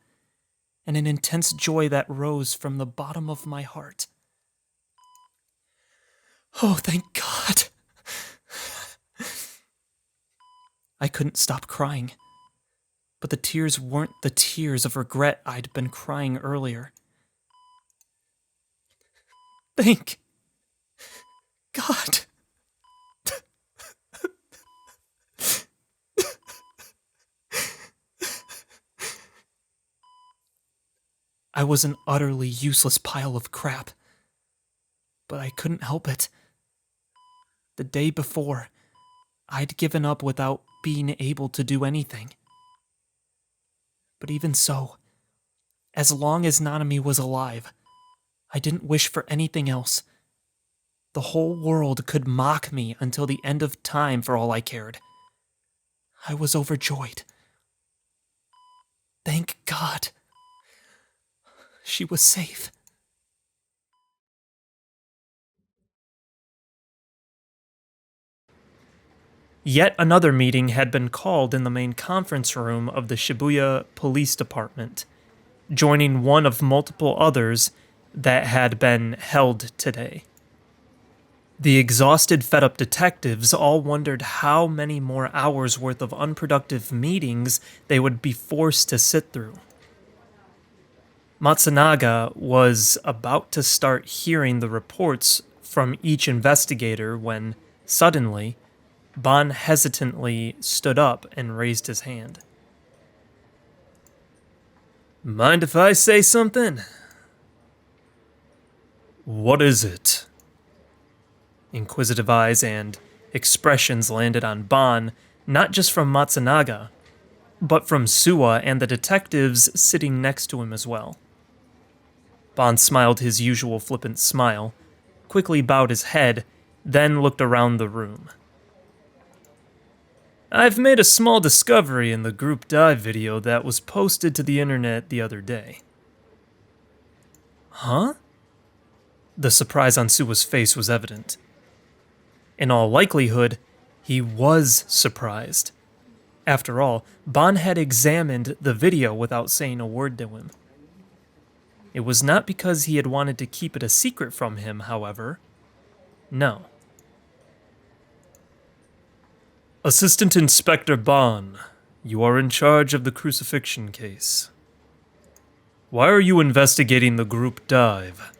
S1: and an intense joy that rose from the bottom of my heart. Oh, thank God. I couldn't stop crying, but the tears weren't the tears of regret I'd been crying earlier. Thank God. I was an utterly useless pile of crap, but I couldn't help it. The day before, I'd given up without being able to do anything. But even so, as long as Nanami was alive, I didn't wish for anything else. The whole world could mock me until the end of time for all I cared. I was overjoyed. Thank God. She was safe. Yet another meeting had been called in the main conference room of the Shibuya Police Department, joining one of multiple others that had been held today. The exhausted, fed-up detectives all wondered how many more hours worth of unproductive meetings they would be forced to sit through. Matsunaga was about to start hearing the reports from each investigator when, suddenly, Ban hesitantly stood up and raised his hand.
S2: Mind if I say something?
S1: What is it? Inquisitive eyes and expressions landed on Ban, not just from Matsunaga, but from Suwa and the detectives sitting next to him as well. Ban smiled his usual flippant smile, quickly bowed his head, then looked around the room.
S2: I've made a small discovery in the group dive video that was posted to the internet the other day.
S1: Huh? The surprise on Suwa's face was evident. In all likelihood, he was surprised. After all, Ban had examined the video without saying a word to him. It was not because he had wanted to keep it a secret from him, however. No.
S2: Assistant Inspector Ban, you are in charge of the crucifixion case. Why are you investigating the group dive?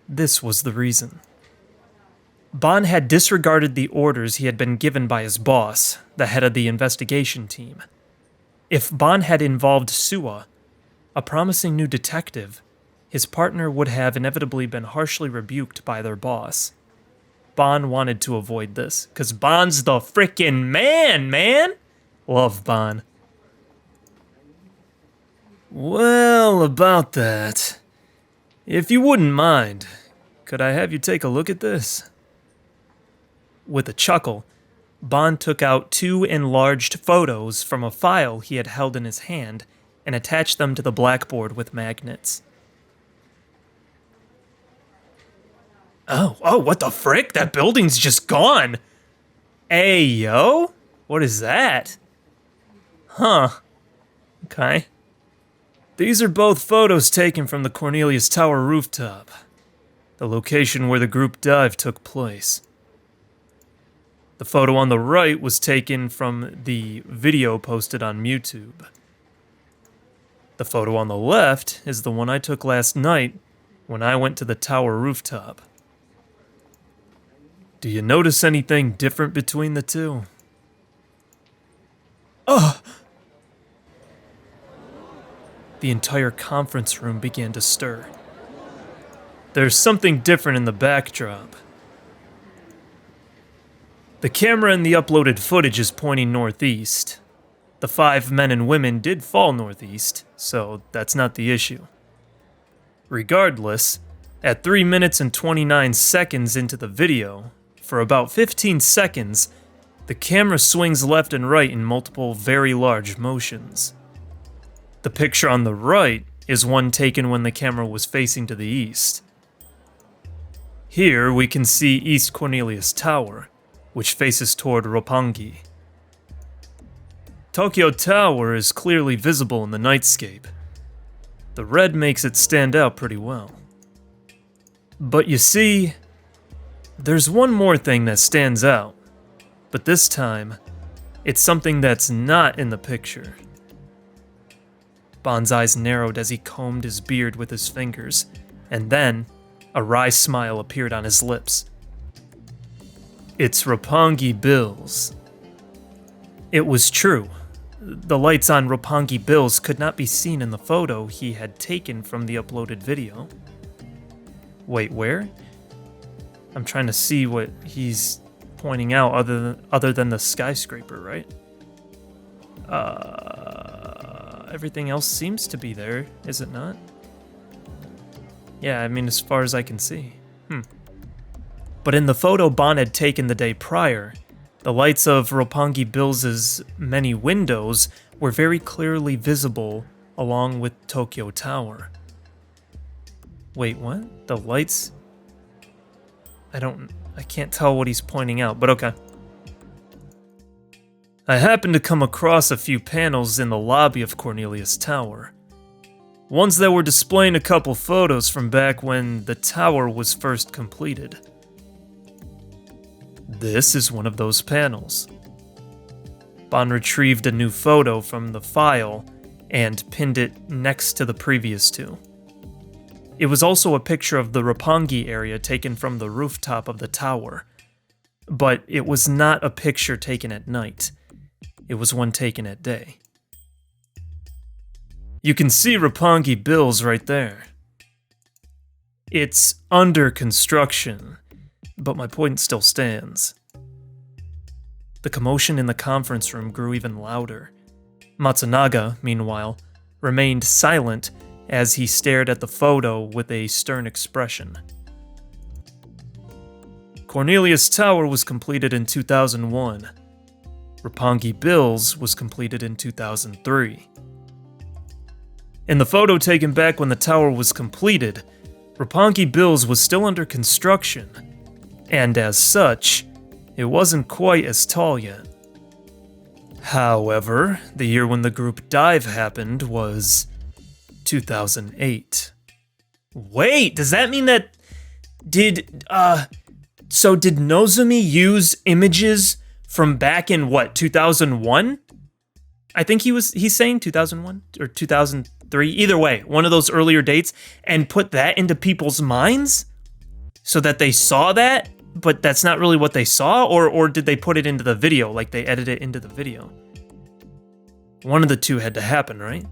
S1: This was the reason. Ban had disregarded the orders he had been given by his boss, the head of the investigation team. If Ban had involved Suwa, a promising new detective, his partner would have inevitably been harshly rebuked by their boss. Ban wanted to avoid this, because Ban's the frickin' man! Love Ban.
S2: Well, about that. If you wouldn't mind, could I have you take a look at this?
S1: With a chuckle, Ban took out 2 enlarged photos from a file he had held in his hand and attached them to the blackboard with magnets.
S2: Oh, what the frick? That building's just gone!
S1: Hey, yo? What is that? Huh. Okay.
S2: These are both photos taken from the Cornelius Tower rooftop, the location where the group dive took place. The photo on the right was taken from the video posted on YouTube. The photo on the left is the one I took last night
S1: when I went to the tower rooftop. Do you notice anything different between the two?
S2: Ugh!
S1: The entire conference room began to stir. There's something different in the backdrop. The camera in the uploaded footage is pointing northeast. The 5 men and women did fall northeast, so that's not the issue. Regardless, at 3 minutes and 29 seconds into the video, for about 15 seconds, the camera swings left and right in multiple very large motions. The picture on the right is one taken when the camera was facing to the east. Here we can see East Cornelius Tower, which faces toward Roppongi. Tokyo Tower is clearly visible in the nightscape. The red makes it stand out pretty well. But you see, there's one more thing that stands out, but this time, it's something that's not in the picture. Bond's eyes narrowed as he combed his beard with his fingers, and then a wry smile appeared on his lips. It's Roppongi Bill's. It was true. The lights on Roppongi Bill's could not be seen in the photo he had taken from the uploaded video. Wait, where? I'm trying to see what he's pointing out other than the skyscraper, right? Everything else seems to be there, is it not? Yeah, I mean, as far as I can see. But in the photo Bond had taken the day prior, the lights of Roppongi Bill's many windows were very clearly visible along with Tokyo Tower. Wait, what? The lights? I can't tell what he's pointing out, but okay. I happened to come across a few panels in the lobby of Cornelius Tower. Ones that were displaying a couple photos from back when the tower was first completed. This is one of those panels. Bond retrieved a new photo from the file and pinned it next to the previous two. It was also a picture of the Roppongi area taken from the rooftop of the tower, but it was not a picture taken at night. It was one taken at day. You can see Roppongi Bill's right there. It's under construction, but my point still stands. The commotion in the conference room grew even louder. Matsunaga, meanwhile, remained silent as he stared at the photo with a stern expression. Cornelius Tower was completed in 2001. Roppongi Bill's was completed in 2003. In the photo taken back when the tower was completed, Roppongi Bill's was still under construction, and as such, it wasn't quite as tall yet. However, the year when the group dive happened was 2008.
S2: Wait, does that mean that... Did Nozomi use images from back in, 2001? I think he's saying 2001 or 2003. Either way, one of those earlier dates, and put that into people's minds so that they saw that, but that's not really what they saw, or did they put it into the video, like they edited it into the video? One of the two had to happen, right?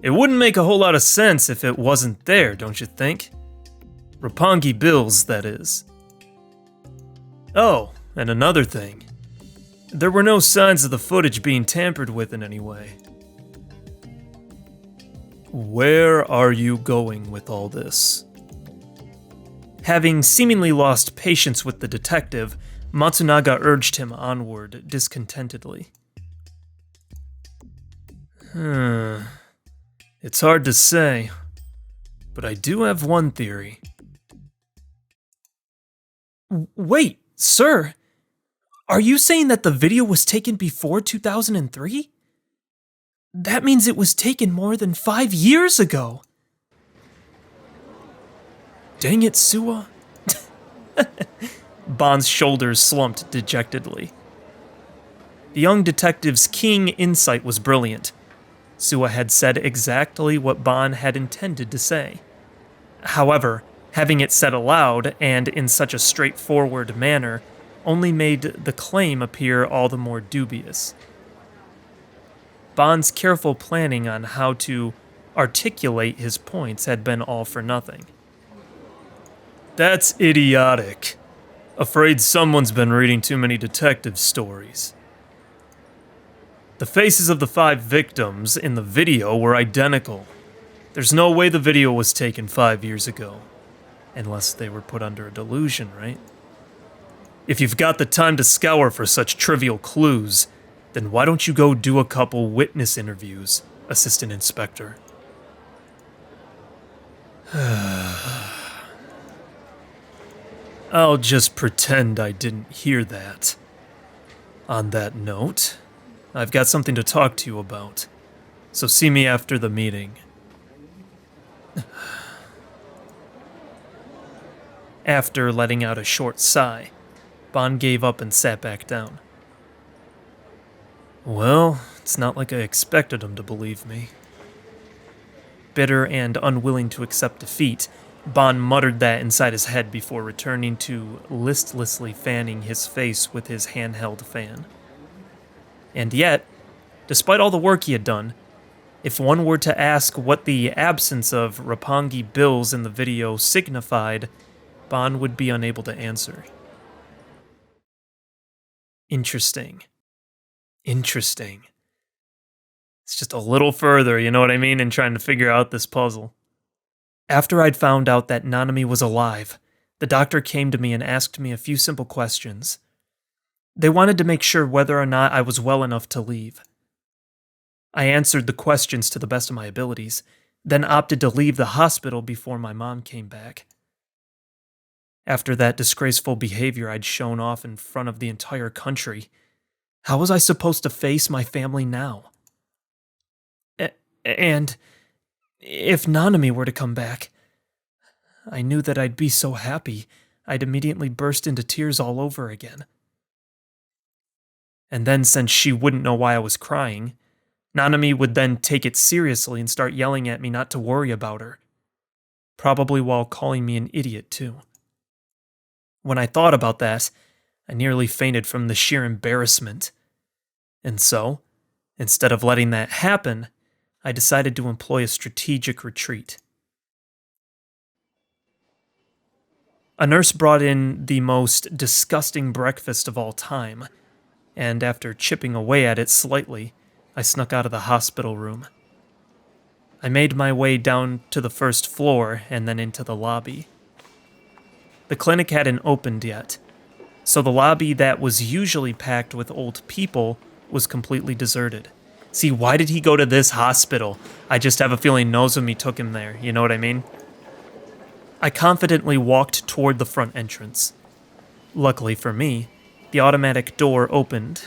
S2: It wouldn't make a whole lot of sense if it wasn't there, don't you think? Roppongi Bill's, that is. Oh, and another thing. There were no signs of the footage being tampered with in any way. Where are you going with all this? Having seemingly lost patience with the detective, Matsunaga urged him onward discontentedly. It's hard to say, but I do have one theory. Wait, sir, are you saying that the video was taken before 2003? That means it was taken more than 5 years ago.
S1: Dang it, Suwa.
S2: Bond's shoulders slumped dejectedly. The young detective's keen insight was brilliant.
S1: Sua had said exactly what Bon had intended to say. However, having it said aloud and in such a straightforward manner only made the claim appear all the more dubious. Bon's careful planning on how to articulate his points had been all for nothing. "That's idiotic. Afraid someone's been reading too many detective stories. The faces of the 5 victims in the video were identical. There's no way the video was taken 5 years ago. Unless they were put under a delusion, right? If you've got the time to scour for such trivial clues, then why don't you go do a couple witness interviews, Assistant Inspector?" I'll just pretend I didn't hear that. On that note, I've got something to talk to you about, so see me after the meeting. After letting out a short sigh, Bon gave up and sat back down. Well, it's not like I expected him to believe me. Bitter and unwilling to accept defeat, Bon muttered that inside his head before returning to listlessly fanning his face with his handheld fan. And yet, despite all the work he had done, if one were to ask what the absence of Roppongi bills in the video signified, Bon would be unable to answer. Interesting. Interesting. It's just a little further, you know what I mean, in trying to figure out this puzzle. After I'd found out that Nanami was alive, the doctor came to me and asked me a few simple questions. They wanted to make sure whether or not I was well enough to leave. I answered the questions to the best of my abilities, then opted to leave the hospital before my mom came back. After that disgraceful behavior I'd shown off in front of the entire country, how was I supposed to face my family now? And if Nanami were to come back, I knew that I'd be so happy I'd immediately burst into tears all over again. And then, since she wouldn't know why I was crying, Nanami would then take it seriously and start yelling at me not to worry about her. Probably while calling me an idiot, too. When I thought about that, I nearly fainted from the sheer embarrassment. And so, instead of letting that happen, I decided to employ a strategic retreat. A nurse brought in the most disgusting breakfast of all time, and after chipping away at it slightly, I snuck out of the hospital room. I made my way down to the first floor and then into the lobby. The clinic hadn't opened yet, so the lobby that was usually packed with old people was completely deserted. See, why did he go to this hospital? I just have a feeling Nozomi took him there, you know what I mean? I confidently walked toward the front entrance. Luckily for me, the automatic door opened,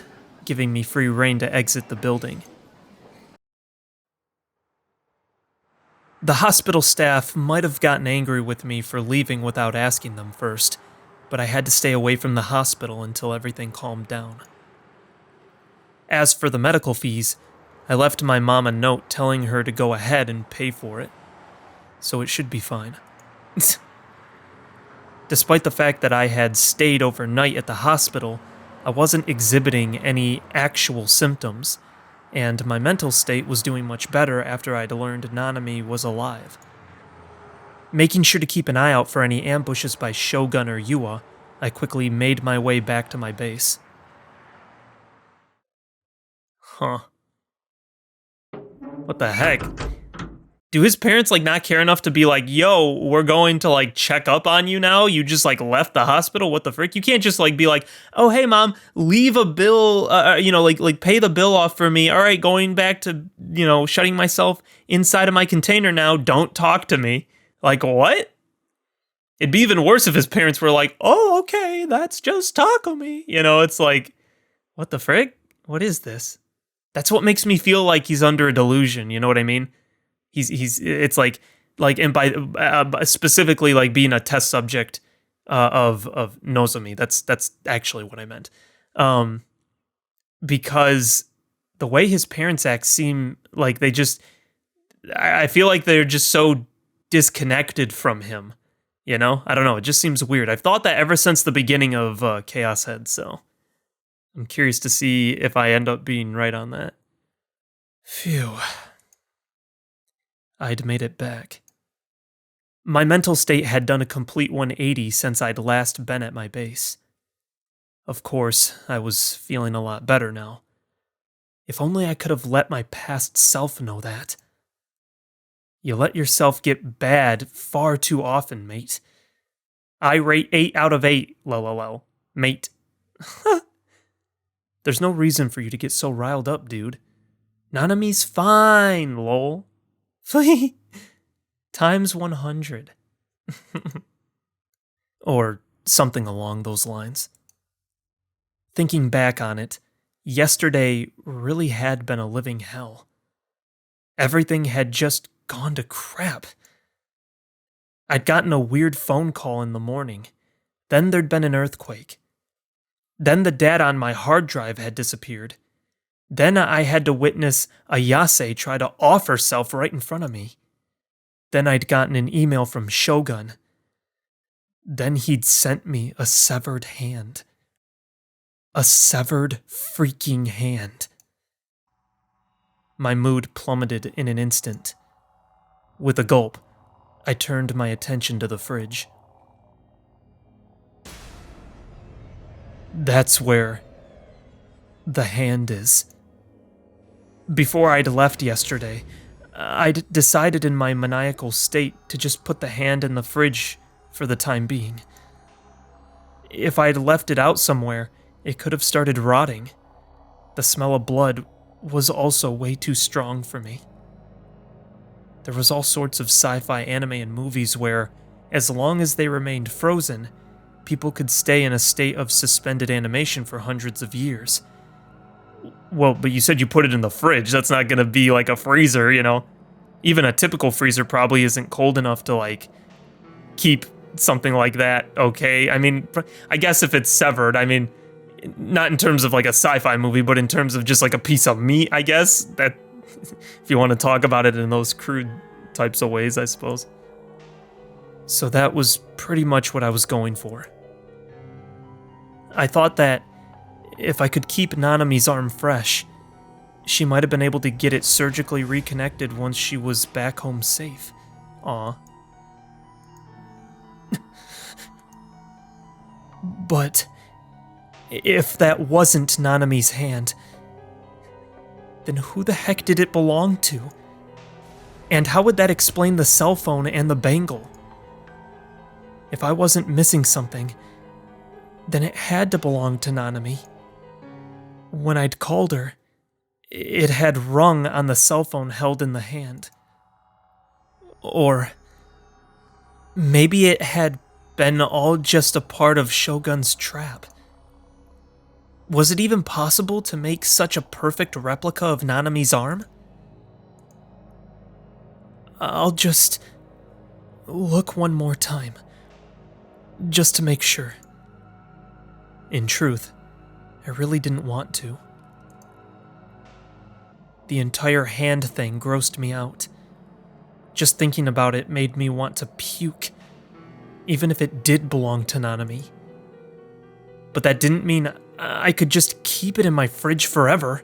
S1: giving me free rein to exit the building. The hospital staff might have gotten angry with me for leaving without asking them first, but I had to stay away from the hospital until everything calmed down. As for the medical fees, I left my mom a note telling her to go ahead and pay for it, so it should be fine. Despite the fact that I had stayed overnight at the hospital, I wasn't exhibiting any actual symptoms, and my mental state was doing much better after I'd learned Nanami was alive. Making sure to keep an eye out for any ambushes by Shogun or Yua, I quickly made my way back to my base. Huh. What the heck? Do his parents, not care enough to be like, yo, we're going to, check up on you now? You just, left the hospital? What the frick? You can't just, be like, oh, hey, mom, leave a bill, pay the bill off for me. All right, going back to, shutting myself inside of my container now. Don't talk to me. What? It'd be even worse if his parents were like, oh, okay, that's just Takumi. It's what the frick? What is this? That's what makes me feel like he's under a delusion, you know what I mean? It's and by specifically being a test subject of Nozomi. That's actually what I meant. Because the the way his parents act seem like they just... I feel like they're just so disconnected from him. You know? I don't know. It just seems weird. I've thought that ever since the beginning of Chaos Head, so... I'm curious to see if I end up being right on that. Phew. I'd made it back. My mental state had done a complete 180 since I'd last been at my base. Of course, I was feeling a lot better now. If only I could have let my past self know that. You let yourself get bad far too often, mate. I rate 8 out of 8, lol, mate. There's no reason for you to get so riled up, dude. Nanami's fine, lol. Times 100. Or something along those lines. Thinking back on it, yesterday really had been a living hell. Everything had just gone to crap. I'd gotten a weird phone call in the morning. Then there'd been an earthquake. Then the data on my hard drive had disappeared. Then I had to witness Ayase try to off herself right in front of me. Then I'd gotten an email from Shogun. Then he'd sent me a severed hand. A severed freaking hand. My mood plummeted in an instant. With a gulp, I turned my attention to the fridge. That's where the hand is. Before I'd left yesterday, I'd decided in my maniacal state to just put the hand in the fridge for the time being. If I'd left it out somewhere, it could have started rotting. The smell of blood was also way too strong for me. There was all sorts of sci-fi anime and movies where, as long as they remained frozen, people could stay in a state of suspended animation for hundreds of years. Well, but you said you put it in the fridge. That's not gonna be like a freezer, you know? Even a typical freezer probably isn't cold enough to, like, keep something like that okay. I mean, I guess if it's severed, I mean, not in terms of like a sci-fi movie, but in terms of just like a piece of meat, I guess. That, if you want to talk about it in those crude types of ways, I suppose. So that was pretty much what I was going for. I thought that if I could keep Nanami's arm fresh, she might have been able to get it surgically reconnected once she was back home safe. Aw. But if that wasn't Nanami's hand, then who the heck did it belong to? And how would that explain the cell phone and the bangle? If I wasn't missing something, then it had to belong to Nanami. When I'd called her, it had rung on the cell phone held in the hand. Or maybe it had been all just a part of Shogun's trap. Was it even possible to make such a perfect replica of Nanami's arm? I'll just look one more time, just to make sure. In truth, I really didn't want to. The entire hand thing grossed me out. Just thinking about it made me want to puke, even if it did belong to Nanami. But that didn't mean I could just keep it in my fridge forever.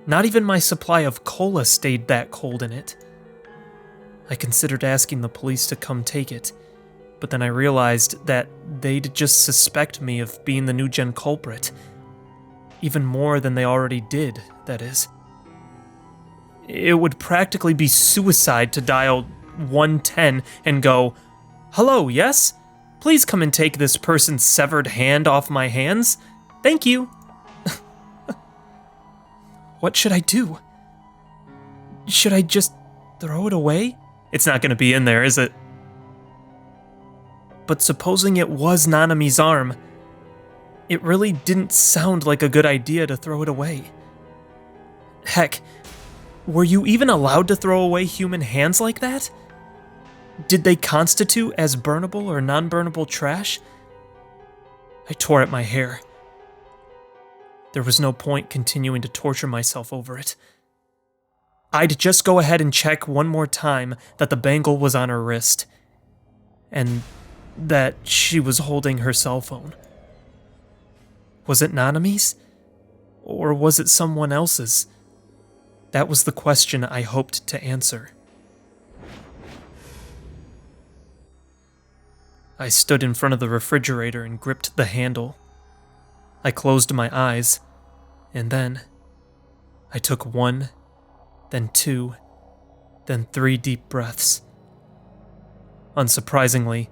S1: Not even my supply of cola stayed that cold in it. I considered asking the police to come take it, but then I realized that they'd just suspect me of being the new gen culprit. Even more than they already did, that is. It would practically be suicide to dial 110 and go, "Hello, yes? Please come and take this person's severed hand off my hands. Thank you." What should I do? Should I just throw it away? It's not going to be in there, is it? But supposing it was Nanami's arm, it really didn't sound like a good idea to throw it away. Heck, were you even allowed to throw away human hands like that? Did they constitute as burnable or non-burnable trash? I tore at my hair. There was no point continuing to torture myself over it. I'd just go ahead and check one more time that the bangle was on her wrist, and that she was holding her cell phone. Was it Nanami's? Or was it someone else's? That was the question I hoped to answer. I stood in front of the refrigerator and gripped the handle. I closed my eyes, and then I took 1, then 2, then 3 deep breaths. Unsurprisingly,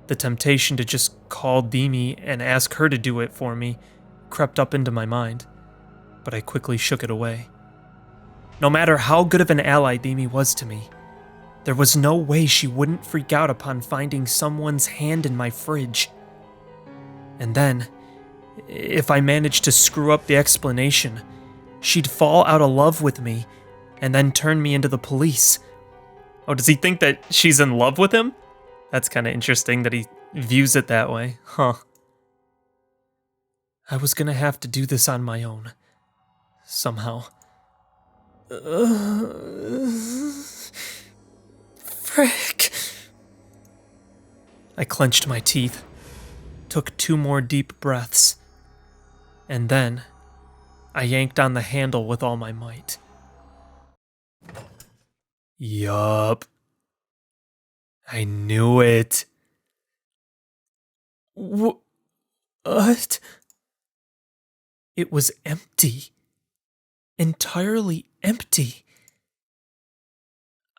S1: the temptation to just call Demi and ask her to do it for me crept up into my mind, but I quickly shook it away. No matter how good of an ally Demi was to me, there was no way she wouldn't freak out upon finding someone's hand in my fridge. And then, if I managed to screw up the explanation, she'd fall out of love with me and then turn me into the police. Oh, does he think that she's in love with him? That's kind of interesting that he views it that way, huh? I was gonna have to do this on my own. Somehow. Frick. I clenched my teeth, took 2 more deep breaths, and then I yanked on the handle with all my might. Yup. I knew it. What? It was empty. Entirely empty.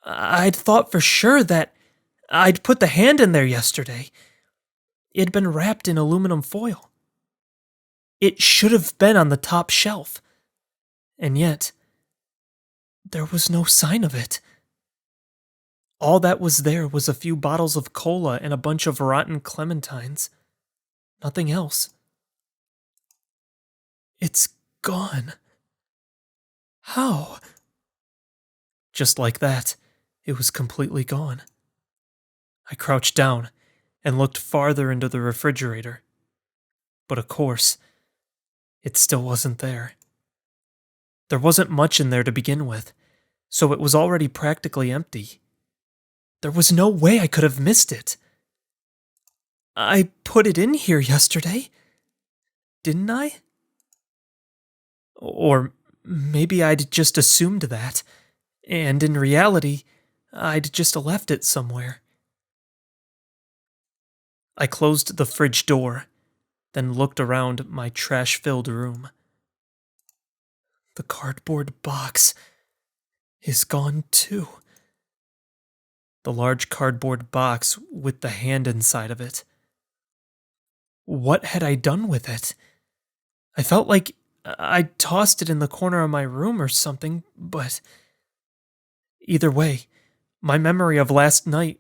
S1: I'd thought for sure that I'd put the hand in there yesterday. It'd been wrapped in aluminum foil. It should have been on the top shelf. And yet, there was no sign of it. All that was there was a few bottles of cola and a bunch of rotten clementines. Nothing else. It's gone. How? Just like that, it was completely gone. I crouched down and looked farther into the refrigerator. But of course, it still wasn't there. There wasn't much in there to begin with, so it was already practically empty. There was no way I could have missed it. I put it in here yesterday, didn't I? Or maybe I'd just assumed that, and in reality, I'd just left it somewhere. I closed the fridge door, then looked around my trash-filled room. The cardboard box is gone too. The large cardboard box with the hand inside of it. What had I done with it? I felt like I'd tossed it in the corner of my room or something, but either way, my memory of last night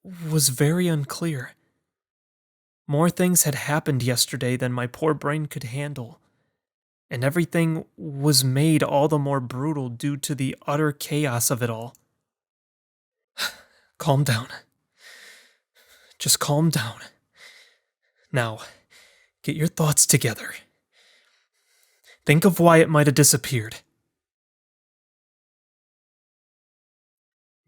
S1: was very unclear. More things had happened yesterday than my poor brain could handle, and everything was made all the more brutal due to the utter chaos of it all. Calm down. Just calm down. Now, get your thoughts together. Think of why it might have disappeared.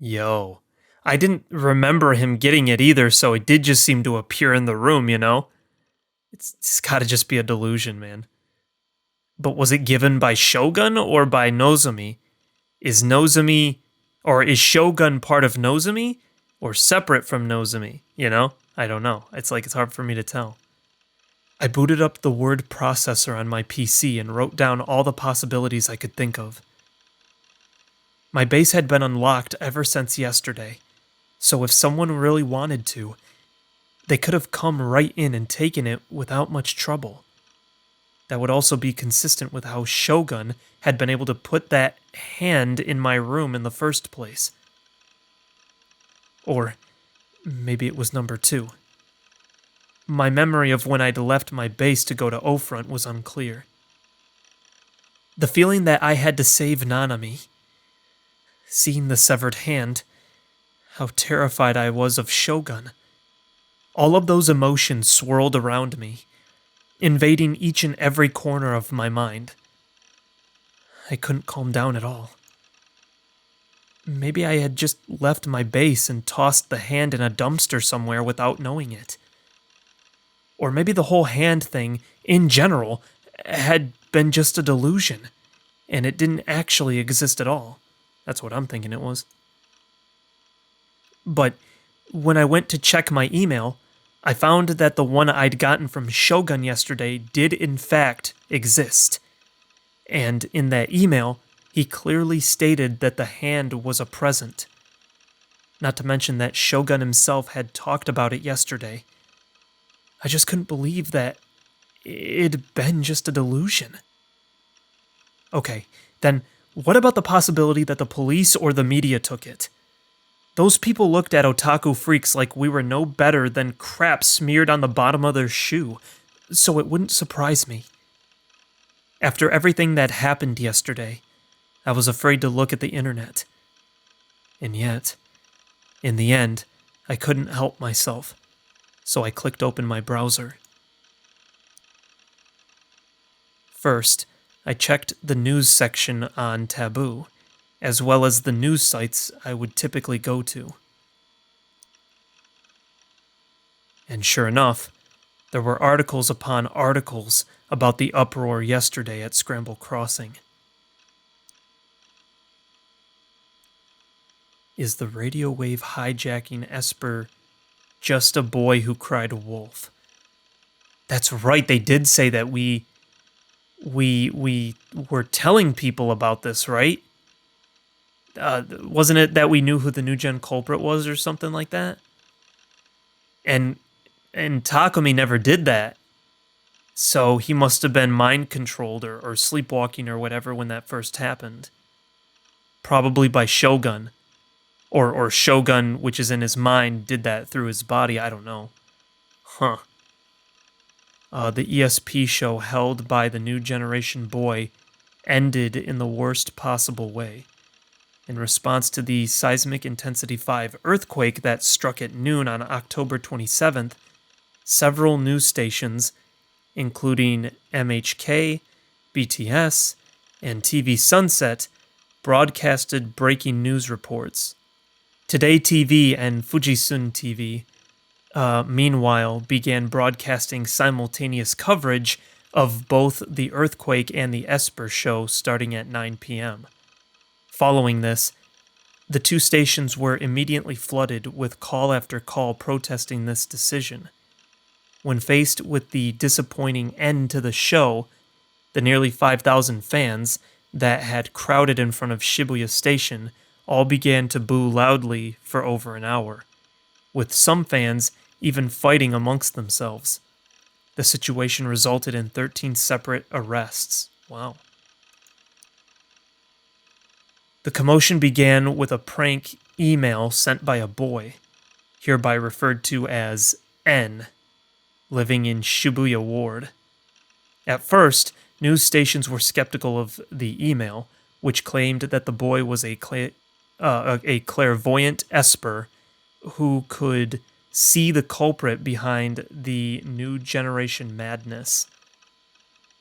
S1: Yo, I didn't remember him getting it either, so it did just seem to appear in the room, you know? It's gotta just be a delusion, man. But was it given by Shogun or by Nozomi? Is Shogun part of Nozomi or separate from Nozomi, you know? I don't know. It's hard for me to tell. I booted up the word processor on my PC and wrote down all the possibilities I could think of. My base had been unlocked ever since yesterday, so if someone really wanted to, they could have come right in and taken it without much trouble. That would also be consistent with how Shogun had been able to put that hand in my room in the first place. Or maybe it was number 2. My memory of when I'd left my base to go to O-Front was unclear. The feeling that I had to save Nanami, seeing the severed hand, how terrified I was of Shogun, all of those emotions swirled around me, invading each and every corner of my mind. I couldn't calm down at all. Maybe I had just left my base and tossed the hand in a dumpster somewhere without knowing it. Or maybe the whole hand thing, in general, had been just a delusion, and it didn't actually exist at all. That's what I'm thinking it was. But when I went to check my email, I found that the one I'd gotten from Shogun yesterday did in fact exist. And in that email, he clearly stated that the hand was a present. Not to mention that Shogun himself had talked about it yesterday. I just couldn't believe that it'd been just a delusion. Okay, then what about the possibility that the police or the media took it? Those people looked at otaku freaks like we were no better than crap smeared on the bottom of their shoe, so it wouldn't surprise me. After everything that happened yesterday, I was afraid to look at the internet. And yet, in the end, I couldn't help myself, so I clicked open my browser. First, I checked the news section on Taboo, as well as the news sites I would typically go to. And sure enough, there were articles upon articles about the uproar yesterday at Scramble Crossing. Is the radio wave hijacking Esper just a boy who cried wolf? That's right, they did say that we were telling people about this, right? Wasn't it that we knew who the new gen culprit was or something like that? And Takumi never did that. So he must have been mind controlled or sleepwalking or whatever when that first happened. Probably by Shogun. Or Shogun, which is in his mind, did that through his body. I don't know. Huh. The ESP show held by the new generation boy ended in the worst possible way. In response to the seismic intensity 5 earthquake that struck at noon on October 27th, several news stations, including MHK, BTS, and TV Sunset, broadcasted breaking news reports. Today TV and Fujisun TV, meanwhile, began broadcasting simultaneous coverage of both the earthquake and the Esper show starting at 9 p.m. Following this, the two stations were immediately flooded with call after call protesting this decision. When faced with the disappointing end to the show, the nearly 5,000 fans that had crowded in front of Shibuya Station all began to boo loudly for over an hour, with some fans even fighting amongst themselves. The situation resulted in 13 separate arrests. Wow. The commotion began with a prank email sent by a boy, hereby referred to as N, living in Shibuya Ward. At first, news stations were skeptical of the email, which claimed that the boy was a clairvoyant esper who could see the culprit behind the new generation madness,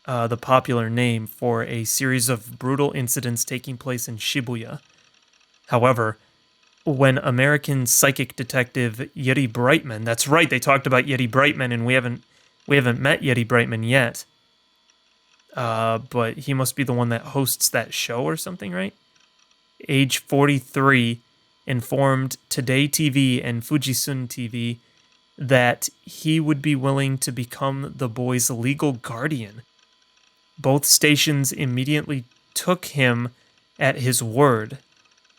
S1: the popular name for a series of brutal incidents taking place in Shibuya. However, when American psychic detective Yeti Brightman, that's right, they talked about Yeti Brightman, and we haven't met Yeti Brightman yet. But he must be the one that hosts that show or something, right? Age 43, informed Today TV and Fujisun TV that he would be willing to become the boy's legal guardian. Both stations immediately took him at his word,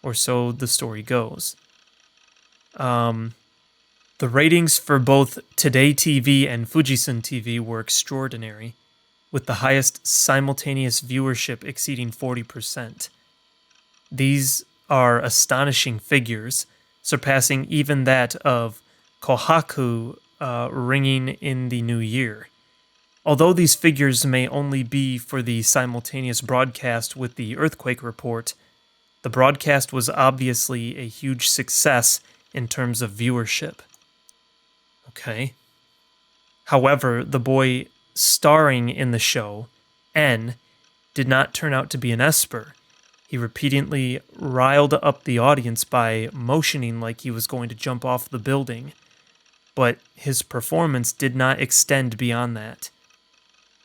S1: or so the story goes. The ratings for both Today TV and Fujisun TV were extraordinary, with the highest simultaneous viewership exceeding 40%. These are astonishing figures, surpassing even that of Kohaku ringing in the new year. Although these figures may only be for the simultaneous broadcast with the earthquake report, the broadcast was obviously a huge success in terms of viewership. Okay. However, the boy starring in the show, N, did not turn out to be an esper. He repeatedly riled up the audience by motioning like he was going to jump off the building, but his performance did not extend beyond that.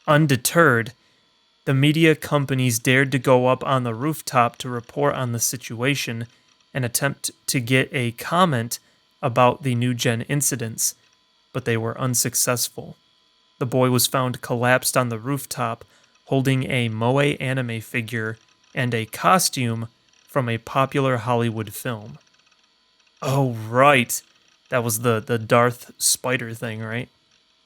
S1: Undeterred, the media companies dared to go up on the rooftop to report on the situation and attempt to get a comment about the new gen incidents, but they were unsuccessful. The boy was found collapsed on the rooftop, holding a moe anime figure and a costume from a popular Hollywood film. Oh, right. That was the Darth Spider thing, right?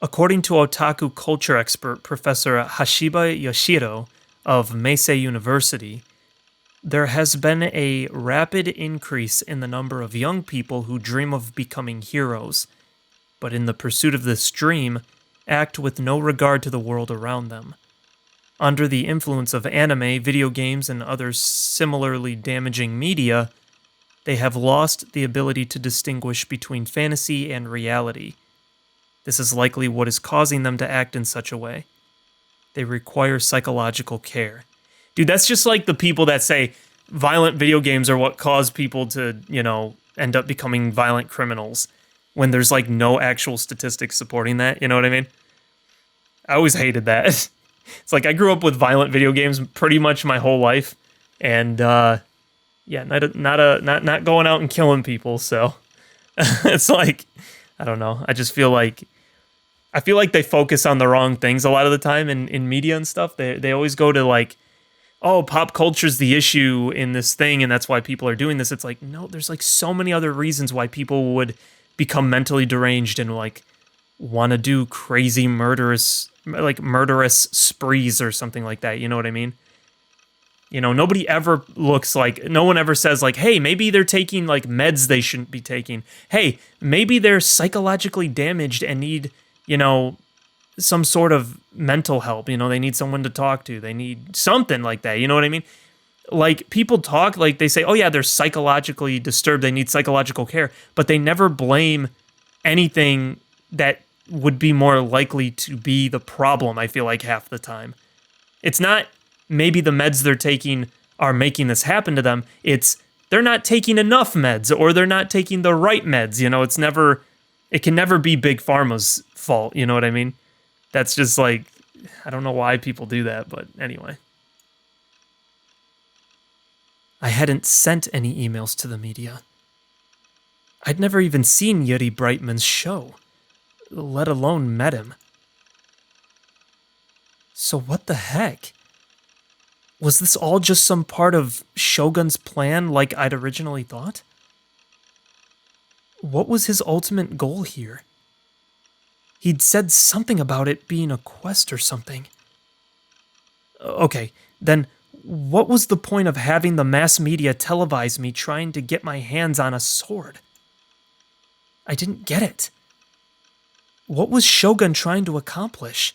S1: According to otaku culture expert Professor Hashiba Yoshiro of Meisei University, there has been a rapid increase in the number of young people who dream of becoming heroes, but in the pursuit of this dream, act with no regard to the world around them. Under the influence of anime, video games, and other similarly damaging media, they have lost the ability to distinguish between fantasy and reality. This is likely what is causing them to act in such a way. They require psychological care. Dude, that's just like the people that say violent video games are what cause people to, end up becoming violent criminals, when there's like no actual statistics supporting that, you know what I mean? I always hated that. It's like I grew up with violent video games pretty much my whole life, and not going out and killing people. So it's like, I don't know. I feel like they focus on the wrong things a lot of the time in media and stuff. They always go to like, oh, pop culture's the issue in this thing, and that's why people are doing this. It's like, no, there's like so many other reasons why people would become mentally deranged and like want to do crazy murderous sprees or something like that. You know what I mean? Nobody ever no one ever says like, hey, maybe they're taking like meds they shouldn't be taking. Hey, maybe they're psychologically damaged and need, some sort of mental help. They need someone to talk to. They need something like that. You know what I mean? Like, people talk, like, they say, oh yeah, they're psychologically disturbed, they need psychological care, but they never blame anything that would be more likely to be the problem, I feel like, half the time. It's not maybe the meds they're taking are making this happen to them, it's they're not taking enough meds, or they're not taking the right meds, it can never be Big Pharma's fault, you know what I mean? That's just like, I don't know why people do that, but anyway. I hadn't sent any emails to the media. I'd never even seen Yuri Brightman's show, let alone met him. So what the heck? Was this all just some part of Shogun's plan like I'd originally thought? What was his ultimate goal here? He'd said something about it being a quest or something. Okay, then what was the point of having the mass media televise me trying to get my hands on a sword? I didn't get it. What was Shogun trying to accomplish?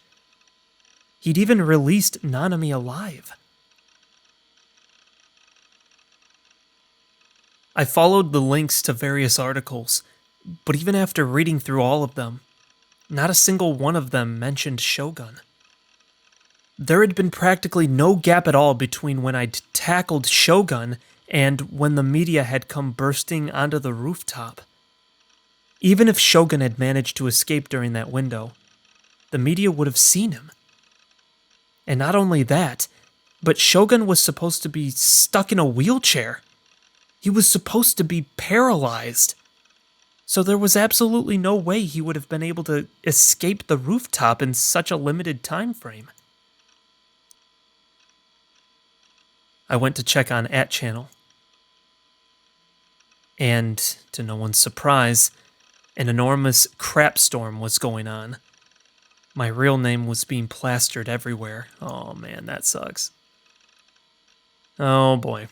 S1: He'd even released Nanami alive. I followed the links to various articles, but even after reading through all of them, not a single one of them mentioned Shogun. There had been practically no gap at all between when I'd tackled Shogun and when the media had come bursting onto the rooftop. Even if Shogun had managed to escape during that window, the media would have seen him. And not only that, but Shogun was supposed to be stuck in a wheelchair. He was supposed to be paralyzed. So there was absolutely no way he would have been able to escape the rooftop in such a limited time frame. I went to check on @channel. And, to no one's surprise, an enormous crap storm was going on. My real name was being plastered everywhere. Oh man, that sucks. Oh boy.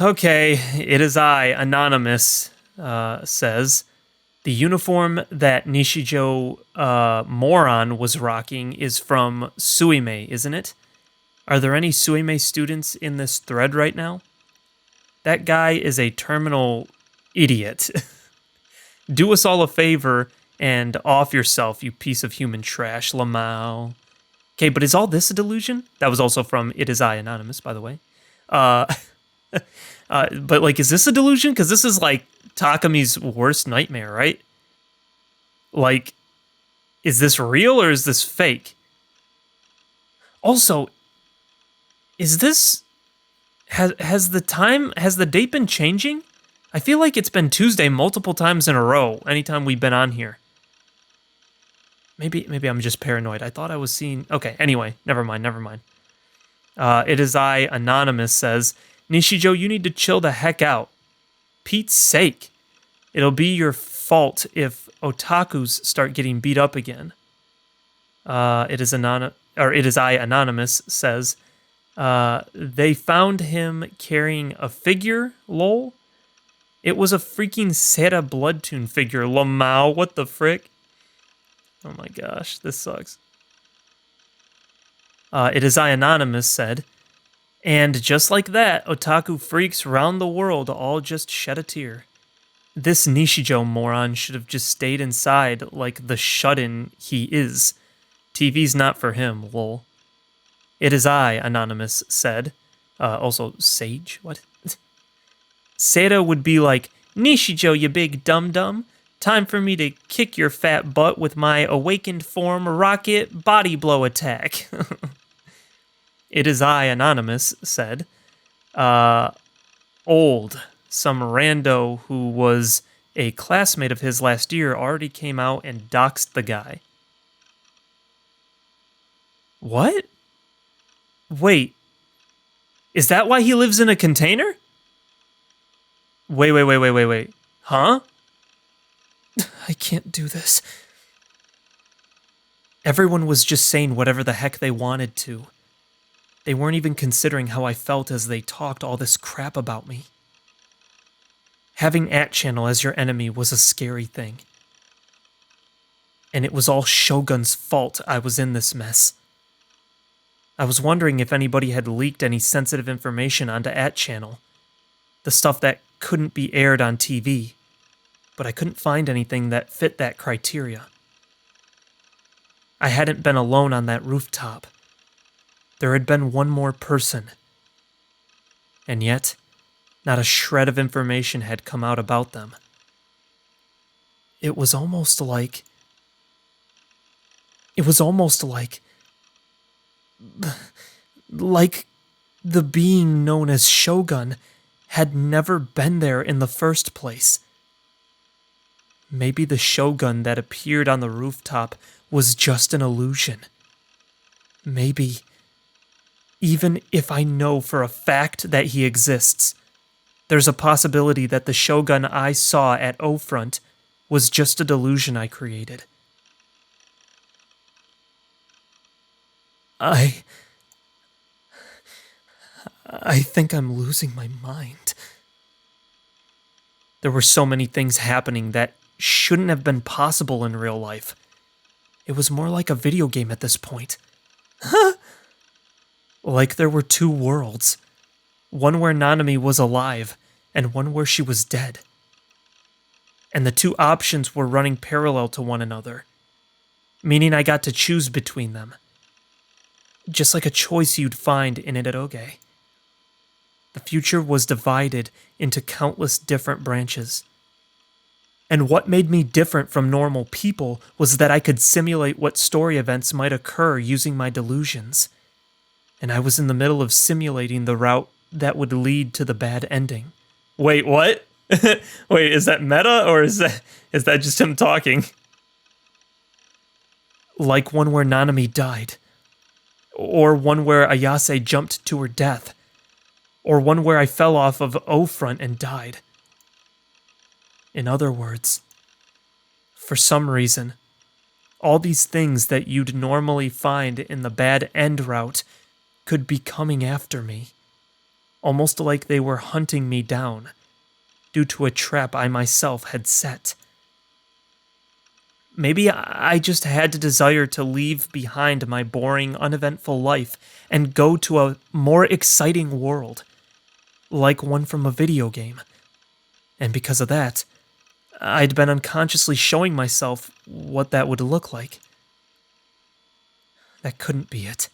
S1: Okay, it is I, Anonymous, says, the uniform that Nishijo Moron was rocking is from Suime, isn't it? Are there any Suime students in this thread right now? That guy is a terminal idiot. Do us all a favor and off yourself, you piece of human trash, Lamau. Okay, but is all this a delusion? That was also from It Is I Anonymous, by the way. But like, is this a delusion? Because this is like Takami's worst nightmare, right? Like, is this real or is this fake? Also, is this... Has the date been changing? I feel like it's been Tuesday multiple times in a row, anytime we've been on here. Maybe I'm just paranoid. I thought I was seeing... Okay, anyway, never mind. It Is I Anonymous says, Nishijo, you need to chill the heck out. Pete's sake. It'll be your fault if otakus start getting beat up again. It Is I Anonymous says, they found him carrying a figure, lol. It was a freaking Senna Bloodtune figure, Lamau, what the frick? Oh my gosh, this sucks. It Is I Anonymous said, and just like that, otaku freaks round the world all just shed a tear. This Nishijo moron should have just stayed inside like the shut-in he is. TV's not for him, lol. It Is I Anonymous said, also Sage, what? Seda would be like, Nishijo, you big dum-dum. Time for me to kick your fat butt with my awakened form rocket body blow attack. It Is I Anonymous said, old. Some rando who was a classmate of his last year already came out and doxed the guy. What? Wait. Is that why he lives in a container? Wait. Huh? I can't do this. Everyone was just saying whatever the heck they wanted to. They weren't even considering how I felt as they talked all this crap about me. Having @channel as your enemy was a scary thing. And it was all Shogun's fault I was in this mess. I was wondering if anybody had leaked any sensitive information onto @channel. The stuff that couldn't be aired on TV. But I couldn't find anything that fit that criteria. I hadn't been alone on that rooftop. There had been one more person. And yet, not a shred of information had come out about them. It was almost like the being known as Shogun had never been there in the first place. Maybe the Shogun that appeared on the rooftop was just an illusion. Maybe, even if I know for a fact that he exists, there's a possibility that the Shogun I saw at O-Front was just a delusion I created. I think I'm losing my mind. There were so many things happening that shouldn't have been possible in real life. It was more like a video game at this point. Like there were two worlds. One where Nanami was alive, and one where she was dead. And the two options were running parallel to one another, meaning I got to choose between them. Just like a choice you'd find in an eroge. The future was divided into countless different branches. And what made me different from normal people was that I could simulate what story events might occur using my delusions. And I was in the middle of simulating the route that would lead to the bad ending. Wait, what? Wait, is that meta or is that just him talking? Like one where Nanami died. Or one where Ayase jumped to her death. Or one where I fell off of O-Front and died. In other words, for some reason, all these things that you'd normally find in the bad end route could be coming after me, almost like they were hunting me down, due to a trap I myself had set. Maybe I just had the desire to leave behind my boring, uneventful life and go to a more exciting world, like one from a video game. And because of that, I'd been unconsciously showing myself what that would look like. That couldn't be it.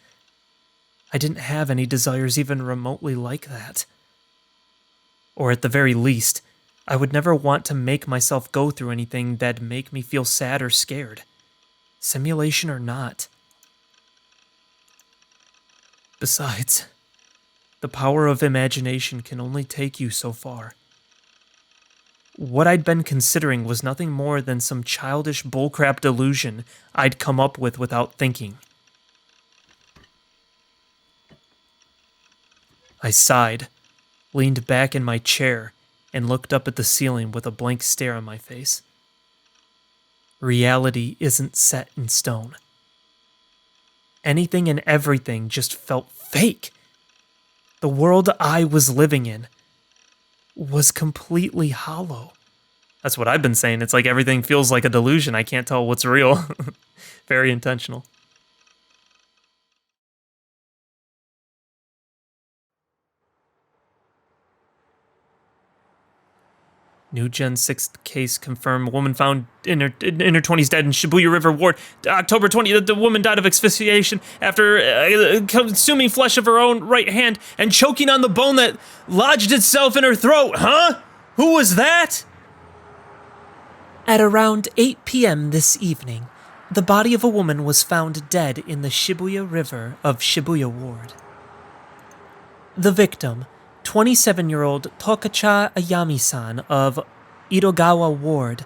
S1: I didn't have any desires even remotely like that. Or at the very least, I would never want to make myself go through anything that'd make me feel sad or scared. Simulation or not. Besides, the power of imagination can only take you so far. What I'd been considering was nothing more than some childish bullcrap delusion I'd come up with without thinking. I sighed, leaned back in my chair, and looked up at the ceiling with a blank stare on my face. Reality isn't set in stone. Anything and everything just felt fake. The world I was living in was completely hollow. That's what I've been saying. It's like everything feels like a delusion. I can't tell what's real. Very intentional. New Gen 6 case confirmed. Woman found in her 20s dead in Shibuya River Ward. October 20th, the woman died of asphyxiation after consuming flesh of her own right hand and choking on the bone that lodged itself in her throat. Huh? Who was that?
S3: At around 8 p.m. this evening, the body of a woman was found dead in the Shibuya River of Shibuya Ward. The victim, 27-year-old Tokacha Ayami-san of Idogawa Ward,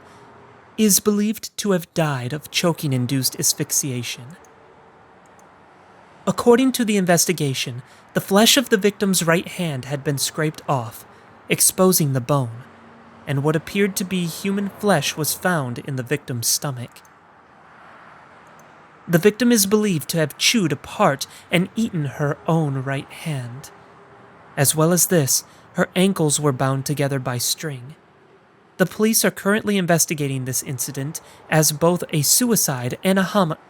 S3: is believed to have died of choking-induced asphyxiation. According to the investigation, the flesh of the victim's right hand had been scraped off, exposing the bone, and what appeared to be human flesh was found in the victim's stomach. The victim is believed to have chewed apart and eaten her own right hand. As well as this, her ankles were bound together by string. The police are currently investigating this incident as both a suicide and a homicide.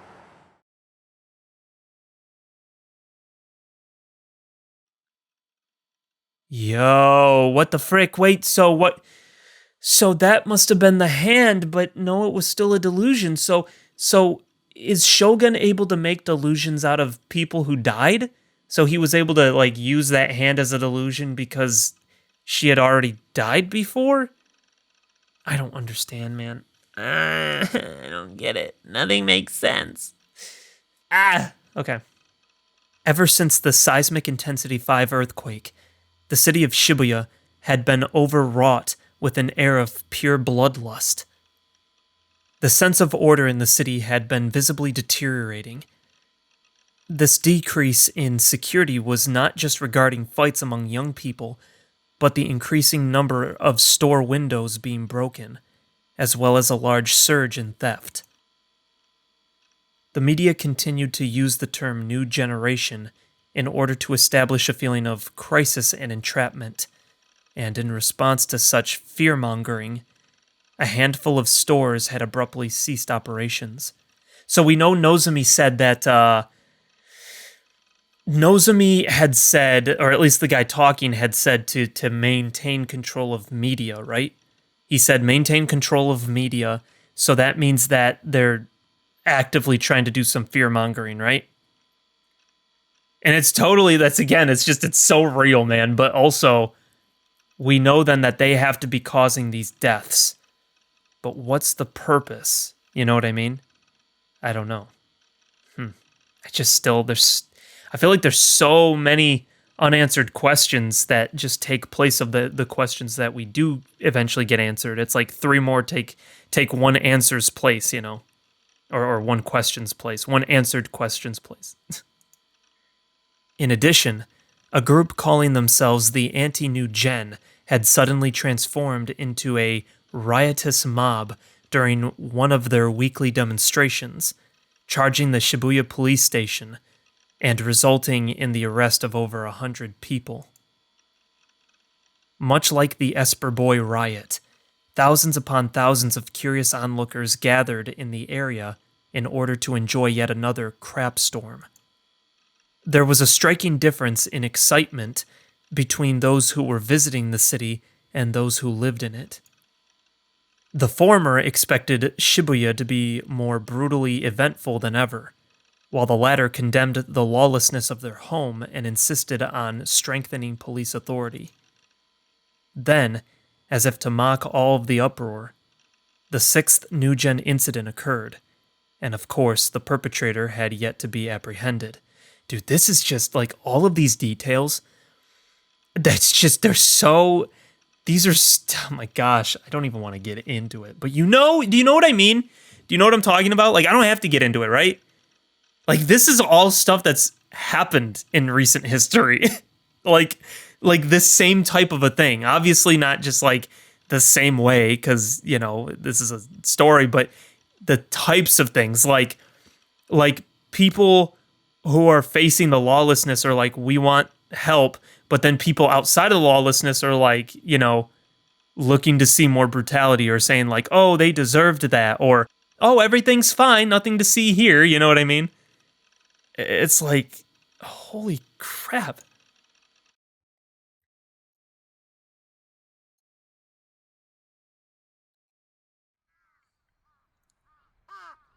S1: Yo, what the frick? Wait, so what? So that must have been the hand, but no, it was still a delusion. So is Shogun able to make delusions out of people who died? So he was able to, like, use that hand as a delusion because she had already died before? I don't understand, man. I don't get it. Nothing makes sense. Okay. Ever since the seismic intensity 5 earthquake, the city of Shibuya had been overwrought with an air of pure bloodlust. The sense of order in the city had been visibly deteriorating. This decrease in security was not just regarding fights among young people, but the increasing number of store windows being broken, as well as a large surge in theft. The media continued to use the term new generation in order to establish a feeling of crisis and entrapment, and in response to such fear-mongering, a handful of stores had abruptly ceased operations. So we know Nozomi said that, Nozomi had said, or at least the guy talking had said to maintain control of media, right? He said maintain control of media, so that means that they're actively trying to do some fear-mongering, right? And it's totally, it's so real, man. But also, we know then that they have to be causing these deaths. But what's the purpose? You know what I mean? I don't know. I feel like there's so many unanswered questions that just take place of the questions that we do eventually get answered. It's like 3 more take one answer's place, you know? Or one question's place. One answered question's place. In addition, a group calling themselves the Anti-New Gen had suddenly transformed into a riotous mob during one of their weekly demonstrations, charging the Shibuya police station and resulting in the arrest of over 100 people. Much like the Esper Boy riot, thousands upon thousands of curious onlookers gathered in the area in order to enjoy yet another crap storm. There was a striking difference in excitement between those who were visiting the city and those who lived in it. The former expected Shibuya to be more brutally eventful than ever, while the latter condemned the lawlessness of their home and insisted on strengthening police authority. Then, as if to mock all of the uproar, the sixth new-gen incident occurred, and of course the perpetrator had yet to be apprehended. Dude, this is just like all of these details. That's just, they're so, these are, oh my gosh, I don't even want to get into it. But do you know what I mean? Do you know what I'm talking about? Like, I don't have to get into it, right? Like, this is all stuff that's happened in recent history. like this same type of a thing. Obviously not just like the same way, because, you know, this is a story, but the types of things, like people who are facing the lawlessness are like, we want help, but then people outside of the lawlessness are like, you know, looking to see more brutality or saying like, oh, they deserved that, or, oh, everything's fine, nothing to see here, you know what I mean? It's like, holy crap.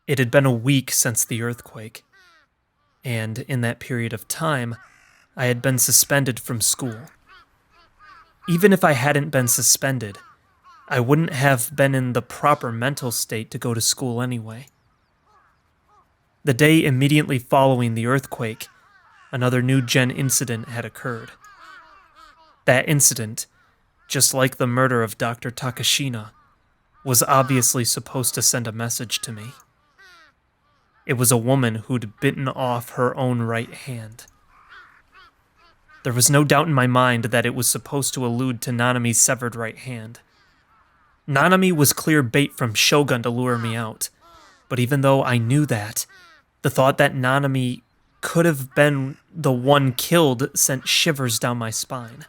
S1: It had been a week since the earthquake, and in that period of time, I had been suspended from school. Even if I hadn't been suspended, I wouldn't have been in the proper mental state to go to school anyway. The day immediately following the earthquake, another new-gen incident had occurred. That incident, just like the murder of Dr. Takashina, was obviously supposed to send a message to me. It was a woman who'd bitten off her own right hand. There was no doubt in my mind that it was supposed to allude to Nanami's severed right hand. Nanami was clear bait from Shogun to lure me out, but even though I knew that, the thought that Nanami could have been the one killed sent shivers down my spine.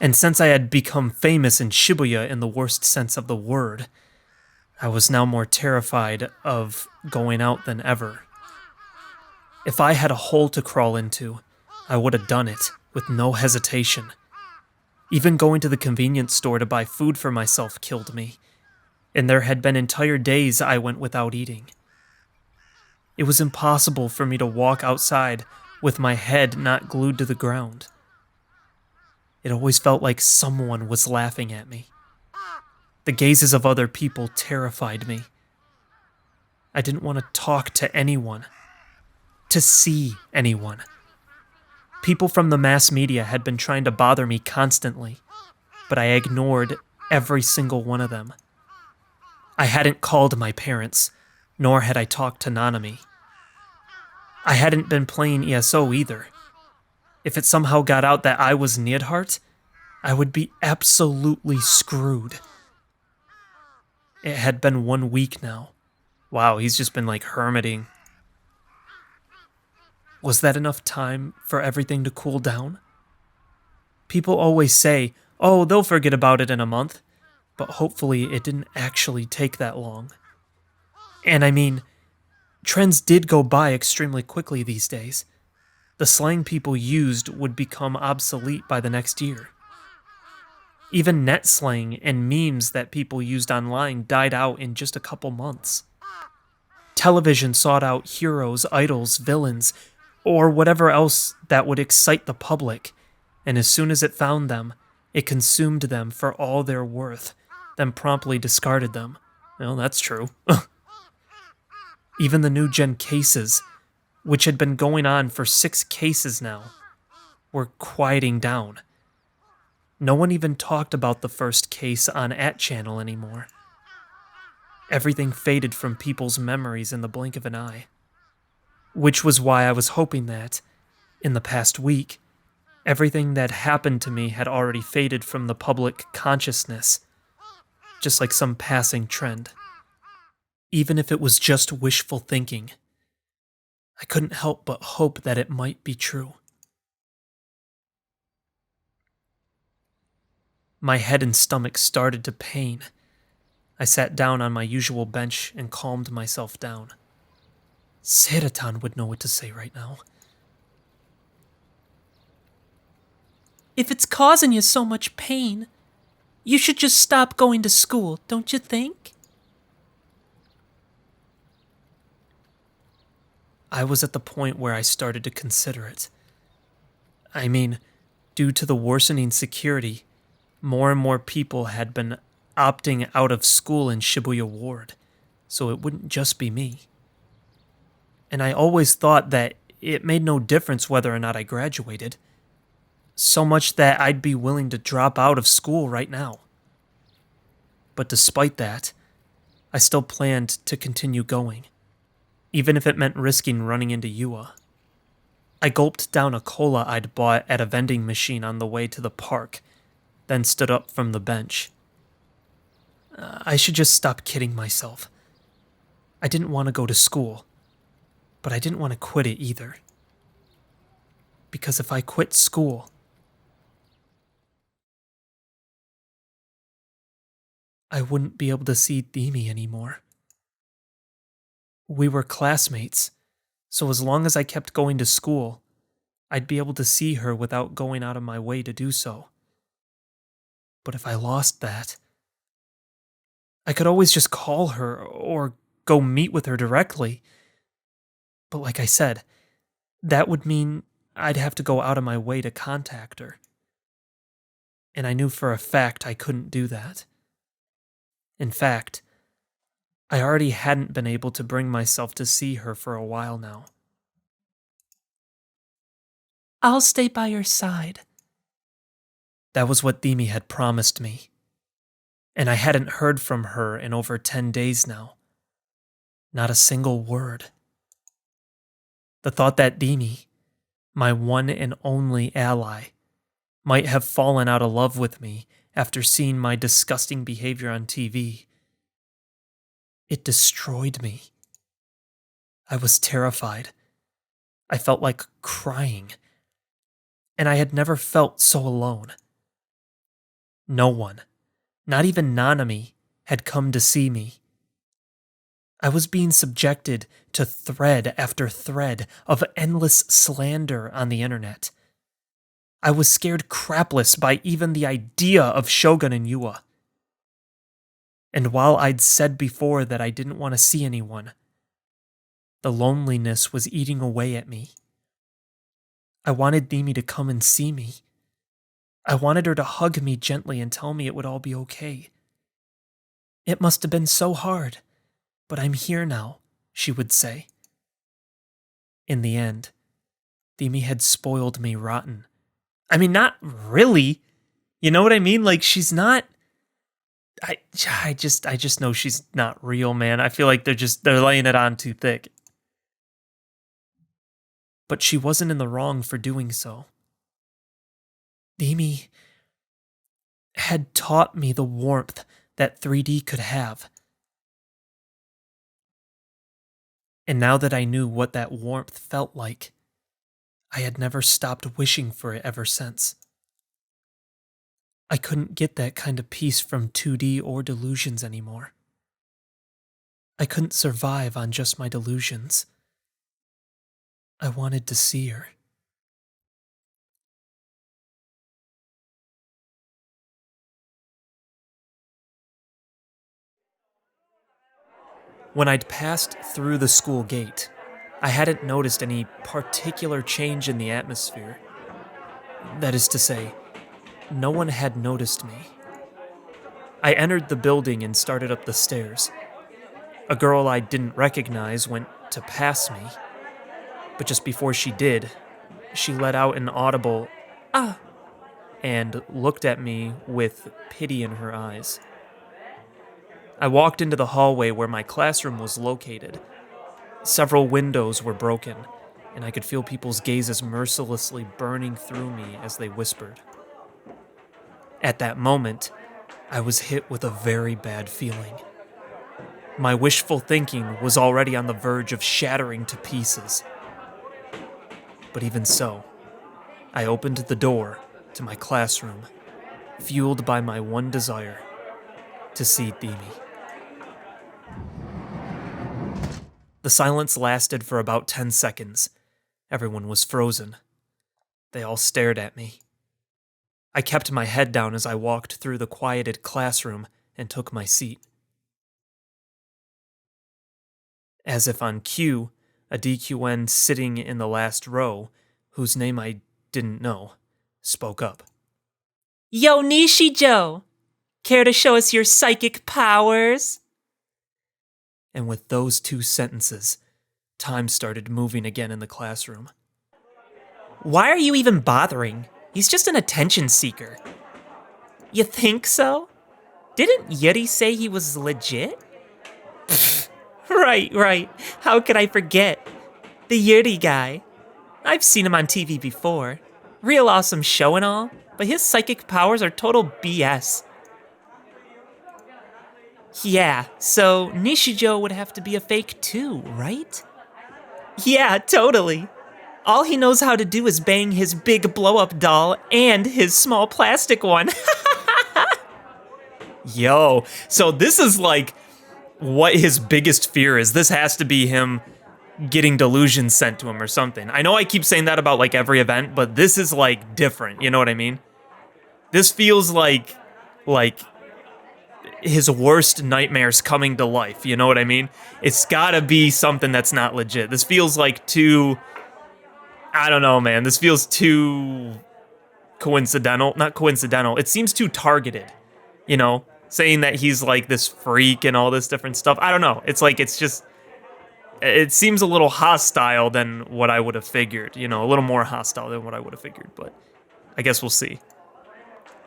S1: And since I had become famous in Shibuya in the worst sense of the word, I was now more terrified of going out than ever. If I had a hole to crawl into, I would have done it with no hesitation. Even going to the convenience store to buy food for myself killed me, and there had been entire days I went without eating. It was impossible for me to walk outside with my head not glued to the ground. It always felt like someone was laughing at me. The gazes of other people terrified me. I didn't want to talk to anyone, to see anyone. People from the mass media had been trying to bother me constantly, but I ignored every single one of them. I hadn't called my parents, nor had I talked to Nanami. I hadn't been playing ESO either. If it somehow got out that I was Neidhart, I would be absolutely screwed. It had been 1 week now. Wow, he's just been like hermiting. Was that enough time for everything to cool down? People always say, oh, they'll forget about it in a month, but hopefully it didn't actually take that long. And I mean, trends did go by extremely quickly these days. The slang people used would become obsolete by the next year. Even net slang and memes that people used online died out in just a couple months. Television sought out heroes, idols, villains, or whatever else that would excite the public, and as soon as it found them, it consumed them for all their worth, then promptly discarded them. Well, that's true. Even the new-gen cases, which had been going on for 6 cases now, were quieting down. No one even talked about the first case on @channel anymore. Everything faded from people's memories in the blink of an eye. Which was why I was hoping that, in the past week, everything that happened to me had already faded from the public consciousness, just like some passing trend. Even if it was just wishful thinking, I couldn't help but hope that it might be true. My head and stomach started to pain. I sat down on my usual bench and calmed myself down. Seiratan would know what to say right now.
S2: If it's causing you so much pain, You should just stop going to school, don't you think?
S1: I was at the point where I started to consider it. I mean, due to the worsening security, more and more people had been opting out of school in Shibuya Ward, so it wouldn't just be me. And I always thought that it made no difference whether or not I graduated, so much that I'd be willing to drop out of school right now. But despite that, I still planned to continue going, even if it meant risking running into Yua. I gulped down a cola I'd bought at a vending machine on the way to the park, then stood up from the bench. I should just stop kidding myself. I didn't want to go to school, but I didn't want to quit it either. Because if I quit school, I wouldn't be able to see Demi anymore. We were classmates, so as long as I kept going to school, I'd be able to see her without going out of my way to do so. But if I lost that, I could always just call her or go meet with her directly. But like I said, that would mean I'd have to go out of my way to contact her. And I knew for a fact I couldn't do that. In fact, I already hadn't been able to bring myself to see her for a while now.
S2: I'll stay by your side.
S1: That was what Demi had promised me. And I hadn't heard from her in over 10 days now. Not a single word. The thought that Demi, my one and only ally, might have fallen out of love with me after seeing my disgusting behavior on TV. It destroyed me. I was terrified. I felt like crying. And I had never felt so alone. No one, not even Nanami, had come to see me. I was being subjected to thread after thread of endless slander on the internet. I was scared crapless by even the idea of Shogun and Yua. And while I'd said before that I didn't want to see anyone, the loneliness was eating away at me. I wanted Demi to come and see me. I wanted her to hug me gently and tell me it would all be okay. It must have been so hard, but I'm here now, she would say. In the end, Demi had spoiled me rotten. I mean, not really. You know what I mean? Like, she's not... I just know she's not real, man. I feel like they're laying it on too thick. But she wasn't in the wrong for doing so. Demi had taught me the warmth that 3D could have. And now that I knew what that warmth felt like, I had never stopped wishing for it ever since. I couldn't get that kind of peace from 2D or delusions anymore. I couldn't survive on just my delusions. I wanted to see her. When I'd passed through the school gate, I hadn't noticed any particular change in the atmosphere. That is to say, no one had noticed me. I entered the building and started up the stairs. A girl I didn't recognize went to pass me, but just before she did, she let out an audible, "Ah," and looked at me with pity in her eyes. I walked into the hallway where my classroom was located. Several windows were broken, and I could feel people's gazes mercilessly burning through me as they whispered. At that moment, I was hit with a very bad feeling. My wishful thinking was already on the verge of shattering to pieces. But even so, I opened the door to my classroom, fueled by my one desire, to see Demi. The silence lasted for about 10 seconds. Everyone was frozen. They all stared at me. I kept my head down as I walked through the quieted classroom and took my seat. As if on cue, a DQN sitting in the last row, whose name I didn't know, spoke up.
S2: Yo, Nishijo! Care to show us your psychic powers?
S1: And with those 2 sentences, time started moving again in the classroom.
S2: Why are you even bothering? He's just an attention seeker. You think so? Didn't Yuri say he was legit? Right. How could I forget? The Yuri guy. I've seen him on TV before. Real awesome show and all, but his psychic powers are total BS. Yeah, so Nishijo would have to be a fake too, right? Yeah, totally. All he knows how to do is bang his big blow-up doll and his small plastic one.
S1: Yo, so this is like what his biggest fear is. This has to be him getting delusions sent to him or something. I know I keep saying that about like every event, but this is like different, you know what I mean? This feels like his worst nightmares coming to life, you know what I mean? It's gotta be something that's not legit. This feels like too, I don't know, man. This feels too coincidental. Not coincidental. It seems too targeted, you know? Saying that he's like this freak and all this different stuff. I don't know. It's like, it's just, it seems a little hostile than what I would have figured, you know? A little more hostile than what I would have figured, but I guess we'll see.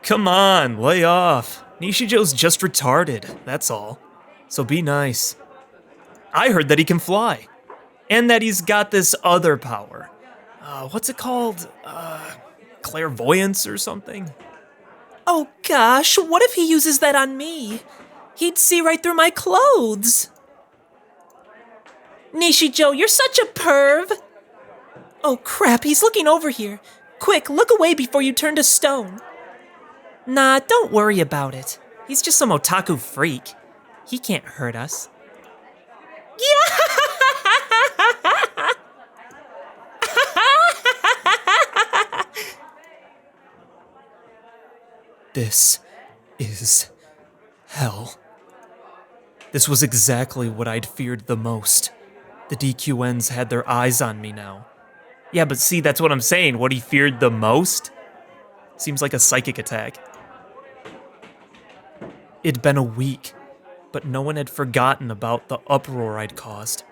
S1: Come on, lay off. Nishijo's just retarded, that's all. So be nice. I heard that he can fly. And that he's got this other power. What's it called? Clairvoyance or something?
S2: Oh gosh, what if he uses that on me? He'd see right through my clothes. Nishijo, you're such a perv. Oh crap, he's looking over here. Quick, look away before you turn to stone. Nah, don't worry about it. He's just some otaku freak. He can't hurt us. Yeah!
S1: This is hell. This was exactly what I'd feared the most. The DQNs had their eyes on me now. Yeah, but see, that's what I'm saying. What he feared the most? Seems like a psychic attack. It'd been a week, but no one had forgotten about the uproar I'd caused.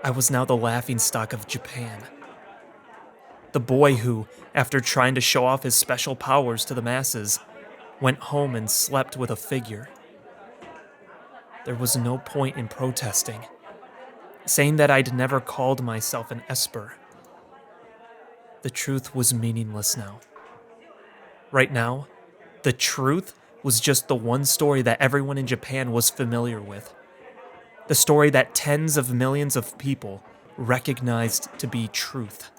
S1: I was now the laughingstock of Japan. The boy who, after trying to show off his special powers to the masses, went home and slept with a figure. There was no point in protesting, saying that I'd never called myself an esper. The truth was meaningless now. Right now, the truth was just the one story that everyone in Japan was familiar with. The story that tens of millions of people recognized to be truth.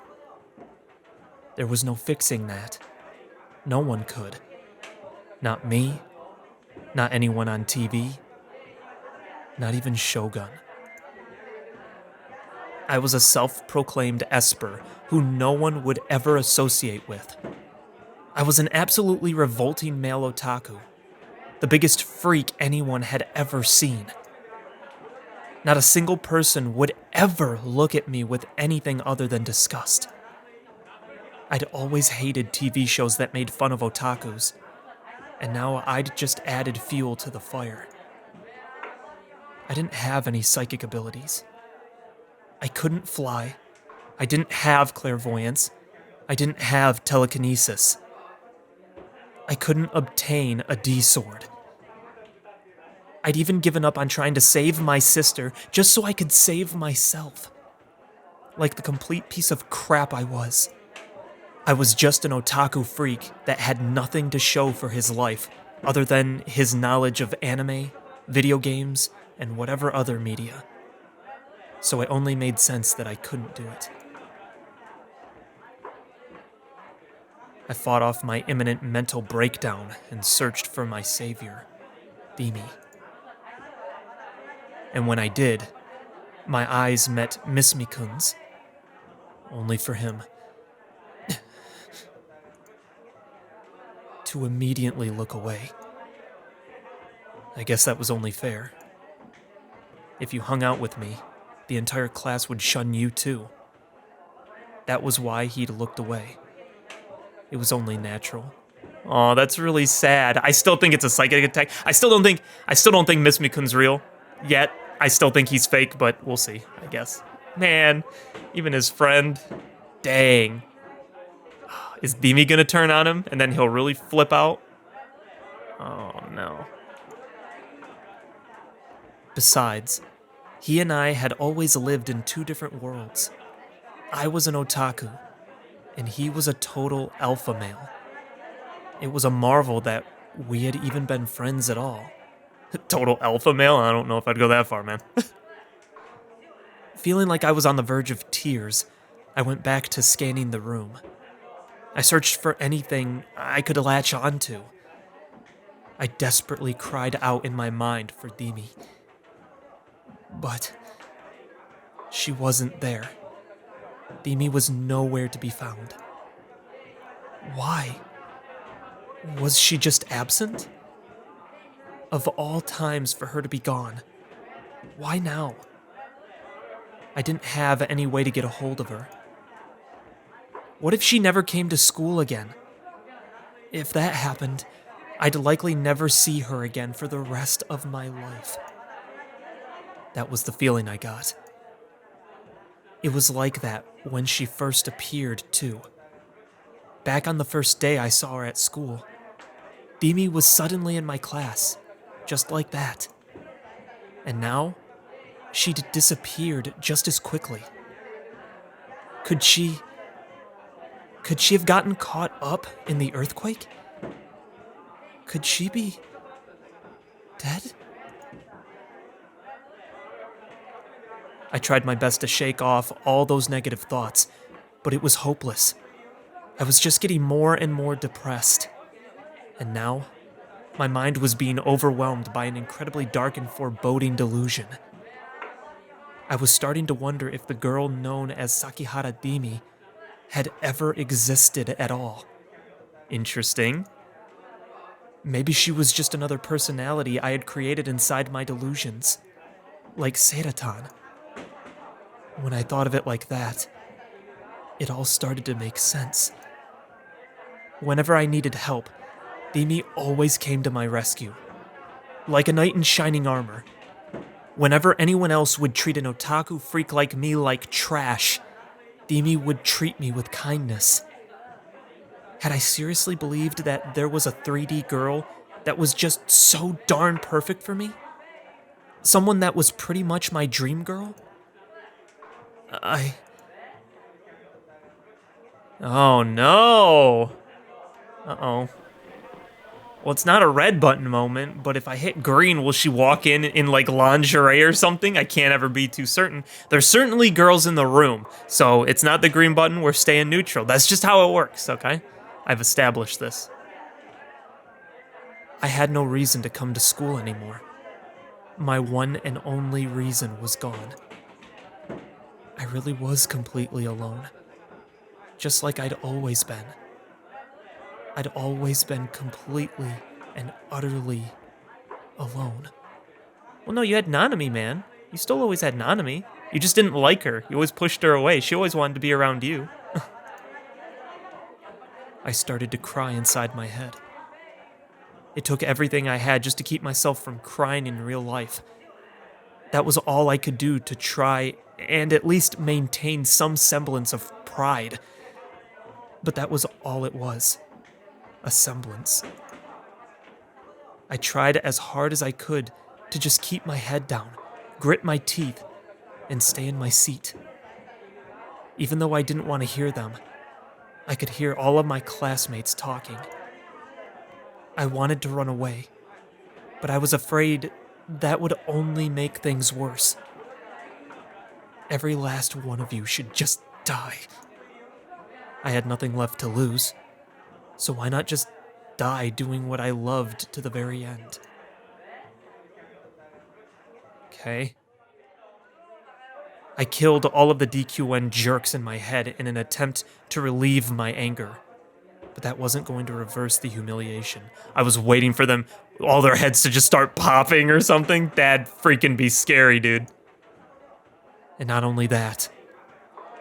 S1: There was no fixing that. No one could. Not me, not anyone on TV, not even Shogun. I was a self-proclaimed esper who no one would ever associate with. I was an absolutely revolting male otaku, the biggest freak anyone had ever seen. Not a single person would ever look at me with anything other than disgust. I'd always hated TV shows that made fun of otakus, and now I'd just added fuel to the fire. I didn't have any psychic abilities. I couldn't fly. I didn't have clairvoyance. I didn't have telekinesis. I couldn't obtain a D-sword. I'd even given up on trying to save my sister just so I could save myself. Like the complete piece of crap I was. I was just an otaku freak that had nothing to show for his life other than his knowledge of anime, video games, and whatever other media. So it only made sense that I couldn't do it. I fought off my imminent mental breakdown and searched for my savior, Beamy. And when I did, my eyes met Miss Mikun's. Only for him. to immediately look away. I guess that was only fair. If you hung out with me, the entire class would shun you too. That was why he'd looked away. It was only natural.
S2: Oh, that's really sad. I still think it's a psychic attack. I still don't think Miss Mikun's real yet. I still think he's fake, but we'll see, I guess. Man, even his friend. Dang. Is Dimi gonna turn on him and then he'll really flip out? Oh no.
S1: Besides, he and I had always lived in two different worlds. I was an otaku, and he was a total alpha male. It was a marvel that we had even been friends at all.
S2: Total alpha male? I don't know if I'd go that far, man.
S1: Feeling like I was on the verge of tears, I went back to scanning the room. I searched for anything I could latch onto. I desperately cried out in my mind for Dimi. But she wasn't there. Dimi was nowhere to be found. Why? Was she just absent? Of all times for her to be gone, why now? I didn't have any way to get a hold of her. What if she never came to school again? If that happened, I'd likely never see her again for the rest of my life. That was the feeling I got. It was like that when she first appeared, too. Back on the first day I saw her at school, Dimi was suddenly in my class, just like that. And now, she'd disappeared just as quickly. Could she have gotten caught up in the earthquake? Could she be dead? I tried my best to shake off all those negative thoughts, but it was hopeless. I was just getting more and more depressed. And now, my mind was being overwhelmed by an incredibly dark and foreboding delusion. I was starting to wonder if the girl known as Sakihara Dimi had ever existed at all.
S2: Interesting.
S1: Maybe she was just another personality I had created inside my delusions, like Seiratan. When I thought of it like that, it all started to make sense. Whenever I needed help, Dimi always came to my rescue, like a knight in shining armor. Whenever anyone else would treat an otaku freak like me like trash, Dimi would treat me with kindness. Had I seriously believed that there was a 3D girl that was just so darn perfect for me? Someone that was pretty much my dream girl?
S2: Oh no! Uh-oh. Well, it's not a red button moment, but if I hit green, will she walk in like lingerie or something? I can't ever be too certain. There's certainly girls in the room, so it's not the green button, we're staying neutral. That's just how it works, okay? I've established this.
S1: I had no reason to come to school anymore. My one and only reason was gone. I really was completely alone. Just like I'd always been. I'd always been completely and utterly alone.
S2: Well, no, you had Nanami, man. You still always had Nanami. You just didn't like her. You always pushed her away. She always wanted to be around you.
S1: I started to cry inside my head. It took everything I had just to keep myself from crying in real life. That was all I could do to try and at least maintain some semblance of pride. But that was all it was. A semblance. I tried as hard as I could to just keep my head down, grit my teeth, and stay in my seat. Even though I didn't want to hear them, I could hear all of my classmates talking. I wanted to run away, but I was afraid that would only make things worse. Every last one of you should just die. I had nothing left to lose, so why not just die doing what I loved to the very end?
S2: Okay.
S1: I killed all of the DQN jerks in my head in an attempt to relieve my anger. But that wasn't going to reverse the humiliation. I was waiting for them, all their heads to just start popping or something. That'd freaking be scary, dude. And not only that,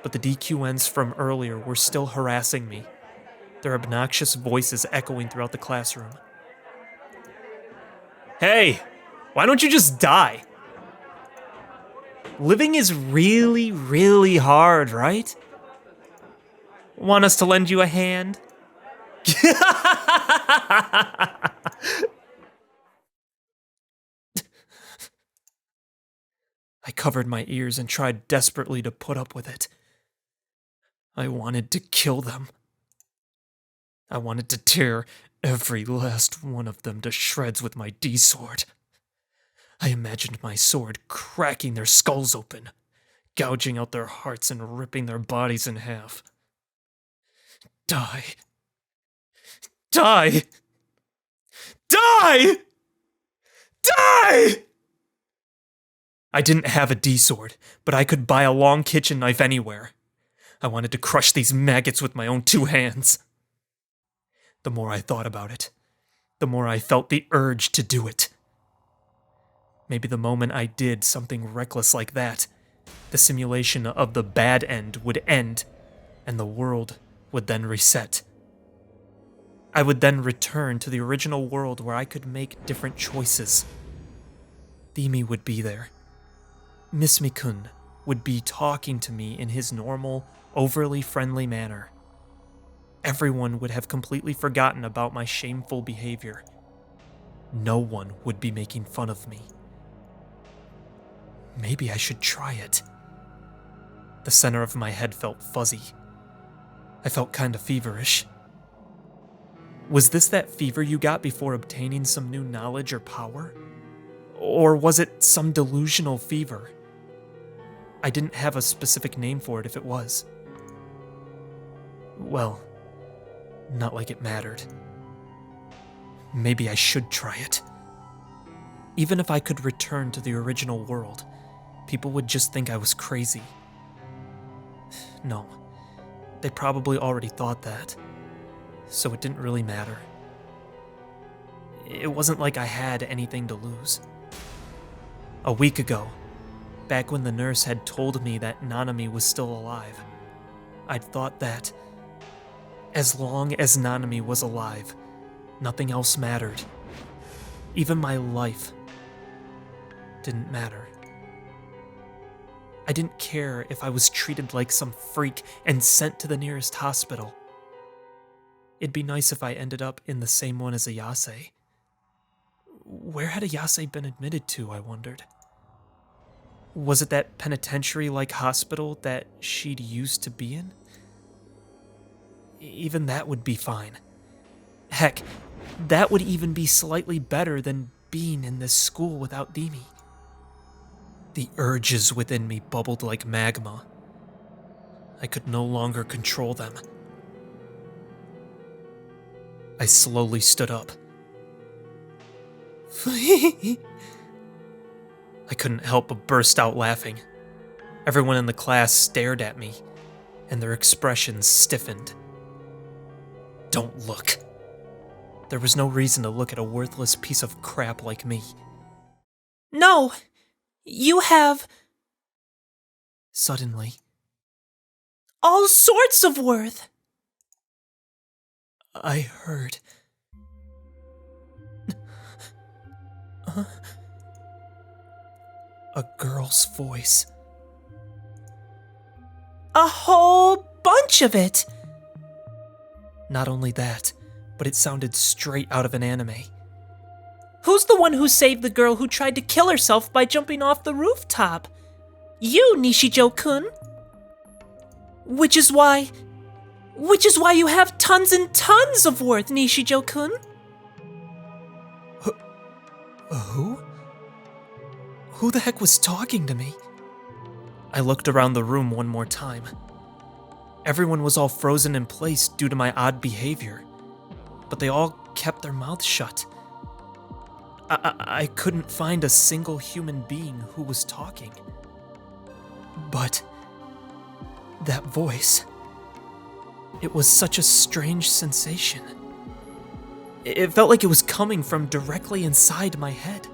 S1: but the DQNs from earlier were still harassing me, their obnoxious voices echoing throughout the classroom. Hey, why don't you just die? Living is really, really hard, right? Want us to lend you a hand? I covered my ears and tried desperately to put up with it. I wanted to kill them. I wanted to tear every last one of them to shreds with my D-sword. I imagined my sword cracking their skulls open, gouging out their hearts and ripping their bodies in half. Die. Die! Die! Die! I didn't have a D-sword, but I could buy a long kitchen knife anywhere. I wanted to crush these maggots with my own 2 hands. The more I thought about it, the more I felt the urge to do it. Maybe the moment I did something reckless like that, the simulation of the bad end would end, and the world would then reset. I would then return to the original world where I could make different choices. Thimi would be there. Miss Mikun would be talking to me in his normal, overly friendly manner. Everyone would have completely forgotten about my shameful behavior. No one would be making fun of me. Maybe I should try it. The center of my head felt fuzzy. I felt kind of feverish. Was this that fever you got before obtaining some new knowledge or power? Or was it some delusional fever? I didn't have a specific name for it if it was. Well, not like it mattered. Maybe I should try it. Even if I could return to the original world, people would just think I was crazy. No, they probably already thought that, so it didn't really matter. It wasn't like I had anything to lose. A week ago, back when the nurse had told me that Nanami was still alive, I'd thought that, as long as Nanami was alive, nothing else mattered. Even my life didn't matter. I didn't care if I was treated like some freak and sent to the nearest hospital. It'd be nice if I ended up in the same one as Ayase. Where had Ayase been admitted to, I wondered? Was it that penitentiary-like hospital that she'd used to be in? Even that would be fine. Heck, that would even be slightly better than being in this school without Dimi. The urges within me bubbled like magma. I could no longer control them. I slowly stood up. I couldn't help but burst out laughing. Everyone in the class stared at me, and their expressions stiffened. Don't look. There was no reason to look at a worthless piece of crap like me.
S2: No, you have
S1: Suddenly,
S2: all sorts of worth.
S1: I heard... a girl's voice.
S2: A whole bunch of it.
S1: Not only that, but it sounded straight out of an anime.
S2: Who's the one who saved the girl who tried to kill herself by jumping off the rooftop? You, Nishijo-kun. Which is why you have tons and tons of worth, Nishijo-kun.
S1: Who? Who the heck was talking to me? I looked around the room one more time. Everyone was all frozen in place due to my odd behavior, but they all kept their mouths shut. I couldn't find a single human being who was talking. But that voice, It was such a strange sensation. It felt like it was coming from directly inside my head.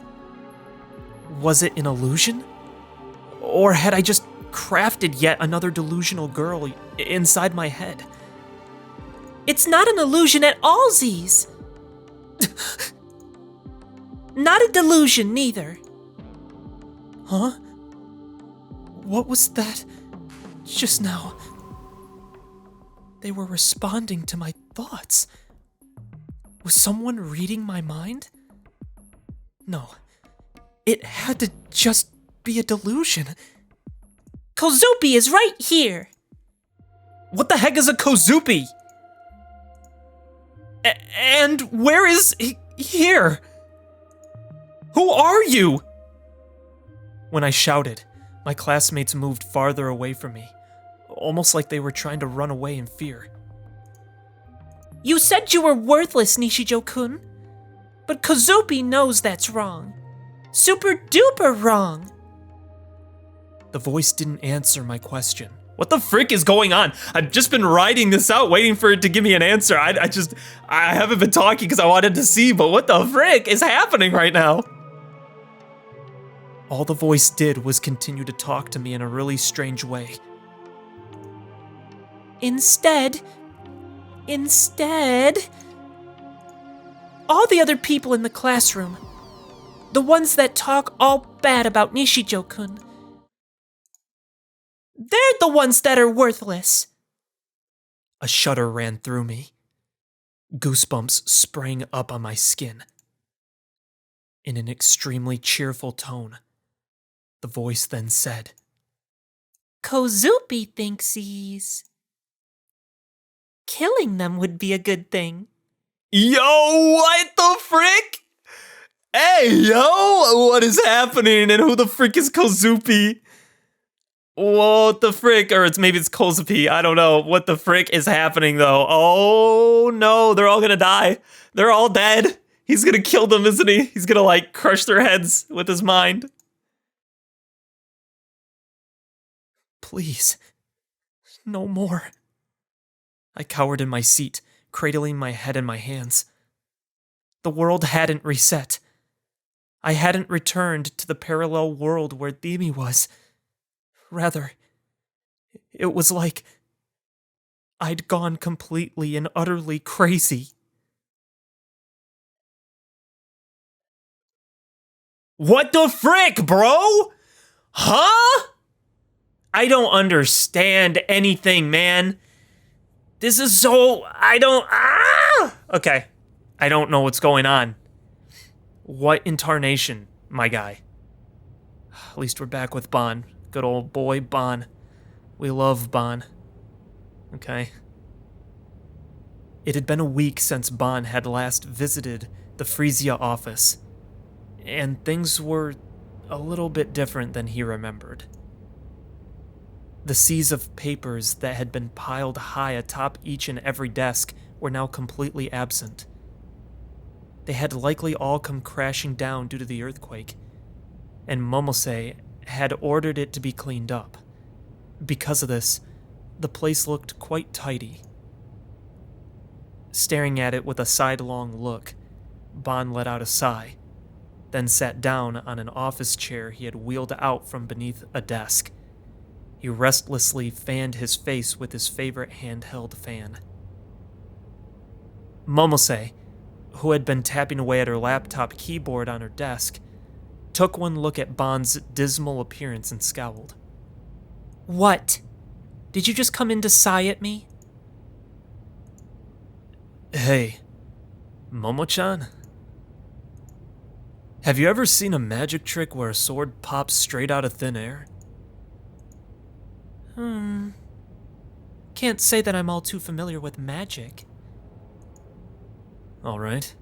S1: Was it an illusion? Or had I just crafted yet another delusional girl inside my head?
S2: It's not an illusion at all, Z's. Not a delusion, neither.
S1: Huh? What was that just now? They were responding to my thoughts. Was someone reading my mind? No. It had to just be a delusion.
S2: Kozupi is right here.
S1: What the heck is a Kozupi? And where is he here? Who are you? When I shouted, my classmates moved farther away from me, almost like they were trying to run away in fear.
S2: You said you were worthless, Nishijo-kun. But Kozupi knows that's wrong. Super duper wrong.
S1: The voice didn't answer my question. What the frick is going on? I've just been writing this out, waiting for it to give me an answer. I haven't been talking because I wanted to see, but what the frick is happening right now? All the voice did was continue to talk to me in a really strange way.
S2: Instead, all the other people in the classroom, the ones that talk all bad about Nishijo-kun, they're the ones that are worthless.
S1: A shudder ran through me. Goosebumps sprang up on my skin. In an extremely cheerful tone, the voice then said,
S2: Kozupi thinks killing them would be a good thing.
S1: Yo, what the frick? Hey, yo, what is happening? And who the frick is Kozupi? What the frick? Or maybe it's Kozupi. I don't know. What the frick is happening, though? Oh, no. They're all gonna die. They're all dead. He's gonna kill them, isn't he? He's gonna, like, crush their heads with his mind. Please. No more. I cowered in my seat, cradling my head in my hands. The world hadn't reset. I hadn't returned to the parallel world where Themi was. Rather, it was like I'd gone completely and utterly crazy. What the frick, bro? Huh? I don't understand anything, man. This is so... Okay. I don't know what's going on. What incarnation, my guy? At least we're back with Bon. Good old boy, Bon. We love Bon. Okay. It had been a week since Bon had last visited the Frisia office, and things were a little bit different than he remembered. The seas of papers that had been piled high atop each and every desk were now completely absent. They had likely all come crashing down due to the earthquake, and Momose had ordered it to be cleaned up. Because of this, the place looked quite tidy. Staring at it with a sidelong look, Bon let out a sigh, then sat down on an office chair he had wheeled out from beneath a desk. He restlessly fanned his face with his favorite handheld fan. Momose, who had been tapping away at her laptop keyboard on her desk, took one look at Bon's dismal appearance and scowled.
S2: What? Did you just come in to sigh at me?
S1: Hey, Momo-chan? Have you ever seen a magic trick where a sword pops straight out of thin air?
S2: Can't say that I'm all too familiar with magic.
S1: Alright.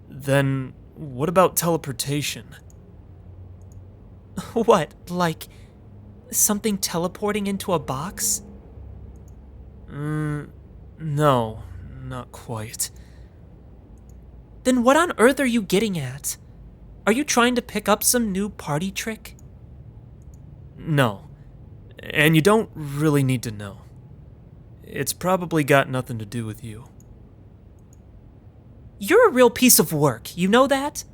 S1: Then, what about teleportation?
S2: What, like something teleporting into a box?
S1: No, not quite.
S2: Then what on earth are you getting at? Are you trying to pick up some new party trick?
S1: No. And you don't really need to know. It's probably got nothing to do with you.
S2: You're a real piece of work, you know that?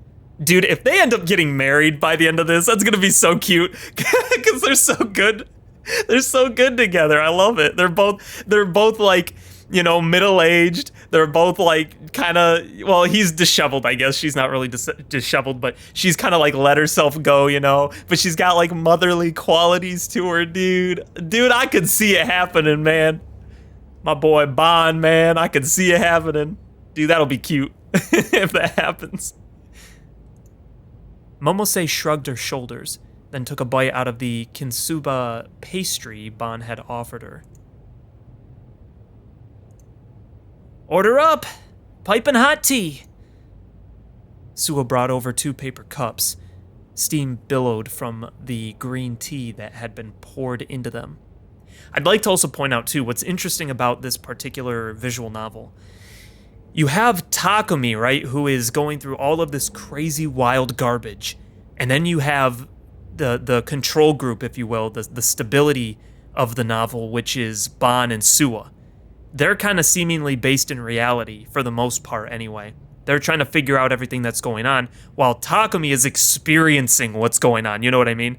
S1: Dude, if they end up getting married by the end of this, that's gonna be so cute. Because they're so good. They're so good together. I love it. They're both like, you know, middle-aged. They're both like kind of, well, he's disheveled, I guess. She's not really disheveled, but she's kind of like let herself go, you know? But she's got like motherly qualities to her, dude. Dude, I could see it happening, man. My boy Bond, man, I could see it happening. Dude, that'll be cute if that happens. Momose shrugged her shoulders, then took a bite out of the kintsuba pastry Ban had offered her. Order up! Piping hot tea! Suwa brought over 2 paper cups. Steam billowed from the green tea that had been poured into them. I'd like to also point out, too, what's interesting about this particular visual novel. You have Takumi, right, who is going through all of this crazy, wild garbage. And then you have the control group, if you will, the stability of the novel, which is Ban and Suwa. They're kind of seemingly based in reality, for the most part anyway. They're trying to figure out everything that's going on, while Takumi is experiencing what's going on, you know what I mean?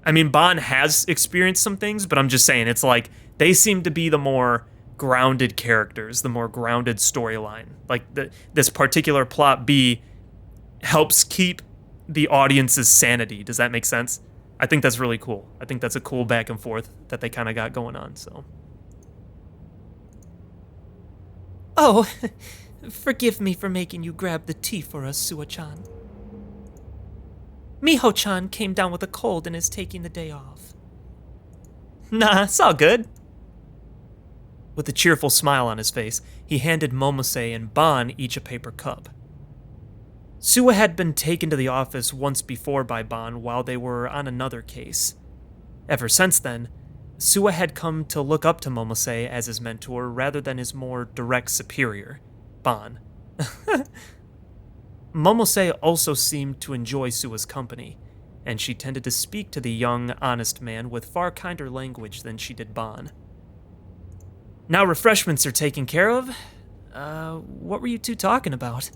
S1: I mean, Ban has experienced some things, but I'm just saying, it's like, they seem to be the more grounded characters, the more grounded storyline. Like, this particular plot B helps keep the audience's sanity. Does that make sense? I think that's really cool. I think that's a cool back and forth that they kind of got going on, so.
S2: Oh, forgive me for making you grab the tea for us, Suwa-chan. Miho-chan came down with a cold and is taking the day off.
S1: Nah, it's all good. With a cheerful smile on his face, he handed Momose and Ban each a paper cup. Suwa had been taken to the office once before by Ban while they were on another case. Ever since then, Suwa had come to look up to Momose as his mentor rather than his more direct superior, Ban. Momose also seemed to enjoy Suwa's company, and she tended to speak to the young, honest man with far kinder language than she did Ban. Now refreshments are taken care of. What were you two talking about?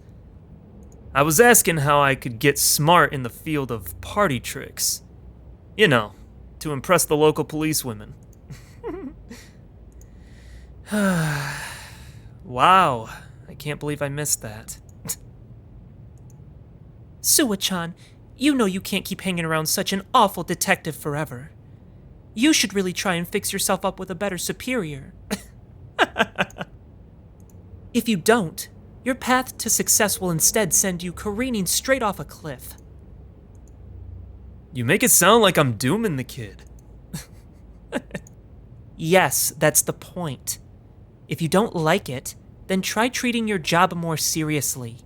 S1: I was asking how I could get smart in the field of party tricks. You know, to impress the local policewomen. Wow, I can't believe I missed that.
S2: Suwa-chan, you know you can't keep hanging around such an awful detective forever. You should really try and fix yourself up with a better superior. If you don't, your path to success will instead send you careening straight off a cliff.
S1: You make it sound like I'm dooming the kid.
S2: Yes, that's the point. If you don't like it, then try treating your job more seriously.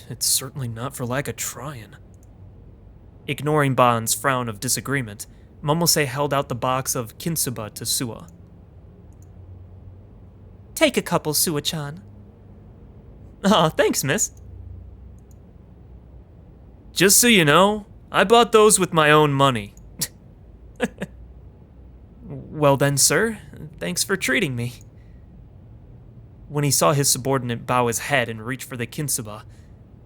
S1: It's certainly not for lack of trying. Ignoring Ban's frown of disagreement, Momose held out the box of kintsuba to Suwa.
S2: Take a couple, Suwa-chan.
S1: Aw, thanks, miss. Just so you know, I bought those with my own money. Well then, sir, thanks for treating me. When he saw his subordinate bow his head and reach for the kintsuba,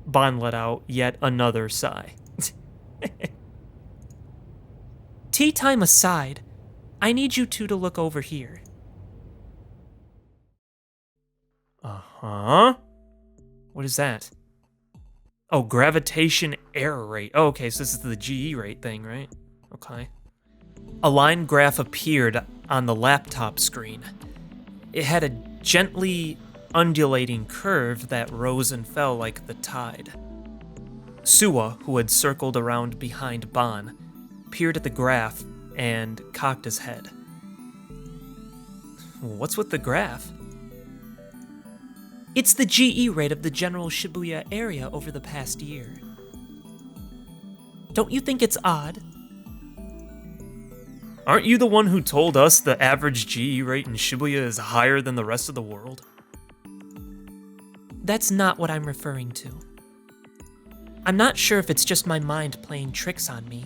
S1: Ban let out yet another sigh.
S2: Tea time aside, I need you two to look over here.
S1: Uh-huh? What is that? Oh, gravitation error rate. Oh, okay, so this is the GE rate thing, right? Okay. A line graph appeared on the laptop screen. It had a gently undulating curve that rose and fell like the tide. Suwa, who had circled around behind Ban, peered at the graph and cocked his head. What's with the graph?
S2: It's the GE rate of the general Shibuya area over the past year. Don't you think it's odd?
S1: Aren't you the one who told us the average GE rate in Shibuya is higher than the rest of the world?
S2: That's not what I'm referring to. I'm not sure if it's just my mind playing tricks on me,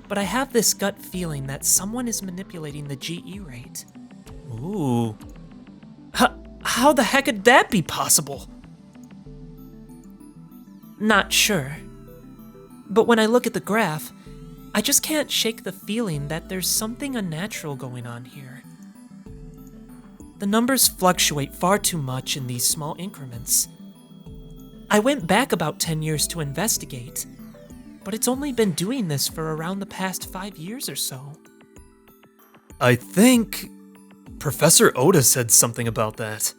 S2: but I have this gut feeling that someone is manipulating the GE rate.
S1: Ooh. How the heck could that be possible?
S3: Not sure. But when I look at the graph, I just can't shake the feeling that there's something unnatural going on here. The numbers fluctuate far too much in these small increments. I went back about 10 years to investigate, but it's only been doing this for around the past 5 years or so.
S1: I think Professor Oda said something about that.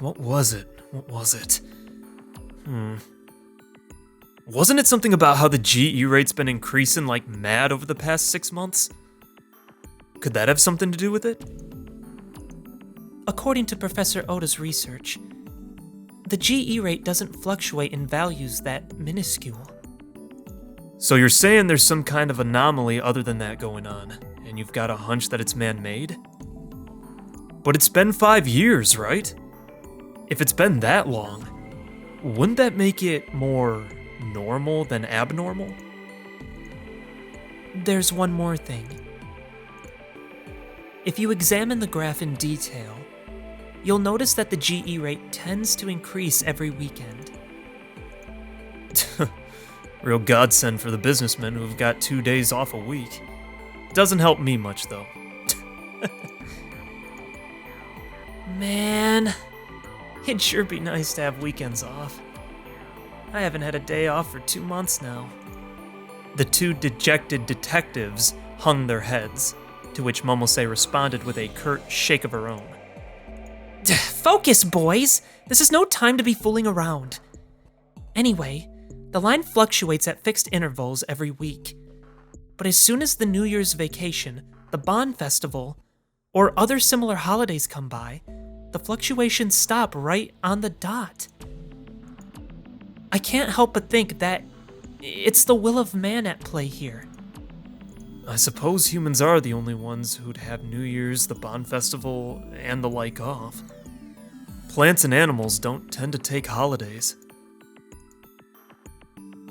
S1: What was it? Wasn't it something about how the GE rate's been increasing like mad over the past 6 months? Could that have something to do with it?
S3: According to Professor Oda's research, the GE rate doesn't fluctuate in values that minuscule.
S1: So you're saying there's some kind of anomaly other than that going on, and you've got a hunch that it's man-made? But it's been 5 years, right? If it's been that long, wouldn't that make it more normal than abnormal?
S3: There's one more thing. If you examine the graph in detail, you'll notice that the GE rate tends to increase every weekend.
S1: Real godsend for the businessmen who've got 2 days off a week. Doesn't help me much, though.
S3: Man, it'd sure be nice to have weekends off. I haven't had a day off for 2 months now.
S1: The two dejected detectives hung their heads, to which Momose responded with a curt shake of her own.
S3: Focus, boys! This is no time to be fooling around. Anyway, the line fluctuates at fixed intervals every week. But as soon as the New Year's vacation, the Bon Festival, or other similar holidays come by, the fluctuations stop right on the dot. I can't help but think that it's the will of man at play here.
S1: I suppose humans are the only ones who'd have New Year's, the Bon Festival, and the like off. Plants and animals don't tend to take holidays.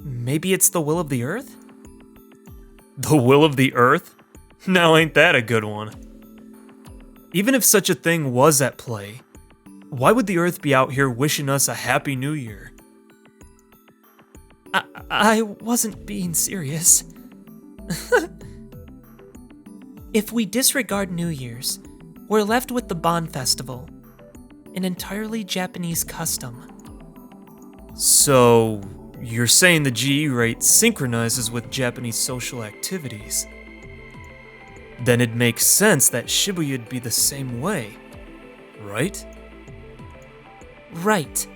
S3: Maybe it's the will of the earth?
S1: The will of the earth? Now ain't that a good one? Even if such a thing was at play, why would the earth be out here wishing us a happy new year?
S3: I wasn't being serious. If we disregard New Year's, we're left with the Bon Festival, an entirely Japanese custom.
S1: So, you're saying the GE rate synchronizes with Japanese social activities? Then it makes sense that Shibuya'd be the same way, right?
S3: Right.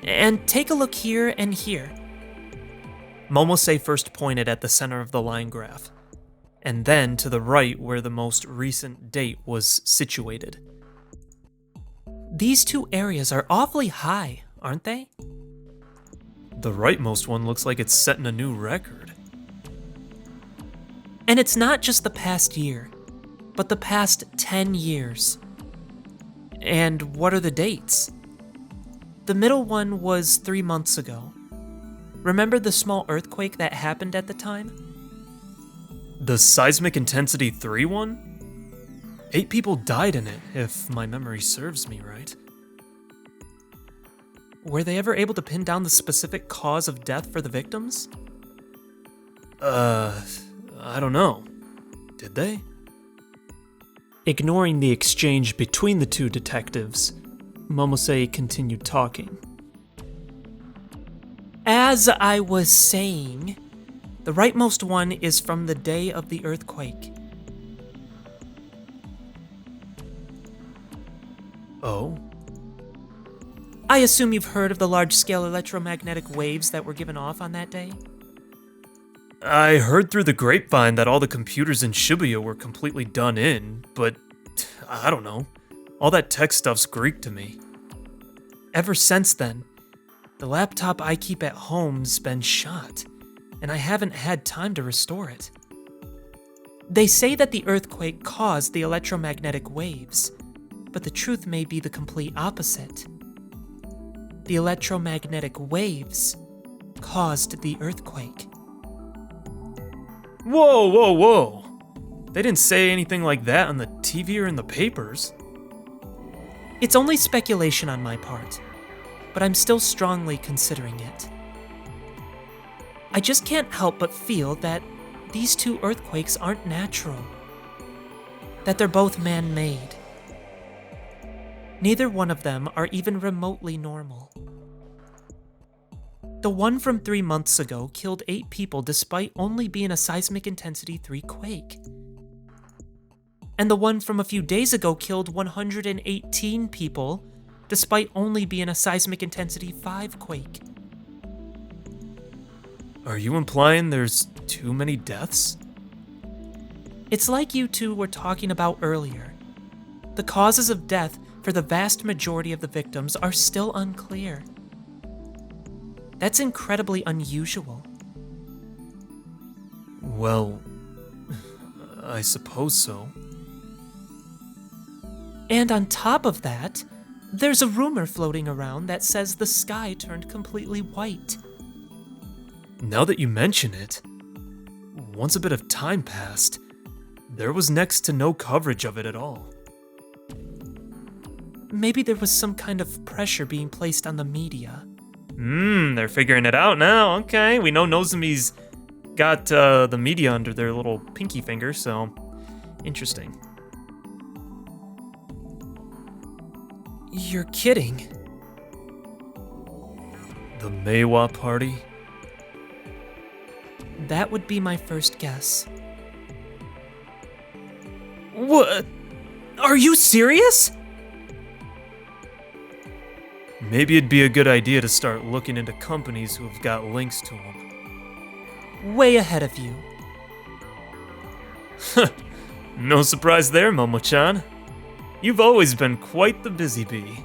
S3: And take a look here and here.
S1: Momose first pointed at the center of the line graph, and then to the right where the most recent date was situated.
S3: These two areas are awfully high, aren't they?
S1: The rightmost one looks like it's setting a new record.
S3: And it's not just the past year, but the past 10 years. And what are the dates? The middle one was 3 months ago. Remember the small earthquake that happened at the time?
S1: The seismic intensity 3 one? 8 people died in it, if my memory serves me right.
S3: Were they ever able to pin down the specific cause of death for the victims?
S1: I don't know. Did they?
S3: Ignoring the exchange between the two detectives, Momose continued talking. As I was saying, the rightmost one is from the day of the earthquake.
S1: Oh?
S3: I assume you've heard of the large-scale electromagnetic waves that were given off on that day?
S1: I heard through the grapevine that all the computers in Shibuya were completely done in, but I don't know. All that tech stuff's Greek to me.
S3: Ever since then, the laptop I keep at home's been shot, and I haven't had time to restore it. They say that the earthquake caused the electromagnetic waves, but the truth may be the complete opposite. The electromagnetic waves caused the earthquake.
S1: Whoa! They didn't say anything like that on the TV or in the papers.
S2: It's only speculation on my part, but I'm still strongly considering it. I just can't help but feel that these two earthquakes aren't natural. That they're both man-made. Neither one of them are even remotely normal. The one from 3 months ago killed 8 people despite only being a seismic intensity 3 quake. And the one from a few days ago killed 118 people despite only being a seismic intensity 5 quake.
S1: Are you implying there's too many deaths?
S2: It's like you two were talking about earlier. The causes of death for the vast majority of the victims are still unclear. That's incredibly unusual.
S1: Well, I suppose so.
S2: And on top of that, there's a rumor floating around that says the sky turned completely white.
S1: Now that you mention it, once a bit of time passed, there was next to no coverage of it at all.
S2: Maybe there was some kind of pressure being placed on the media.
S1: They're figuring it out now. Okay, we know Nozomi's got the media under their little pinky finger, so interesting.
S2: You're kidding.
S1: The Meiwa party?
S2: That would be my first guess.
S1: What?
S2: Are you serious?
S1: Maybe it'd be a good idea to start looking into companies who have got links to them.
S2: Way ahead of you.
S1: No surprise there, Momo-chan. You've always been quite the busy bee.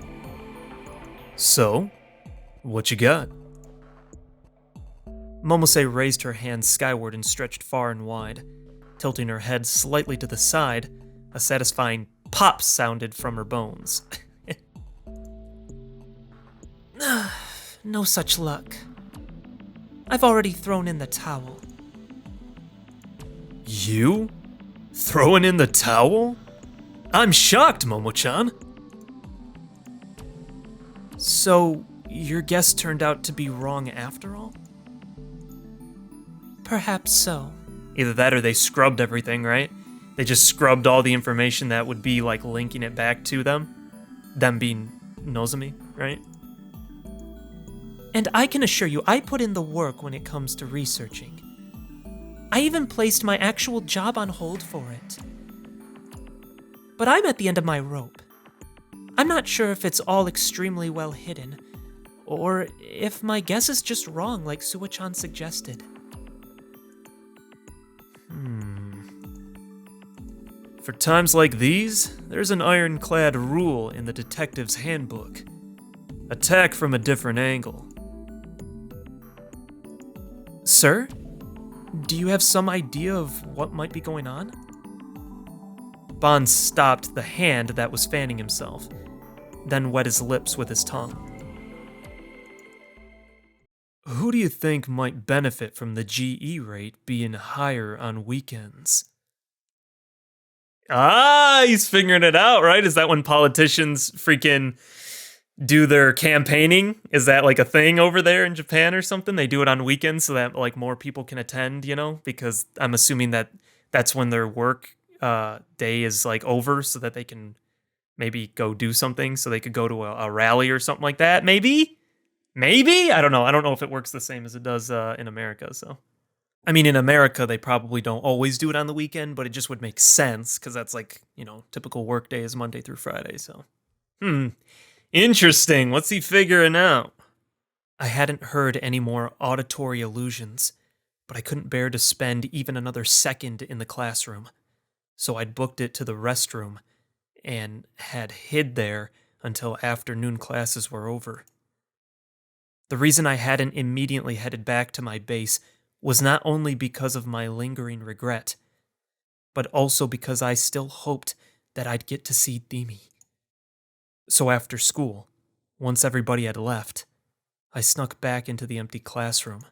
S1: So, what you got?
S2: Momose raised her hands skyward and stretched far and wide, tilting her head slightly to the side. A satisfying pop sounded from her bones. No such luck. I've already thrown in the towel.
S1: You? Throwing in the towel? I'm shocked, Momo-chan.
S2: So, your guess turned out to be wrong after all? Perhaps so.
S1: Either that or they scrubbed everything, right? They just scrubbed all the information that would be like linking it back to them. Them being Nozomi, right?
S2: And I can assure you, I put in the work when it comes to researching. I even placed my actual job on hold for it. But I'm at the end of my rope. I'm not sure if it's all extremely well hidden, or if my guess is just wrong like Suwa-chan suggested.
S1: For times like these, there's an ironclad rule in the detective's handbook. Attack from a different angle.
S2: Sir? Do you have some idea of what might be going on?
S1: Bond stopped the hand that was fanning himself, then wet his lips with his tongue. Who do you think might benefit from the GE rate being higher on weekends? Ah, he's figuring it out, right? Is that when politicians freaking do their campaigning? Is that like a thing over there in Japan or something? They do it on weekends so that like more people can attend, you know? Because I'm assuming that that's when their work day is like over so that they can maybe go do something, so they could go to a rally or something like that. Maybe? I don't know. I don't know if it works the same as it does in America, so. I mean, in America, they probably don't always do it on the weekend, but it just would make sense because that's like, you know, typical work day is Monday through Friday, so. Interesting. What's he figuring out?
S2: I hadn't heard any more auditory illusions, but I couldn't bear to spend even another second in the classroom. So I'd booked it to the restroom and had hid there until afternoon classes were over. The reason I hadn't immediately headed back to my base was not only because of my lingering regret, but also because I still hoped that I'd get to see Demi. So after school, once everybody had left, I snuck back into the empty classroom.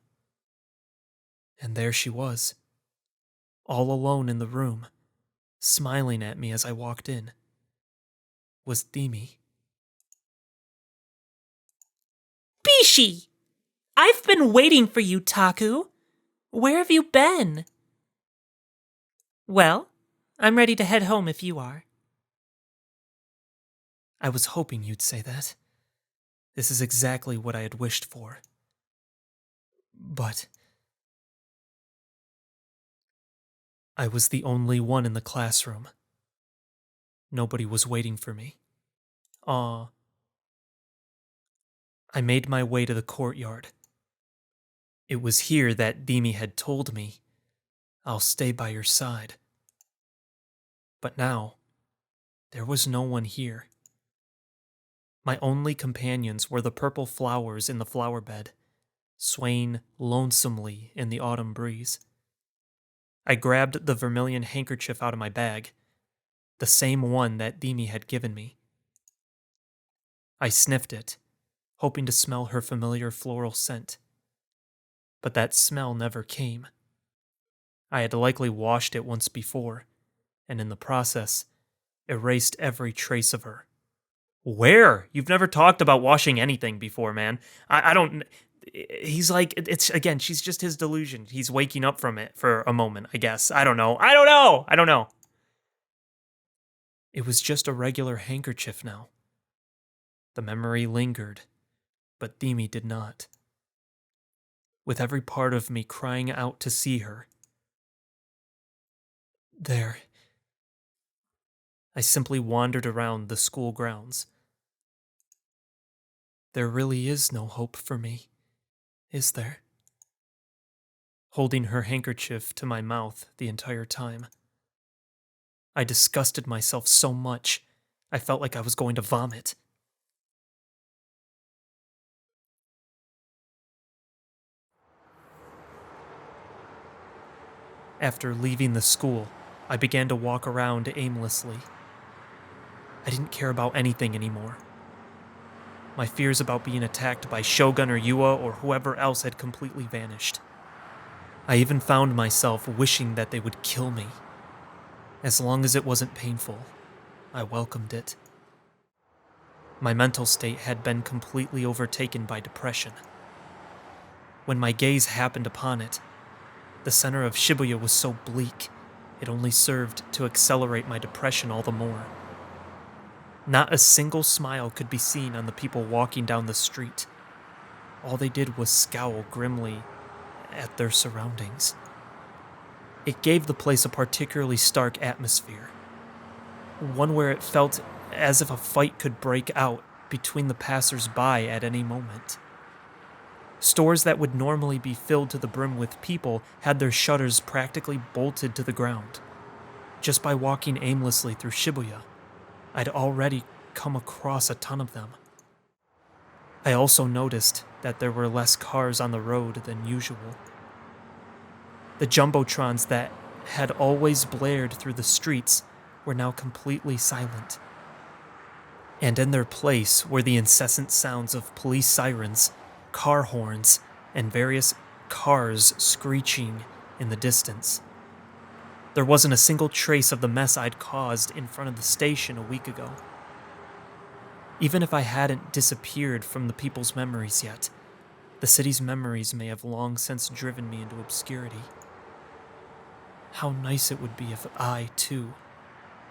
S2: And there she was, all alone in the room,
S1: smiling at me as I walked in, was Demi.
S2: Bishi! I've been waiting for you, Taku. Where have you been? Well, I'm ready to head home if you are.
S1: I was hoping you'd say that. This is exactly what I had wished for. But I was the only one in the classroom. Nobody was waiting for me. I made my way to the courtyard. It was here that Demi had told me, "I'll stay by your side." But now, there was no one here. My only companions were the purple flowers in the flower bed, swaying lonesomely in the autumn breeze. I grabbed the vermilion handkerchief out of my bag, the same one that Demi had given me. I sniffed it, hoping to smell her familiar floral scent. But that smell never came. I had likely washed it once before, and in the process, erased every trace of her. Where? You've never talked about washing anything before, man. I don't... He's like, it's, again, she's just his delusion. He's waking up from it for a moment, I guess. I don't know. It was just a regular handkerchief now. The memory lingered, but Demi did not. With every part of me crying out to see her. There. I simply wandered around the school grounds. There really is no hope for me, is there? Holding her handkerchief to my mouth the entire time. I disgusted myself so much, I felt like I was going to vomit. After leaving the school, I began to walk around aimlessly. I didn't care about anything anymore. My fears about being attacked by Shogun or Yua or whoever else had completely vanished. I even found myself wishing that they would kill me. As long as it wasn't painful, I welcomed it. My mental state had been completely overtaken by depression. When my gaze happened upon it, the center of Shibuya was so bleak, it only served to accelerate my depression all the more. Not a single smile could be seen on the people walking down the street. All they did was scowl grimly at their surroundings. It gave the place a particularly stark atmosphere, one where it felt as if a fight could break out between the passers-by at any moment. Stores that would normally be filled to the brim with people had their shutters practically bolted to the ground. Just by walking aimlessly through Shibuya, I'd already come across a ton of them. I also noticed that there were less cars on the road than usual. The jumbotrons that had always blared through the streets were now completely silent. And in their place were the incessant sounds of police sirens, car horns, and various cars screeching in the distance. There wasn't a single trace of the mess I'd caused in front of the station a week ago. Even if I hadn't disappeared from the people's memories yet, the city's memories may have long since driven me into obscurity. How nice it would be if I, too,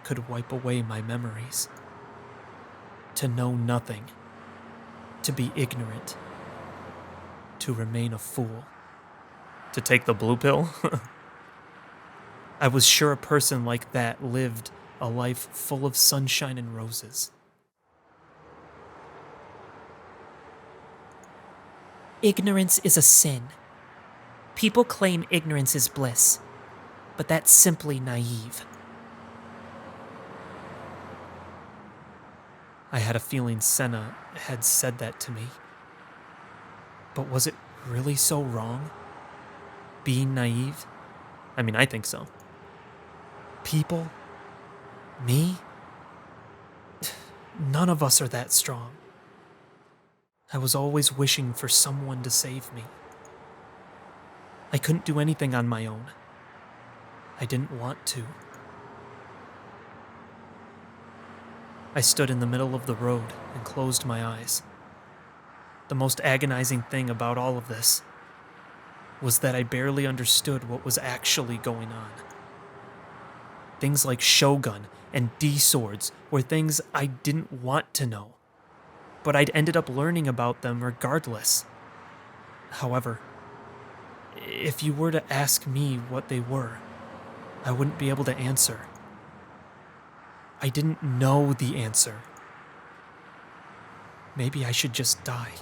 S1: could wipe away my memories. To know nothing. To be ignorant. To remain a fool. To take the blue pill? I was sure a person like that lived a life full of sunshine and roses.
S2: Ignorance is a sin. People claim ignorance is bliss, but that's simply naive.
S1: I had a feeling Senna had said that to me. But was it really so wrong? Being naive? I mean, I think so. People? Me? None of us are that strong. I was always wishing for someone to save me. I couldn't do anything on my own. I didn't want to. I stood in the middle of the road and closed my eyes. The most agonizing thing about all of this was that I barely understood what was actually going on. Things like Shogun and D-swords were things I didn't want to know, but I'd ended up learning about them regardless. However, if you were to ask me what they were, I wouldn't be able to answer. I didn't know the answer. Maybe I should just die.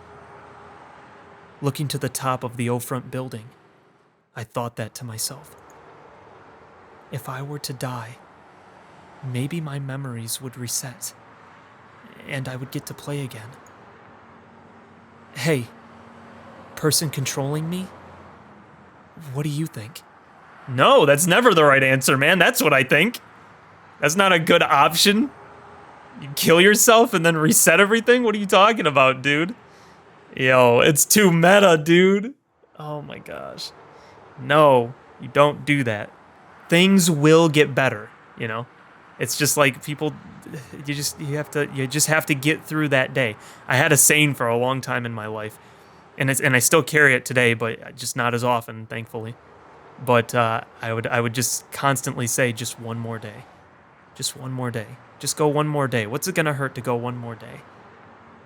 S1: Looking to the top of the O-front building, I thought that to myself. If I were to die, maybe my memories would reset, and I would get to play again. Hey, person controlling me? What do you think?
S2: No, that's never the right answer, man. That's what I think. That's not a good option. You kill yourself and then reset everything? What are you talking about, dude? Yo, it's too meta, dude. Oh my gosh. No, you don't do that. Things will get better, you know? It's just like people, you just have to get through that day. I had a saying for a long time in my life, and I still carry it today, but just not as often, thankfully. But I would just constantly say, just one more day. Just one more day. Just go one more day. What's it gonna hurt to go one more day?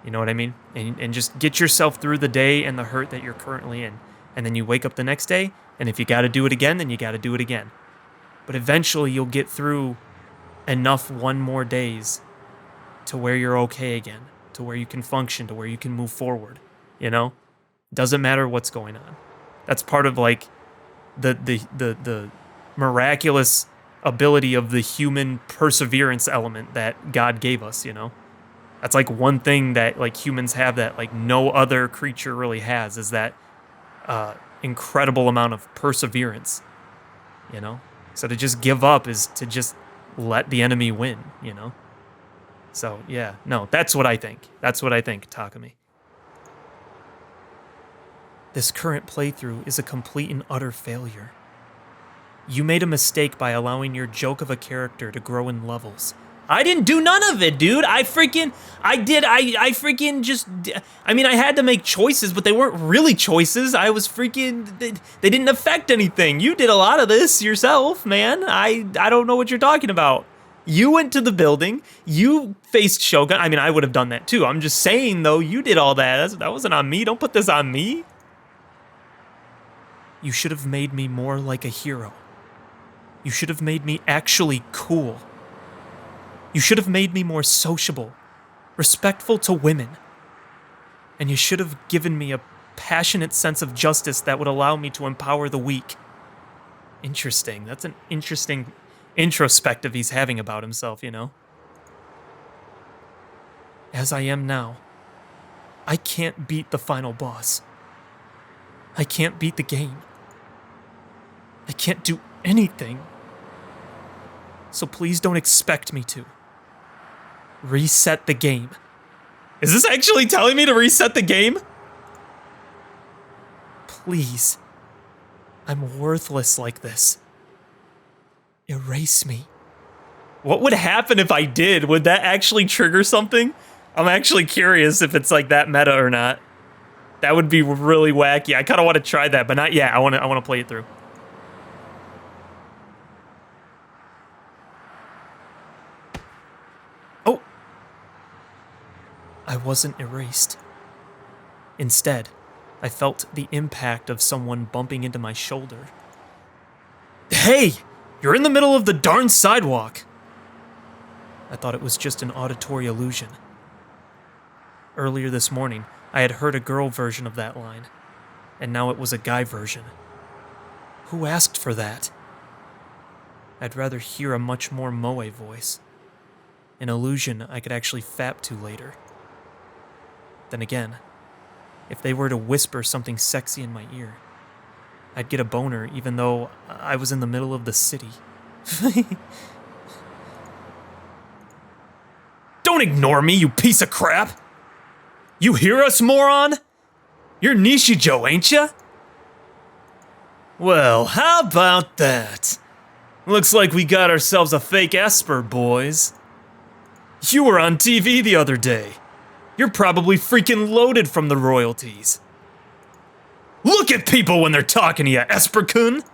S2: You know what I mean? And just get yourself through the day and the hurt that you're currently in. And then you wake up the next day, and if you gotta do it again, then you gotta do it again. But eventually you'll get through enough one more days to where you're okay again, to where you can function, to where you can move forward, you know? Doesn't matter what's going on. That's part of like the miraculous ability of the human perseverance element that God gave us, you know? That's like one thing that like humans have that like no other creature really has, is that incredible amount of perseverance, you know? So to just give up is to just let the enemy win, you know? So yeah, no, that's what I think. That's what I think, Takumi. This current playthrough is a complete and utter failure. You made a mistake by allowing your joke of a character to grow in levels. I didn't do none of it, dude. I had to make choices, but they weren't really choices. They didn't affect anything. You did a lot of this yourself, man. I don't know what you're talking about. You went to the building, you faced Shogun. I mean, I would have done that too. I'm just saying, though, you did all that. That wasn't on me. Don't put this on me.
S1: You should have made me more like a hero. You should have made me actually cool. You should have made me more sociable, respectful to women. And you should have given me a passionate sense of justice that would allow me to empower the weak. Interesting. That's an interesting introspective he's having about himself, you know? As I am now, I can't beat the final boss. I can't beat the game. I can't do anything. So please don't expect me to. Reset the game.
S2: Is this actually telling me to reset the game?
S1: Please. I'm worthless like this. Erase me.
S2: What would happen if I did? Would that actually trigger something? I'm actually curious if it's like that meta or not. That would be really wacky. I kind of want to try that, but not yet. I want to play it through.
S1: Oh. I wasn't erased. Instead, I felt the impact of someone bumping into my shoulder.
S2: Hey! You're in the middle of the darn sidewalk!
S1: I thought it was just an auditory illusion. Earlier this morning, I had heard a girl version of that line, and now it was a guy version. Who asked for that? I'd rather hear a much more moe voice. An illusion I could actually fap to later. Then again, if they were to whisper something sexy in my ear, I'd get a boner even though I was in the middle of the city.
S2: Don't ignore me, you piece of crap! You hear us, moron? You're Nishijo, ain't ya? Well, how about that? Looks like we got ourselves a fake esper, boys.
S1: You were on TV the other day. You're probably freaking loaded from the royalties. Look at people when they're talking to you, Esper-kun!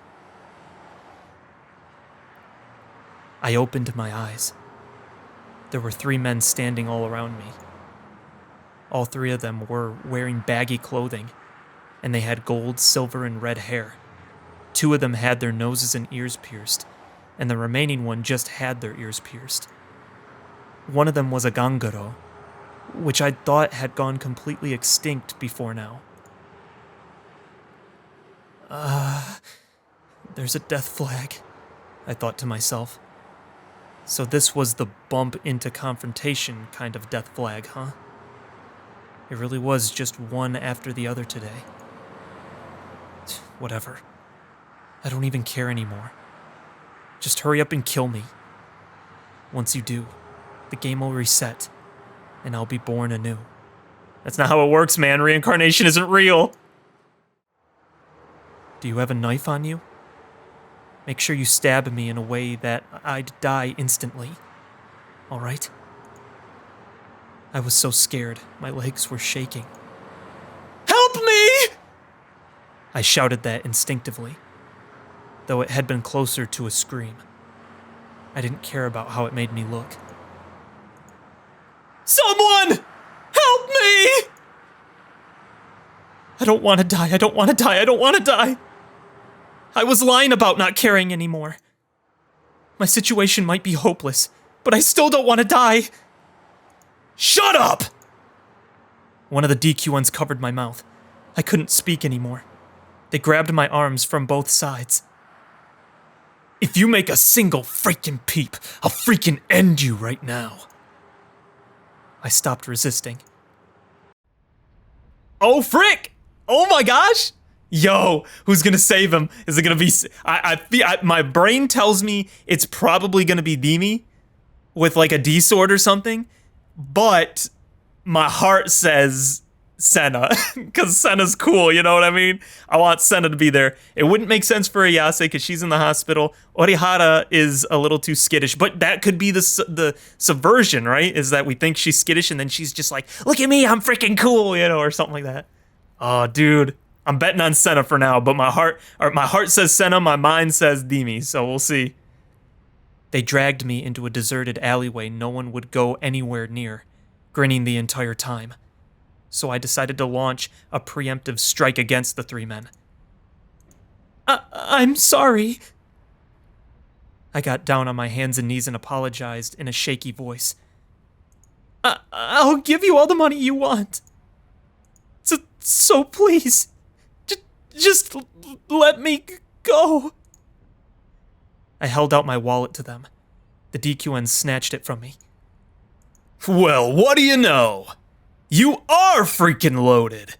S1: I opened my eyes. There were 3 men standing all around me. All 3 of them were wearing baggy clothing, and they had gold, silver, and red hair. 2 of them had their noses and ears pierced, and the remaining one just had their ears pierced. One of them was a ganguro, which I thought had gone completely extinct before now. There's a death flag, I thought to myself. So this was the bump into confrontation kind of death flag, huh? It really was just one after the other today. Whatever. I don't even care anymore. Just hurry up and kill me. Once you do, the game will reset, and I'll be born anew. That's not how it works, man. Reincarnation isn't real. Do you have a knife on you? Make sure you stab me in a way that I'd die instantly. All right? I was so scared, my legs were shaking. Help me! I shouted that instinctively, though it had been closer to a scream. I didn't care about how it made me look. Someone! Help me! I don't want to die, I don't want to die, I don't want to die! I was lying about not caring anymore. My situation might be hopeless, but I still don't want to die. Shut up! One of the DQ1s covered my mouth. I couldn't speak anymore. They grabbed my arms from both sides. If you make a single freaking peep, I'll freaking end you right now. I stopped resisting. Oh, frick! Oh my gosh! Yo, who's gonna save him? Is it gonna be... my brain tells me it's probably gonna be Demi with like a D sword or something, but my heart says Senna, because Senna's cool, you know what I mean? I want Senna to be there. It wouldn't make sense for Ayase because she's in the hospital. Orihara is a little too skittish, but that could be the subversion, right? Is that we think she's skittish and then she's just like, look at me, I'm freaking cool, you know, or something like that. Oh, dude. I'm betting on Senna for now, but my heart says Senna, my mind says Demi, so we'll see. They dragged me into a deserted alleyway no one would go anywhere near, grinning the entire time. So I decided to launch a preemptive strike against the 3 men. I'm sorry. I got down on my hands and knees and apologized in a shaky voice. I'll give you all the money you want. So please. Just let me go. I held out my wallet to them. The DQN snatched it from me. Well, what do you know? You are freaking loaded.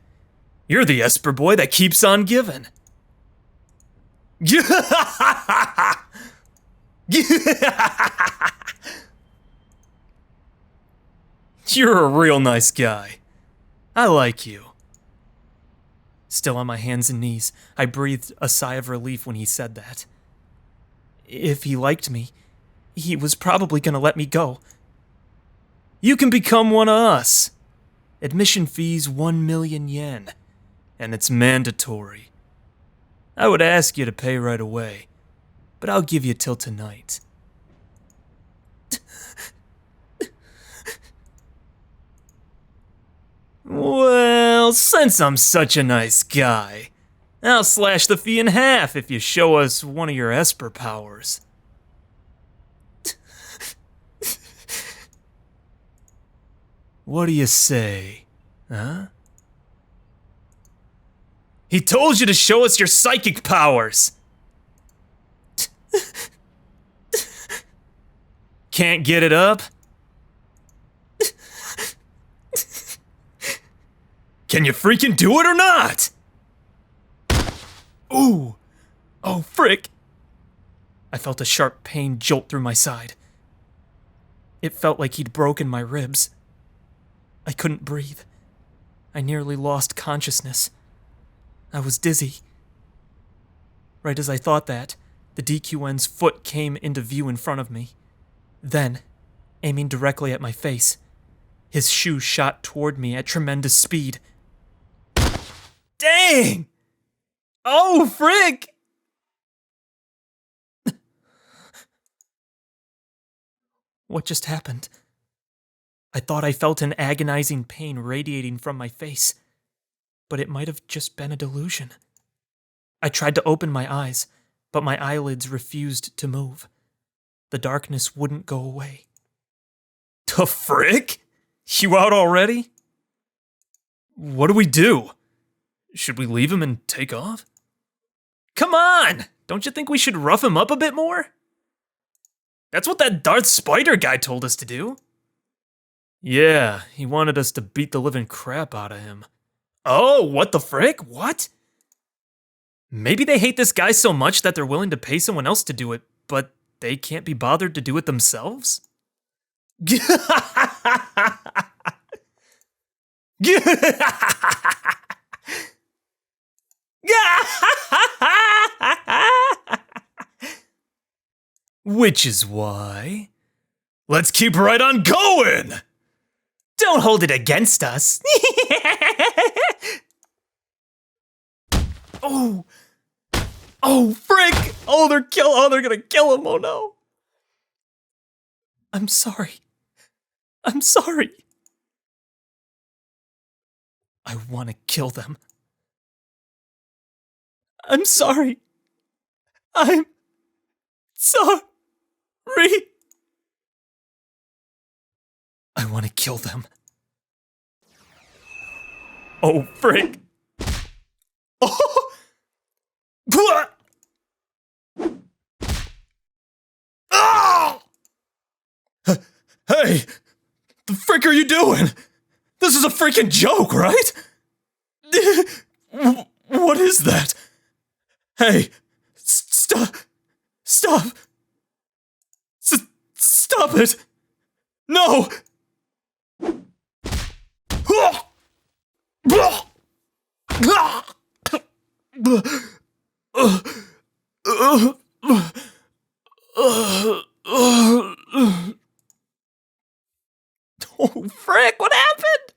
S1: You're the Esper boy that keeps on giving. You're a real nice guy. I like you. Still on my hands and knees, I breathed a sigh of relief when he said that. If he liked me, he was probably gonna let me go. You can become one of us. Admission fee's 1 million yen, and it's mandatory. I would ask you to pay right away, but I'll give you till tonight. Well, since I'm such a nice guy, I'll slash the fee in half if you show us one of your Esper powers. What do you say, huh? He told you to show us your psychic powers! Can't get it up? Can you freaking do it or not? Ooh. Oh, frick. I felt a sharp pain jolt through my side. It felt like he'd broken my ribs. I couldn't breathe. I nearly lost consciousness. I was dizzy. Right as I thought that, the DQN's foot came into view in front of me. Then, aiming directly at my face. His shoe shot toward me at tremendous speed. Dang! Oh, frick! What just happened? I thought I felt an agonizing pain radiating from my face, but it might have just been a delusion. I tried to open my eyes, but my eyelids refused to move. The darkness wouldn't go away. The frick? You out already? What do we do? Should we leave him and take off? Come on! Don't you think we should rough him up a bit more? That's what that Darth Spider guy told us to do. Yeah, he wanted us to beat the living crap out of him. Oh, what the frick? What? Maybe they hate this guy so much that they're willing to pay someone else to do it, but they can't be bothered to do it themselves? Which is why... let's keep right on going! Don't hold it against us. Oh! Oh, frick! Oh, they're gonna kill him, oh no. I'm sorry. I'm sorry. I want to kill them. I'm sorry. I'm sorry. I want to kill them. Oh, frick. Oh! Oh! Hey! The frick are you doing? This is a freaking joke, right? What is that? Hey! Stop! Stop! Stop it! No! Oh, frick, what happened?